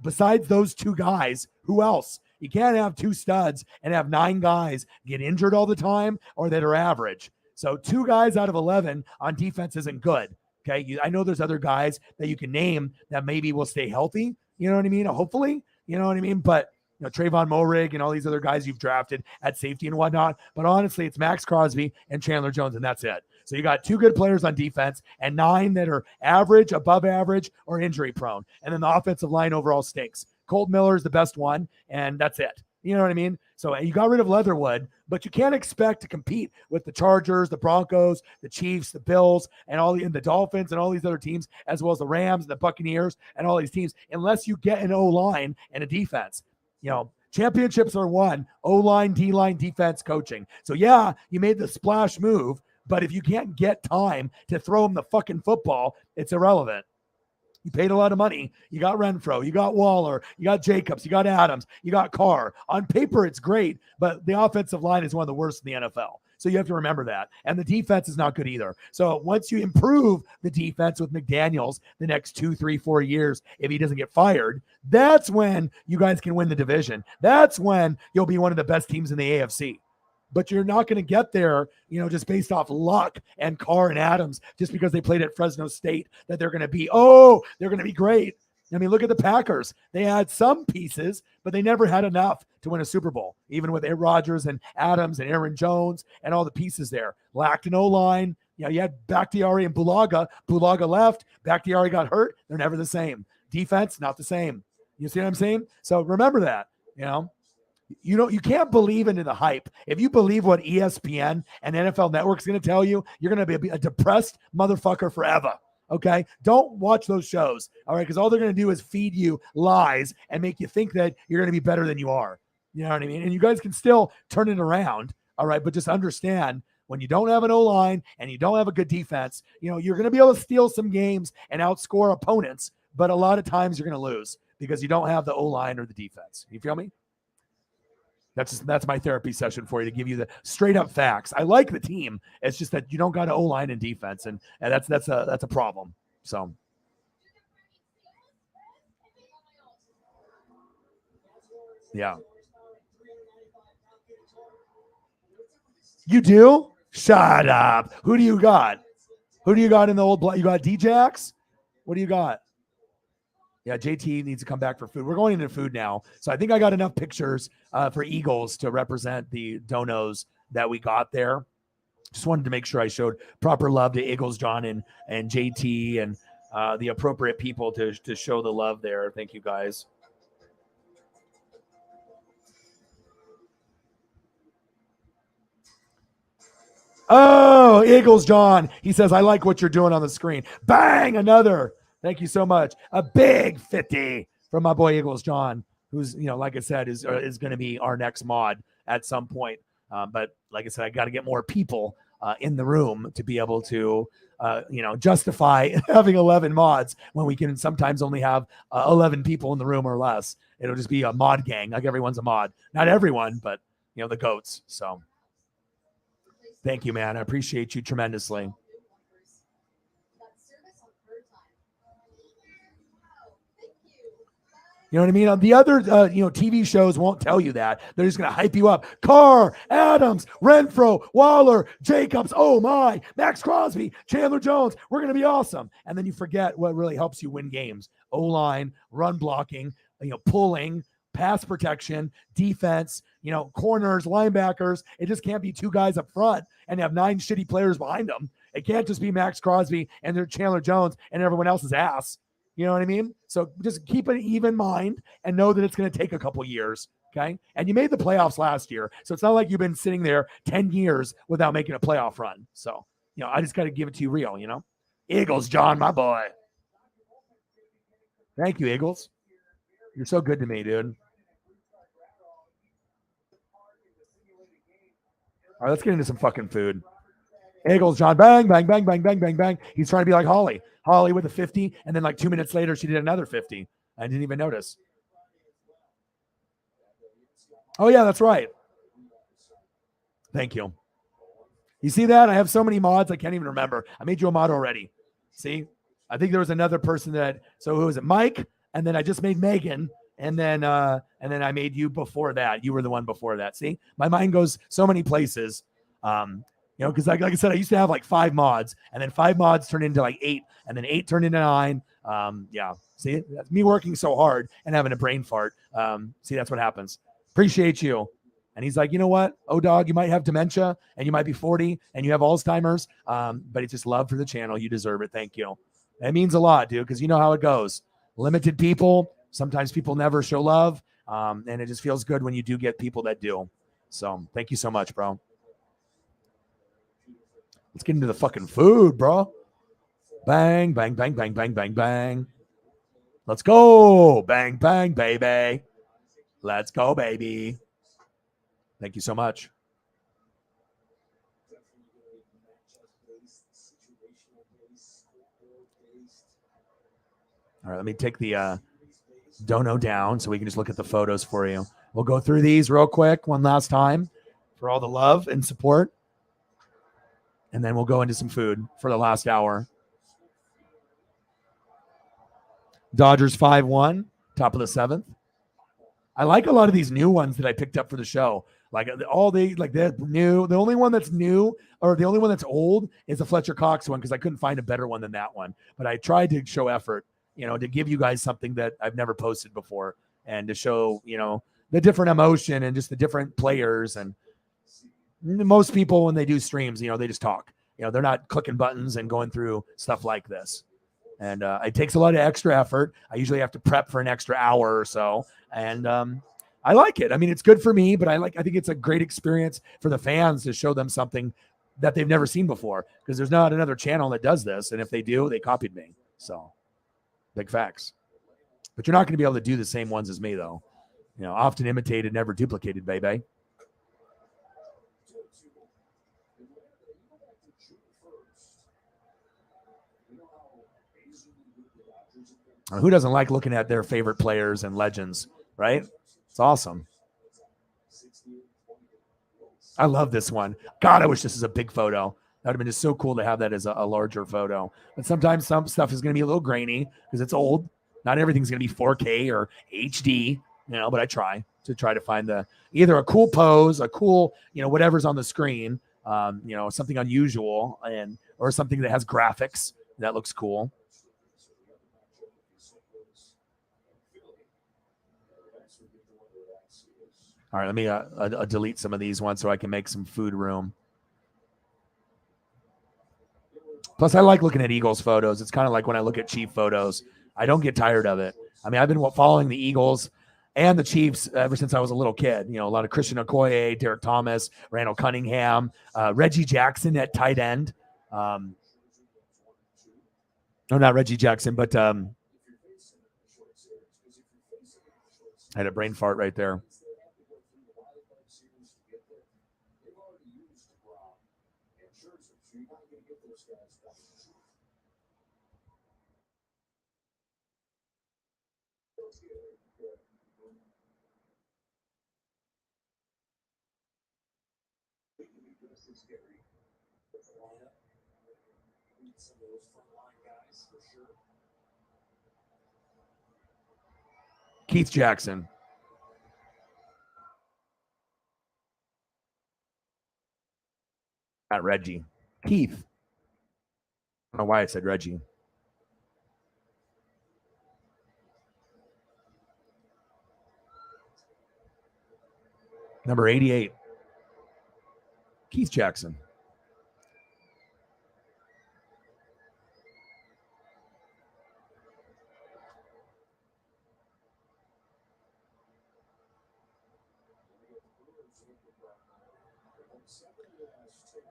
besides those two guys, who else? You can't have 2 studs and have 9 guys get injured all the time or that are average. So 2 guys out of 11 on defense isn't good. Okay. I know there's other guys that you can name that maybe will stay healthy. You know what I mean? Hopefully, you know what I mean? But Trayvon Moehrig and all these other guys you've drafted at safety and whatnot. But honestly, it's Max Crosby and Chandler Jones, and that's it. So you got 2 good players on defense and 9 that are average, above average, or injury prone. And then the offensive line overall stinks. Colt Miller is the best one, and that's it. You know what I mean? So you got rid of Leatherwood, but you can't expect to compete with the Chargers, the Broncos, the Chiefs, the Bills, and the Dolphins and all these other teams, as well as the Rams, the Buccaneers, and all these teams, unless you get an O-line and a defense. Championships are won O-line, D-line, defense, coaching. So yeah, you made the splash move, but if you can't get time to throw him the fucking football, it's irrelevant. You paid a lot of money. You got Renfro, you got Waller, you got Jacobs, you got Adams, you got Carr. On paper, it's great, but the offensive line is one of the worst in the NFL. So you have to remember that. And the defense is not good either. So once you improve the defense with McDaniels the next 2, 3, 4 years, if he doesn't get fired, that's when you guys can win the division. That's when you'll be one of the best teams in the AFC. But you're not going to get there, just based off luck and Carr and Adams, just because they played at Fresno State, that they're going to be great. I mean, look at the Packers. They had some pieces, but they never had enough to win a Super Bowl, even with Aaron Rodgers and Adams and Aaron Jones and all the pieces there. Lacked an O-line. You had Bakhtiari and Bulaga. Bulaga left. Bakhtiari got hurt. They're never the same. Defense, not the same. You see what I'm saying? So remember that, You can't believe into the hype. If you believe what ESPN and NFL Network is going to tell you, you're going to be a depressed motherfucker forever. Okay? Don't watch those shows. All right? Because all they're going to do is feed you lies and make you think that you're going to be better than you are. You know what I mean? And you guys can still turn it around. All right? But just understand, when you don't have an O-line and you don't have a good defense, you're going to be able to steal some games and outscore opponents. But a lot of times you're going to lose because you don't have the O-line or the defense. You feel me? That's my therapy session for you, to give you the straight up facts. I like the team. It's just that you don't got an O-line and defense, and that's a problem. So yeah. You do? Shut up. Who do you got? Who do you got in the old block? You got Djax? What do you got? Yeah, JT needs to come back for food. We're going into food now. So I think I got enough pictures for Eagles to represent the donos that we got there. Just wanted to make sure I showed proper love to Eagles, John, and JT, and the appropriate people to show the love there. Thank you, guys. Oh, Eagles, John. He says, I like what you're doing on the screen. Bang, another. Thank you so much. A big 50 from my boy Eagles John, who's, like I said, is going to be our next mod at some point. But like I said, I got to get more people in the room to be able to, justify having 11 mods when we can sometimes only have 11 people in the room or less. It'll just be a mod gang. Like everyone's a mod. Not everyone, but, the goats. So thank you, man. I appreciate you tremendously. You know what I mean? The other, TV shows won't tell you that. They're just going to hype you up. Carr, Adams, Renfro, Waller, Jacobs. Oh my, Max Crosby, Chandler Jones. We're going to be awesome. And then you forget what really helps you win games: O-line, run blocking, pulling, pass protection, defense, corners, linebackers. It just can't be two guys up front and have 9 shitty players behind them. It can't just be Max Crosby and their Chandler Jones and everyone else's ass. You know what I mean? So just keep an even mind and know that it's going to take a couple years. Okay. And you made the playoffs last year. So it's not like you've been sitting there 10 years without making a playoff run. So, I just got to give it to you real, Eagles, John, my boy. Thank you, Eagles. You're so good to me, dude. All right, let's get into some fucking food. Eagles, John, bang, bang, bang, bang, bang, bang, bang. He's trying to be like Holly. Holly with a 50, and then like 2 minutes later, she did another 50. I didn't even notice. Oh, yeah, that's right. Thank you. You see that? I have so many mods, I can't even remember. I made you a mod already. See? I think there was another person so who was it? Mike, and then I just made Megan, and then I made you before that. You were the one before that. See? My mind goes so many places. Because like I said, I used to have like 5 mods, and then 5 mods turned into like 8, and then 8 turned into 9. Yeah. See, that's me working so hard and having a brain fart. See, that's what happens. Appreciate you. And he's like, you know what? Oh, dog, you might have dementia, and you might be 40, and you have Alzheimer's, but it's just love for the channel. You deserve it. Thank you. That means a lot, dude, because you know how it goes. Limited people. Sometimes people never show love, and it just feels good when you do get people that do. So thank you so much, bro. Let's get into the fucking food, bro. Bang, bang, bang, bang, bang, bang, bang. Let's go. Bang, bang, baby. Let's go, baby. Thank you so much. All right, let me take the dono down so we can just look at the photos for you. We'll go through these real quick one last time for all the love and support. And then we'll go into some food for the last hour. Dodgers 5-1, top of the 7th. I like a lot of these new ones that I picked up for the show. Like they're new. The only one that's new, or the only one that's old, is the Fletcher Cox one, because I couldn't find a better one than that one. But I tried to show effort, to give you guys something that I've never posted before, and to show, the different emotion and just the different players. And most people, when they do streams, they just talk. They're not clicking buttons and going through stuff like this. And it takes a lot of extra effort. I usually have to prep for an extra hour or so. And I like it. I mean, it's good for me, but I think it's a great experience for the fans to show them something that they've never seen before, because there's not another channel that does this. And if they do, they copied me. So big facts. But you're not going to be able to do the same ones as me, though. Often imitated, never duplicated, baby. Who doesn't like looking at their favorite players and legends, right? It's awesome. I love this one. God, I wish this was a big photo. That would have been just so cool to have that as a larger photo. But sometimes some stuff is going to be a little grainy because it's old. Not everything's going to be 4K or HD, but I try to find either a cool pose, a cool, whatever's on the screen, something unusual, or something that has graphics that looks cool. All right, let me delete some of these ones so I can make some food room. Plus, I like looking at Eagles photos. It's kind of like when I look at Chief photos. I don't get tired of it. I mean, I've been following the Eagles and the Chiefs ever since I was a little kid. A lot of Christian Okoye, Derek Thomas, Randall Cunningham, Reggie Jackson at tight end. No, not Reggie Jackson, but I had a brain fart right there. Keith Jackson. Not Reggie. Keith. I don't know why I said Reggie. Number 88. Keith Jackson.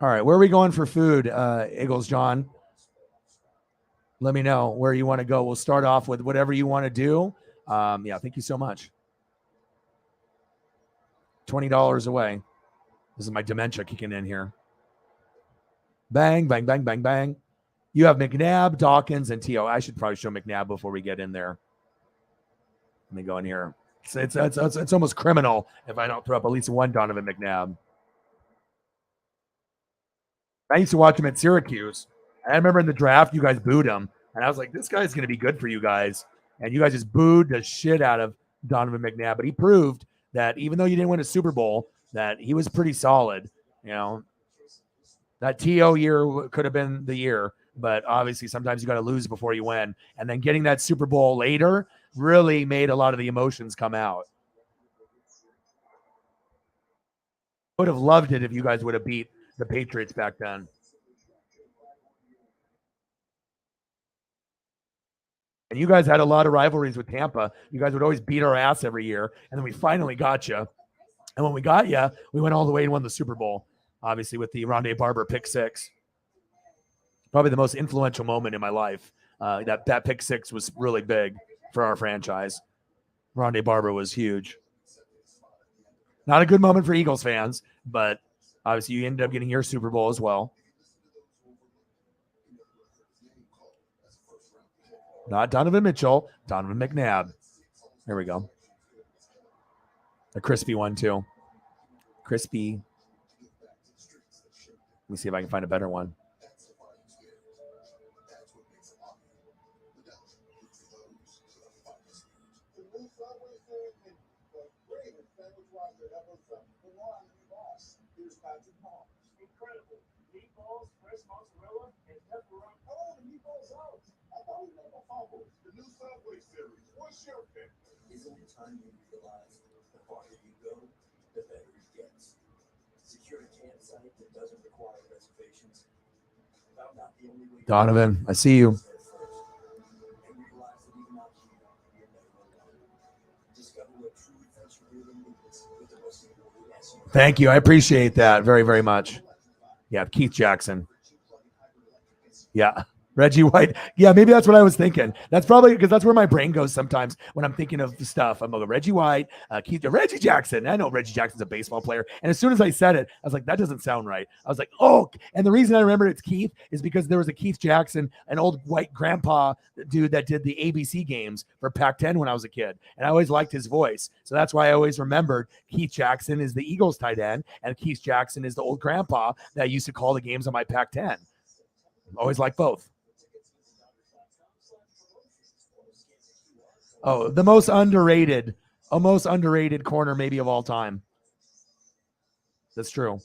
All right, where are we going for food, Eagles John? Let me know where you want to go. We'll start off with whatever you want to do. Yeah, thank you so much. $20 away. This is my dementia kicking in here. Bang, bang, bang, bang, bang. You have McNabb, Dawkins, and T.O. I should probably show McNabb before we get in there. Let me go in here. It's almost criminal if I don't throw up at least one Donovan McNabb. I used to watch him at Syracuse. I remember in the draft, you guys booed him. And I was like, this guy's going to be good for you guys. And you guys just booed the shit out of Donovan McNabb. But he proved that even though you didn't win a Super Bowl, that he was pretty solid. You know, that TO year could have been the year. But obviously, sometimes you got to lose before you win. And then getting that Super Bowl later really made a lot of the emotions come out. Would have loved it if you guys would have beat the Patriots back then. And you guys had a lot of rivalries with Tampa. You guys would always beat our ass every year. And then we finally got you. And when we got you, we went all the way and won the Super Bowl, obviously, with the Rondé Barber pick six. Probably the most influential moment in my life. That pick six was really big for our franchise. Rondé Barber was huge. Not a good moment for Eagles fans, but obviously you ended up getting your Super Bowl as well. Not Donovan Mitchell, Donovan McNabb. There we go. A crispy one, too. Crispy. Let me see if I can find a better one. Incredible. Meatballs, fresh mozzarella, and pepperoni. Oh, the meatballs out. I thought we made a fumble. The new Subway series. What's your pick? Isn't it time you realize the farther you go, the better it gets? Secure a campsite that doesn't require reservations. Found out the only way. Donovan, I see you. And realize that even out here, you're never alone. Discover what true adventure really means with the most important lesson. Thank you. I appreciate that very, very much. Yeah, Keith Jackson. Yeah. Reggie White. Yeah, maybe that's what I was thinking. That's probably because that's where my brain goes sometimes when I'm thinking of stuff. I'm like, Reggie White, Reggie Jackson. I know Reggie Jackson's a baseball player. And as soon as I said it, I was like, that doesn't sound right. I was like, oh, and the reason I remember it's Keith is because there was a Keith Jackson, an old white grandpa dude that did the ABC games for Pac-10 when I was a kid. And I always liked his voice. So that's why I always remembered Keith Jackson is the Eagles tight end, and Keith Jackson is the old grandpa that used to call the games on my Pac-10. Always liked both. Oh, the most underrated corner maybe of all time. That's true.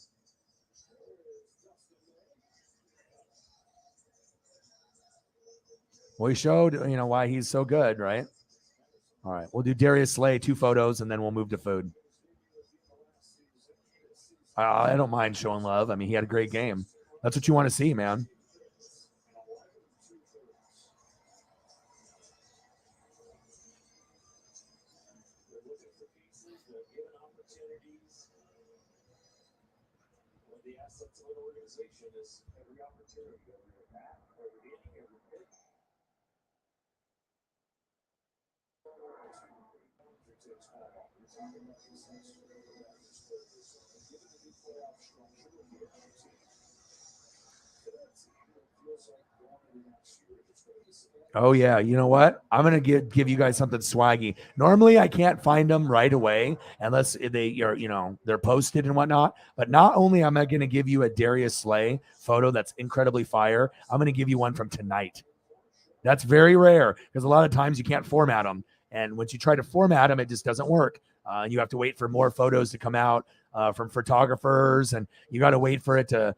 Well, he showed, why he's so good, right? All right, we'll do Darius Slay, 2 photos, and then we'll move to food. I don't mind showing love. I mean, he had a great game. That's what you want to see, man. The assets of an organization is every opportunity, every back, every inning, every pitch. Oh yeah, you know what? I'm gonna give you guys something swaggy. Normally, I can't find them right away unless they are, they're posted and whatnot. But not only am I gonna give you a Darius Slay photo that's incredibly fire, I'm gonna give you one from tonight. That's very rare because a lot of times you can't format them, and once you try to format them, it just doesn't work. You have to wait for more photos to come out from photographers, and you got to wait for it to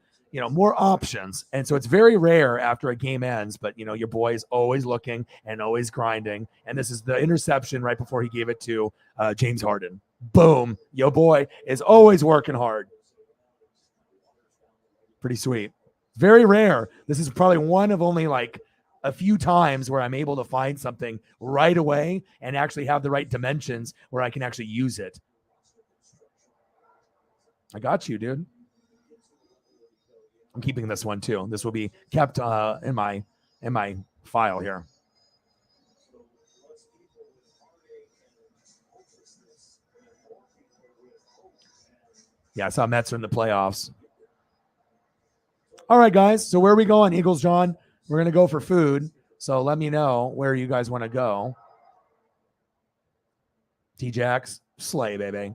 more options. And so it's very rare after a game ends, but your boy is always looking and always grinding. And this is the interception right before he gave it to James Harden. Boom. Your boy is always working hard. Pretty sweet. Very rare. This is probably one of only like a few times where I'm able to find something right away and actually have the right dimensions where I can actually use it. I got you, dude. I'm keeping this one too. This will be kept in my file here. Yeah, I saw Mets are in the playoffs. All right, guys. So where are we going, Eagles John? We're gonna go for food. So let me know where you guys want to go. T-Jax, slay, baby.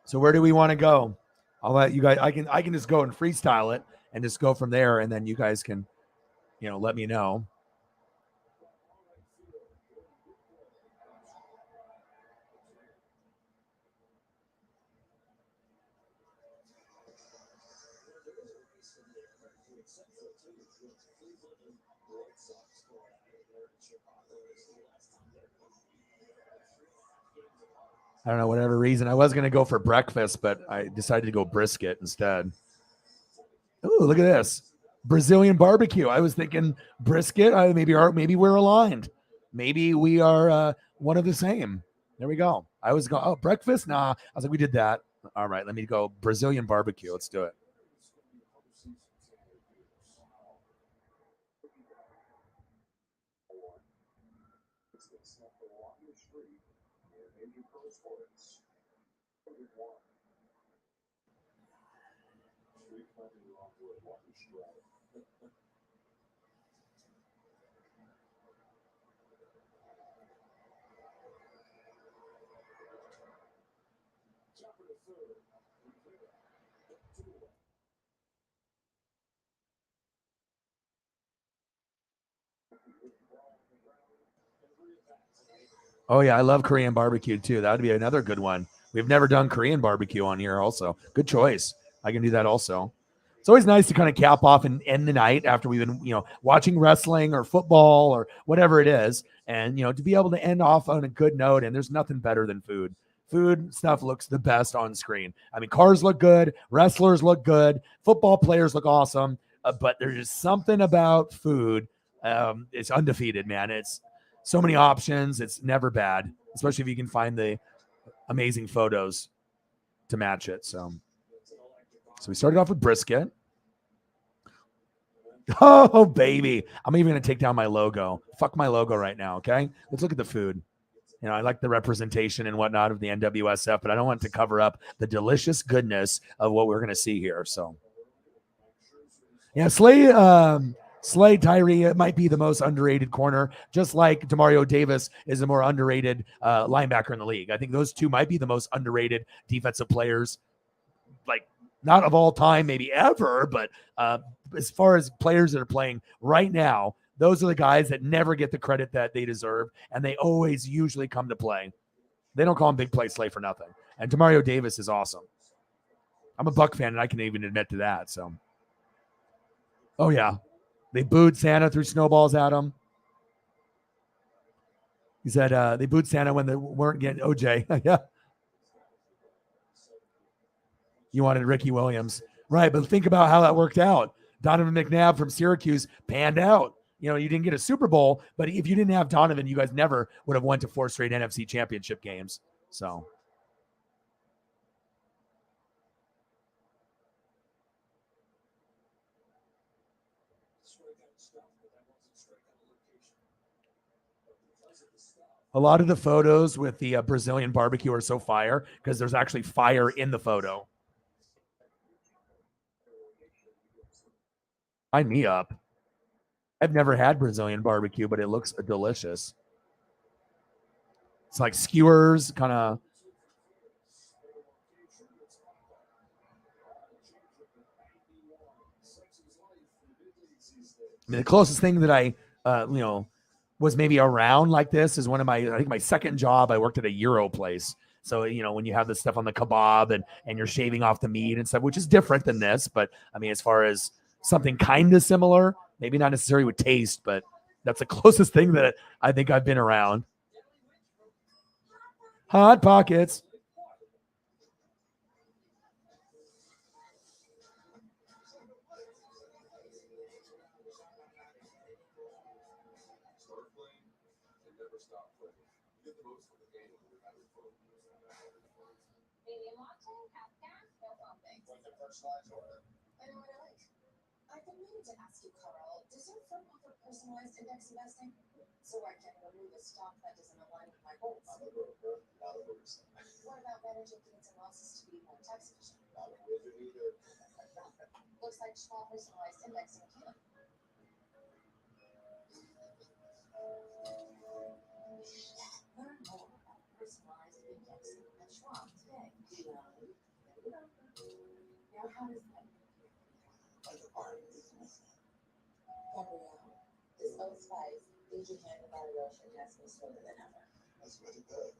So where do we want to go? I'll let you guys. I can just go and freestyle it and just go from there, and then you guys can, let me know. I don't know, whatever reason. I was going to go for breakfast, but I decided to go brisket instead. Ooh, look at this. Brazilian barbecue. I was thinking brisket. Maybe we're aligned. Maybe we are one of the same. There we go. I was going, breakfast? Nah. I was like, we did that. All right, let me go Brazilian barbecue. Let's do it. Oh yeah, I love Korean barbecue too. That would be another good one. We've never done Korean barbecue on here also. Good choice. I can do that also. It's always nice to kind of cap off and end the night after we've been, watching wrestling or football or whatever it is. And, to be able to end off on a good note. And there's nothing better than food. Food stuff looks the best on screen. I mean, cars look good. Wrestlers look good. Football players look awesome. But there's just something about food. It's undefeated, man. It's so many options. It's never bad, especially if you can find the amazing photos to match it. So we started off with brisket. Oh, baby. I'm even going to take down my logo. Fuck my logo right now, okay? Let's look at the food. I like the representation and whatnot of the NWSF, but I don't want to cover up the delicious goodness of what we're going to see here. So, yeah, Slay Tyree might be the most underrated corner, just like Demario Davis is the more underrated linebacker in the league. I think those two might be the most underrated defensive players, like not of all time, maybe ever, but as far as players that are playing right now, those are the guys that never get the credit that they deserve, and they always usually come to play. They don't call him Big Play Slay for nothing. And Demario Davis is awesome. I'm a Buck fan, and I can even admit to that. So, oh yeah, they booed Santa, threw snowballs at him. He said they booed Santa when they weren't getting OJ. Yeah. You wanted Ricky Williams. Right, but think about how that worked out. Donovan McNabb from Syracuse panned out. You didn't get a Super Bowl, but if you didn't have Donovan, you guys never would have went to 4 straight NFC championship games. So A lot of the photos with the Brazilian barbecue are so fire because there's actually fire in the photo. Sign me up. I've never had Brazilian barbecue, but it looks delicious. It's like skewers, kind of. I mean, the closest thing that I, was maybe around like this is one of I think my second job, I worked at a Euro place. So, when you have this stuff on the kebab and you're shaving off the meat and stuff, which is different than this. But I mean, as far as something kind of similar, maybe not necessarily with taste, but that's the closest thing that I think I've been around. Hot Pockets. I've been meaning to ask you, Carl, does your firm offer personalized index investing? So I can remove a stock that doesn't align with my goals. I'm a broker, not a barista. What about managing gains and losses to be more tax efficient? Not a wizard either. Looks like small personalized indexing can. Learn more about personalized indexing at Schwab today. Now, how does that Gabrielle, this Old Spice Fiji hand and body lotion has me smoother than ever. That's what it does.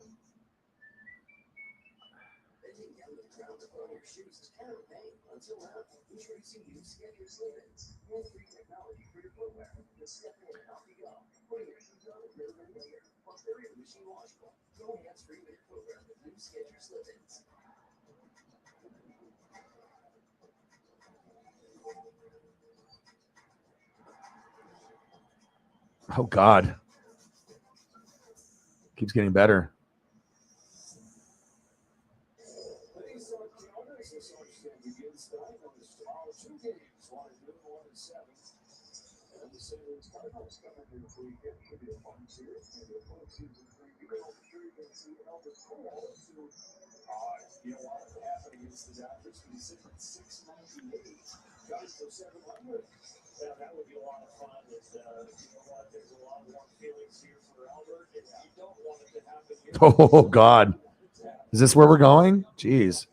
Bending down with the ground to put on your shoes is kind of a pain. Until now, introducing new Skechers Slip-ins. Hands-free technology for your footwear. Just step in and off you go. Putting your shoes on is never been later. Plus, they're even machine washable. Go hands-free with your footwear with new Skechers Slip-ins. Oh, God. Keeps getting better. Yeah, that would be a lot of fun. There's a lot more feelings here for Albert, and you don't want it to happen here. Oh, God. Is this where we're going? Jeez. It's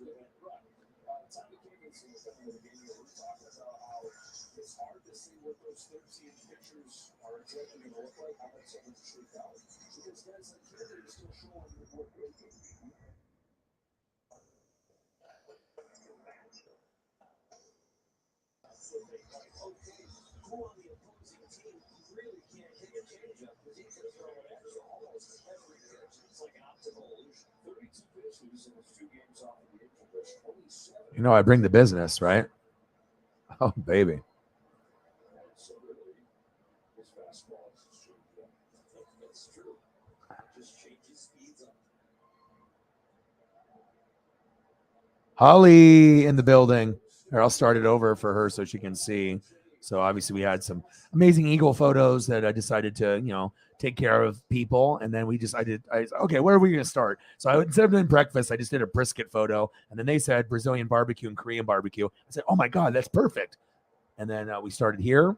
hard to see what those 13 pictures are exactly going to look like, how that's going to shake out. Because guys like Kennedy are still showing what they can do. So they like, okay, who on the opposing team really can't hit a changeup because he's going to throw it at you almost every pitch. It's like an optical illusion. 32 pitches in his 2 games off of the April list. 27. I bring the business, right? Oh, baby. So really, his fastball is changed up. That's true. Just changes speeds up. Holly in the building. Here, I'll start it over for her so she can see. So obviously we had some amazing eagle photos that I decided to, take care of people. And then okay, where are we going to start? So instead of doing breakfast, I just did a brisket photo. And then they said Brazilian barbecue and Korean barbecue. I said, oh my God, that's perfect. And then we started here.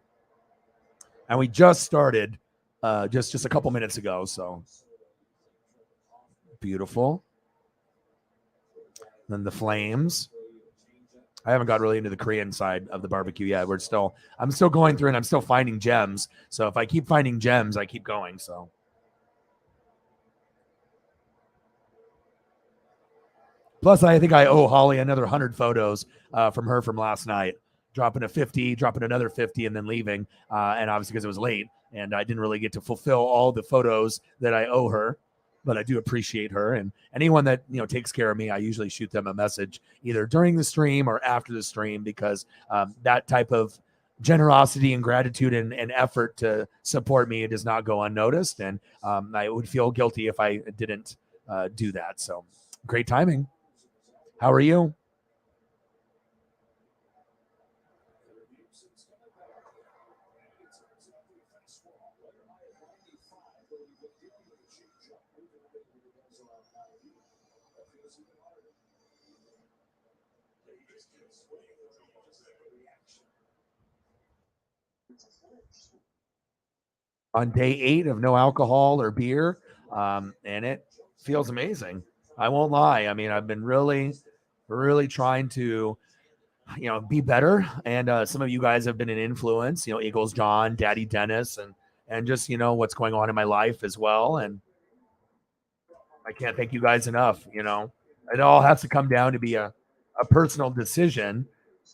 And we just started just a couple minutes ago. So beautiful. Then the flames. I haven't got really into the Korean side of the barbecue yet. I'm still going through and I'm still finding gems. So if I keep finding gems, I keep going. So plus, I think I owe Holly another 100 photos from her from last night, dropping a 50, dropping another 50, and then leaving. And obviously because it was late and I didn't really get to fulfill all the photos that I owe her. But I do appreciate her, and anyone that takes care of me, I usually shoot them a message either during the stream or after the stream because that type of generosity and gratitude and effort to support me does not go unnoticed, and I would feel guilty if I didn't do that. So great timing. How are you? On day 8 of no alcohol or beer, and it feels amazing. I won't lie. I mean, I've been really, really trying to, be better. And some of you guys have been an influence. Eagles John, Daddy Dennis, and just what's going on in my life as well. And I can't thank you guys enough. It all has to come down to be a personal decision.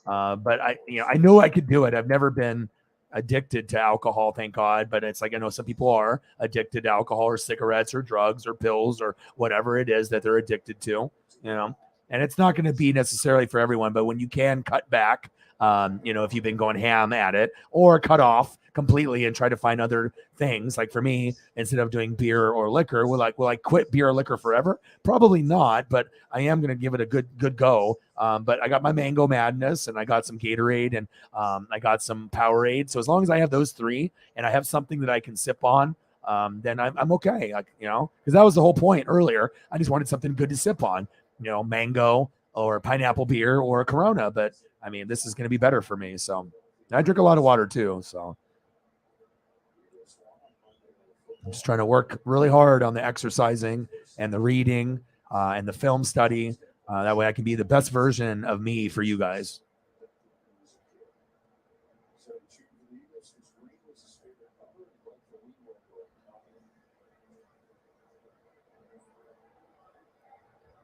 But I know I could do it. I've never been addicted to alcohol, thank God. But it's like, I know some people are addicted to alcohol or cigarettes or drugs or pills or whatever it is that they're addicted to, and it's not going to be necessarily for everyone. But when you can cut back, if you've been going ham at it, or cut off completely and try to find other things. Like for me, instead of doing beer or liquor, will I quit beer or liquor forever? Probably not, but I am going to give it a good go. But I got my Mango Madness, and I got some Gatorade, and I got some Powerade. So as long as I have those three and I have something that I can sip on, then I'm okay. Because that was the whole point earlier. I just wanted something good to sip on, mango or pineapple beer or a Corona. But I mean, this is going to be better for me. So I drink a lot of water too. So I'm just trying to work really hard on the exercising and the reading and the film study. That way I can be the best version of me for you guys.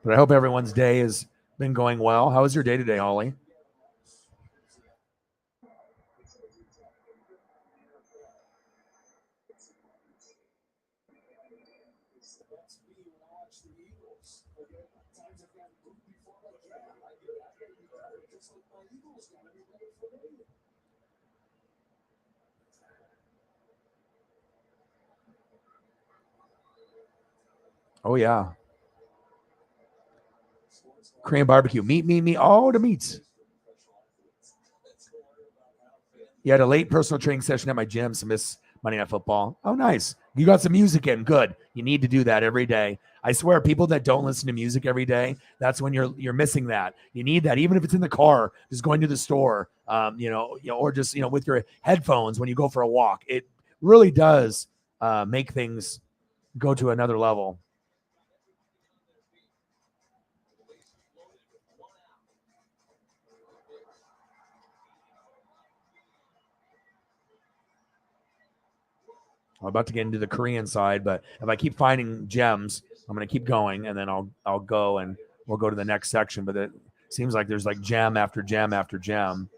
But I hope everyone's day has been going well. How was your day today, Holly? Oh, yeah. Korean barbecue. Meat. Oh, the meats. You had a late personal training session at my gym, so miss Monday Night Football. Oh, nice. You got some music in. Good. You need to do that every day. I swear, people that don't listen to music every day, that's when you're missing that. You need that, even if it's in the car, just going to the store, or just with your headphones when you go for a walk. It really does make things go to another level. I'm about to get into the Korean side, but if I keep finding gems, I'm going to keep going, and then I'll go and we'll go to the next section. But it seems like there's like gem after gem after gem,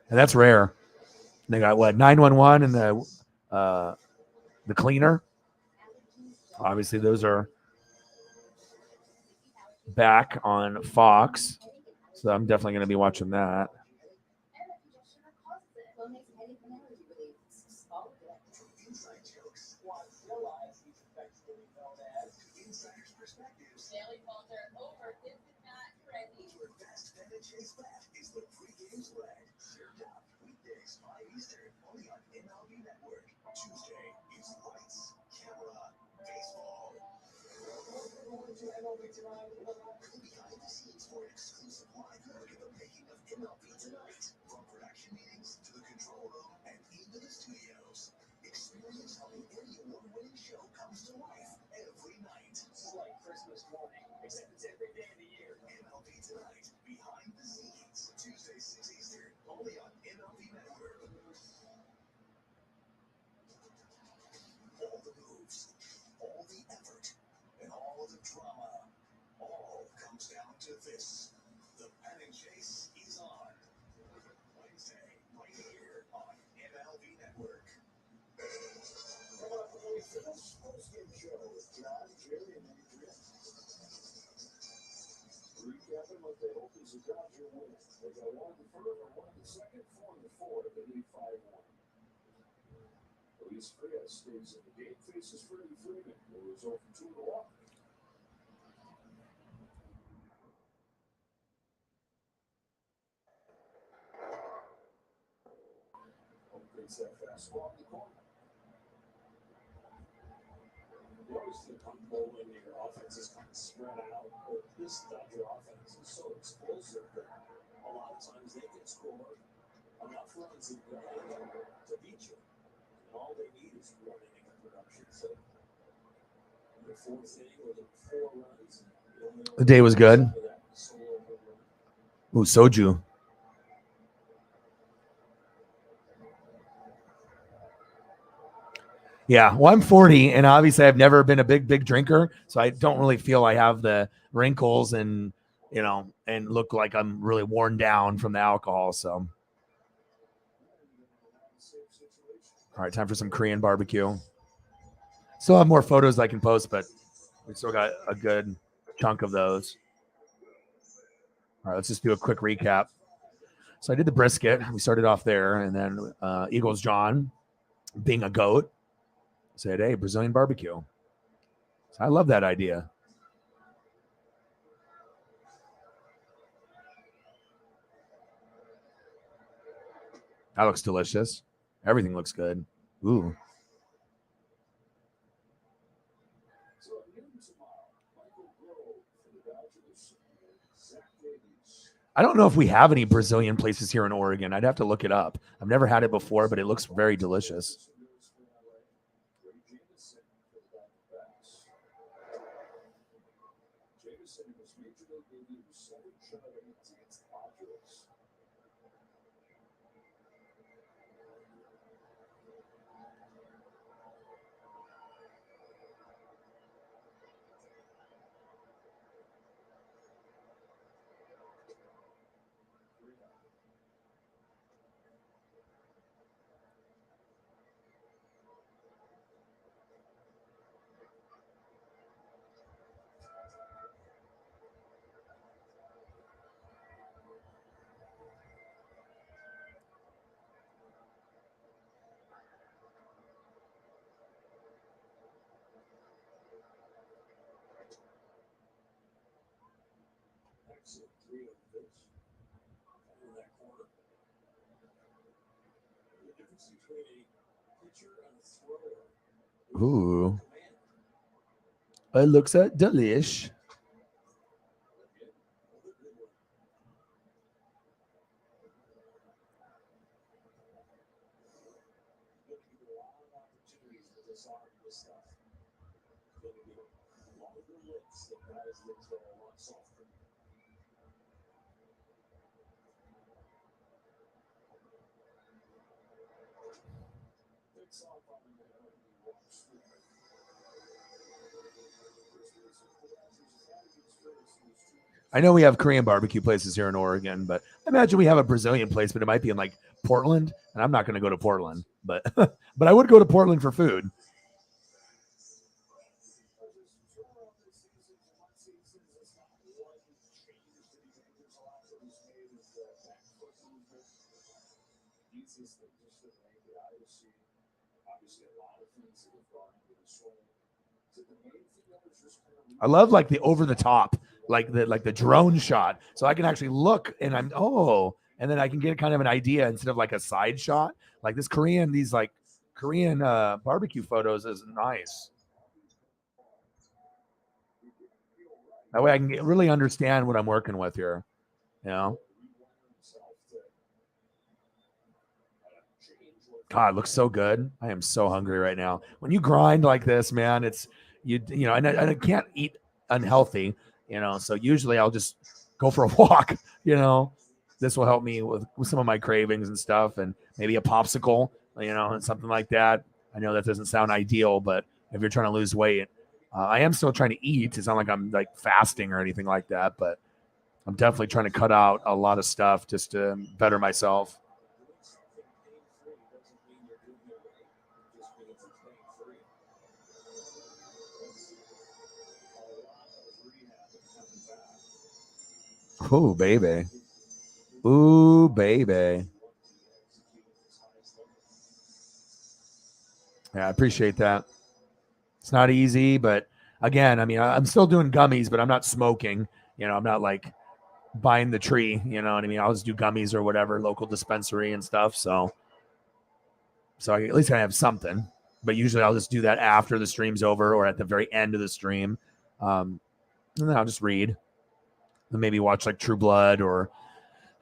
and that's rare. They got what 911 and the cleaner. Obviously, those are back on Fox, so I'm definitely going to be watching that. Creates that fastball in the corner. You always feel comfortable when your offense is kind of spread out, but this Dodger offense is so explosive that a lot of times they can score enough runs in one inning to beat you. And all they need is one inning of production. So the fourth inning with 4 runs. The day was good. Ooh, soju. Yeah, well, I'm 40, and obviously I've never been a big drinker, so I don't really feel I have the wrinkles and, you know, and look like I'm really worn down from the alcohol. So, all right, time for some Korean barbecue. Still have more photos I can post, but we still got a good chunk of those. All right, let's just do a quick recap. So I did the brisket. We started off there, and then Eagles John, being a goat, said, "Hey, Brazilian barbecue." So I love that idea. That looks delicious. Everything looks good. Ooh. I don't know if we have any Brazilian places here in Oregon. I'd have to look it up. I've never had it before, but it looks very delicious. Ooh. It looks delish. I know we have Korean barbecue places here in Oregon, but I imagine we have a Brazilian place, but it might be in like Portland, and I'm not going to go to Portland, but but I would go to Portland for food. I love like the over the top, like the drone shot, so I can actually look and and then I can get kind of an idea instead of like a side shot. Like these like Korean barbecue photos is nice. That way I can really understand what I'm working with here. You know. God, it looks so good. I am so hungry right now. When you grind like this, man, it's you know, and I can't eat unhealthy, you know. So usually I'll just go for a walk, you know. This will help me with some of my cravings and stuff, and maybe a popsicle, you know, and something like that. I know that doesn't sound ideal, but if you're trying to lose weight, I am still trying to eat. It's not like I'm like fasting or anything like that, but I'm definitely trying to cut out a lot of stuff just to better myself. Ooh, baby. Ooh, baby. Yeah, I appreciate that. It's not easy, but again, I mean, I'm still doing gummies, but I'm not smoking. You know, I'm not like buying the tree. You know what I mean? I'll just do gummies or whatever, local dispensary and stuff. So So at least I have something. But usually I'll just do that after the stream's over or at the very end of the stream. And then I'll just read. And maybe watch like True Blood or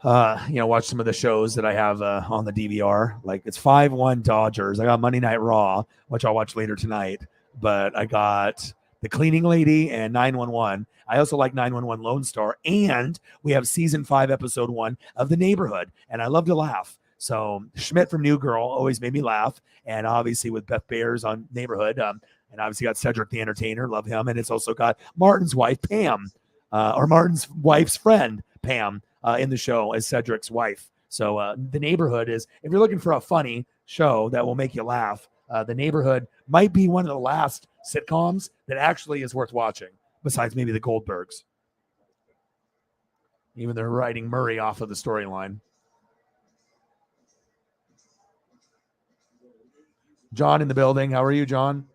watch some of the shows that I have on the DVR. Like it's 5-1 Dodgers. I got Monday Night Raw, which I'll watch later tonight. But I got The Cleaning Lady and 911. I also like 911 Lone Star. And we have season 5, episode 1 of The Neighborhood. And I love to laugh. So Schmidt from New Girl always made me laugh. And obviously with Beth Bears on Neighborhood. And obviously got Cedric the Entertainer. Love him. And it's also got Martin's wife, Pam. Or Martin's wife's friend, Pam, in the show as Cedric's wife. So The Neighborhood is, if you're looking for a funny show that will make you laugh, The Neighborhood might be one of the last sitcoms that actually is worth watching, besides maybe the Goldbergs. Even they're writing Murray off of the storyline. John in the building. How are you, John?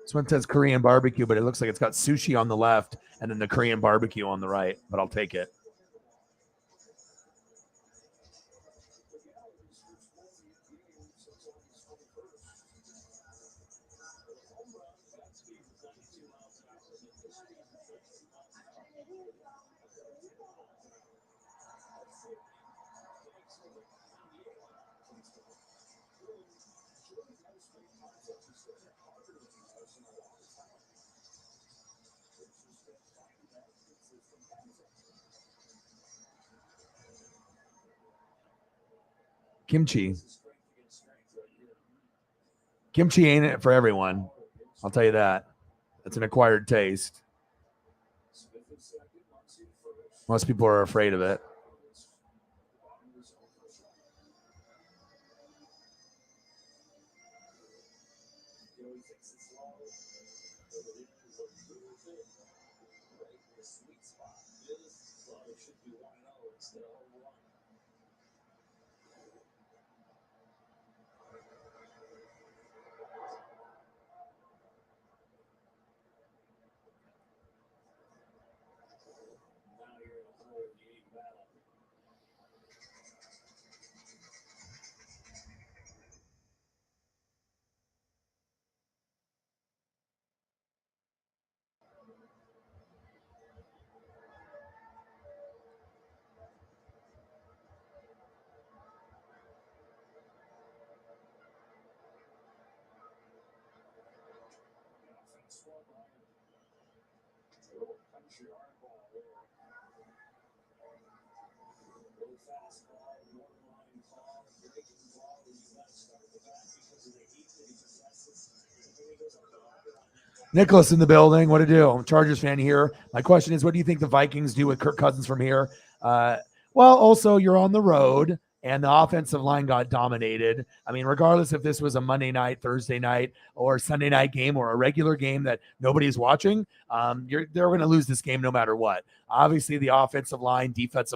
This one says Korean barbecue, but it looks like it's got sushi on the left and then the Korean barbecue on the right, but I'll take it. Kimchi. Kimchi ain't it for everyone. I'll tell you that. It's an acquired taste. Most people are afraid of it. Nicholas in the building. What to do? I'm a Chargers fan here. My question is, what do you think the Vikings do with Kirk Cousins from here? Well, also you're on the road and the offensive line got dominated. I mean, regardless if this was a Monday night, Thursday night, or Sunday night game or a regular game that nobody's watching, they're going to lose this game no matter what. Obviously, the offensive line, defense,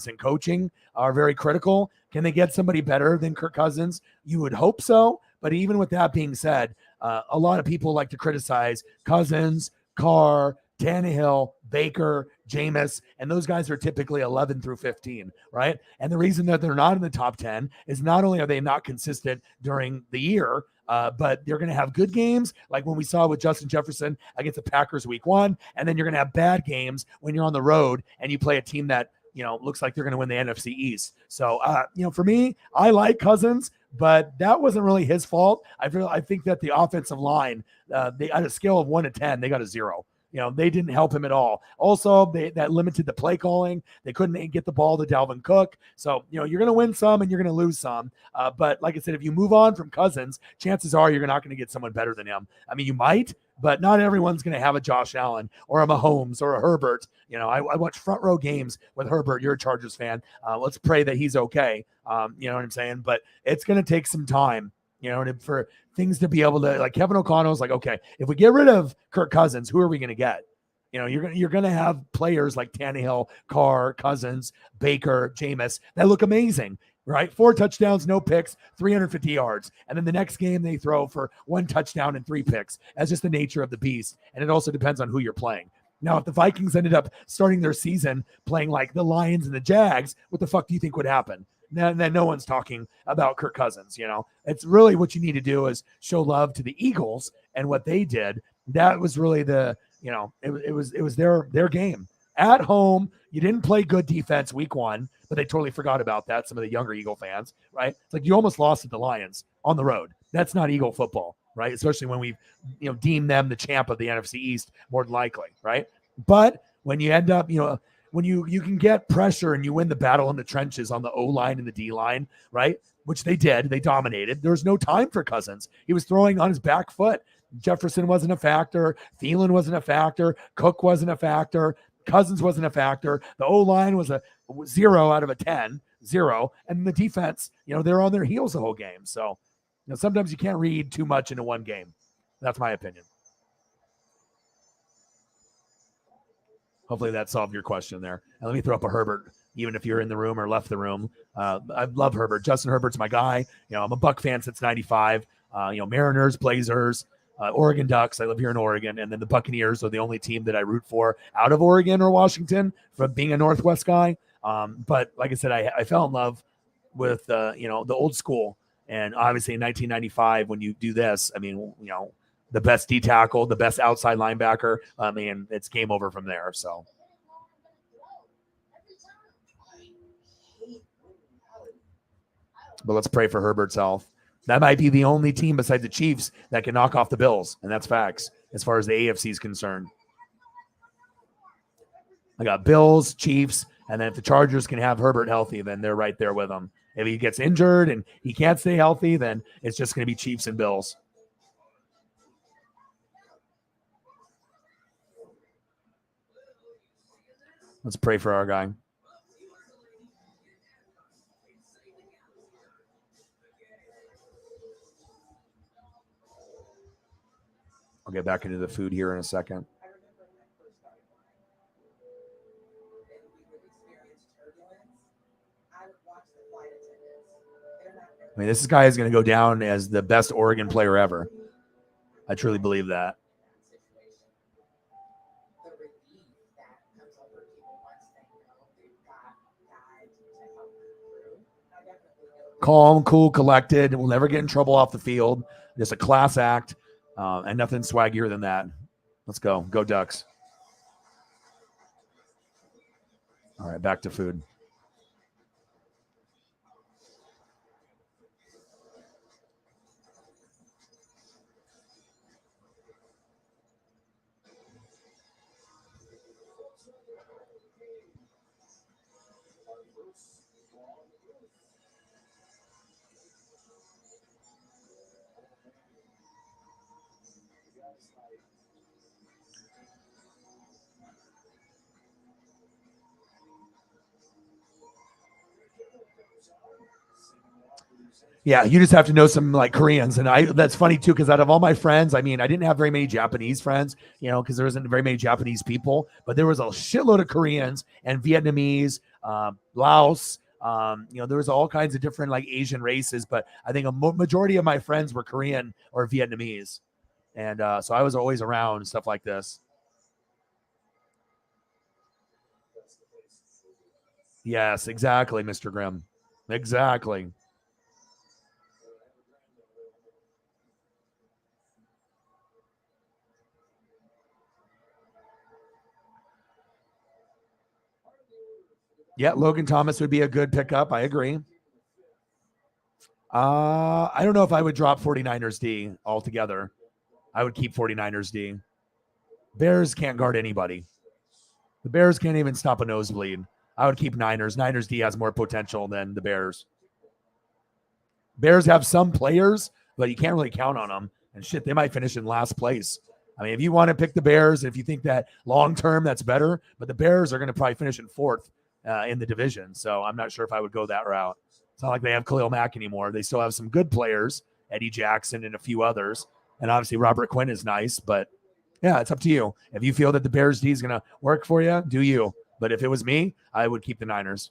and coaching are very critical. Can they get somebody better than Kirk Cousins? You would hope so. But even with that being said, a lot of people like to criticize Cousins, Carr, Tannehill, Baker, Jameis, and those guys are typically 11 through 15, right? And the reason that they're not in the top 10 is not only are they not consistent during the year, but they're going to have good games, like when we saw with Justin Jefferson against the Packers week 1, and then you're going to have bad games when you're on the road and you play a team that, looks like they're going to win the NFC East. So, for me, I like Cousins, but that wasn't really his fault. I think that the offensive line, they on a scale of 1 to 10, they got a 0. They didn't help him at all. Also, that limited the play calling. They couldn't get the ball to Dalvin Cook. So, you're going to win some and you're going to lose some. But like I said, if you move on from Cousins, chances are you're not going to get someone better than him. I mean, you might, but not everyone's going to have a Josh Allen or a Mahomes or a Herbert. I watch front row games with Herbert. You're a Chargers fan. Let's pray that he's okay. You know what I'm saying? But it's going to take some time, for things to be able to, like Kevin O'Connell's like, okay, if we get rid of Kirk Cousins, who are we going to get? You're gonna have players like Tannehill, Carr, Cousins, Baker, Jameis that look amazing, right? 4 touchdowns, no picks, 350 yards. And then the next game they throw for 1 touchdown and 3 picks. That's just the nature of the beast. And it also depends on who you're playing. Now, if the Vikings ended up starting their season playing like the Lions and the Jags, what the fuck do you think would happen? Then no one's talking about Kirk Cousins. It's really what you need to do is show love to the Eagles and what they did. That was really it was their game at home. You didn't play good defense week 1, but they totally forgot about that. Some of the younger Eagle fans, right? It's like you almost lost to the Lions on the road. That's not Eagle football, right? Especially when we've deemed them the champ of the NFC East more than likely, right? But when you end up, when you can get pressure and you win the battle in the trenches on the O line and the D line, right? Which they did, they dominated. There was no time for Cousins. He was throwing on his back foot. Jefferson wasn't a factor. Thielen wasn't a factor. Cook wasn't a factor. Cousins wasn't a factor. The O-line was a 0 out of a 10, 0. And the defense, they're on their heels the whole game. So, sometimes you can't read too much into one game. That's my opinion. Hopefully that solved your question there. And let me throw up a Herbert, even if you're in the room or left the room. I love Herbert. Justin Herbert's my guy. I'm a Buck fan since 95. Mariners, Blazers, Oregon Ducks. I live here in Oregon. And then the Buccaneers are the only team that I root for out of Oregon or Washington from being a Northwest guy. But like I said, I fell in love with, the old school. And obviously in 1995, when you do this, the best D tackle, the best outside linebacker, it's game over from there. So. But let's pray for Herbert's health. That might be the only team besides the Chiefs that can knock off the Bills, and that's facts as far as the AFC is concerned. I got Bills, Chiefs, and then if the Chargers can have Herbert healthy, then they're right there with them. If he gets injured and he can't stay healthy, then it's just going to be Chiefs and Bills. Let's pray for our guy. I'll get back into the food here in a second. This guy is going to go down as the best Oregon player ever. I truly believe that. Calm, cool, collected. Will never get in trouble off the field. Just a class act. And nothing swaggier than that. Let's go. Go Ducks. All right, back to food. Yeah, you just have to know some like Koreans. And that's funny too, because out of all my friends, I didn't have very many Japanese friends, because there wasn't very many Japanese people, but there was a shitload of Koreans and Vietnamese, Laos. There was all kinds of different like Asian races, but I think a majority of my friends were Korean or Vietnamese. And so I was always around stuff like this. Yes, exactly, Mr. Grimm. Exactly. Yeah, Logan Thomas would be a good pickup. I agree. I don't know if I would drop 49ers D altogether. I would keep 49ers D. Bears can't guard anybody. The Bears can't even stop a nosebleed. I would keep Niners. Niners D has more potential than the Bears. Bears have some players, but you can't really count on them. And shit, they might finish in last place. I mean, if you want to pick the Bears, if you think that long term that's better, but the Bears are going to probably finish in fourth in the division. So I'm not sure if I would go that route. It's not like they have Khalil Mack anymore. They still have some good players, Eddie Jackson and a few others. And obviously Robert Quinn is nice, but yeah, it's up to you. If you feel that the Bears D is going to work for you, do you. But if it was me, I would keep the Niners.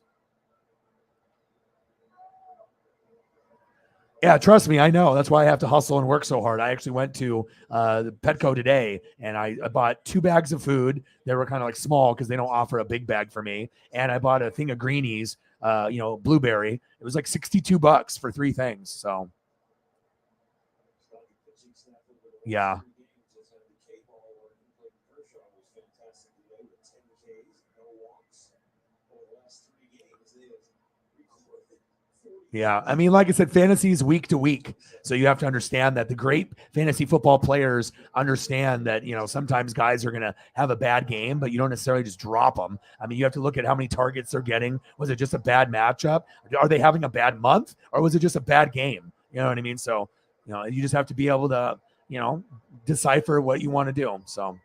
Yeah, trust me, I know. That's why I have to hustle and work so hard. I actually went to Petco today, and I bought 2 bags of food. They were kind of like small because they don't offer a big bag for me. And I bought a thing of greenies, blueberry. It was like $62 for 3 things. So, yeah. Yeah. I mean, like I said, fantasy is week to week. So you have to understand that the great fantasy football players understand that, sometimes guys are going to have a bad game, but you don't necessarily just drop them. I mean, you have to look at how many targets they're getting. Was it just a bad matchup? Are they having a bad month, or was it just a bad game? You know what I mean? So, you just have to be able to, decipher what you want to do. So.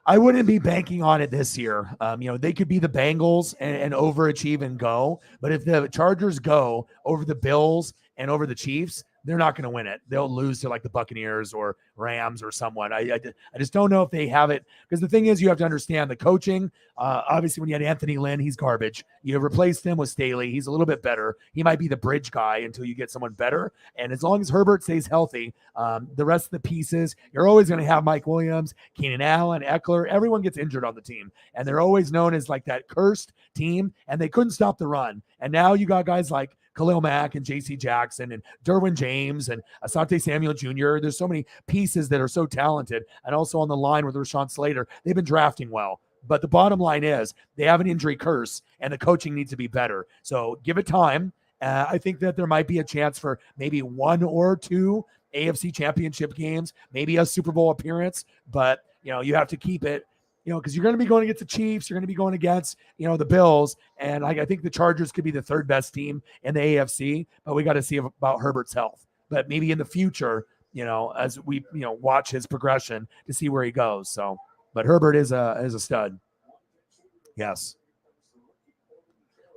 I wouldn't be banking on it this year. They could be the Bengals and overachieve and go. But if the Chargers go over the Bills and over the Chiefs, they're not going to win it. They'll lose to like the Buccaneers or Rams or someone. I just don't know if they have it. Because the thing is, you have to understand the coaching. Obviously, when you had Anthony Lynn, he's garbage. You replaced him with Staley. He's a little bit better. He might be the bridge guy until you get someone better. And as long as Herbert stays healthy, the rest of the pieces, you're always going to have Mike Williams, Keenan Allen, Eckler. Everyone gets injured on the team. And they're always known as like that cursed team. And they couldn't stop the run. And now you got guys like Khalil Mack and J.C. Jackson and Derwin James and Asante Samuel Jr. There's so many pieces that are so talented. And also on the line with Rashawn Slater, they've been drafting well. But the bottom line is they have an injury curse and the coaching needs to be better. So give it time. I think that there might be a chance for maybe 1 or 2 AFC championship games, maybe a Super Bowl appearance. But, you have to keep it, because you're going to be going against the Chiefs. You're going to be going against, the Bills. And I think the Chargers could be the 3rd best team in the AFC. But we got to see about Herbert's health. But maybe in the future, as we, watch his progression to see where he goes. So, but Herbert is a stud. Yes.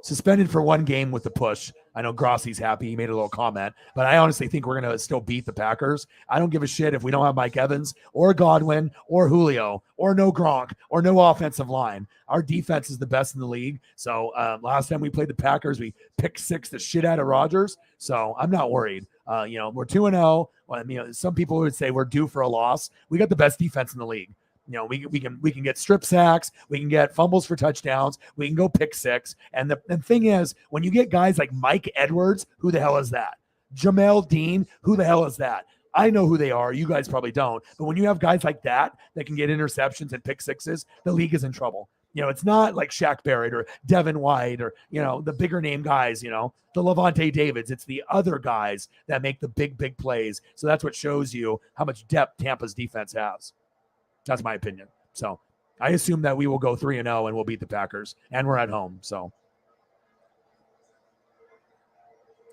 Suspended for 1 game with the push. I know Grossi's happy. He made a little comment, but I honestly think we're going to still beat the Packers. I don't give a shit if we don't have Mike Evans or Godwin or Julio or no Gronk or no offensive line. Our defense is the best in the league. So last time we played the Packers, we picked 6 the shit out of Rodgers. So I'm not worried. We're 2-0. Well, some people would say we're due for a loss. We got the best defense in the league. We can get strip sacks, we can get fumbles for touchdowns, we can go pick 6. And the thing is, when you get guys like Mike Edwards, who the hell is that? Jamel Dean, who the hell is that? I know who they are. You guys probably don't. But when you have guys like that can get interceptions and pick 6s, the league is in trouble. It's not like Shaq Barrett or Devin White or, the bigger name guys, the Levante Davids. It's the other guys that make the big plays. So that's what shows you how much depth Tampa's defense has. That's my opinion. So I assume that we will go 3-0 and we'll beat the Packers, and we're at home. So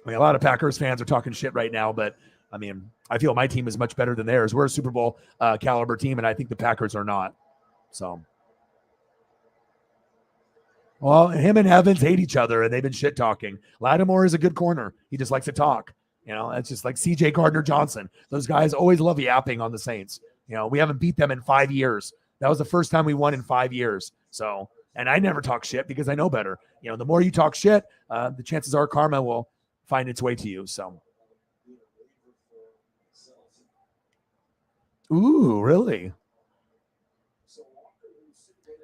a lot of Packers fans are talking shit right now, but I feel my team is much better than theirs. We're a Super Bowl caliber team, and I think the Packers are not. So, well, him and Evans hate each other, and they've been shit talking. Lattimore is a good corner. He just likes to talk. It's just like C.J. Gardner-Johnson. Those guys always love yapping on the Saints. We haven't beat them in 5 years. That was the first time we won in 5 years. So, and I never talk shit because I know better. The more you talk shit, the chances are karma will find its way to you. So, ooh, really?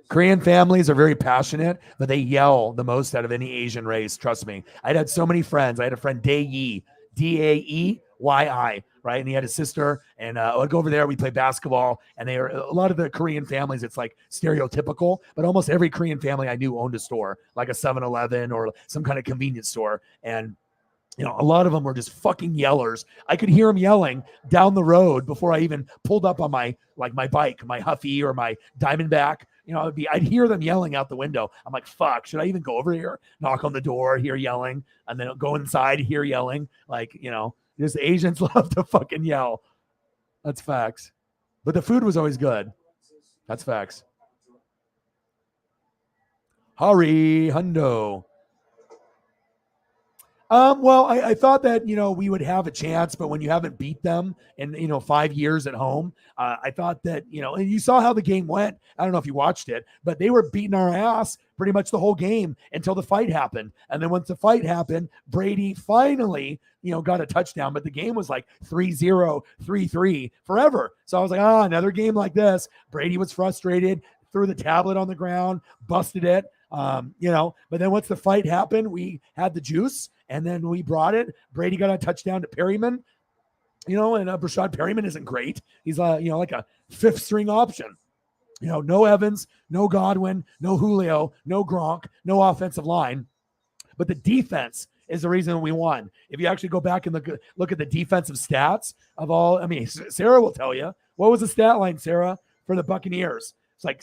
Korean families are very passionate, but they yell the most out of any Asian race. Trust me. I'd had so many friends. I had a friend, Daeyi, Daeyi, right? And he had a sister, and I'd go over there. We play basketball, and they are a lot of the Korean families. It's like stereotypical, but almost every Korean family I knew owned a store, like a 7-Eleven or some kind of convenience store. And A lot of them were just fucking yellers. I could hear them yelling down the road before I even pulled up on my bike, my Huffy or my Diamondback. I'd hear them yelling out the window. I'm like, fuck, should I even go over here? Knock on the door, hear yelling, and then go inside, hear yelling. Just Asians love to fucking yell. That's facts. But the food was always good. That's facts. Hari Hundo. Well, I thought that, we would have a chance, but when you haven't beat them in, 5 years at home, I thought that, and you saw how the game went. I don't know if you watched it, but they were beating our ass pretty much the whole game until the fight happened. And then once the fight happened, Brady finally, got a touchdown, but the game was like 3-0, 3-3 forever. So I was like, another game like this. Brady was frustrated, threw the tablet on the ground, busted it. But then once the fight happened, we had the juice and then we brought it. Brady got a touchdown to Perryman, and Brashad Perryman isn't great. He's like a fifth string option. No Evans, no Godwin, no Julio, no Gronk, no offensive line. But the defense is the reason we won. If you actually go back and look at the defensive stats of all, Sarah will tell you. What was the stat line, Sarah, for the Buccaneers? It's like,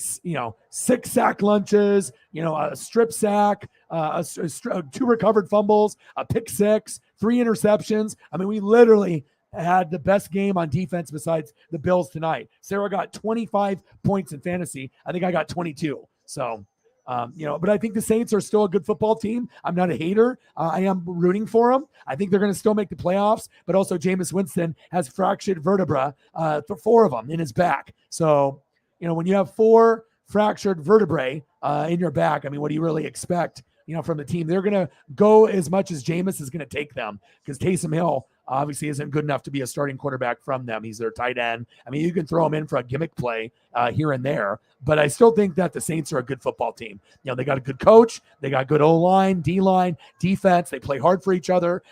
6 sack lunches, a strip sack, 2 recovered fumbles, a pick 6, 3 interceptions. We literally had the best game on defense besides the Bills tonight. Sarah got 25 points in fantasy. I think I got 22. So, but I think the Saints are still a good football team. I'm not a hater. I am rooting for them. I think they're going to still make the playoffs, but also Jameis Winston has fractured vertebra, 4 of them in his back. So, when you have 4 fractured vertebrae in your back, what do you really expect, from the team? They're going to go as much as Jameis is going to take them because Taysom Hill obviously isn't good enough to be a starting quarterback from them. He's their tight end. You can throw him in for a gimmick play here and there, but I still think that the Saints are a good football team. They got a good coach. They got good O-line, D-line, defense. They play hard for each other.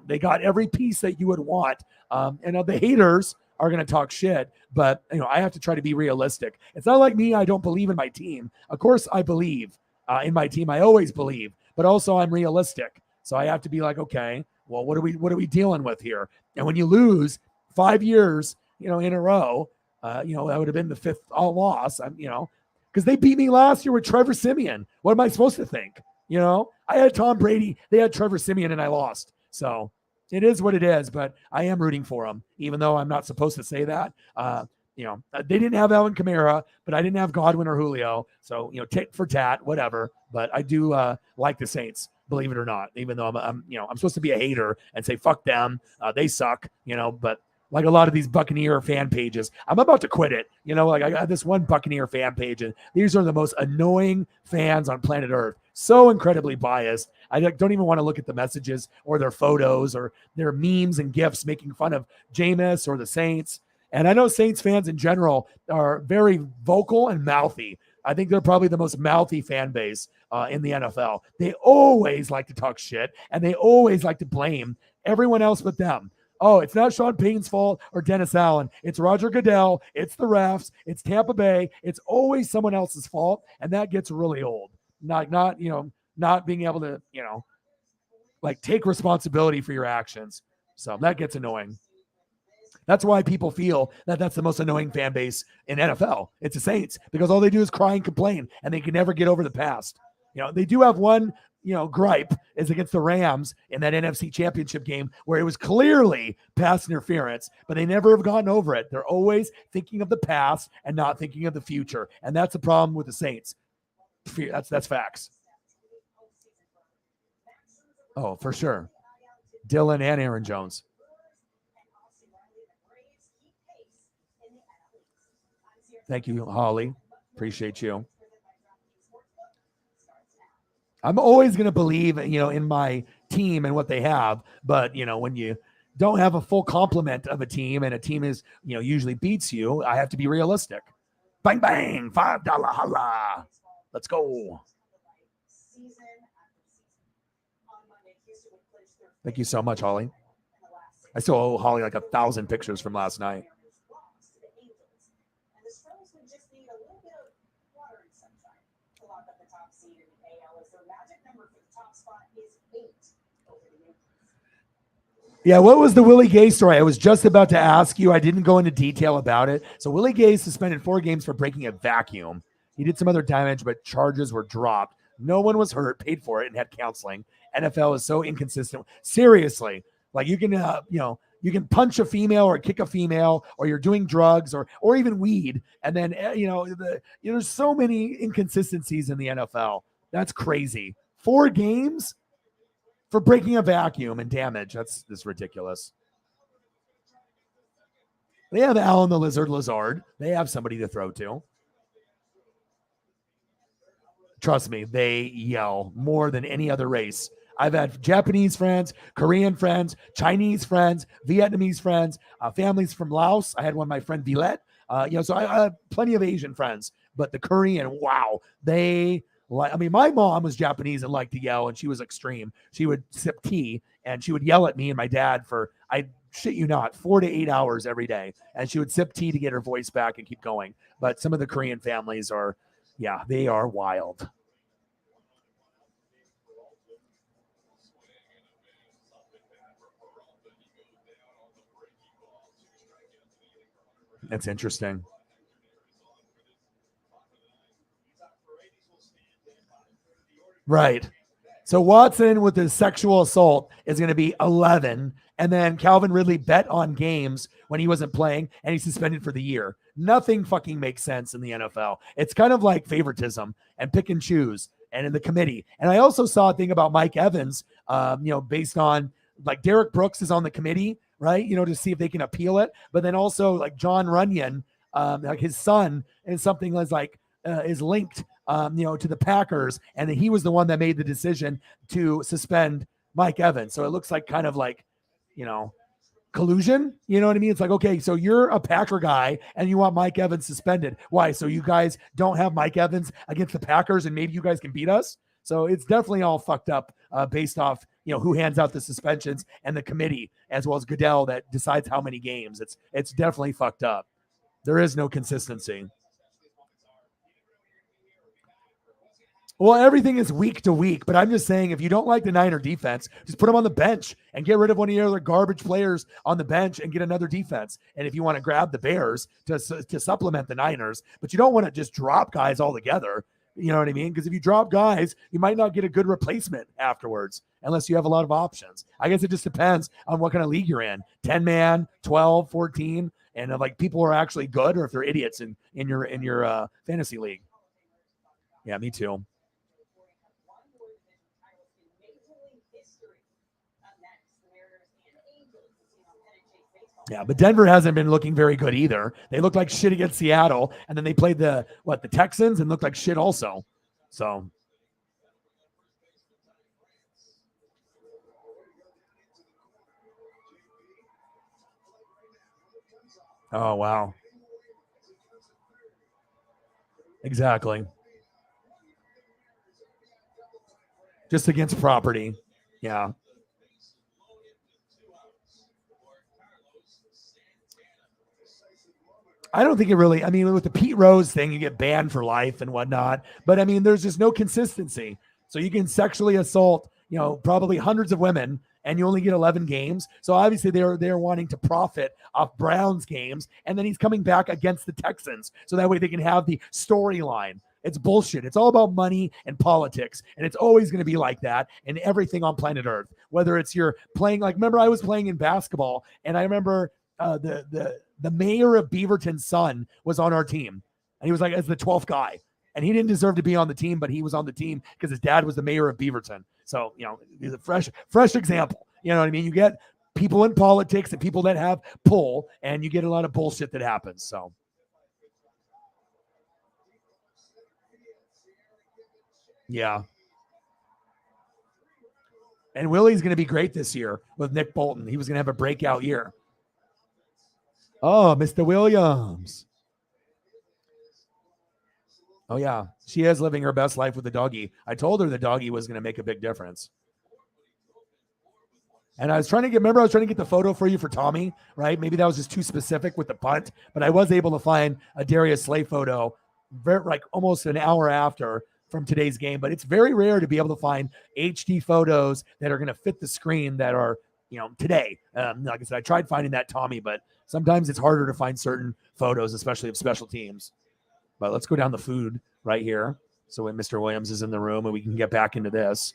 They got every piece that you would want. The haters are going to talk shit, but I have to try to be realistic. It's not like me. I don't believe in my team. Of course I believe in my team. I always believe, but also I'm realistic. So I have to be like, okay, well, what are we dealing with here? And when you lose 5 years, in a row, that would have been the 5th loss, because they beat me last year with Trevor Siemian. What am I supposed to think? I had Tom Brady, they had Trevor Siemian, and I lost. So it is what it is, but I am rooting for them, even though I'm not supposed to say that. They didn't have Alvin Kamara, but I didn't have Godwin or Julio. So, tit for tat, whatever. But I do like the Saints, believe it or not, even though I'm supposed to be a hater and say, fuck them. They suck, but like a lot of these Buccaneer fan pages, I'm about to quit it. I got this one Buccaneer fan page, and these are the most annoying fans on planet Earth. So incredibly biased. I don't even want to look at the messages or their photos or their memes and GIFs making fun of Jameis or the Saints. And I know Saints fans in general are very vocal and mouthy. I think they're probably the most mouthy fan base in the NFL. They always like to talk shit, and they always like to blame everyone else but them. Oh, it's not Sean Payton's fault or Dennis Allen. It's Roger Goodell. It's the refs. It's Tampa Bay. It's always someone else's fault, and that gets really old. Not being able to, take responsibility for your actions. So that gets annoying. That's why people feel that that's the most annoying fan base in NFL. It's the Saints, because all they do is cry and complain, and they can never get over the past. They do have one, gripe is against the Rams in that NFC Championship game where it was clearly pass interference, but they never have gotten over it. They're always thinking of the past and not thinking of the future, and that's the problem with the Saints. That's facts. Oh, for sure. Dylan and Aaron Jones. Thank you, Holly. Appreciate you. I'm always going to believe, in my team and what they have. But, when you don't have a full complement of a team and a team is, usually beats you, I have to be realistic. Bang, bang, $5 holla. Let's go. Thank you so much, Holly. I still owe Holly like 1,000 pictures from last night. Yeah, what was the Willie Gay story? I was just about to ask you. I didn't go into detail about it. So Willie Gay suspended 4 games for breaking a vacuum. He did some other damage, but charges were dropped. No one was hurt, paid for it, and had counseling. NFL is so inconsistent. Seriously, like you can, you can punch a female or kick a female, or you're doing drugs or even weed, and then there's so many inconsistencies in the NFL. That's crazy. 4 games for breaking a vacuum and damage. That's ridiculous. They have Alan the Lizard Lazard. They have somebody to throw to. Trust me, they yell more than any other race. I've had Japanese friends, Korean friends, Chinese friends, Vietnamese friends, families from Laos. I had one of my friend Vilet. So I have plenty of Asian friends, but the Korean, wow, my mom was Japanese and liked to yell, and she was extreme. She would sip tea and she would yell at me and my dad for, I shit you not, 4 to 8 hours every day. And she would sip tea to get her voice back and keep going. But some of the Korean families they are wild. That's interesting. Right. So Watson with his sexual assault is going to be 11. And then Calvin Ridley bet on games when he wasn't playing and he's suspended for the year. Nothing fucking makes sense in the NFL. It's kind of like favoritism and pick and choose and in the committee. And I also saw a thing about Mike Evans, based on like Derek Brooks is on the committee, right? To see if they can appeal it. But then also like John Runyon, like his son is something that's like is linked to the Packers, and he was the one that made the decision to suspend Mike Evans. So it looks like kind of like, collusion. You know what I mean? It's like, okay, so you're a Packer guy and you want Mike Evans suspended. Why? So you guys don't have Mike Evans against the Packers and maybe you guys can beat us? So it's definitely all fucked up based off, who hands out the suspensions and the committee, as well as Goodell that decides how many games. It's definitely fucked up. There is no consistency. Well, everything is week to week, but I'm just saying if you don't like the Niner defense, just put them on the bench and get rid of one of your other garbage players on the bench and get another defense. And if you want to grab the Bears to supplement the Niners, but you don't want to just drop guys altogether, you know what I mean? Because if you drop guys, you might not get a good replacement afterwards unless you have a lot of options. I guess it just depends on what kind of league you're in. 10-man, 12, 14, and if like people are actually good or if they're idiots in your fantasy league. Yeah, me too. Yeah, but Denver hasn't been looking very good either. They looked like shit against Seattle, and then they played the Texans and looked like shit also. So, oh wow, exactly. Just against property, yeah. I don't think it really, with the Pete Rose thing, you get banned for life and whatnot. But there's just no consistency. So you can sexually assault, probably hundreds of women and you only get 11 games. So obviously they're wanting to profit off Brown's games. And then he's coming back against the Texans. So that way they can have the storyline. It's bullshit. It's all about money and politics. And it's always going to be like that in everything on planet Earth. Whether it's you're playing, like, remember I was playing in basketball and I remember the mayor of Beaverton's son was on our team. And he was like, as the 12th guy. And he didn't deserve to be on the team, but he was on the team because his dad was the mayor of Beaverton. So, he's a fresh example. You know what I mean? You get people in politics and people that have pull, and you get a lot of bullshit that happens. So. Yeah. And Willie's going to be great this year with Nick Bolton. He was going to have a breakout year. Oh, Mr. Williams. Oh, yeah. She is living her best life with the doggy. I told her the doggy was going to make a big difference. And I was trying to get the photo for you for Tommy, right? Maybe that was just too specific with the punt, but I was able to find a Darius Slay photo like almost an hour after from today's game. But it's very rare to be able to find HD photos that are going to fit the screen that are, today. Like I said, I tried finding that Tommy, but sometimes it's harder to find certain photos, especially of special teams. But let's go down the food right here. So when Mr. Williams is in the room and we can get back into this.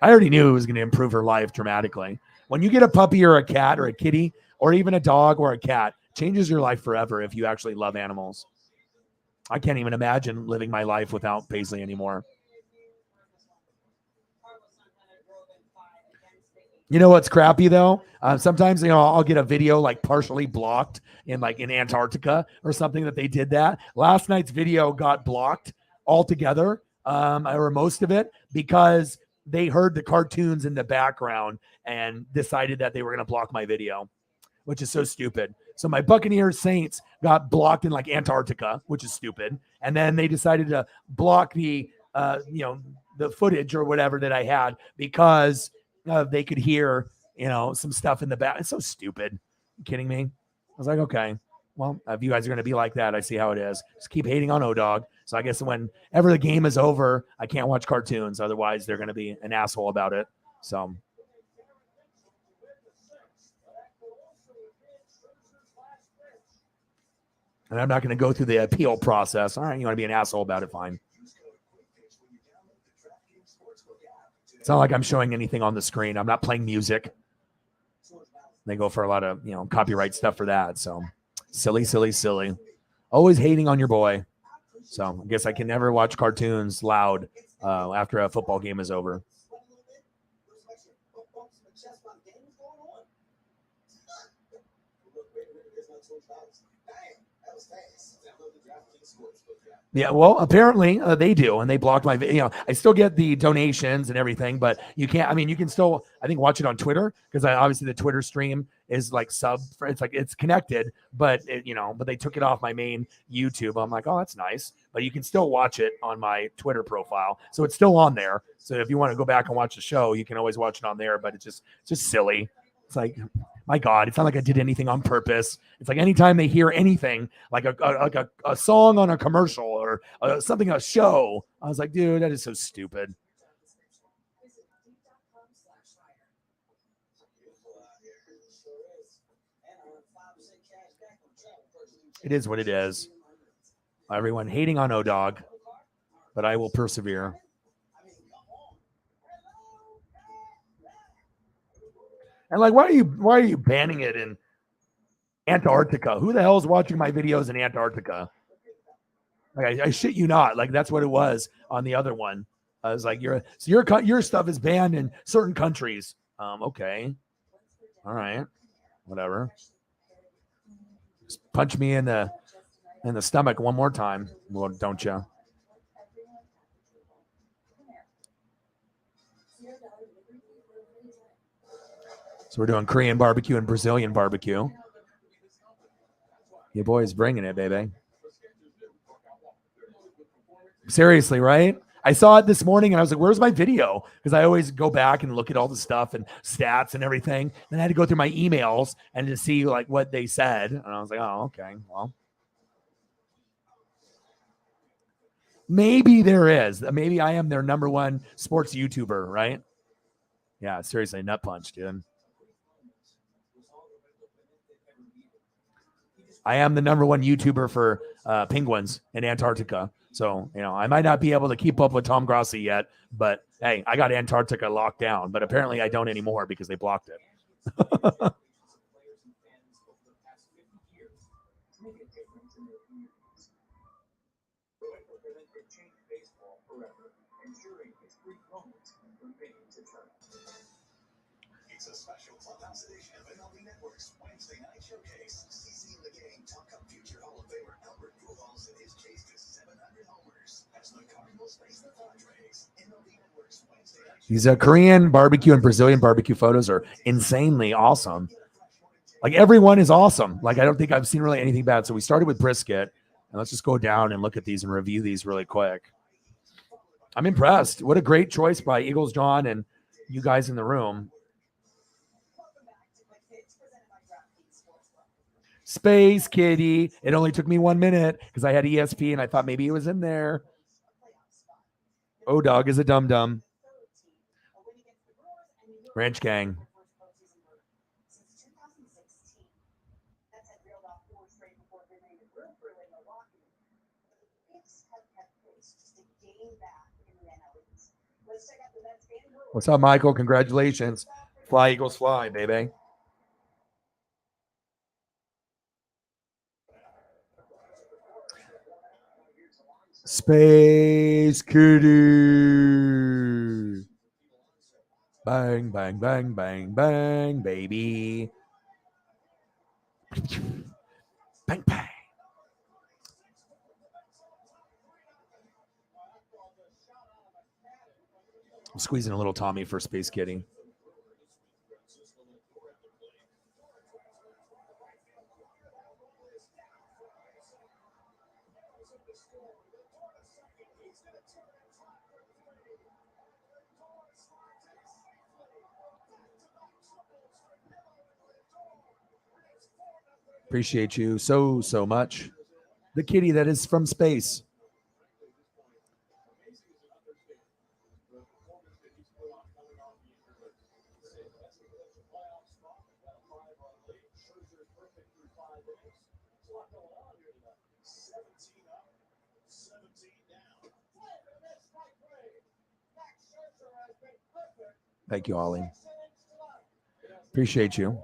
I already knew it was going to improve her life dramatically. When you get a puppy or a cat or a kitty or even a dog or a cat, changes your life forever if you actually love animals. I can't even imagine living my life without Paisley anymore. You know what's crappy though? Sometimes I'll get a video like partially blocked in Antarctica or something that they did that. Last night's video got blocked altogether, or most of it, because they heard the cartoons in the background and decided that they were going to block my video, which is so stupid. So my Buccaneers Saints got blocked in Antarctica, which is stupid, and then they decided to block the footage or whatever that I had because they could hear, some stuff in the back. It's so stupid. You kidding me? I was like, okay, well, if you guys are going to be like that, I see how it is. Just keep hating on O-Dog. So I guess whenever the game is over, I can't watch cartoons. Otherwise, they're going to be an asshole about it. So. And I'm not going to go through the appeal process. All right, you want to be an asshole about it, fine. It's not like I'm showing anything on the screen. I'm not playing music. They go for a lot of, copyright stuff for that. So silly, silly, silly. Always hating on your boy. So I guess I can never watch cartoons loud after a football game is over. Yeah, well, apparently they do, and they blocked my video. I still get the donations and everything, but you can't. I mean, you can still, I think, watch it on Twitter because obviously the Twitter stream is it's connected, but but they took it off my main YouTube. I'm like, oh, that's nice, but you can still watch it on my Twitter profile, so it's still on there. So if you want to go back and watch the show, you can always watch it on there. But it's just silly. It's like, my God, it's not like I did anything on purpose. It's like anytime they hear anything like a song on a commercial or something, a show, I was like, dude, that is so stupid. It is what it is. Everyone hating on O-Dog, but I will persevere. And why are you banning it in Antarctica? Who the hell is watching my videos in Antarctica? I shit you not. That's what it was on the other one. I was like, your stuff is banned in certain countries. Okay, all right, whatever. Just punch me in the stomach one more time, well, don't you? So we're doing Korean barbecue and Brazilian barbecue. Your boy's bringing it, baby. Seriously, right? I saw it this morning and I was like, where's my video? Because I always go back and look at all the stuff and stats and everything. Then I had to go through my emails and to see what they said. And I was like, oh, okay, well. Maybe there is. Maybe I am their number one sports YouTuber, right? Yeah, seriously, nut punch, dude. I am the number one YouTuber for penguins in Antarctica. So, I might not be able to keep up with Tom Grossi yet, but hey, I got Antarctica locked down. But apparently I don't anymore because they blocked it. It's a special clubhouse edition of MLB Network's Wednesday night showcase. Seizing the game, talk up future Hall of Famer Albert Pujols and his chase to 700 homers as the Cardinals face the Padres. MLB Network's Wednesday night. These Korean barbecue and Brazilian barbecue photos are insanely awesome. Everyone is awesome. I don't think I've seen really anything bad. So we started with brisket, and let's just go down and look at these and review these really quick. I'm impressed. What a great choice by Eagles John and you guys in the room. Space Kitty. It only took me 1 minute because I had ESP and I thought maybe it was in there. O-Dog is a dum-dum. Ranch Gang. What's up, Michael? Congratulations. Fly, Eagles, fly, baby. Space Kitty. Bang, bang, bang, bang, bang, baby. Bang, bang. I'm squeezing a little Tommy for Space Kitty. Appreciate you so much. The kitty that is from space. Thank you, Ollie. Appreciate you.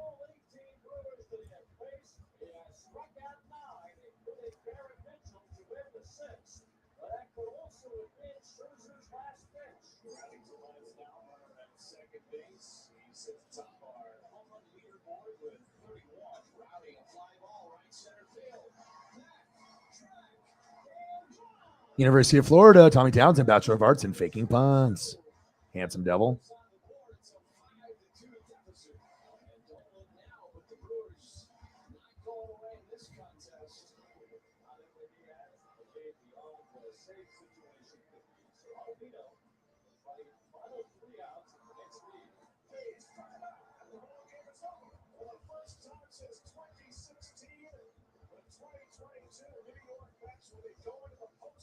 University of Florida, Tommy Townsend, Bachelor of Arts in Faking Puns. Handsome devil.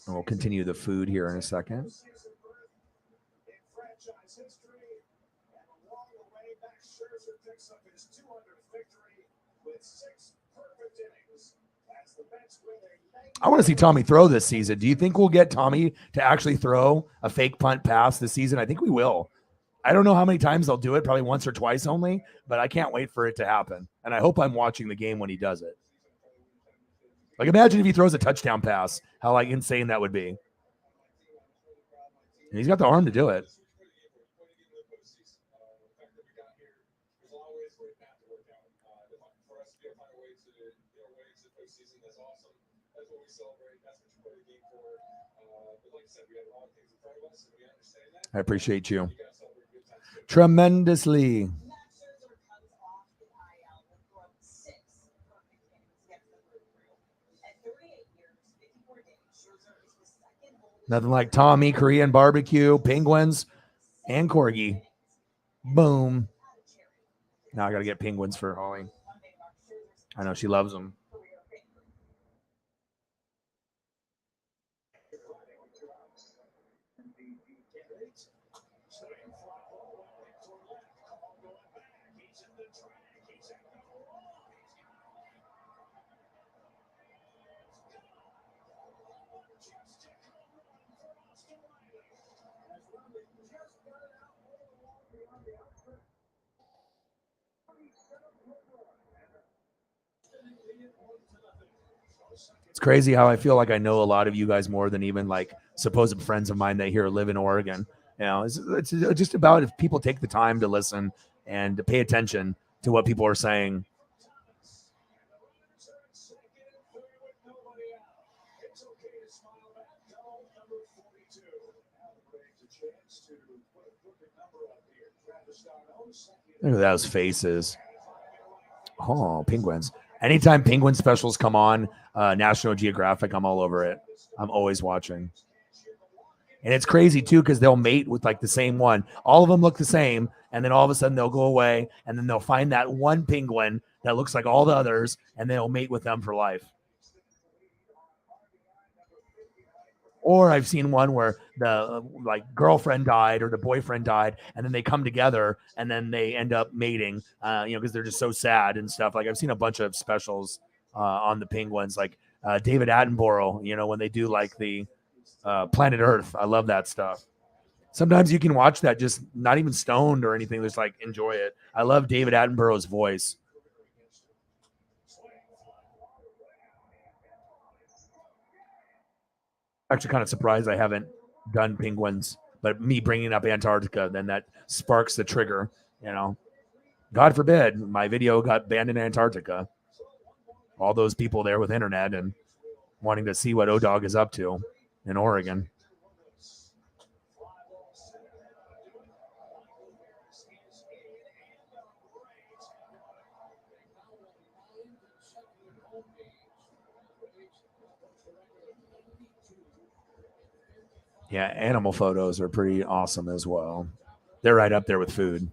And we'll continue the food here in a second. I want to see Tommy throw this season. Do you think we'll get Tommy to actually throw a fake punt pass this season? I think we will. I don't know how many times they'll do it, probably once or twice only, but I can't wait for it to happen. And I hope I'm watching the game when he does it. Like, imagine if he throws a touchdown pass, how like insane that would be. And he's got the arm to do it. I appreciate you tremendously. Nothing like Tommy, Korean barbecue, penguins, and corgi. Boom. Now I got to get penguins for Holly. I know she loves them. It's crazy how I feel like I know a lot of you guys more than even like supposed friends of mine that here live in Oregon. You know, it's just about if people take the time to listen and to pay attention to what people are saying. Look at those faces. Oh, penguins. Anytime penguin specials come on National Geographic, I'm all over it. I'm always watching. And it's crazy, too, because they'll mate with like the same one. All of them look the same. And then all of a sudden they'll go away. And then they'll find that one penguin that looks like all the others. And they'll mate with them for life. Or I've seen one where the like girlfriend died or the boyfriend died, and then they come together and then they end up mating, because they're just so sad and stuff. Like I've seen a bunch of specials on the penguins. Like David Attenborough, when they do like the Planet Earth. I love that stuff. Sometimes you can watch that just not even stoned or anything, just like enjoy it. I love David Attenborough's voice. Actually kind of surprised I haven't done penguins, but me bringing up Antarctica, then that sparks the trigger. God forbid my video got banned in Antarctica. All those people there with internet and wanting to see what O-Dog is up to in Oregon. Yeah, animal photos are pretty awesome as well. They're right up there with food.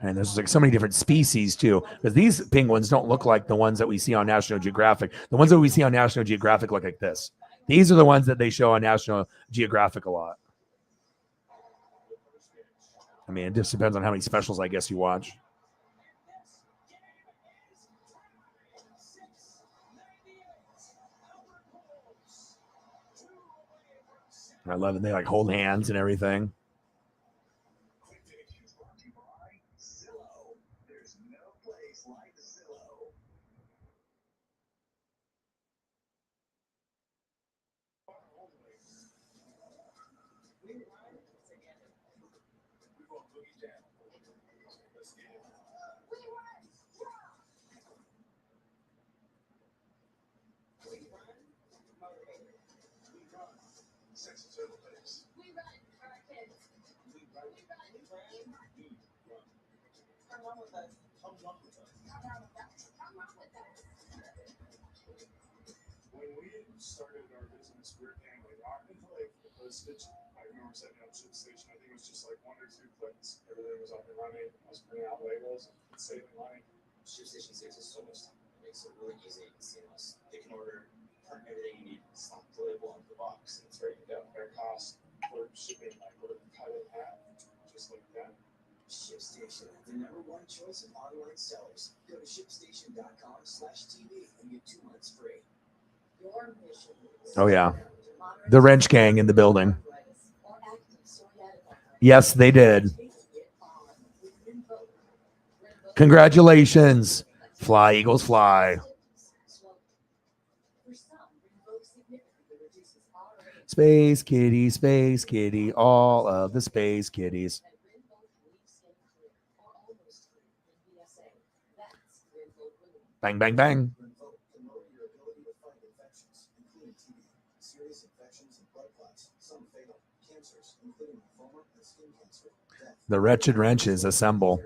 And there's like so many different species too, because these penguins don't look like the ones that we see on National Geographic. The ones that we see on National Geographic look like this. These are the ones that they show on National Geographic a lot. I mean, it just depends on how many specials I guess you watch. I love it. They like hold hands and everything. When we started our business, we were paying like I remember setting up ship station. I think it was just like 1 or 2 clicks. Everything was up and running. I was printing out labels, saving money. ShipStation saves us so much time. It makes it really easy and seamless. You can order, print everything you need, slap the label onto the box, and it's ready to go. Their cost for shipping like would have cut in half, just like that. ShipStation, the #1 choice of online sellers. Go to shipstation.com/TV and get 2 months free. Oh yeah, the wrench gang in the building. Yes, they did. Congratulations, fly Eagles fly. Space kitty, all of the space kitties. Bang, bang, bang. The wretched wrenches assemble.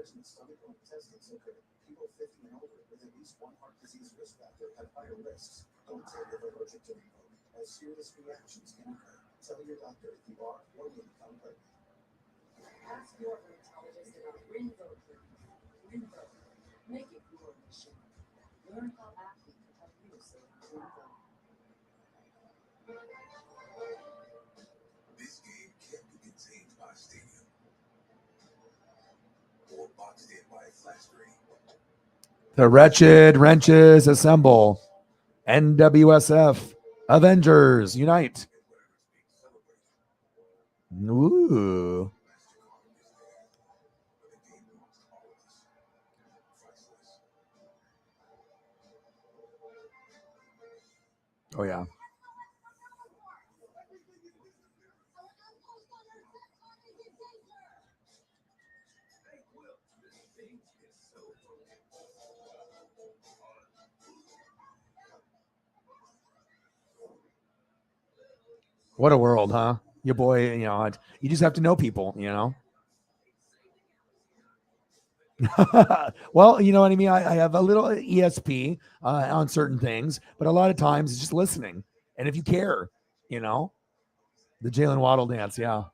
Tell your doctor if you are or will become pregnant. Ask your rheumatologist about Rinvoq. Rinvoq. Make it your mission. Learn how athletes can help you save Rinvoq. This game can't be contained by a stadium or boxed in by a flat screen. The wretched wrenches assemble. NWSF. Avengers unite. Ooh. Oh yeah. What a world, huh? Your boy, you just have to know people, Well, you know what I mean? I have a little ESP on certain things, but a lot of times it's just listening. And if you care, the Jalen Waddle dance, yeah.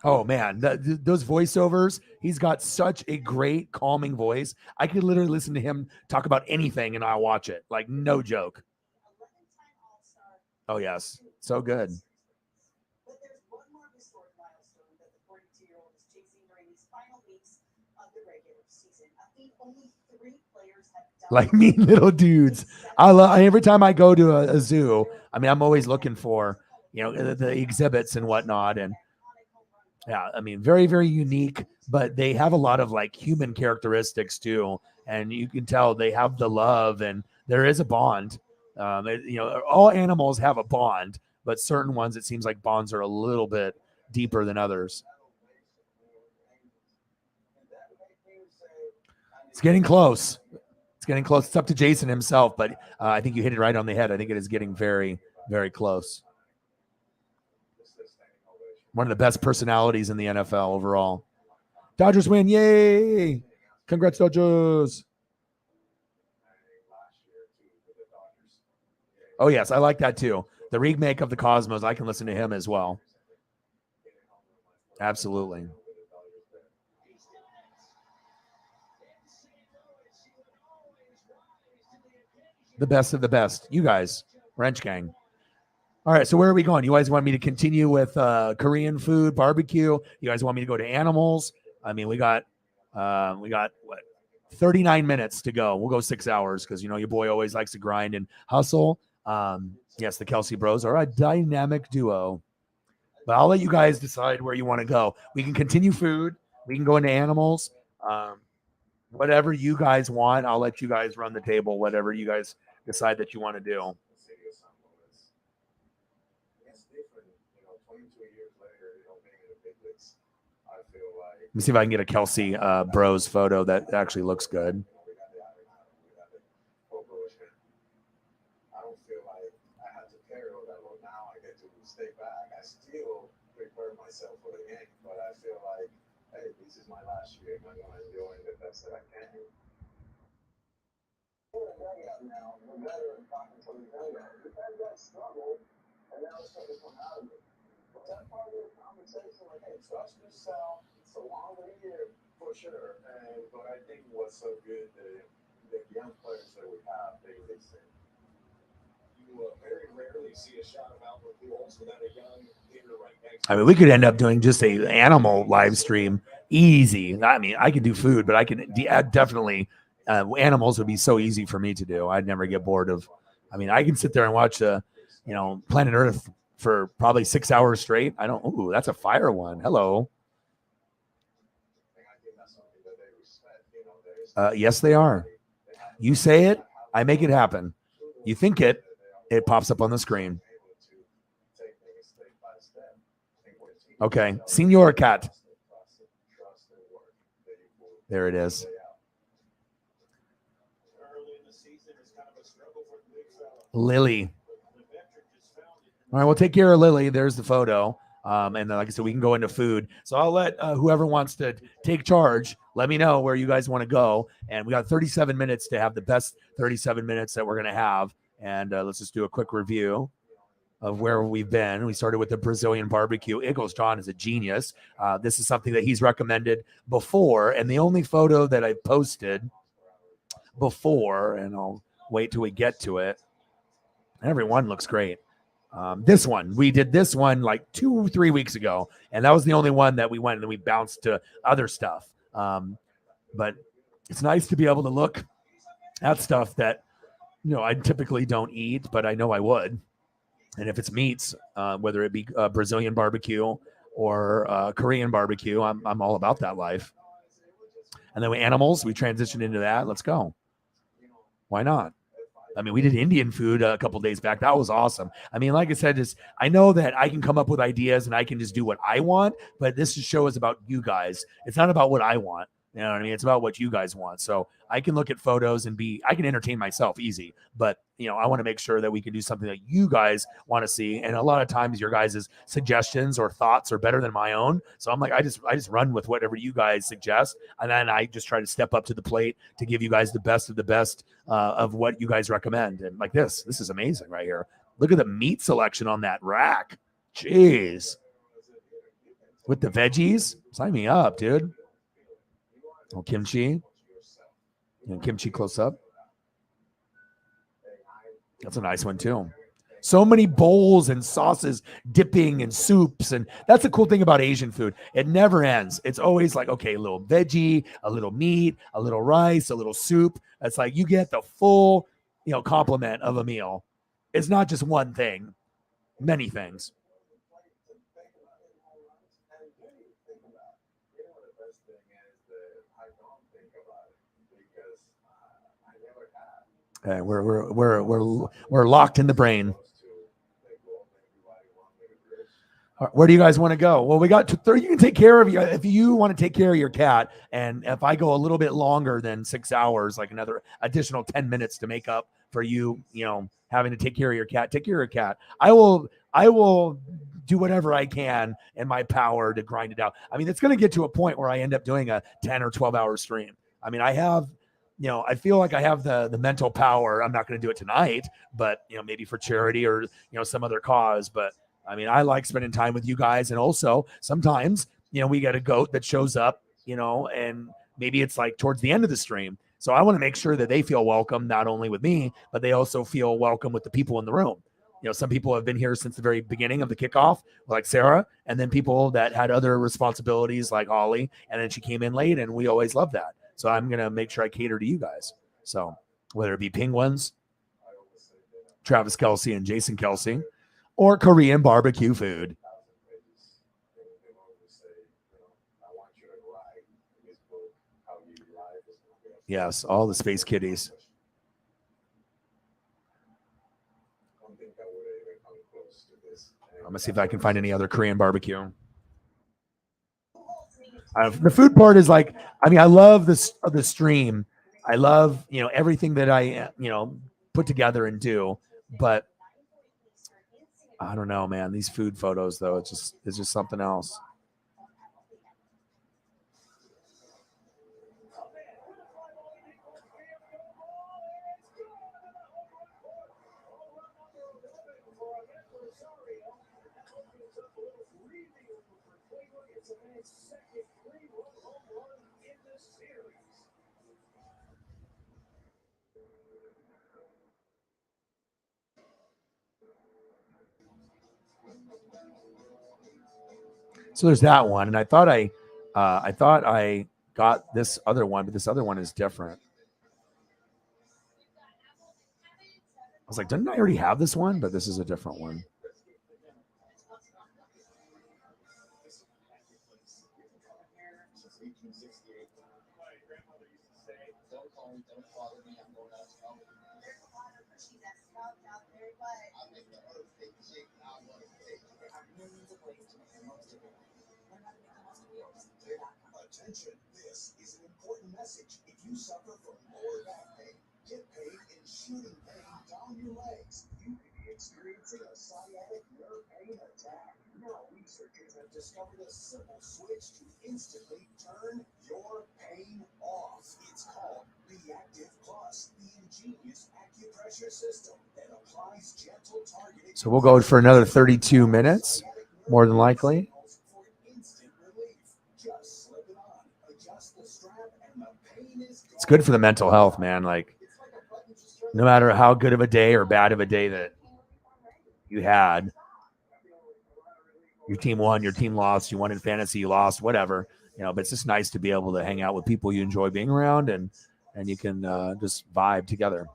Oh man, those voiceovers, he's got such a great calming voice. I could literally listen to him talk about anything and I'll watch it. Like no joke. Oh yes, so good. But there's one more historic milestone that the 42-year-old is chasing during these final weeks of the regular season. A feat only 3 players have done. Like mean little dudes. Every time I go to a zoo, I mean, I'm always looking for, the exhibits and whatnot. And yeah, I mean, very, very unique, but they have a lot of like human characteristics too. And you can tell they have the love and there is a bond. All animals have a bond, but certain ones, it seems like bonds are a little bit deeper than others. It's getting close. It's getting close. It's up to Jason himself, but I think you hit it right on the head. I think it is getting very, very close. One of the best personalities in the NFL overall. Dodgers win. Yay. Congrats, Dodgers. Oh, yes. I like that too. The remake of the Cosmos. I can listen to him as well. Absolutely. The best of the best. You guys. Wrench Gang. All right, so where are we going? You guys want me to continue with Korean food, barbecue? You guys want me to go to animals? I mean, we got what, 39 minutes to go. We'll go 6 hours because your boy always likes to grind and hustle. Yes, the Kelsey Bros are a dynamic duo. But I'll let you guys decide where you want to go. We can continue food. We can go into animals. Whatever you guys want, I'll let you guys run the table. Whatever you guys decide that you want to do. Let me see if I can get a Kelsey Bros photo that actually looks good. I don't feel like I have to carry all that load now. I get to stay back. I still prepare myself for the game, but I feel like, hey, this is my last year. I'm going to enjoy the best that I can. Now, no matter talking to the dugout, you've had that struggle, and now it's starting to come out of it. Was that part of the conversation? Like, hey, trust yourself. It's a long year for sure. But I think what's so good, the young players that we have, they say, you very rarely see a shot of Albert Pujols without a young hitter right next to him. I mean, we could end up doing just a animal live stream. Easy. I mean, I can do food, but I can definitely animals would be so easy for me to do. I'd never get bored of. I mean, I can sit there and watch Planet Earth for probably 6 hours straight. I don't. Ooh, that's a fire one. Hello. Yes, they are. You say it, I make it happen. You think it pops up on the screen. Okay, Senor Cat. There it is. Lily. All right, we'll take care of Lily. There's the photo. And then, like I said, we can go into food. So I'll let whoever wants to take charge, let me know where you guys want to go. And we got 37 minutes to have the best 37 minutes that we're going to have. And let's just do a quick review of where we've been. We started with the Brazilian barbecue. Eagles John is a genius. This is something that he's recommended before. And the only photo that I posted before, and I'll wait till we get to it. Everyone looks great. This one, we did this one like 2-3 weeks ago, and that was the only one that we went, and then we bounced to other stuff. But it's nice to be able to look at stuff that, I typically don't eat, but I know I would. And if it's meats, whether it be Brazilian barbecue or Korean barbecue, I'm all about that life. And then animals, we transitioned into that. Let's go. Why not? I mean, we did Indian food a couple days back. That was awesome. I mean, like I said, I know that I can come up with ideas and I can just do what I want, but this show is about you guys. It's not about what I want. You know what I mean? It's about what you guys want. So I can look at photos and I can entertain myself easy, but I want to make sure that we can do something that you guys want to see. And a lot of times your guys' suggestions or thoughts are better than my own. So I'm like, I just run with whatever you guys suggest. And then I just try to step up to the plate to give you guys the best of the best of what you guys recommend. And like this is amazing right here. Look at the meat selection on that rack. Jeez. with the veggies. Sign me up, dude. Oh, kimchi. And kimchi close up. That's a nice one too. So many bowls and sauces, dipping and soups. And that's the cool thing about Asian food. It never ends. It's always like, okay, a little veggie, a little meat, a little rice, a little soup. It's like you get the full, complement of a meal. It's not just one thing, many things. We're locked in the brain. Where do you guys want to go? Well, we got 30. You can take care of you if you want to take care of your cat. And if I go a little bit longer than 6 hours, like another additional 10 minutes to make up for you, having to take care of your cat, take care of your cat. I will do whatever I can in my power to grind it out. I mean, it's going to get to a point where I end up doing a 10 or 12 hour stream. I mean, I have, I feel like I have the mental power. I'm not going to do it tonight, but maybe for charity or, some other cause, but I mean, I like spending time with you guys. And also sometimes, we get a goat that shows up, and maybe it's like towards the end of the stream. So I want to make sure that they feel welcome, not only with me, but they also feel welcome with the people in the room. Some people have been here since the very beginning of the kickoff, like Sarah, and then people that had other responsibilities like Ollie, and then she came in late, and we always love that. So I'm going to make sure I cater to you guys. So whether it be Penguins, Travis Kelce and Jason Kelce, or Korean barbecue food. Yes, all the space kitties. I'm going to see if I can find any other Korean barbecue. The food part is like, I mean, I love this the stream. I love, everything that I, put together and do. But I don't know, man. These food photos, though, it's just something else. So there's that one, and I thought I got this other one, but this other one is different. I was like, didn't I already have this one? But this is a different one. Attention, this is an important message. If you suffer from lower back pain, hip pain, and shooting pain down your legs, you could be experiencing a sciatic nerve pain attack. Now, researchers have discovered a simple switch to instantly turn your pain off. It's called Reactive Plus, the ingenious acupressure system that applies gentle targeting. So we'll go for another 32 minutes, more than likely. It's good for the mental health, man. Like, no matter how good of a day or bad of a day that you had, your team won, your team lost, you won in fantasy, you lost, whatever, but it's just nice to be able to hang out with people you enjoy being around, and you can just vibe together.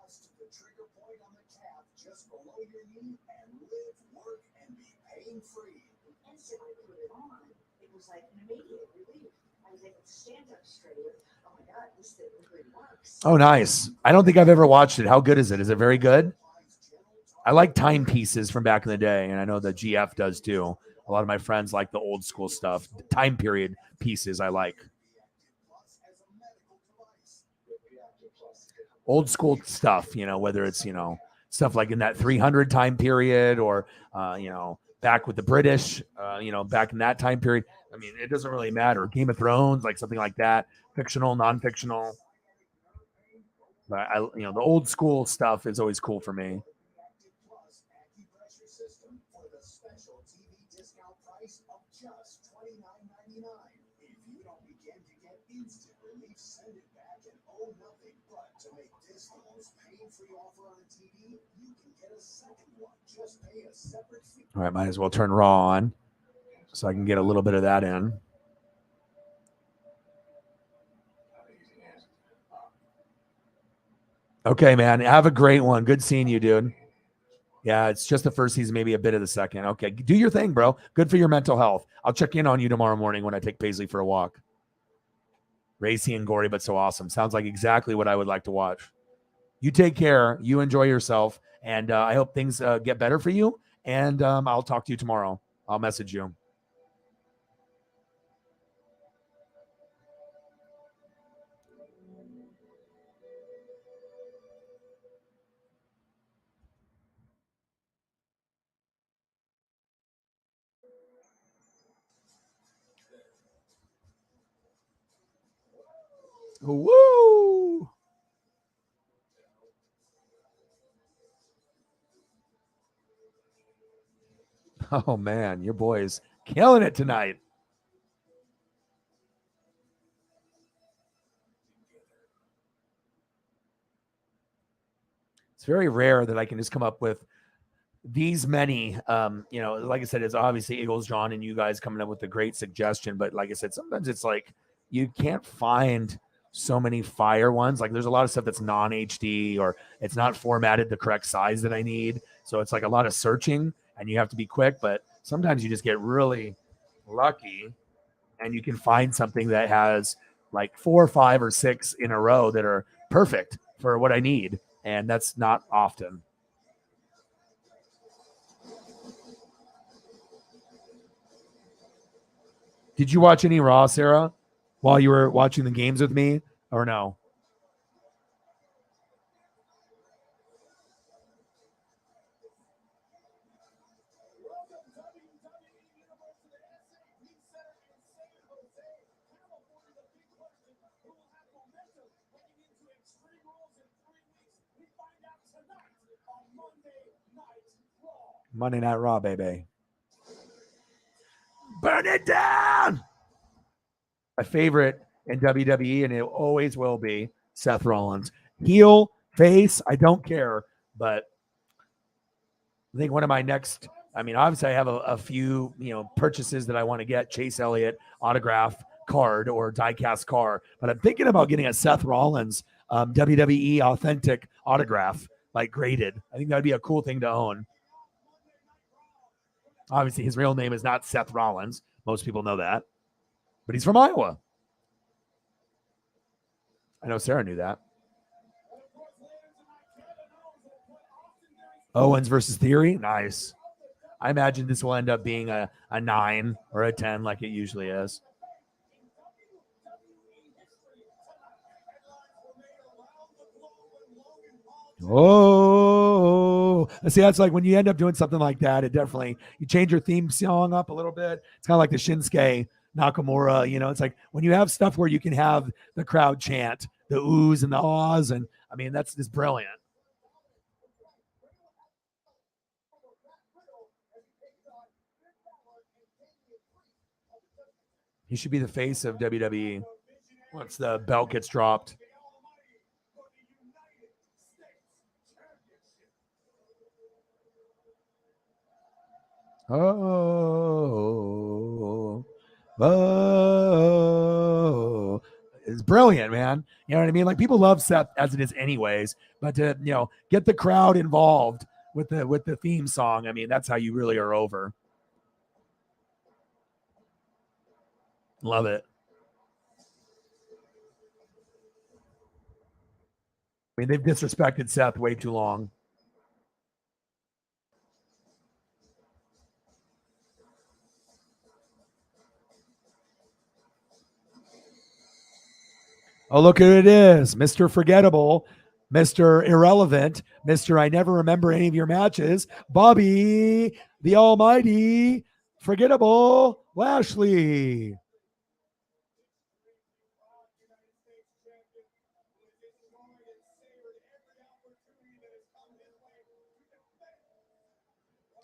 Oh, nice. I don't think I've ever watched it. How good is it? Is it very good? I like timepieces from back in the day, and I know the GF does too. A lot of my friends like the old school stuff. Time period pieces I like. Old school stuff, whether it's, stuff like in that 300 time period or, back with the British, back in that time period. I mean, it doesn't really matter. Game of Thrones, like something like that. Fictional, non-fictional. But the old school stuff is always cool for me. If you don't begin to get instant relief, send it back and owe nothing. But to make this the most pain-free offer on TV, you can get a second one. Just pay a separate fee. All right, might as well turn Raw on so I can get a little bit of that in. Okay, man. Have a great one. Good seeing you, dude. Yeah, it's just the first season, maybe a bit of the second. Okay, do your thing, bro. Good for your mental health. I'll check in on you tomorrow morning when I take Paisley for a walk. Racy and gory, but so awesome. Sounds like exactly what I would like to watch. You take care. You enjoy yourself. And I hope things get better for you. And I'll talk to you tomorrow. I'll message you. Woo! Oh, man. Your boy's killing it tonight. It's very rare that I can just come up with these many. Like I said, it's obviously Eagles John and you guys coming up with a great suggestion. But like I said, sometimes it's like you can't find so many fire ones. Like there's a lot of stuff that's non-HD or it's not formatted the correct size that I need. So it's like a lot of searching and you have to be quick. But sometimes you just get really lucky and you can find something that has like 4, 5, or 6 in a row that are perfect for what I need. And that's not often. Did you watch any Raw, Sarah, while you were watching the games with me, or no? Monday Night Raw, baby. Burn it down. My favorite in WWE, and it always will be Seth Rollins. Heel, face, I don't care. But I think one of my next, obviously I have a few, purchases that I want to get. Chase Elliott autograph card or die-cast car. But I'm thinking about getting a Seth Rollins WWE authentic autograph, like graded. I think that'd be a cool thing to own. Obviously, his real name is not Seth Rollins. Most people know that. But he's from Iowa. I know Sarah knew that. Owens versus Theory? Nice. I imagine this will end up being a 9 or a 10 like it usually is. Oh, see, that's like when you end up doing something like that, it definitely, you change your theme song up a little bit. It's kind of like the Shinsuke Nakamura, it's like when you have stuff where you can have the crowd chant, the oohs and the ahs, and that's just brilliant. He should be the face of WWE once the belt gets dropped. Oh, it's brilliant, man. You know what I mean? Like people love Seth as it is anyways, but to, get the crowd involved with the theme song. That's how you really are over. Love it. They've disrespected Seth way too long. Oh, look who it is. Mr. Forgettable, Mr. Irrelevant, Mr. I never remember any of your matches, Bobby, the almighty, Forgettable Lashley.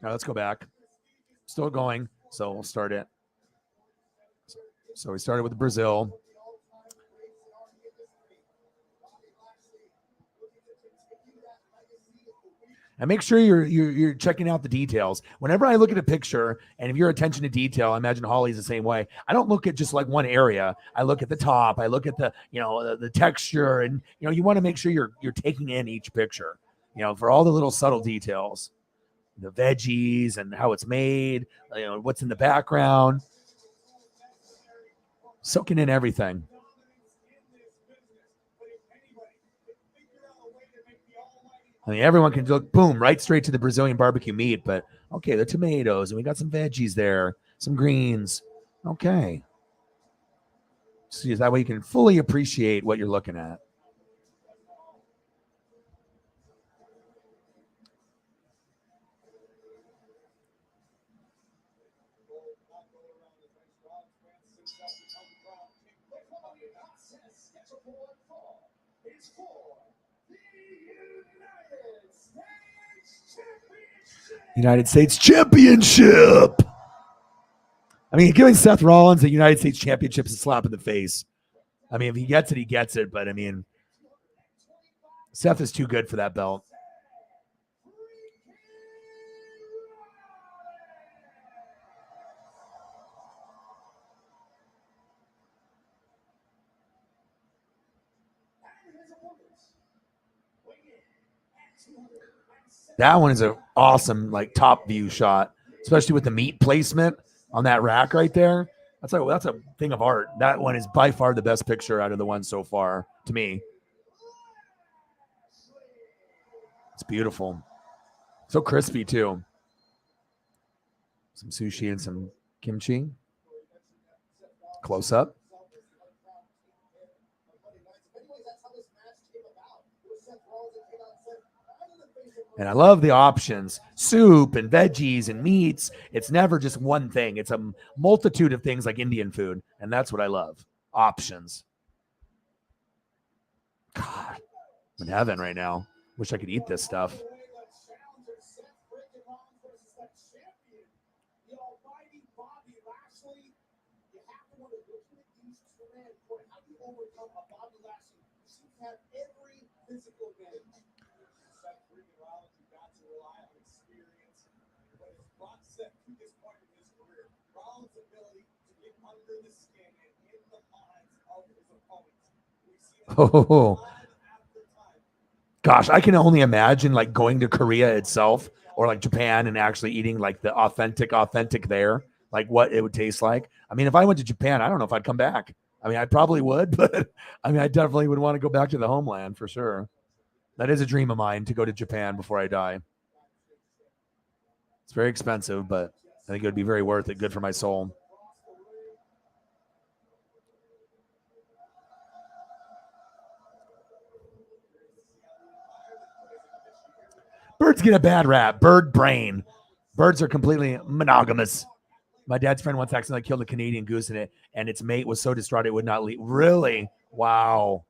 All right, let's go back. Still going, so we'll start it. So we started with Brazil. And make sure you're checking out the details. Whenever I look at a picture, and if your attention to detail, I imagine Holly's the same way. I don't look at just like one area. I look at the top. I look at the texture, and you want to make sure you're taking in each picture. For all the little subtle details, the veggies and how it's made. What's in the background. Soaking in everything. I mean, everyone can look, boom, right straight to the Brazilian barbecue meat. But, okay, the tomatoes, and we got some veggies there, some greens. Okay. So that way you can fully appreciate what you're looking at. United States Championship. I mean, giving Seth Rollins the United States Championship is a slap in the face. I mean, if he gets it, he gets it. But, I mean, Seth is too good for that belt. That one is an awesome, like, top view shot, especially with the meat placement on that rack right there. That's a thing of art. That one is by far the best picture out of the ones so far to me. It's beautiful. So crispy too. Some sushi and some kimchi. Close up. And I love the options, soup and veggies and meats. It's never just one thing. It's a multitude of things like Indian food. And that's what I love. Options. God, I'm in heaven right now. Wish I could eat this stuff. Oh, gosh, I can only imagine like going to Korea itself or like Japan and actually eating like the authentic there, like what it would taste like. I mean, if I went to Japan, I don't know if I'd come back. I mean, I probably would, but I mean, I definitely would want to go back to the homeland for sure. That is a dream of mine to go to Japan before I die. It's very expensive, but I think it would be very worth it. Good for my soul. Birds get a bad rap. Bird brain. Birds are completely monogamous. My dad's friend once accidentally killed a Canadian goose in it, and its mate was so distraught it would not leave. Really? Wow.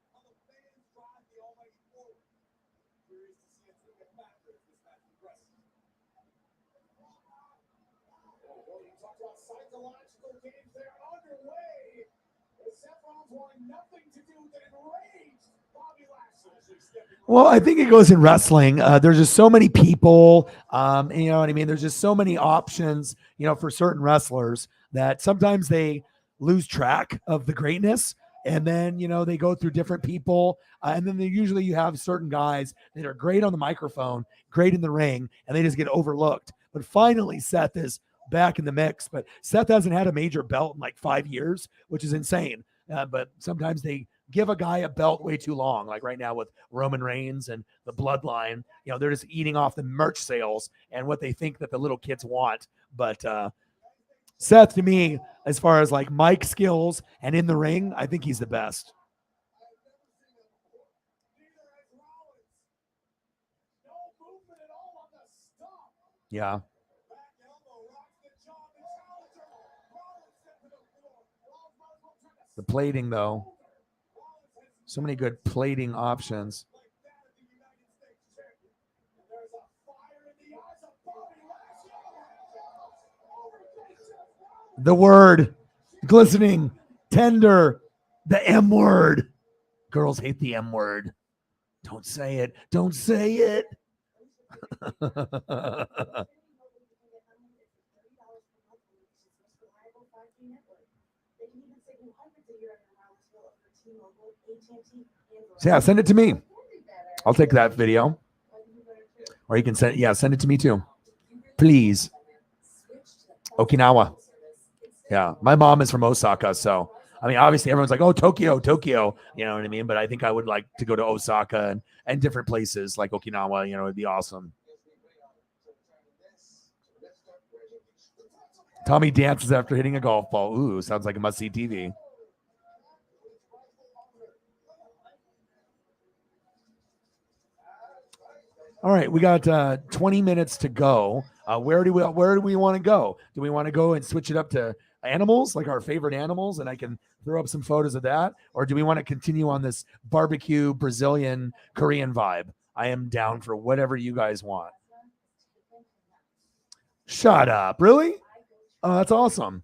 Well, I think it goes in wrestling. There's just so many people, you know what I mean? There's just so many options, for certain wrestlers that sometimes they lose track of the greatness. And then, they go through different people. And then usually you have certain guys that are great on the microphone, great in the ring, and they just get overlooked. But finally, Seth is back in the mix. But Seth hasn't had a major belt in like 5 years, which is insane. But sometimes they give a guy a belt way too long, like right now with Roman Reigns and the Bloodline. They're just eating off the merch sales and what they think that the little kids want. But Seth, to me, as far as like mic skills and in the ring, I think he's the best. Yeah. The plating, though. So many good plating options. The word glistening Tender. The M word. Girls hate the M word. Don't say it. Don't say it. So yeah, send it to me. I'll take that video. Or you can send it to me too. Please. Okinawa. Yeah. My mom is from Osaka, so I mean, obviously everyone's like, oh, Tokyo. You know what I mean? But I think I would like to go to Osaka and different places like Okinawa, it'd be awesome. Tommy dances after hitting a golf ball. Ooh, sounds like a must-see TV. All right, we got 20 minutes to go. Where do we want to go? Do we want to go and switch it up to animals, like our favorite animals, and I can throw up some photos of that? Or do we want to continue on this barbecue Brazilian Korean vibe? I am down for whatever you guys want. Shut up. Really? Oh, that's awesome.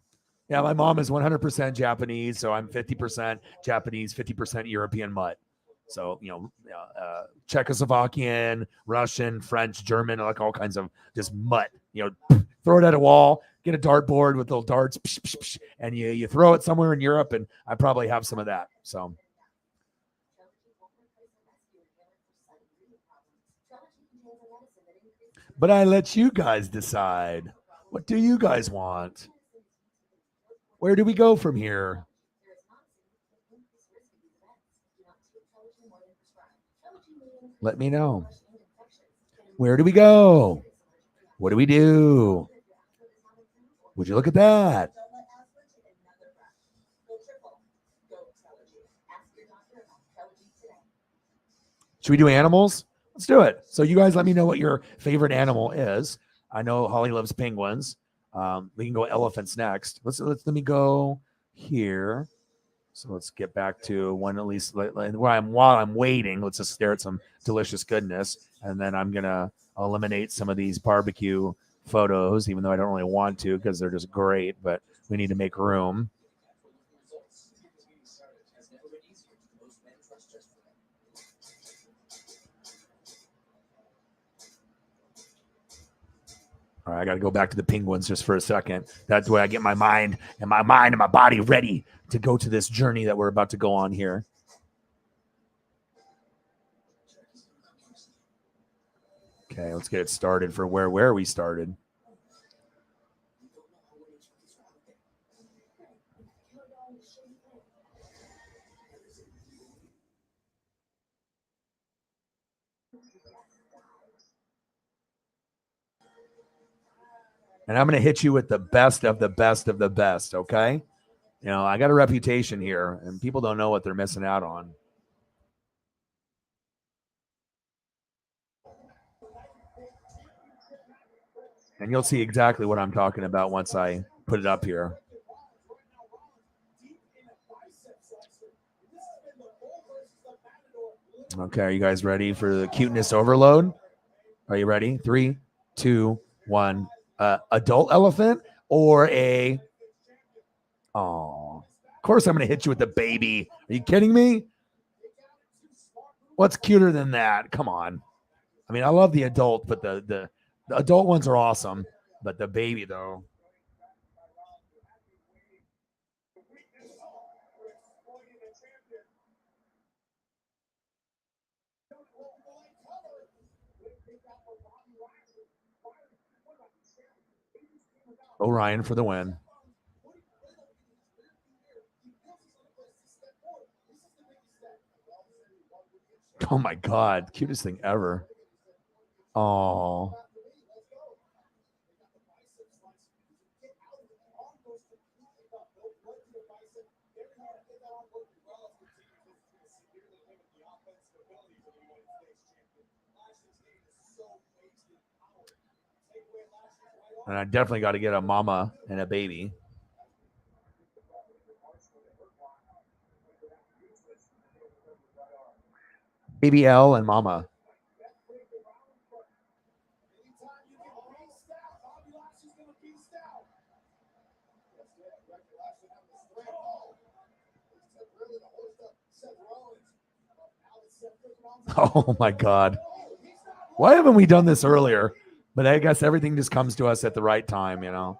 Yeah, my mom is 100% Japanese, so I'm 50% Japanese, 50% European mutt. So, Czechoslovakian, Russian, French, German, like all kinds of just mutt. Throw it at a wall, get a dartboard with little darts, and you throw it somewhere in Europe, and I probably have some of that. So, but I let you guys decide. What do you guys want? Where do we go from here? Let me know. Where do we go? What do we do? Would you look at that? Should we do animals? Let's do it. So you guys let me know what your favorite animal is. I know Holly loves penguins. We can go elephants next. Let me go here. So let's get back to one at least while I'm waiting. Let's just stare at some delicious goodness, and then I'm gonna eliminate some of these barbecue photos, even though I don't really want to because they're just great. But we need to make room. All right, I got to go back to the penguins just for a second. That's where I get my mind and my body ready to go to this journey that we're about to go on here. Okay, let's get it started for where we started. And I'm going to hit you with the best of the best of the best, okay? I got a reputation here, and people don't know what they're missing out on. And you'll see exactly what I'm talking about once I put it up here. Okay, are you guys ready for the cuteness overload? Are you ready? 3, 2, 1. Adult elephant or a... Oh, of course I'm going to hit you with the baby. Are you kidding me? What's cuter than that? Come on. I mean, I love the adult, but the adult ones are awesome. But the baby, though. Orion for the win. Oh my God, cutest thing ever. Oh. And I definitely got to get a mama and a baby. Baby L and mama. Oh my God. Why haven't we done this earlier? But I guess everything just comes to us at the right time, you know.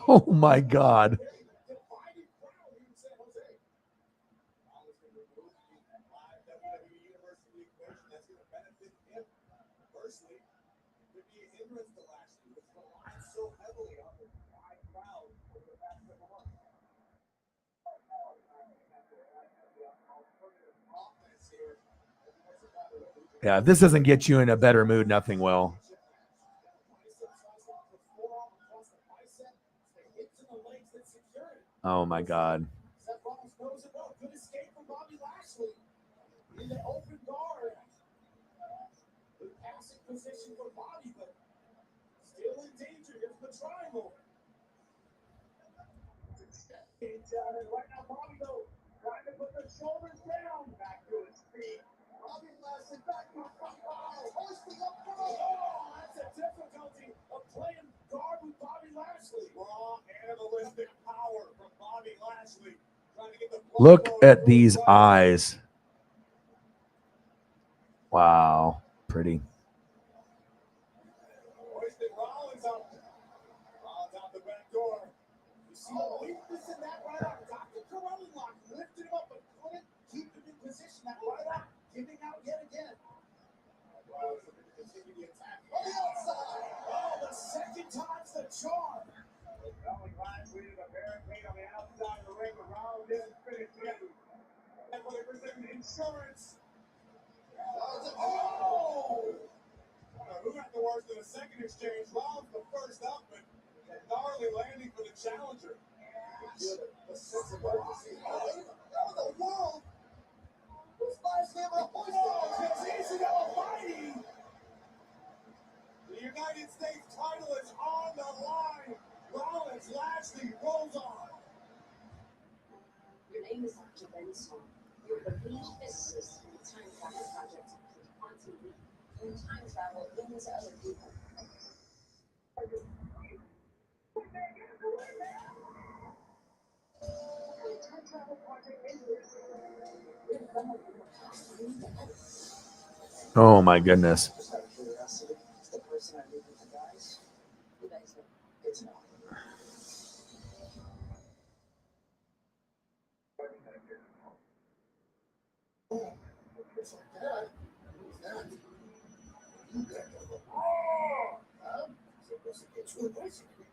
Oh my God. Yeah, if this doesn't get you in a better mood, nothing will. Oh my God. Right now, Bobby, though, trying to put the shoulders down, back to his feet. Bobby Lashley back to his feet. Hoisting up. Oh, that's a difficulty of playing guard with Bobby Lashley. Raw analytic power from Bobby Lashley. Trying to get the Look at these eyes. Wow. Pretty. Hoisting Rollins up. Rollins out the back door. You see the weakness in that right arm. Dr. Corelli lock lifted him up, but couldn't keep him in position. That right arm giving out yet again. Rollins looking to continue the attack. On the outside. Oh, the second time's the charm. Belly Lashley to the barricade on the outside of the ring, but Rollins didn't finish yet. And for the insurance. Oh! Who got the worst in the second exchange? Rollins the first up, but Darley landing for the challenger. The sense of urgency. Oh, the world! Who's last name of it's easy to Almighty! The United States title is on the line. Rollins Lashley rolls on. Your name is Dr. Ben Song. You're the lead physicist in the Time Travel Project on TV. You time travel into other people. Oh my goodness. Just out of curiosity, is the person I leave with the guys? Who guys know? Good to know.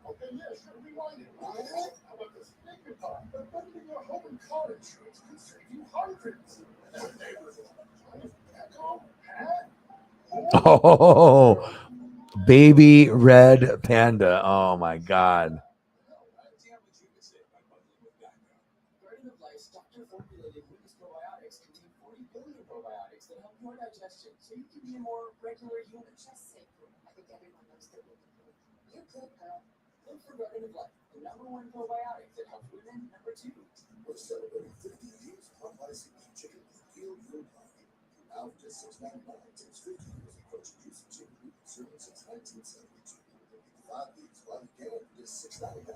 Okay, yeah, sure, rewind it. How about this? But bundling your home and car insurance could save you hundreds. And the neighbors are like, echo, huh? Oh, baby red panda. Oh my God. Garden of Life's doctor-formulated Lucas probiotics contain 40 billion probiotics that help your digestion, so you can be a more regular human. Just say cool. I think everyone knows that we can do it. You could, girl. Look for Garden of Life, the #1 probiotic that helps women, #2. We're celebrating 50 years of Popeyes chicken to heal your body. Now for just $6.99, takes 50 years of approaching juicy chicken meat serving since 1972. 5 weeks while you can for just $6.99.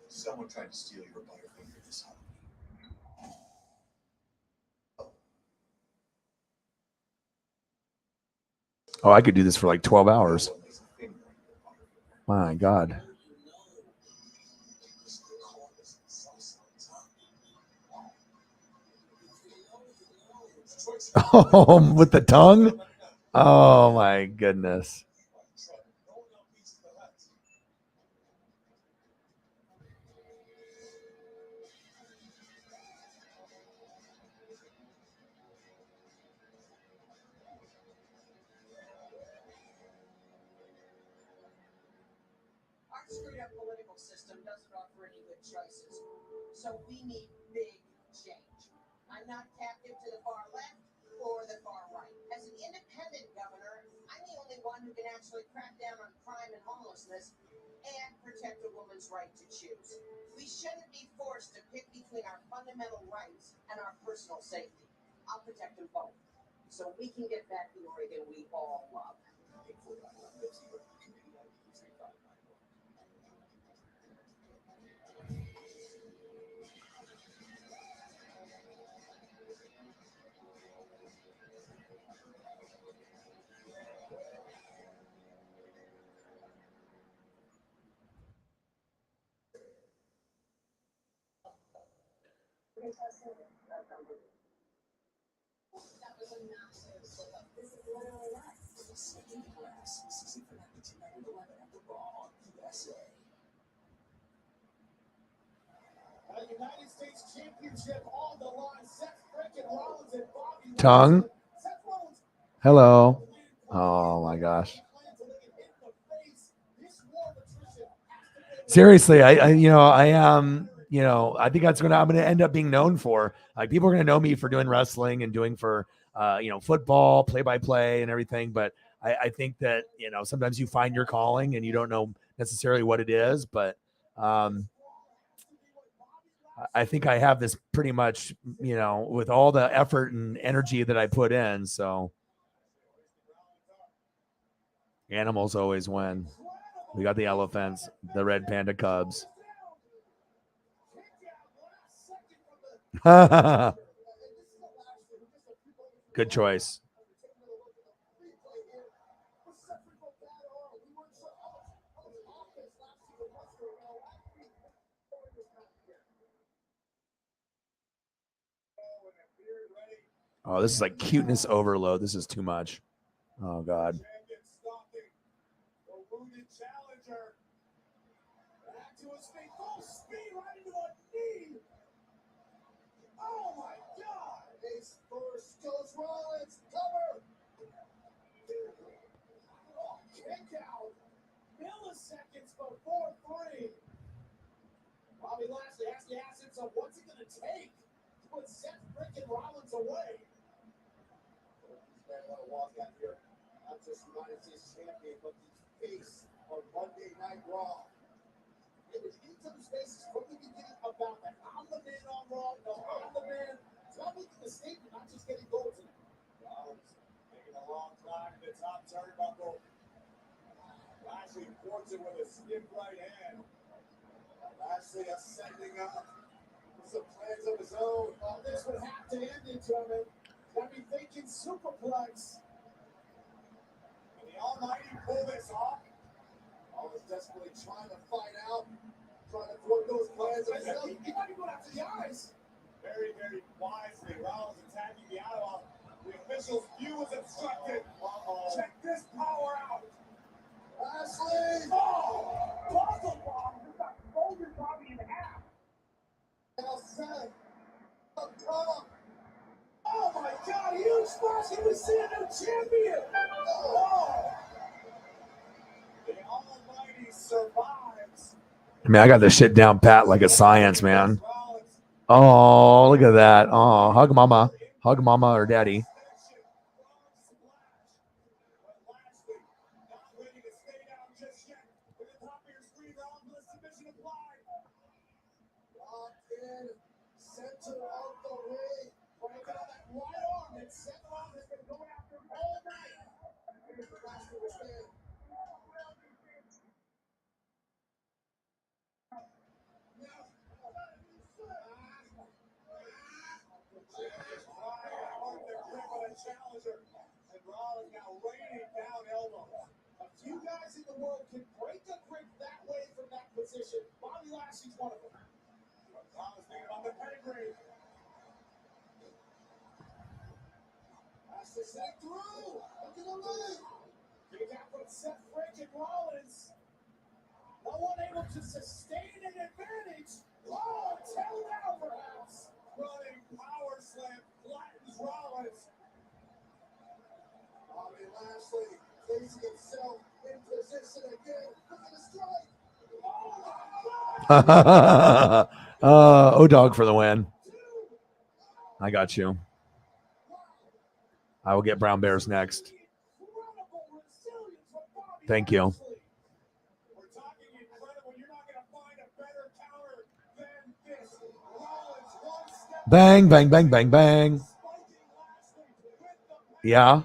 Someone tried to steal your Butterfinger this Halloween. Oh, I could do this for like 12 hours. My God. Oh, with the tongue? Oh my goodness. Our screwed up political system doesn't offer any good choices. So we need big change. I'm not captive to the far left or the far right. As an independent governor, I'm the only one who can actually crack down on crime and homelessness and protect a woman's right to choose. We shouldn't be forced to pick between our fundamental rights and our personal safety. I'll protect them both, so we can get back the Oregon we all love. That was a massive slip up. This is literally nuts. Second class, season finale tonight at 11 at the Raw on USA. A United States Championship on the line. Seth freaking Rollins and Bobby Tongue. Seth Rollins. Hello. Oh my gosh. Seriously, I I think that's I'm going to end up being known for. Like, people are going to know me for doing wrestling and doing for, football, play-by-play and everything. But I think that, sometimes you find your calling and you don't know necessarily what it is. But I think I have this pretty much, with all the effort and energy that I put in. So animals always win. We got the elephants, the red panda cubs. Good choice. Oh, this is like cuteness overload. This is too much. Oh, God. Oh my God! Ace first goes Rollins, cover! Oh, kick out! Milliseconds before 3. Bobby Lashley has to ask himself, what's it going to take to put Seth freaking Rollins away? He's going to walk out here, not just United States champion, but the face of Monday Night Raw. It was into the spaces from the beginning about that. I'm the man on Raw. No, I'm the man. So I'm making a statement, not just getting gold tonight. Rollins taking a long time in the top turnbuckle. Lashley ports it with a stiff right hand. Lashley ascending up with some plans of his own. Oh, this would have to end it, gentlemen. Got me thinking superplex. Can the Almighty pull this off? Always desperately trying to fight out, trying to thwart those plans of his own. He might be going after the eyes. Very, very wisely, Rollins attacking the eyeball. The official's view is obstructed. Check this power out. Lashley! Oh! Puzzle bomb! Just got folded Bobby in half. Now Seth. Oh my God! Huge splash! He was seeing a champion! Oh! The Almighty survives. I mean, I got this shit down pat like a science, man. Oh, look at that. Oh, hug mama. Hug mama or daddy. Center of the ring. Right on that right arm. And Seth Rollins has been going after him all night. Here's the last of his hand. Challenger. And Rollins now raining down elbows. A few guys in the world can break a grip that way from that position. Bobby Lashley's one of them. Rollins thinking about the pedigree. Lashley sent through. Look at the leg. Big out from Seth freaking Rollins. No one able to sustain an advantage. Oh, tell now perhaps. Running power slam flattens Rollins. Bobby Lashley placing himself in position again. Look at the strike. Oh my O-Dog for the win. I got you. I will get Brown Bears next. Thank you. Bang, bang, bang, bang, bang. Yeah.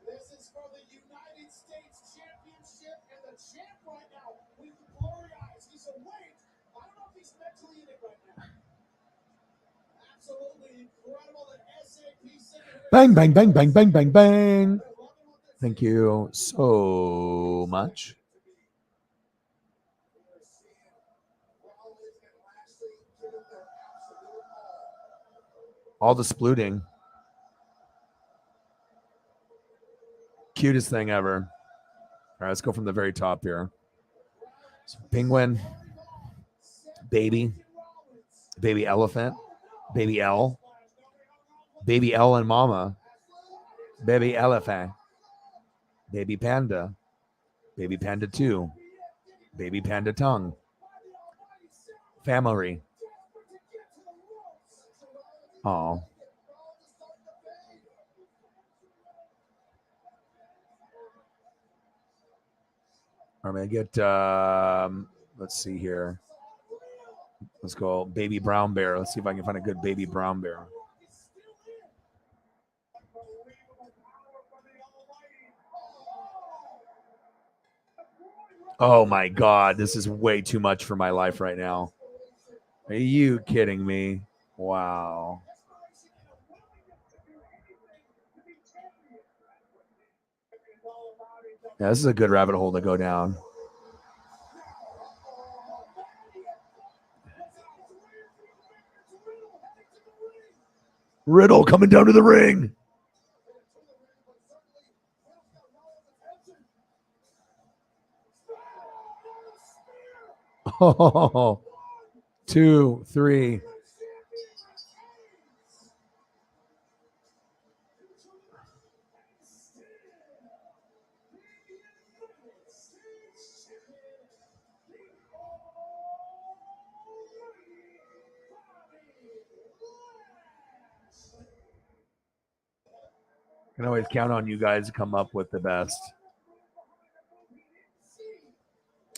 This is for the United States Championship, and the champ right now with glory eyes. He's awake. I don't know if he's mentally in it right now. Absolutely incredible that SAP sent Bang, bang, bang, bang, bang, bang, bang. Thank you so much. All the splooting. Cutest thing ever. All right, let's go from the very top here. So penguin, baby elephant, baby L and mama, baby elephant, baby panda 2, baby panda tongue, family. Oh. I'm gonna get let's see here. Let's go baby brown bear. Let's see if I can find a good baby brown bear. Oh my god, this is way too much for my life right now. Are you kidding me? Wow. Yeah, this is a good rabbit hole to go down. Riddle coming down to the ring. Oh, 2, 3. Can always count on you guys to come up with the best.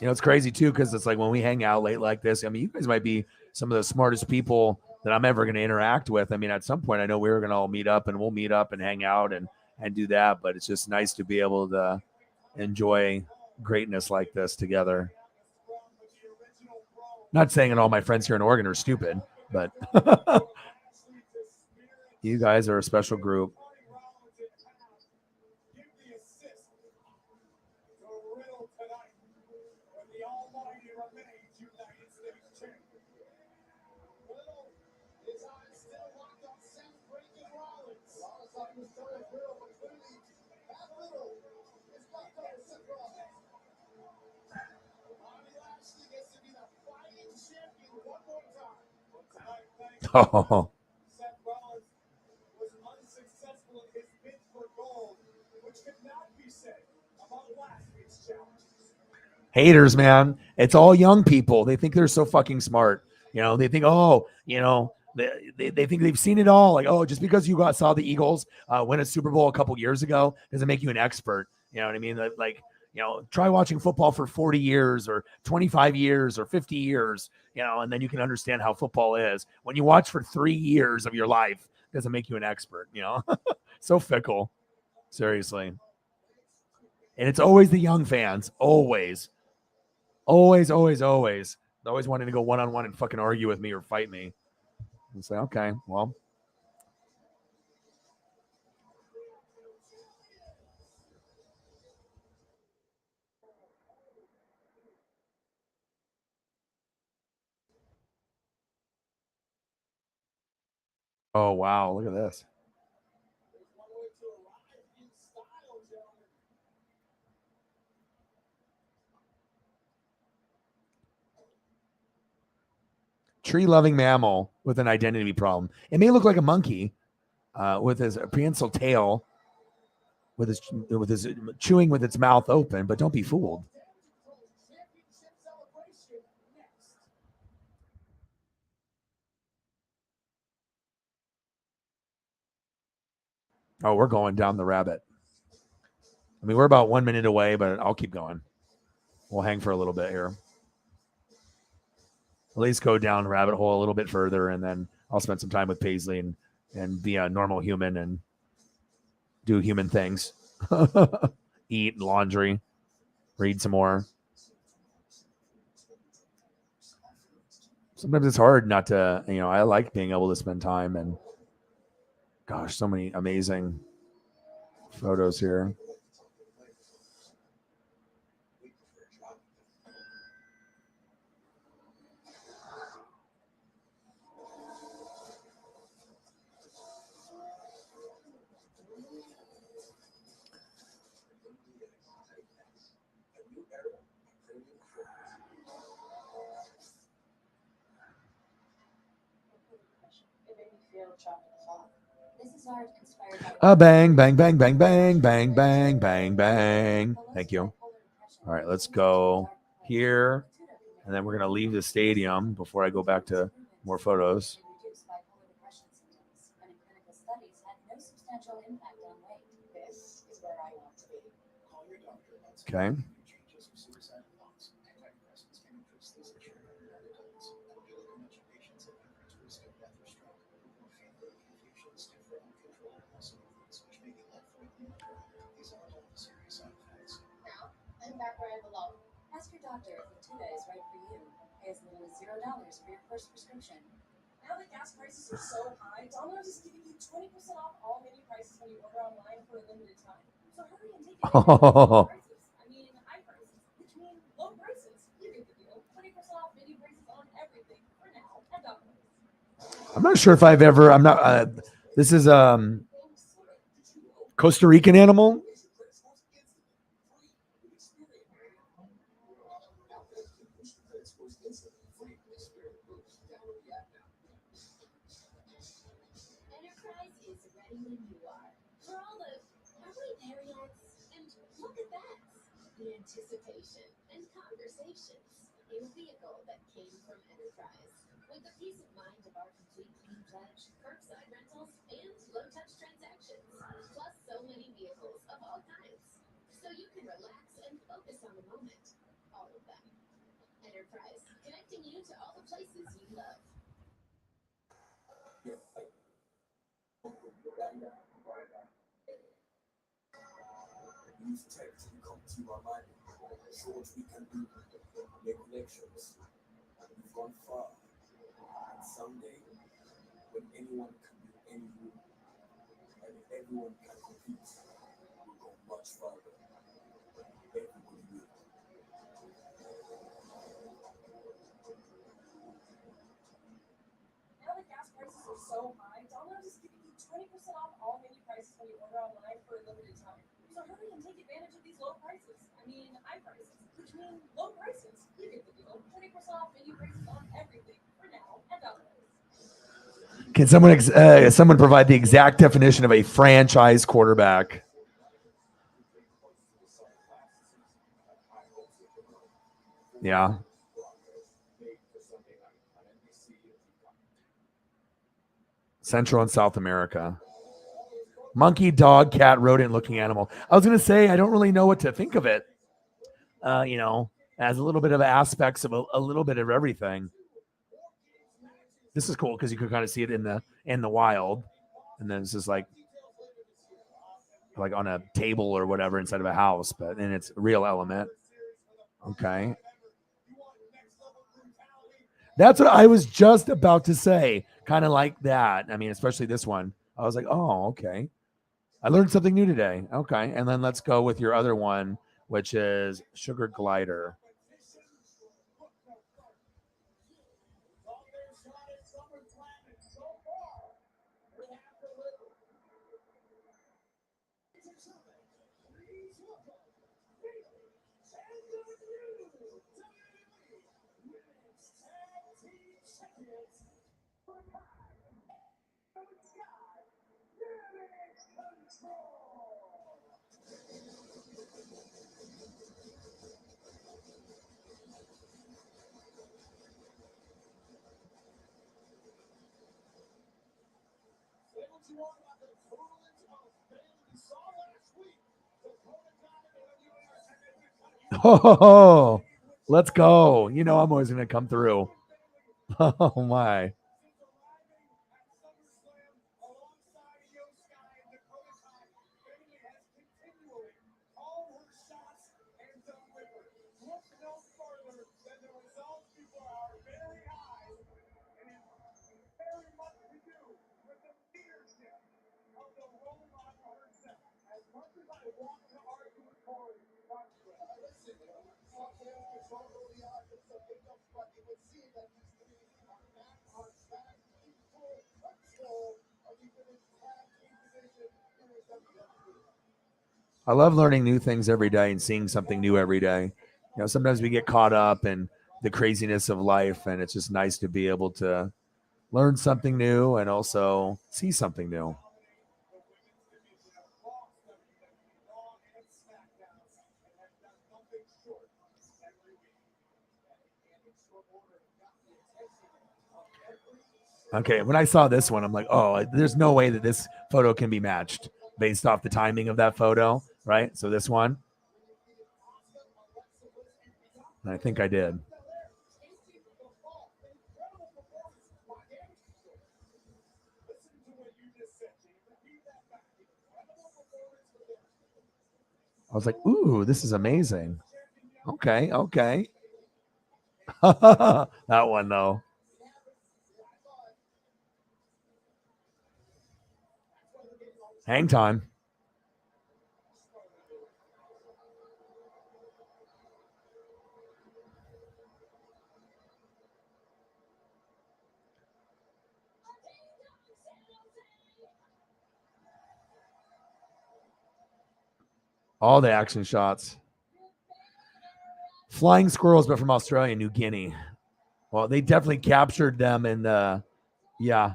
You know, it's crazy too, because it's like when we hang out late like this, I mean, you guys might be some of the smartest people that I'm ever going to interact with. I mean, at some point, I know we're going to all meet up and we'll meet up and hang out and do that. But it's just nice to be able to enjoy greatness like this together. Not saying that all my friends here in Oregon are stupid, but you guys are a special group. Oh. Haters, man. It's all young people. They think they're so fucking smart. You know, they think, oh, you know, they think they've seen it all. Like, oh, just because you saw the Eagles win a Super Bowl a couple years ago doesn't make you an expert. You know what I mean? Like, you know, try watching football for 40 years or 25 years or 50 years, you know, and then you can understand how football is. When you watch for 3 years of your life, doesn't make you an expert, you know? So fickle. Seriously. And it's always the young fans. Always. Always wanting to go one-on-one and fucking argue with me or fight me. And say, okay, well. Oh, wow. Look at this. Tree-loving mammal with an identity problem. It may look like a monkey with his prehensile tail, with his chewing with its mouth open, but don't be fooled. Oh, we're going down the rabbit. I mean, we're about 1 minute away, but I'll keep going. We'll hang for a little bit here. At least go down the rabbit hole a little bit further, and then I'll spend some time with Paisley and be a normal human and do human things. Eat laundry, read some more. Sometimes it's hard not to, I like being able to spend time, and gosh, so many amazing photos here. Bang, bang, bang, bang, bang, bang, bang, bang, bang. Thank you. All right, let's go here. And then we're going to leave the stadium before I go back to more photos. Okay. I'm back where I belong. Ask your doctor if Latuda is right for you. Pay as little as $0 for your first prescription. Now that gas prices are so high, Domino's is giving you 20% off all menu prices when you order online for a limited time. So hurry and take advantage of low prices. I mean, high prices, which mean low prices. You get the deal. 20% off menu prices on everything for now at Domino's. I'm not sure if I've ever. I'm not. This is Costa Rican animal. Enterprise is ready when you are. For all the are we there yet? And look at that. The anticipation and conversations in a vehicle that came from Enterprise. With the peace of mind of our complete clean pledge, curbside rentals, and low-touch transactions. Plus so many vehicles of all kinds. So you can relax and focus on the moment. All of them. Enterprise, connecting you to all the places you love. Use tech to become team online. Show what we can do. Make connections. We've gone far. And someday, when anyone can be anywhere, and everyone can compete, we'll go much farther. Everybody will. Now that gas prices are so high, Domino's is giving you 20% off all menu prices when you order online for a limited time. So hurry and take advantage of these low prices. I mean, high prices, which mean low prices. You get the deal. 20% off menu prices on everything for now at Domino's. Can someone provide the exact definition of a franchise quarterback? Yeah. Central and South America. Monkey, dog, cat, rodent looking animal. I was going to say, I don't really know what to think of it. As a little bit of aspects of a little bit of everything. This is cool because you can kind of see it in the wild. And then this is like on a table or whatever inside of a house, but in its real element. Okay. That's what I was just about to say. Kind of like that. I mean, especially this one. I was like, oh, okay. I learned something new today. Okay. And then let's go with your other one, which is Sugar Glider. Oh, let's go. You know I'm always going to come through. Oh, my. I love learning new things every day and seeing something new every day. You know, sometimes we get caught up in the craziness of life, and it's just nice to be able to learn something new and also see something new. Okay, when I saw this one, I'm like, oh, there's no way that this photo can be matched based off the timing of that photo, right? So this one, and I think I did. I was like, ooh, this is amazing. Okay, okay. That one, though. Hang time. All the action shots. Flying squirrels, but from Australia and New Guinea. Well, they definitely captured them in the, yeah.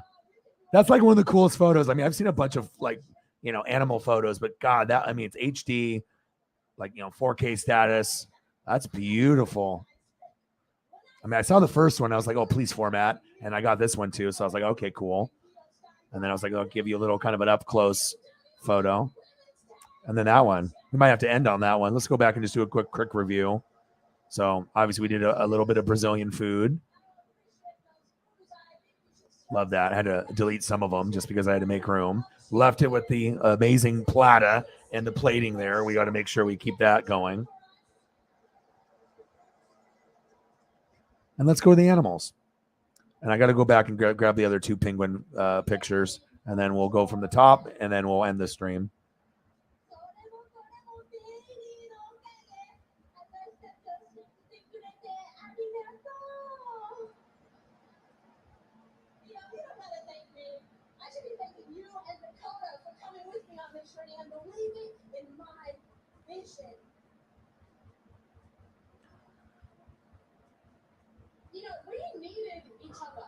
That's like one of the coolest photos. I mean, I've seen a bunch of like, you know, animal photos, but God, that, I mean, it's HD, like, you know, 4K status. That's beautiful. I mean, I saw the first one. I was like, oh, please format. And I got this one too. So I was like, okay, cool. And then I was like, I'll give you a little kind of an up close photo. And then that one, we might have to end on that one. Let's go back and just do a quick review. So obviously we did a little bit of Brazilian food. Love that. I had to delete some of them just because I had to make room. Left it with the amazing plata and the plating there. We got to make sure we keep that going. And let's go to the animals. And I got to go back and grab the other two penguin pictures. And then we'll go from the top and then we'll end the stream. You know, we needed each other.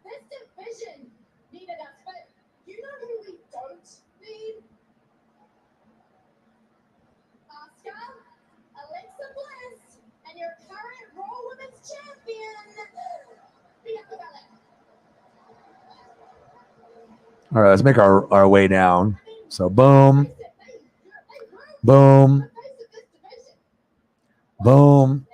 This division needed us, but you know who we don't need? Oscar, Alexa Bliss, and your current Raw Women's Champion, Bianca Belair. All right, let's make our way down. So boom, boom, boom.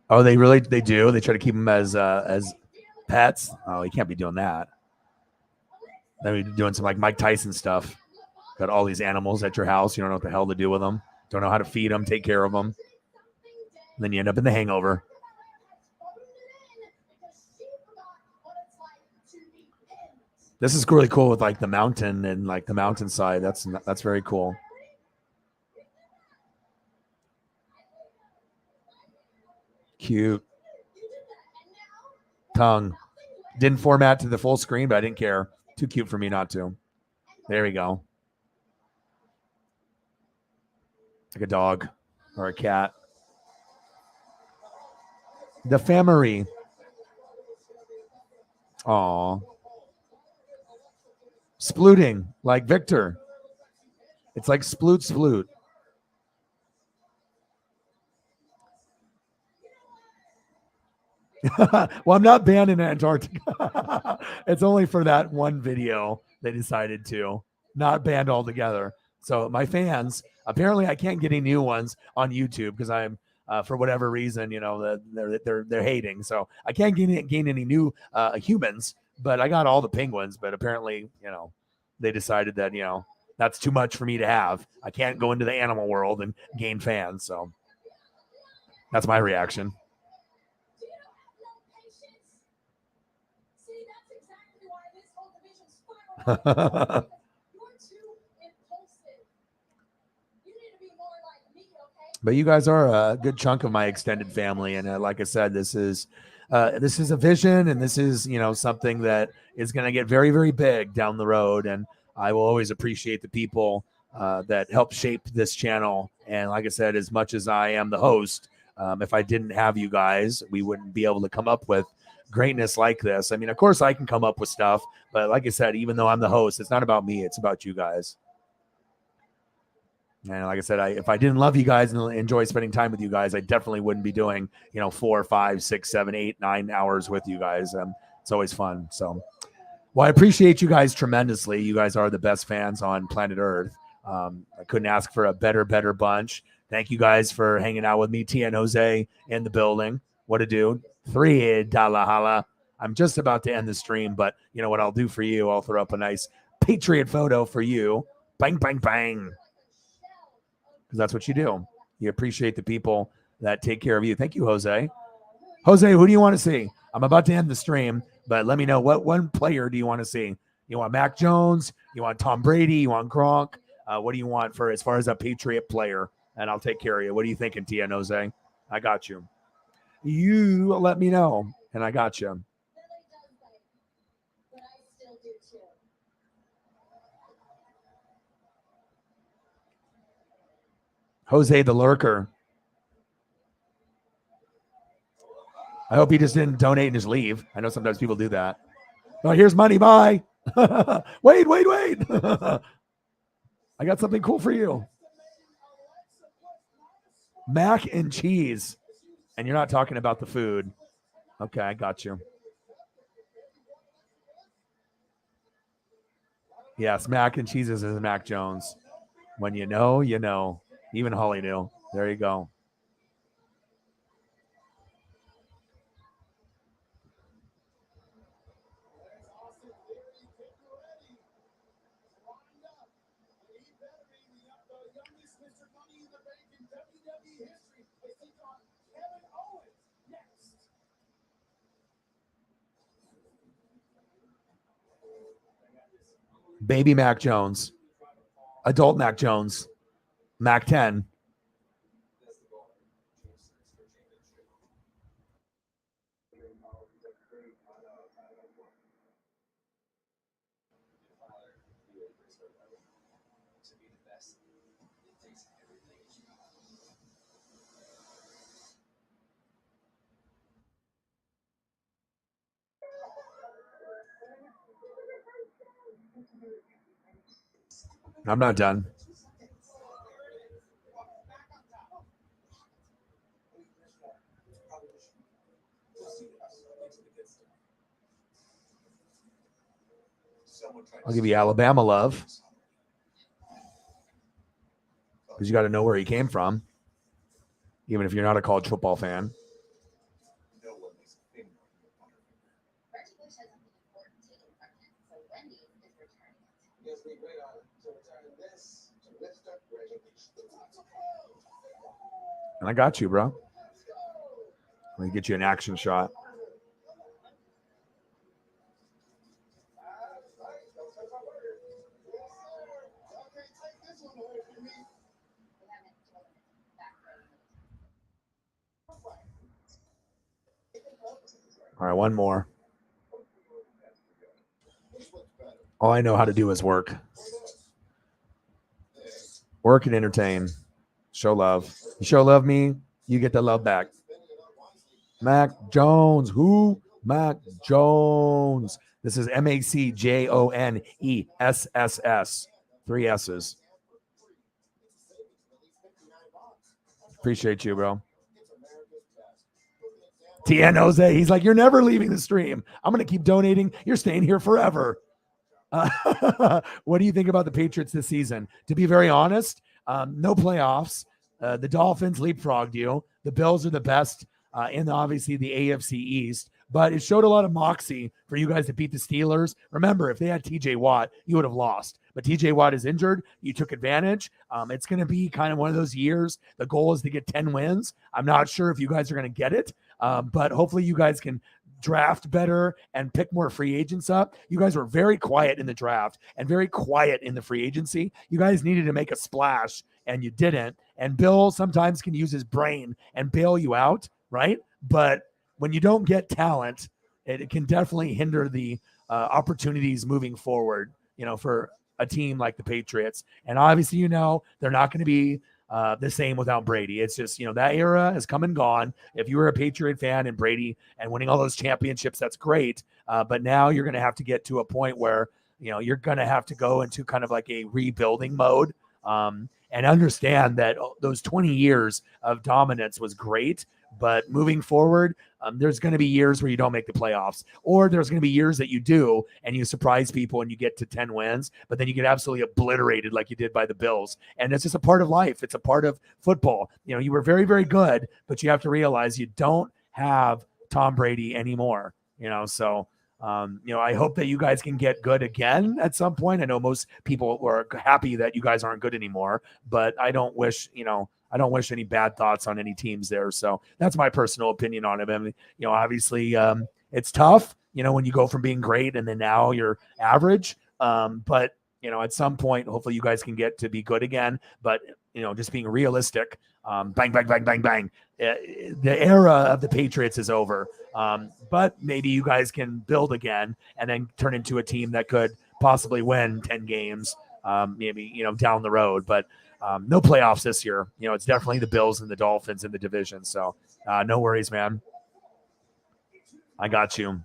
Oh, they do. They try to keep them as pets. Oh, you can't be doing that. Then we're doing some like Mike Tyson stuff. Got all these animals at your house. You don't know what the hell to do with them. Don't know how to feed them, take care of them. And then you end up in the Hangover. This is really cool with like the mountain and like the mountainside. That's very cool. Cute. Tongue. Didn't format to the full screen, but I didn't care. Too cute for me not to. There we go. Like a dog or a cat. The family. Aw. Splooting, like Victor. It's like sploot. Well, I'm not banned in Antarctica. It's only for that one video they decided to, not banned altogether. So my fans, apparently I can't get any new ones on YouTube because I'm for whatever reason, they're hating. So I can't gain any new humans, but I got all the penguins. But apparently, they decided that that's too much for me to have. I can't go into the animal world and gain fans. So that's my reaction. See, that's exactly why this whole division's spiraling. You're too impulsive. You need to be more like me, okay? But you guys are a good chunk of my extended family, and like I said, this is a vision, and this is something that is going to get very, very big down the road. And I will always appreciate the people that help shape this channel. And like I said, as much as I am the host, if I didn't have you guys, we wouldn't be able to come up with greatness like this. I mean, of course, I can come up with stuff, but like I said, even though I'm the host, it's not about me; it's about you guys. And like I said, if I didn't love you guys and enjoy spending time with you guys, I definitely wouldn't be doing, 4, 5, 6, 7, 8, 9 hours with you guys. It's always fun. So, well, I appreciate you guys tremendously. You guys are the best fans on planet Earth. I couldn't ask for a better bunch. Thank you guys for hanging out with me. T and Jose in the building. What a dude. $3 holla. I'm just about to end the stream, but you know what I'll do for you? I'll throw up a nice Patriot photo for you. Bang, bang, bang. Because that's what you do. You appreciate the people that take care of you. Thank you, Jose. Jose, who do you want to see? I'm about to end the stream, but let me know, what one player do you want to see? You want Mac Jones? You want Tom Brady? You want Gronk? What do you want for as far as a Patriot player? And I'll take care of you. What are you thinking, Tia Jose? I got you. You let me know, and I got you. But I still do too. Jose the Lurker. I hope he just didn't donate and just leave. I know sometimes people do that. Oh, here's money. Bye. Wait. I got something cool for you. Mac and cheese. And you're not talking about the food. Okay, I got you. Yes, mac and cheese is Mac Jones. When you know, you know. Even Holly knew. There you go. Baby Mac Jones. Adult Mac Jones. Mac 10. I'm not done. I'll give you Alabama love. Because you got to know where he came from. Even if you're not a college football fan. And I got you, bro. Let me get you an action shot. All right, one more. All I know how to do is work. Work and entertain. Show love. You show love me, you get the love back. Mac Jones. Who? Mac Jones. This is MacJonesss. 3 S's. Appreciate you, bro. Tien Jose, he's like, you're never leaving the stream. I'm going to keep donating. You're staying here forever. What do you think about the Patriots this season? To be very honest, no playoffs. The Dolphins leapfrogged you. The Bills are the best in obviously the AFC East, but it showed a lot of moxie for you guys to beat the Steelers. Remember, if they had TJ Watt, you would have lost. But TJ Watt is injured. You took advantage. It's going to be kind of one of those years. The goal is to get 10 wins. I'm not sure if you guys are going to get it, but hopefully you guys can draft better and pick more free agents up. You guys were very quiet in the draft and very quiet in the free agency. You guys needed to make a splash and you didn't. And Bill sometimes can use his brain and bail you out, right? But when you don't get talent, it can definitely hinder the opportunities moving forward, for a team like the Patriots. And obviously, they're not going to be the same without Brady. It's just, that era has come and gone. If you were a Patriot fan and Brady and winning all those championships, that's great. But now you're going to have to get to a point where, you're going to have to go into kind of like a rebuilding mode and understand that those 20 years of dominance was great. But moving forward, there's going to be years where you don't make the playoffs, or there's going to be years that you do and you surprise people and you get to 10 wins, but then you get absolutely obliterated like you did by the Bills. And it's just a part of life. It's a part of football. You were very, very good, but you have to realize you don't have Tom Brady anymore, so I hope that you guys can get good again at some point. I know most people are happy that you guys aren't good anymore, but I don't wish any bad thoughts on any teams there. So that's my personal opinion on it. I mean, obviously it's tough, when you go from being great and then now you're average. But at some point, hopefully you guys can get to be good again. But, just being realistic, bang, bang, bang, bang, bang. The era of the Patriots is over. But maybe you guys can build again and then turn into a team that could possibly win 10 games, maybe, down the road. But no playoffs this year. It's definitely the Bills and the Dolphins in the division. So no worries, man. I got you.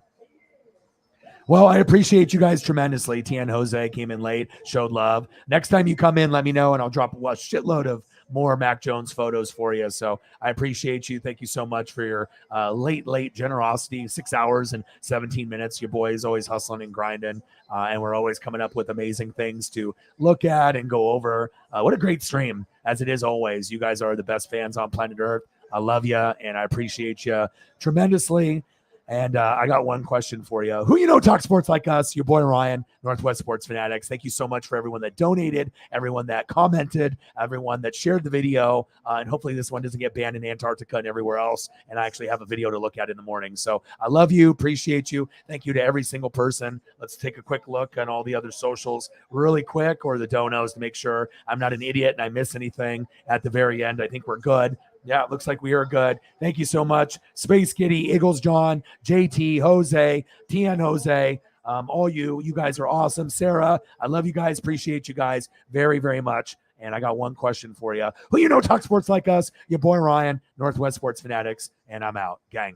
Well, I appreciate you guys tremendously. Tien Jose came in late, showed love. Next time you come in, let me know, and I'll drop a shitload of more Mac Jones photos for you. So I appreciate you. Thank you so much for your late generosity. 6 hours and 17 minutes. Your boy is always hustling and grinding, and we're always coming up with amazing things to look at and go over. What a great stream, as it is always. You guys are the best fans on planet Earth. I love you, and I appreciate you tremendously. And I got one question for you. Who talk sports like us? Your boy Ryan, Northwest Sports Fanatics. Thank you so much for everyone that donated, everyone that commented, everyone that shared the video. And hopefully this one doesn't get banned in Antarctica and everywhere else. And I actually have a video to look at in the morning. So I love you. Appreciate you. Thank you to every single person. Let's take a quick look on all the other socials really quick, or the donos, to make sure I'm not an idiot and I miss anything at the very end. I think we're good. Yeah, it looks like we are good. Thank you so much. Space Kitty, Eagles John, JT, Jose, Tien Jose, all you guys are awesome. Sarah, I love you guys. Appreciate you guys very, very much. And I got one question for you. Who talk sports like us? Your boy Ryan, Northwest Sports Fanatics, and I'm out. Gang.